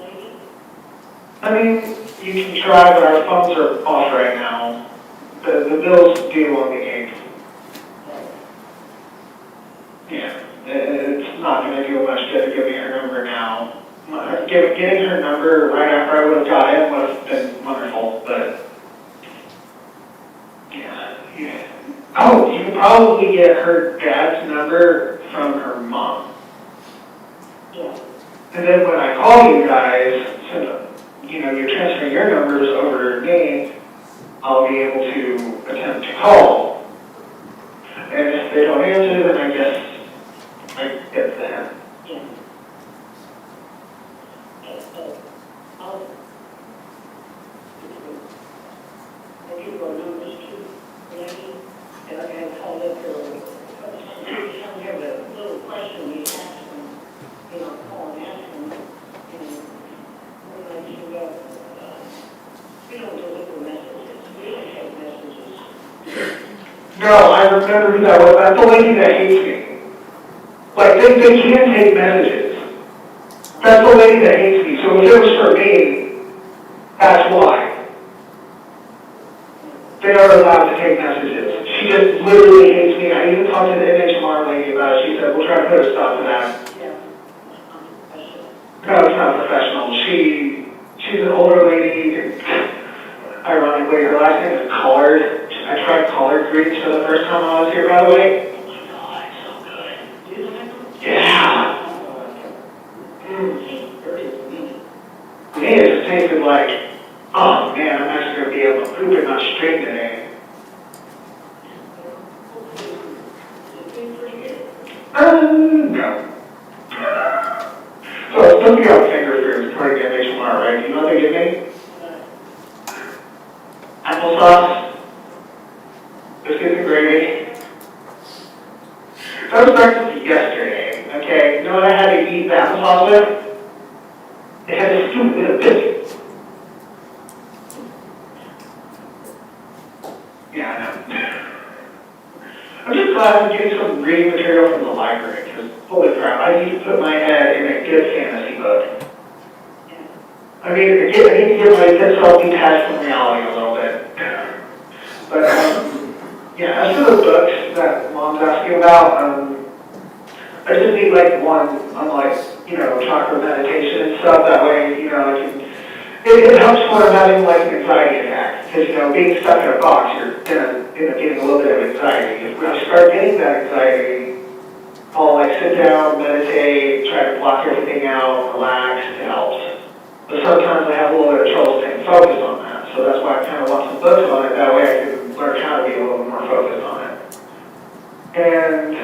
or I mean, you can try, but our phones are off right now. The bill's due on the 8th. Yeah, it's not going to do much good to give me her number now. Getting her number right after I would have got it would have been wonderful, but yeah. Oh, you can probably get her dad's number from her mom. Yeah. And then when I call you guys, since you're transferring your numbers over to me, I'll be able to attempt to call. And if they don't answer, then I guess I get that. Yeah. I'll give you our numbers too, and I can call up or some have a little question you ask them, call and ask them, and we don't deliver messages, we don't take messages. No, I remember who that was. That's the lady that hates me. Like, they can take messages. That's the lady that hates me. So if it was for me, that's why. They are allowed to take messages. She just literally hates me. I even talked to the NHMR lady about it. She said, we'll try to put a stop to that. No, it's not professional. She's an older lady. Ironically, her last name is Collard. I tried collard greens for the first time I was here, by the way. Oh my God, so good. Yeah. To me, it just tasted like, oh man, I'm actually going to be able to poop in my string today. No. So it's supposed to be on finger foods, according to MHMR, right? Do you know what they give me? Applesauce, biscuits and gravy. That was breakfast yesterday, okay? You know what I had to eat the applesauce with? It had a scoop with a biscuit. Yeah, I know. I'm just glad I'm getting some reading material from the library, because holy crap, I need to put my head in a good fantasy book. I mean, I need to get myself detached from reality a little bit. But, yeah, as for the books that Mom's asking about, I just need, like, one on, like, chakra meditation and stuff. That way, I can... It helps when I'm having, like, an anxiety attack. Because, being stuck in a box, you're going to end up getting a little bit of anxiety. If I start getting that anxiety, I'll, like, sit down, meditate, try to block everything out, relax. It helps. But sometimes I have a little bit of trouble staying focused on that. So that's why I kind of want some books on it. That way I can learn how to be a little more focused on it. And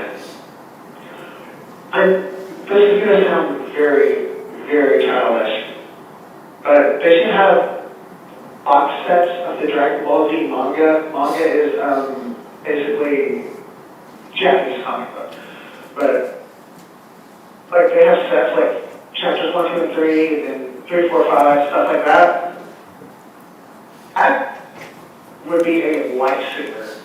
this is going to sound very, very childish, but they should have box sets of the Dragon Ball Z manga. Manga is basically Japanese comic book. But like they have sets like chapters 1, 2, and 3, and 3, 4, 5, stuff like that. would be a lifesaver.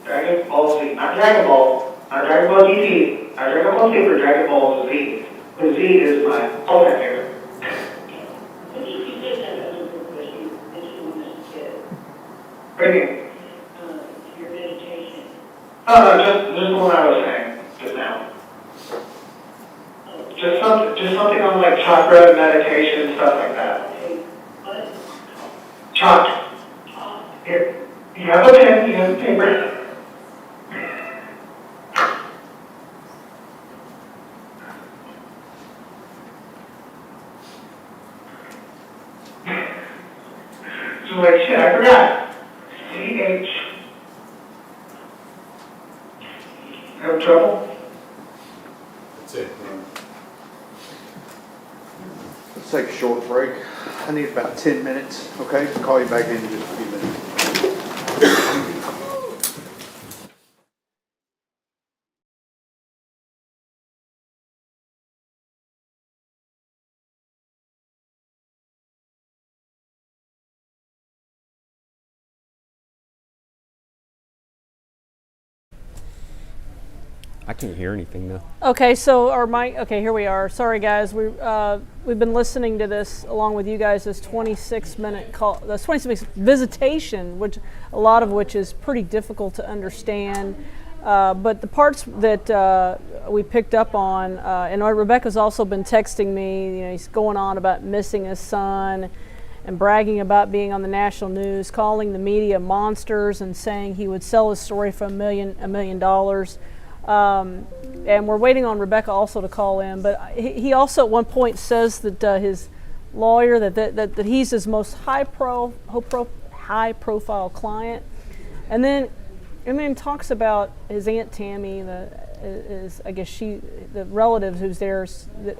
Dragon Ball Z, not Dragon Ball, not Dragon Ball GT, not Dragon Ball Super, Dragon Ball Z. The Z is my all-time favorite. I think you did have other group that you wanted to get. What do you mean? Your meditation. Just the one I was saying just now. Just something on like chakra, meditation, stuff like that. What? Chalk. Here, you have a pen, you have a paper. So like, shit, I forgot. CH. Have trouble? That's it. Let's take a short break. I need about 10 minutes, okay? Call you back in just a few minutes. I can't hear anything though. Okay, so our mic. Okay, here we are. Sorry, guys. We've been listening to this along with you guys. This 26-minute call, this 26 visitation, which a lot of which is pretty difficult to understand. But the parts that we picked up on, and Rebecca's also been texting me. You know, he's going on about missing his son, and bragging about being on the national news, calling the media monsters, and saying he would sell his story for $1 million. And we're waiting on Rebecca also to call in, but he also at one point says that his lawyer that he's his most high profile client, and then talks about his Aunt Tammy, I guess the relative who's there, that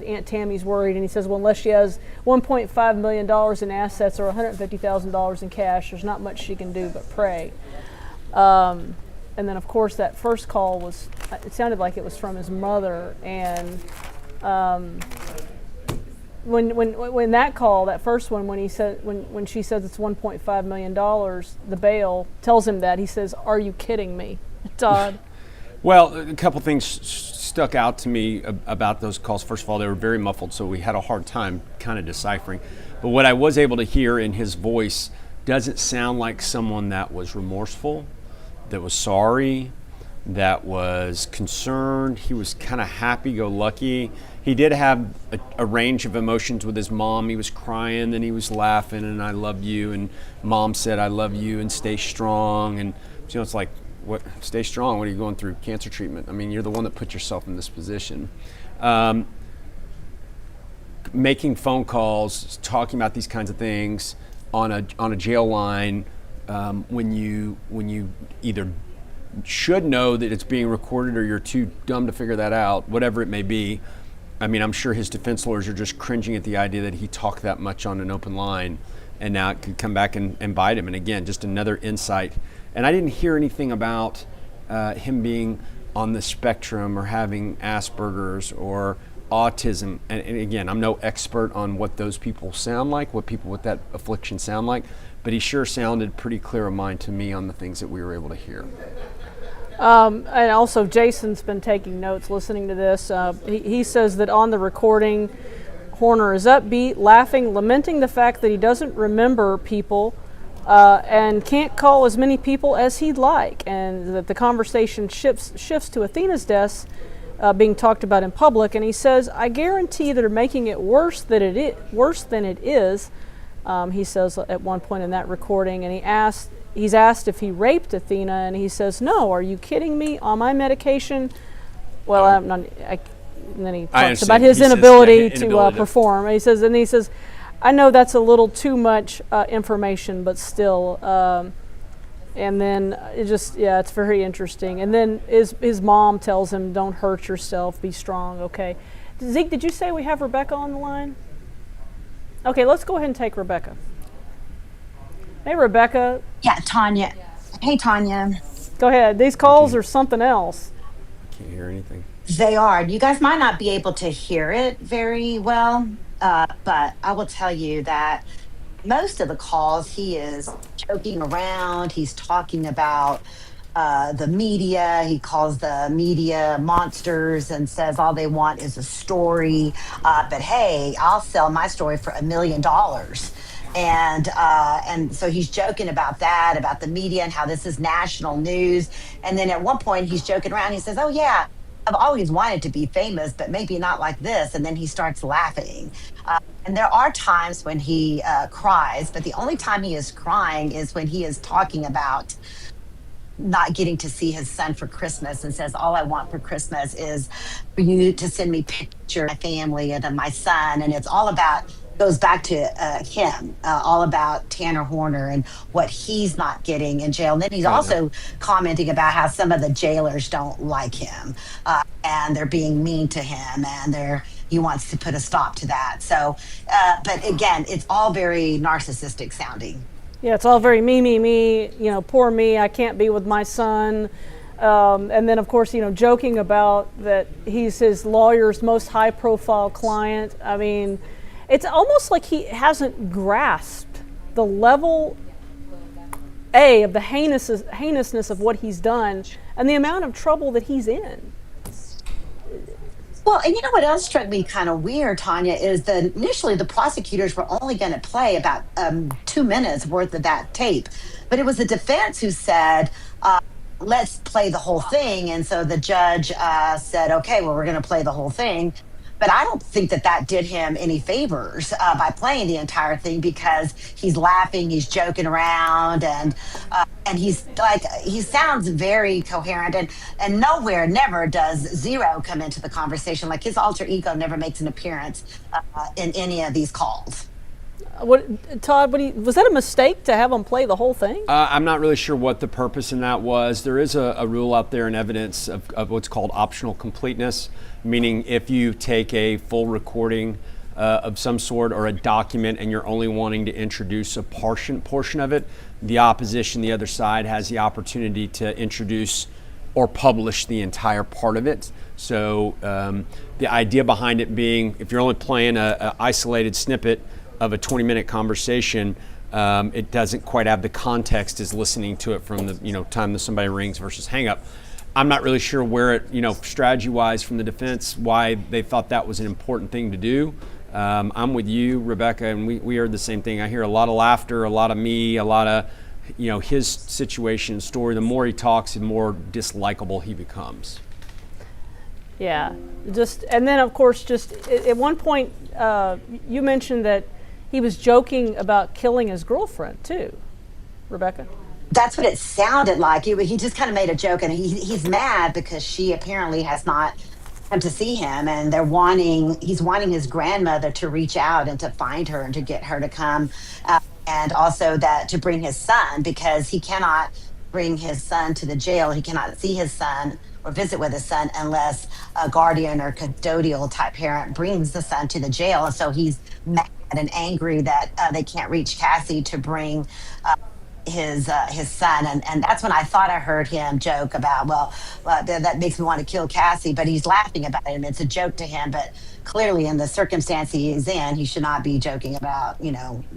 Aunt Tammy's worried, and he says, well, unless she has $1.5 million in assets or $150,000 in cash, there's not much she can do but pray. And then, of course, that first call it sounded like it was from his mother. And when that call, that first one, when she says it's $1.5 million, the bail tells him that. He says, "Are you kidding me, Todd?" Well, a couple things stuck out to me about those calls. First of all, they were very muffled, so we had a hard time kind of deciphering. But what I was able to hear in his voice doesn't sound like someone that was remorseful, that was sorry, that was concerned. He was kind of happy-go-lucky. He did have a range of emotions with his mom. He was crying, then he was laughing, and I love you, and mom said, I love you, and stay strong. And you know, it's like, what? Stay strong? What are you going through? Cancer treatment? I mean, you're the one that put yourself in this position. Making phone calls, talking about these kinds of things on a jail line, when you either should know that it's being recorded or you're too dumb to figure that out, whatever it may be. I mean, I'm sure his defense lawyers are just cringing at the idea that he talked that much on an open line, and now it could come back and bite him. And again, just another insight. And I didn't hear anything about him being on the spectrum or having Asperger's or autism. And again, I'm no expert on what those people sound like, what people with that affliction sound like, but he sure sounded pretty clear of mind to me on the things that we were able to hear. And also, Jason's been taking notes listening to this. He says that on the recording, Horner is upbeat, laughing, lamenting the fact that he doesn't remember people and can't call as many people as he'd like, and that the conversation shifts to Athena's death being talked about in public. And he says, I guarantee they're making it worse than it is. He says at one point in that recording, and he's asked if he raped Athena, and he says, no, are you kidding me? On my medication? Well, I'm not. And then he talks about his inability to perform. And he says, I know that's a little too much information, but still. And then it's very interesting. And then his mom tells him, don't hurt yourself, be strong, okay? Zeke, did you say we have Rebecca on the line? Okay, let's go ahead and take Rebecca. Hey, Rebecca. Yeah, Tanya. Hey, Tanya. Go ahead. These calls are something else. Can't hear anything. They are. You guys might not be able to hear it very well. But I will tell you that most of the calls, he is joking around. He's talking about the media. He calls the media monsters and says all they want is a story. But hey, I'll sell my story for $1 million. And so he's joking about that, about the media and how this is national news. And then at one point he's joking around. He says, "Oh yeah, I've always wanted to be famous, but maybe not like this." And then he starts laughing. And there are times when he cries, but the only time he is crying is when he is talking about not getting to see his son for Christmas, and says, "All I want for Christmas is for you to send me pictures of my family and of my son." And it's all about, goes back to him, all about Tanner Horner and what he's not getting in jail. And then he's also commenting about how some of the jailers don't like him, and they're being mean to him, and he wants to put a stop to that. So, but again, it's all very narcissistic sounding. Yeah, it's all very me, poor me, I can't be with my son. And then, of course, joking about that he's his lawyer's most high-profile client. I mean, it's almost like he hasn't grasped the level, of the heinousness of what he's done and the amount of trouble that he's in. Well, and you know what else struck me kind of weird, Tanya, is that initially the prosecutors were only going to play about 2 minutes worth of that tape. But it was the defense who said, let's play the whole thing. And so the judge said, okay, well, we're going to play the whole thing. But I don't think that did him any favors by playing the entire thing, because he's laughing, he's joking around, and he's like, he sounds very coherent, and nowhere, never does Zero come into the conversation. Like, his alter ego never makes an appearance in any of these calls. Todd, was that a mistake to have him play the whole thing? I'm not really sure what the purpose in that was. There is a rule out there in evidence of what's called optional completeness, meaning if you take a full recording of some sort or a document and you're only wanting to introduce a portion of it, the opposition, the other side, has the opportunity to introduce or publish the entire part of it. So the idea behind it being, if you're only playing an isolated snippet of a 20-minute conversation, it doesn't quite have the context as listening to it from the time that somebody rings versus hang up. I'm not really sure where it, strategy-wise from the defense, why they thought that was an important thing to do. I'm with you, Rebecca, and we heard the same thing. I hear a lot of laughter, a lot of me, a lot of his situation story. The more he talks, the more dislikable he becomes. Yeah, and then of course, at one point, you mentioned that he was joking about killing his girlfriend too, Rebecca. That's what it sounded like. He just kind of made a joke, and he's mad because she apparently has not come to see him, and he's wanting his grandmother to reach out and to find her and to get her to come, and also that to bring his son, because he cannot bring his son to the jail. He cannot see his son or visit with his son unless a guardian or custodial type parent brings the son to the jail. And so he's mad and angry that they can't reach Cassie to bring his son. And that's when I thought I heard him joke about, well, that makes me want to kill Cassie, but he's laughing about it and it's a joke to him. But clearly in the circumstance he is in, he should not be joking about,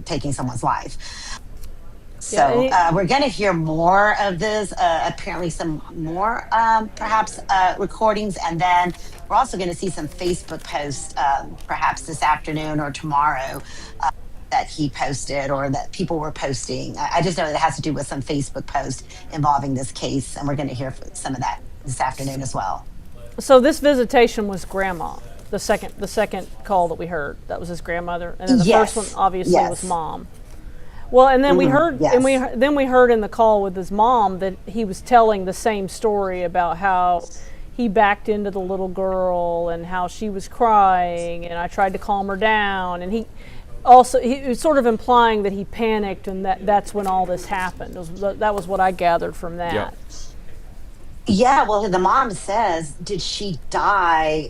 taking someone's life. So we're going to hear more of this, apparently some more perhaps recordings, and then we're also going to see some Facebook posts perhaps this afternoon or tomorrow that he posted or that people were posting. I just know that it has to do with some Facebook post involving this case, and we're going to hear some of that this afternoon as well. So this visitation was grandma, the second call that we heard. That was his grandmother, and then the first one obviously was mom. Well, and then we heard, and we heard in the call with his mom that he was telling the same story about how he backed into the little girl and how she was crying, and I tried to calm her down, and he was sort of implying that he panicked, and that's when all this happened. That was what I gathered from that. Yeah, well, the mom says, did she die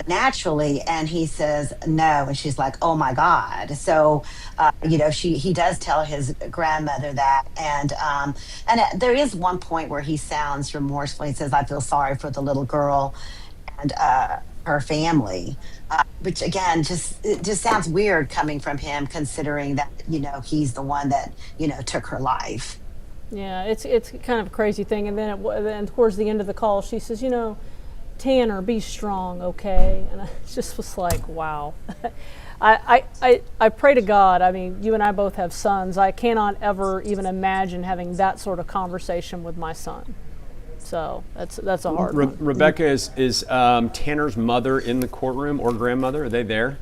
naturally? And he says no, and she's like, oh my God. So he does tell his grandmother that, and there is one point where he sounds remorseful. He says, I feel sorry for the little girl, and her family, which again it just sounds weird coming from him, considering that he's the one that took her life. Yeah, it's kind of a crazy thing. And then towards the end of the call, she says, Tanner, be strong, okay? And I just was like, wow. I pray to God. I mean, you and I both have sons. I cannot ever even imagine having that sort of conversation with my son. So that's a hard one. Rebecca, is Tanner's mother in the courtroom or grandmother? Are they there?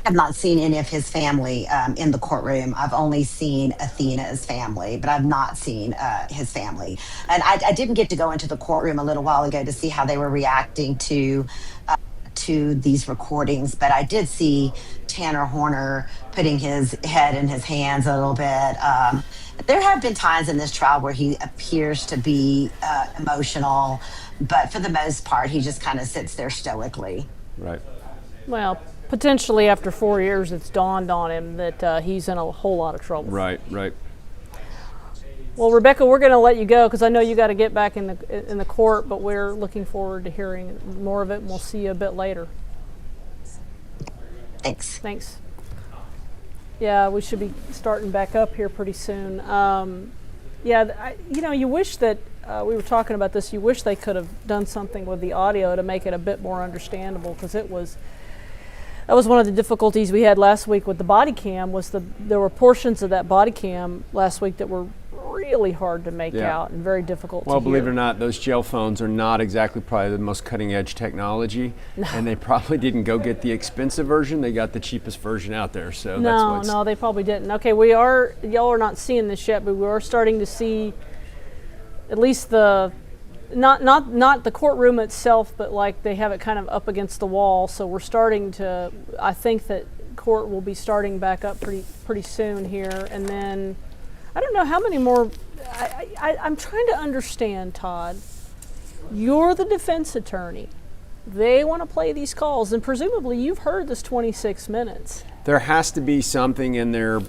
I have not seen any of his family in the courtroom. I've only seen Athena's family, but I've not seen his family. And I didn't get to go into the courtroom a little while ago to see how they were reacting to these recordings, but I did see Tanner Horner putting his head in his hands a little bit. There have been times in this trial where he appears to be emotional, but for the most part, he just kind of sits there stoically. Right. Well, potentially after 4 years, it's dawned on him that he's in a whole lot of trouble. Right, right. Well, Rebecca, we're going to let you go because I know you got to get back in the court, but we're looking forward to hearing more of it, and we'll see you a bit later. Thanks. Thanks. Yeah, we should be starting back up here pretty soon. You wish that we were talking about this. You wish they could have done something with the audio to make it a bit more understandable, because that was one of the difficulties we had last week with the body cam. There were portions of that body cam last week that were really hard to make out and very difficult to hear. Well, believe it or not, those jail phones are not exactly probably the most cutting edge technology, and they probably didn't go get the expensive version. They got the cheapest version out there. So no, they probably didn't. Okay, y'all are not seeing this yet, but we are starting to see at least not the courtroom itself, but like they have it kind of up against the wall. So we're starting to, I think that court will be starting back up pretty soon here, and then I don't know how many more. I'm trying to understand, Todd. You're the defense attorney. They want to play these calls, and presumably you've heard this 26 minutes. There has to be something in their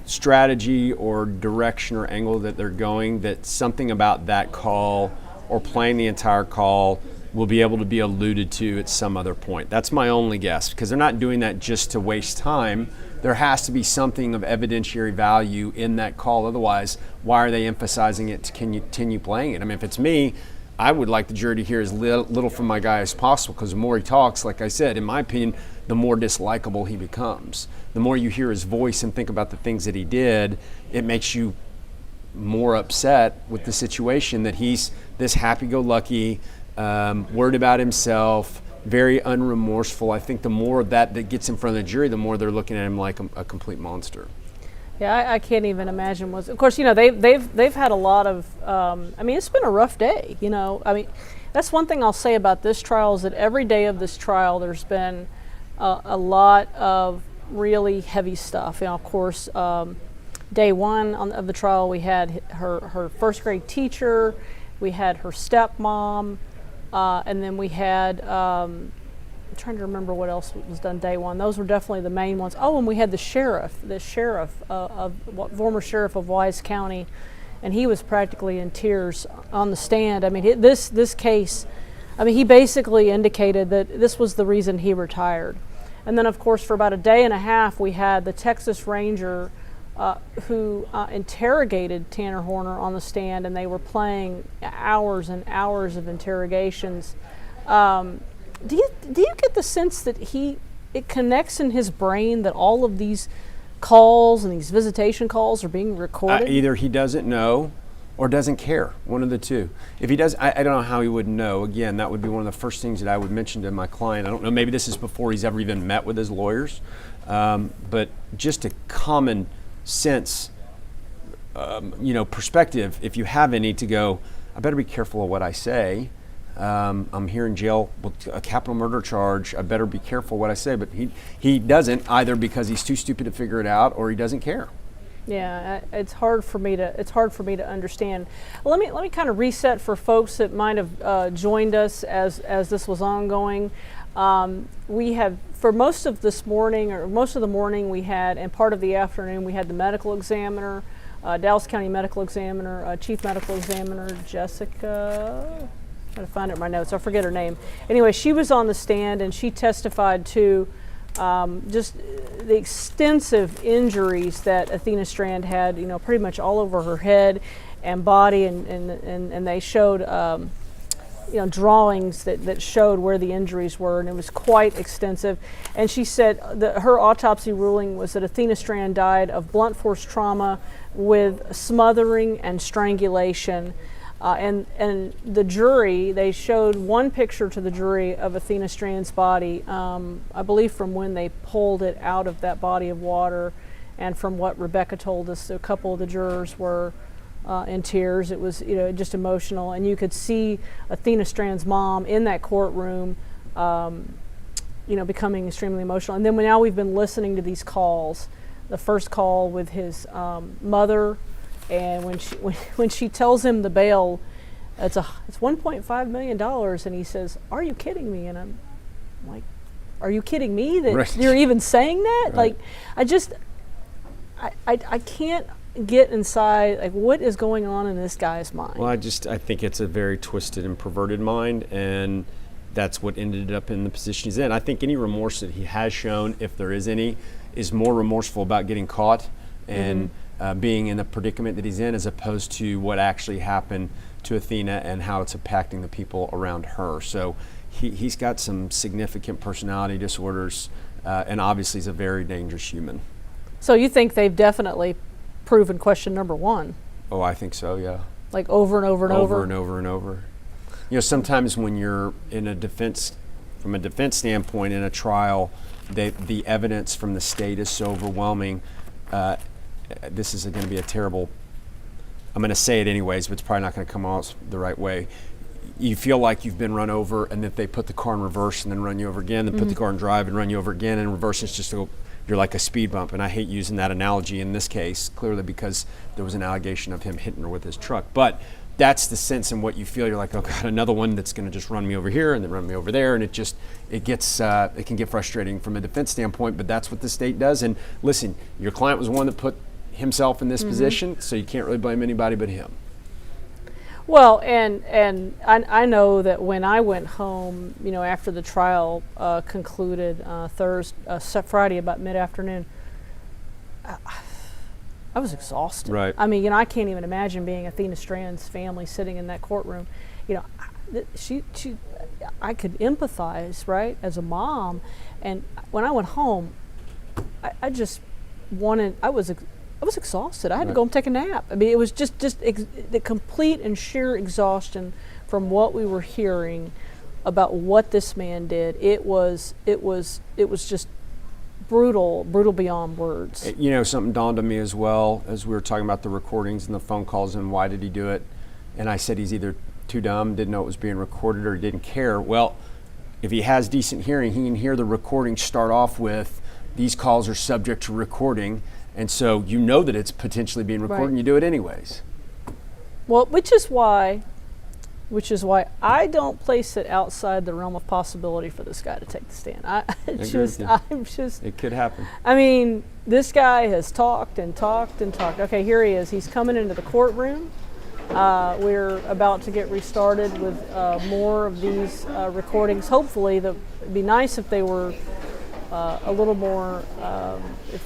strategy or direction or angle that they're going, that something about that call or playing the entire call will be able to be alluded to at some other point. That's my only guess, because they're not doing that just to waste time. There has to be something of evidentiary value in that call. Otherwise, why are they emphasizing it to continue playing it? I mean, if it's me, I would like the jury to hear as little from my guy as possible, because the more he talks, like I said, in my opinion, the more dislikable he becomes. The more you hear his voice and think about the things that he did, it makes you more upset with the situation that he's this happy-go-lucky, worried about himself, very unremorseful. I think the more that gets in front of the jury, the more they're looking at him like a complete monster. Yeah, I can't even imagine. Of course, they've had a lot of. It's been a rough day. That's one thing I'll say about this trial, is that every day of this trial, there's been a lot of really heavy stuff. Of course, day one of the trial, we had her first grade teacher, we had her stepmom. And then we had, I'm trying to remember what else was done day one. Those were definitely the main ones. Oh, and we had the former sheriff of Wise County, and he was practically in tears on the stand. I mean, this case, he basically indicated that this was the reason he retired. And then, of course, for about a day and a half, we had the Texas Ranger who interrogated Tanner Horner on the stand, and they were playing hours and hours of interrogations. Do you get the sense that it connects in his brain that all of these calls and these visitation calls are being recorded? Either he doesn't know or doesn't care, one of the two. If he does, I don't know how he would know. Again, that would be one of the first things that I would mention to my client. I don't know, maybe this is before he's ever even met with his lawyers, but just a common sense, perspective, if you have any, to go, I better be careful of what I say. I'm here in jail with a capital murder charge. I better be careful what I say. But he doesn't, either because he's too stupid to figure it out, or he doesn't care. Yeah, it's hard for me to understand. Well, let me kind of reset for folks that might have joined us as this was ongoing. We have, for most of this morning, or most of the morning, we had, and part of the afternoon, we had the medical examiner, Dallas County medical examiner, chief medical examiner Jessica trying to find it in my notes. I forget her name. Anyway, she was on the stand and she testified to just the extensive injuries that Athena Strand had, pretty much all over her head and body, and they showed, drawings that showed where the injuries were, and it was quite extensive. And she said that her autopsy ruling was that Athena Strand died of blunt force trauma with smothering and strangulation. And the jury, they showed one picture to the jury of Athena Strand's body, I believe from when they pulled it out of that body of water, and from what Rebecca told us, a couple of the jurors were in tears. It was, just emotional, and you could see Athena Strand's mom in that courtroom, becoming extremely emotional. And then now we've been listening to these calls. The first call with his mother. And when she tells him the bail, it's $1.5 million, and he says, "Are you kidding me?" And I'm like, "Are you kidding me that Right. you're even saying that?" Right. Like, I can't get inside, like, what is going on in this guy's mind? Well, I think it's a very twisted and perverted mind, and that's what ended up in the position he's in. I think any remorse that he has shown, if there is any, is more remorseful about getting caught and being in the predicament that he's in, as opposed to what actually happened to Athena and how it's impacting the people around her. So he's got some significant personality disorders, and obviously he's a very dangerous human. So you think they've definitely proven question number one? Oh, I think so, yeah. Like over and over and over? Over and over and over. Sometimes when you're in a defense, from a defense standpoint in a trial, the evidence from the state is so overwhelming. This is going to be a terrible, I'm going to say it anyways, but it's probably not going to come out the right way. You feel like you've been run over, and that they put the car in reverse and then run you over again, then put the car in drive and run you over again, and reverse is just you're like a speed bump. And I hate using that analogy in this case, clearly because there was an allegation of him hitting her with his truck. But that's the sense in what you feel. You're like, oh God, another one that's going to just run me over here and then run me over there, and it can get frustrating from a defense standpoint. But that's what the state does. And listen, your client was one that put himself in this position, so you can't really blame anybody but him. Well, and I know that when I went home, after the trial concluded Friday about mid-afternoon, I was exhausted. Right. I mean, I can't even imagine being Athena Strand's family sitting in that courtroom. I could empathize, right, as a mom. And when I went home, I was exhausted. I had to go and take a nap. I mean, it was just the complete and sheer exhaustion from what we were hearing about what this man did. It was just brutal beyond words. Something dawned on me as well as we were talking about the recordings and the phone calls and why did he do it. And I said he's either too dumb, didn't know it was being recorded, or he didn't care. Well, if he has decent hearing, he can hear the recording start off with, these calls are subject to recording. And so that it's potentially being recorded, right. And you do it anyways. Well, which is why I don't place it outside the realm of possibility for this guy to take the stand. It could happen. I mean, this guy has talked and talked and talked. Okay, here he is. He's coming into the courtroom. We're about to get restarted with more of these recordings. Hopefully, it'd be nice if they were a little more, if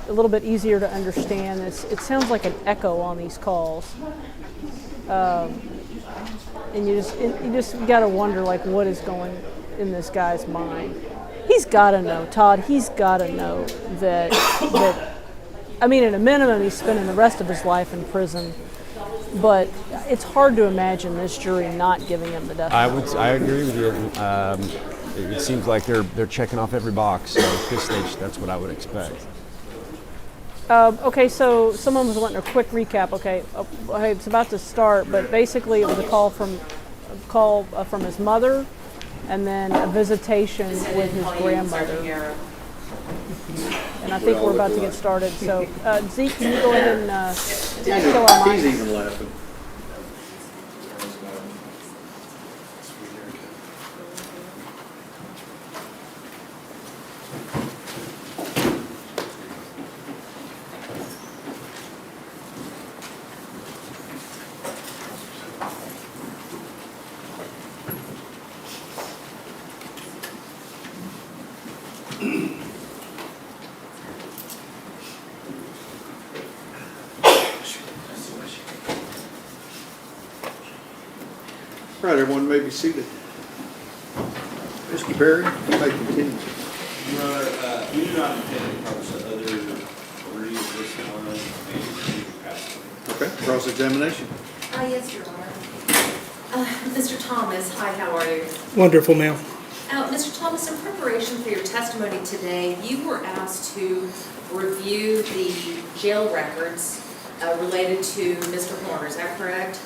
a little bit easier to understand. It sounds like an echo on these calls, and you just got to wonder, like, what is going in this guy's mind. He's got to know, Todd. He's got to know that. I mean, at a minimum, he's spending the rest of his life in prison. But it's hard to imagine this jury not giving him the death penalty. I agree with you. It seems like they're checking off every box. So at this stage, that's what I would expect. Okay, so someone was wanting a quick recap. Okay, it's about to start, but basically it was a call from his mother, and then a visitation with his grandmother. And I think we're about to get started. So Zeke, can you go ahead and kill our mic? He's even laughing. All right, everyone may be seated. Mr. Perry, you may continue. Your Honor, we do not intend to publish the other three of this one. Okay, cross-examination. Yes, Your Honor. Mr. Thomas, hi, how are you? Wonderful, ma'am. Mr. Thomas, in preparation for your testimony today, you were asked to review the jail records related to Mr. Horner, is that correct?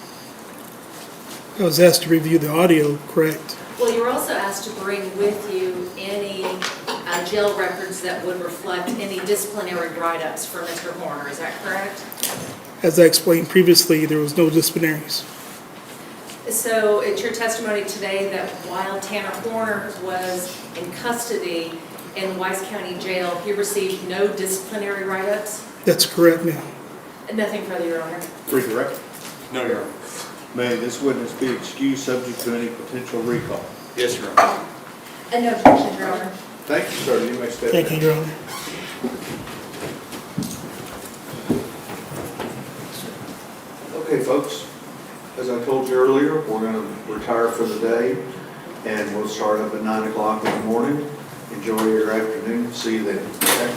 I was asked to review the audio, correct? Well, you were also asked to bring with you any jail records that would reflect any disciplinary write-ups for Mr. Horner, is that correct? As I explained previously, there was no disciplinaries. So it's your testimony today that while Tanner Horner was in custody in Wise County Jail, he received no disciplinary write-ups? That's correct, ma'am. Nothing further, Your Honor. Read the record. No, Your Honor. May this witness be excused subject to any potential recall? Yes, Your Honor. And no objection, Your Honor. Thank you, sir. You may step Thank down. you, Your Honor. Okay, folks, as I told you earlier, we're going to retire for the day, and we'll start up at 9 o'clock in the morning. Enjoy your afternoon. See you then. Okay?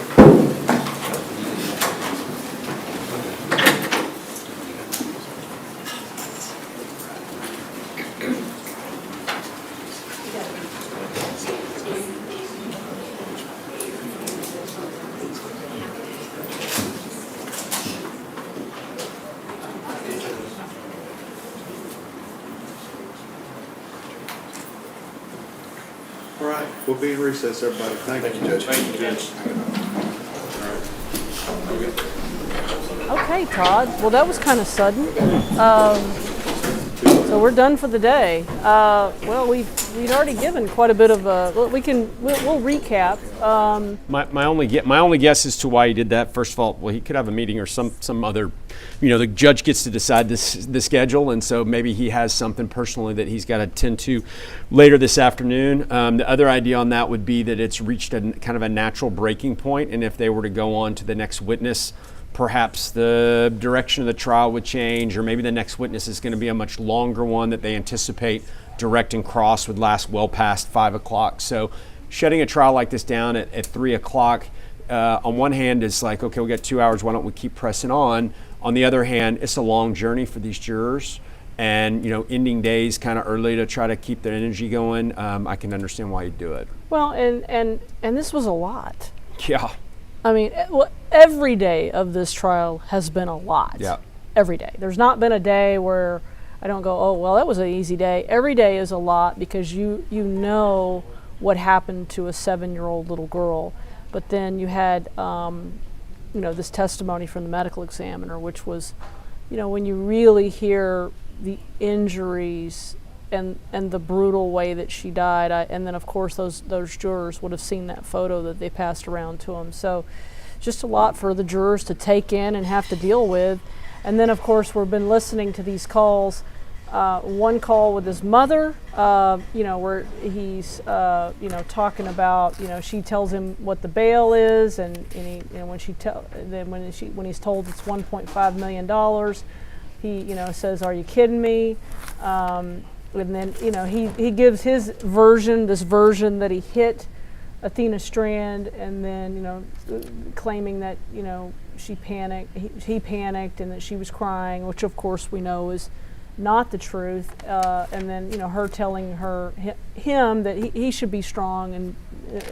All right, we'll be in recess, everybody. Thank you, Judge. Thank you, Judge. Okay, Todd. Well, that was kind of sudden. So we're done for the day. Well, we'd already given quite a bit of. We'll recap. My only guess as to why he did that. First of all, well, he could have a meeting or some other. The judge gets to decide the schedule, and so maybe he has something personally that he's got to attend to later this afternoon. The other idea on that would be that it's reached a kind of a natural breaking point, and if they were to go on to the next witness, perhaps the direction of the trial would change, or maybe the next witness is going to be a much longer one that they anticipate direct and cross would last well past 5 o'clock. So shutting a trial like this down at 3 o'clock, on one hand is like, okay, we got 2 hours, why don't we keep pressing on? On the other hand, it's a long journey for these jurors, and ending days kind of early to try to keep their energy going. I can understand why you'd do it. Well, and this was a lot. Yeah. I mean, every day of this trial has been a lot. Yeah. Every day. There's not been a day where I don't go, oh, well, that was an easy day. Every day is a lot because you know what happened to a 7-year-old little girl. But then you had, this testimony from the medical examiner, which was, when you really hear the injuries and the brutal way that she died, and then of course those jurors would have seen that photo that they passed around to them. So just a lot for the jurors to take in and have to deal with. And then of course we've been listening to these calls. One call with his mother, where he's, talking about, she tells him what the bail is, and when he's told it's $1.5 million, he, says, "Are you kidding me?" And then, he gives his version, this version that he hit Athena Strand, and then, claiming that, she panicked, he panicked, and that she was crying, which of course we know is not the truth. And then, her telling him that he should be strong and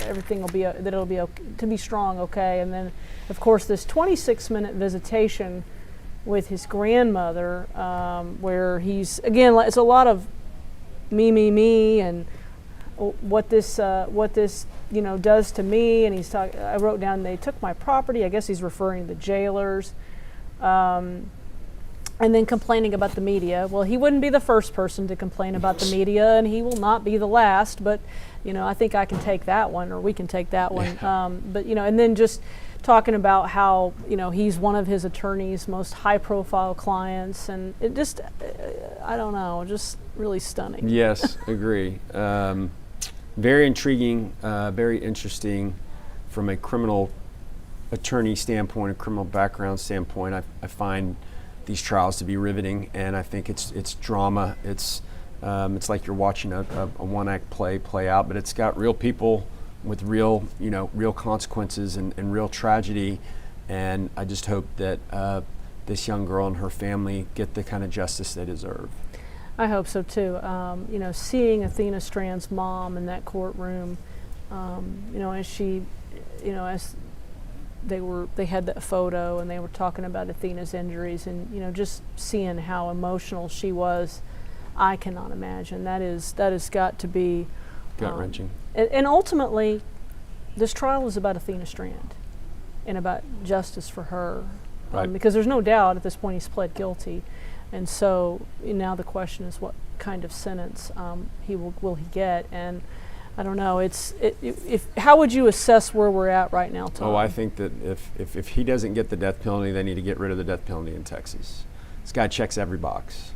everything will be, that it'll be okay, to be strong, okay. And then, of course, this 26-minute visitation with his grandmother, where he's, again, it's a lot of me, and what this does to me. And he's talking. I wrote down, they took my property. I guess he's referring to the jailers. And then complaining about the media. Well, he wouldn't be the first person to complain about the media, and he will not be the last. But I think I can take that one, or we can take that one. But and then just talking about how he's one of his attorney's most high-profile clients, and it just I don't know, just really stunning. Yes, agree. Very intriguing, very interesting. from a criminal attorney standpoint, a criminal background standpoint, I find these trials to be riveting, and I think it's drama. It's like you're watching a one-act play out, but it's got real people with real consequences and real tragedy, and I just hope that this young girl and her family get the kind of justice they deserve. I hope so too. Seeing Athena Strand's mom in that courtroom, as she, as they had that photo and they were talking about Athena's injuries, and just seeing how emotional she was, I cannot imagine. That has got to be gut-wrenching. And ultimately, this trial is about Athena Strand and about justice for her, right. Because there's no doubt at this point he's pled guilty, and so now the question is what kind of sentence will he get, and I don't know. How would you assess where we're at right now, Tom? Oh, I think that if he doesn't get the death penalty, they need to get rid of the death penalty in Texas. This guy checks every box.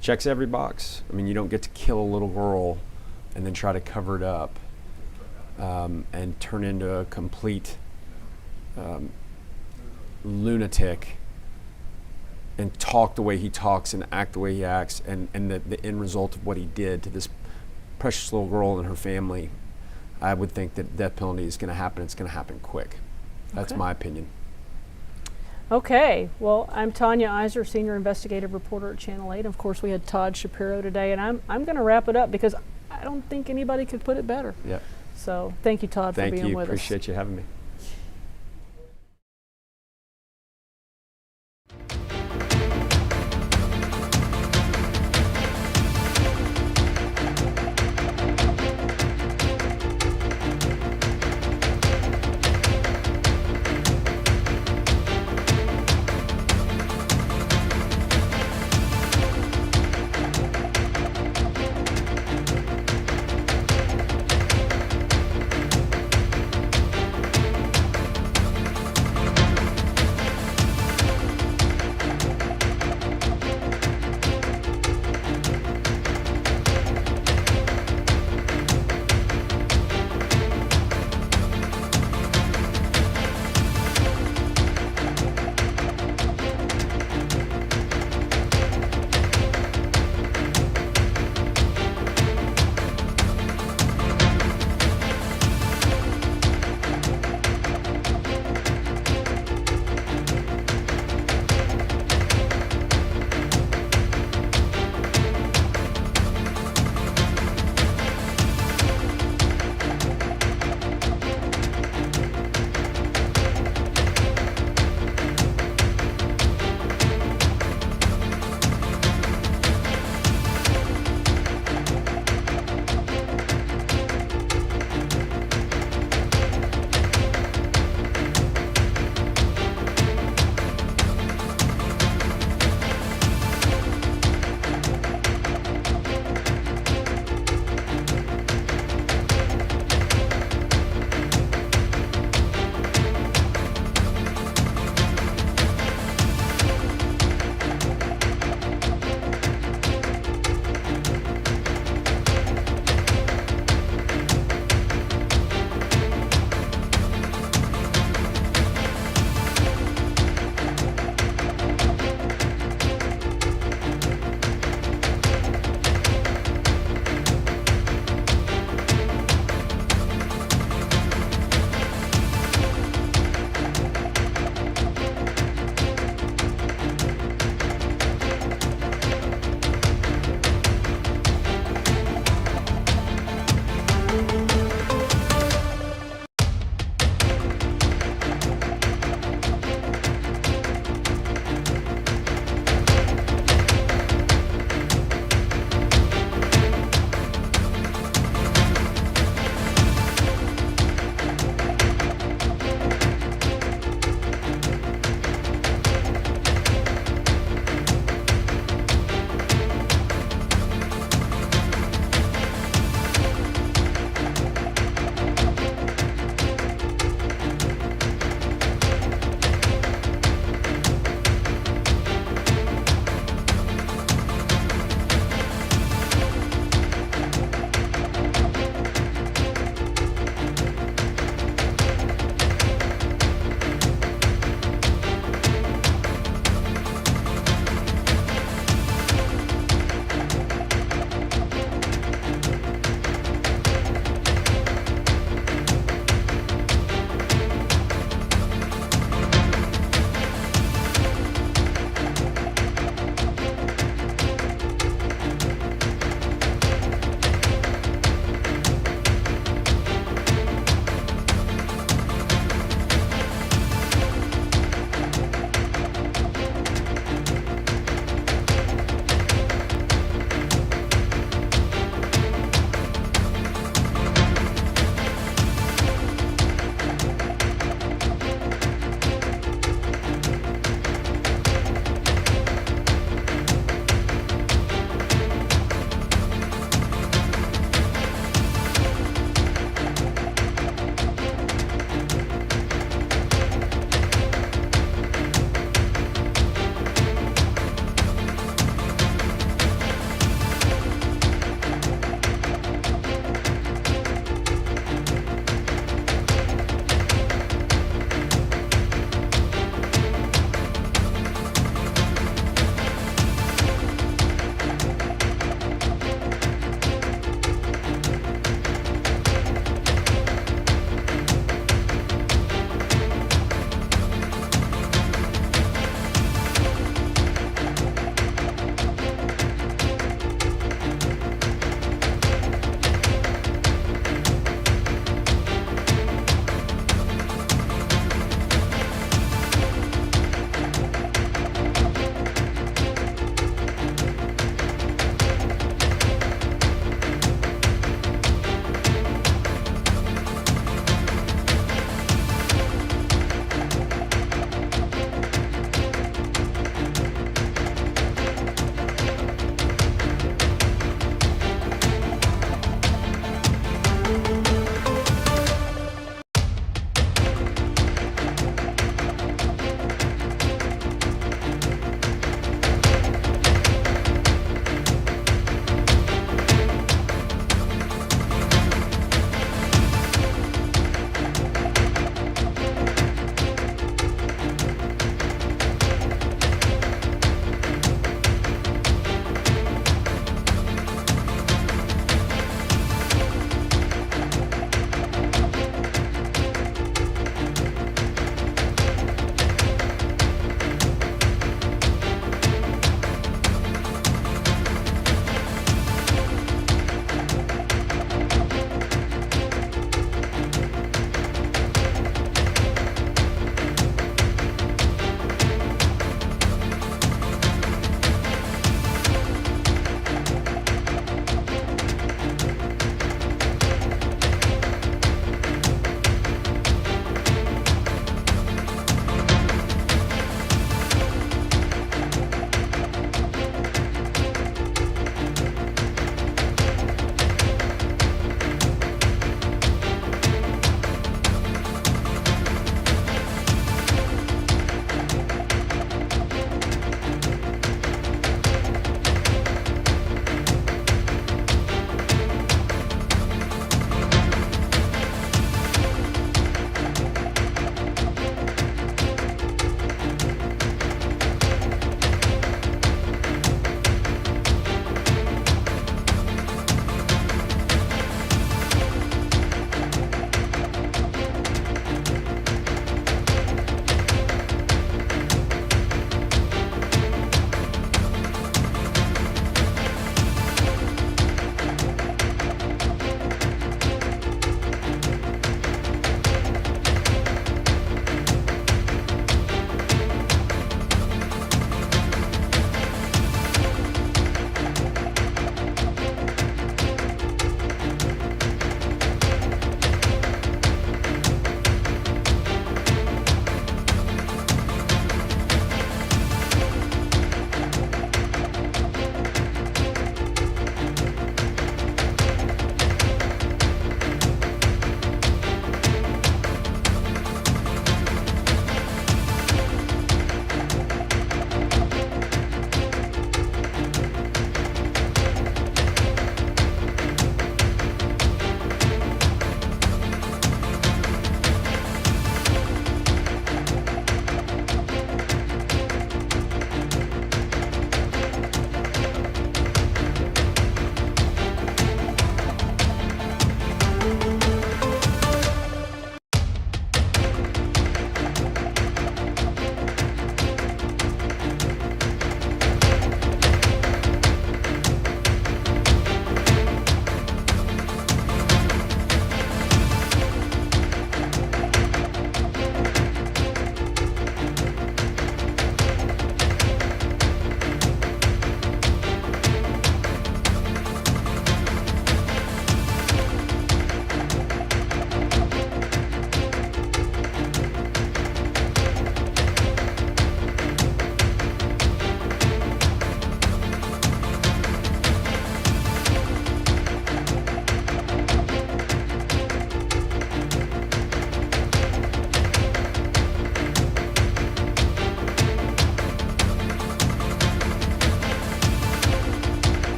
Checks every box. I mean, you don't get to kill a little girl and then try to cover it up and turn into a complete lunatic and talk the way he talks and act the way he acts, and the end result of what he did to this precious little girl and her family. I would think that death penalty is going to happen. It's going to happen quick. That's my opinion. Okay, well, I'm Tanya Iser, Senior Investigative Reporter at Channel 8. Of course, we had Todd Shapiro today, and I'm going to wrap it up because I don't think anybody could put it better. Yep. So thank you, Todd, for being with us. Thank you. Appreciate you having me.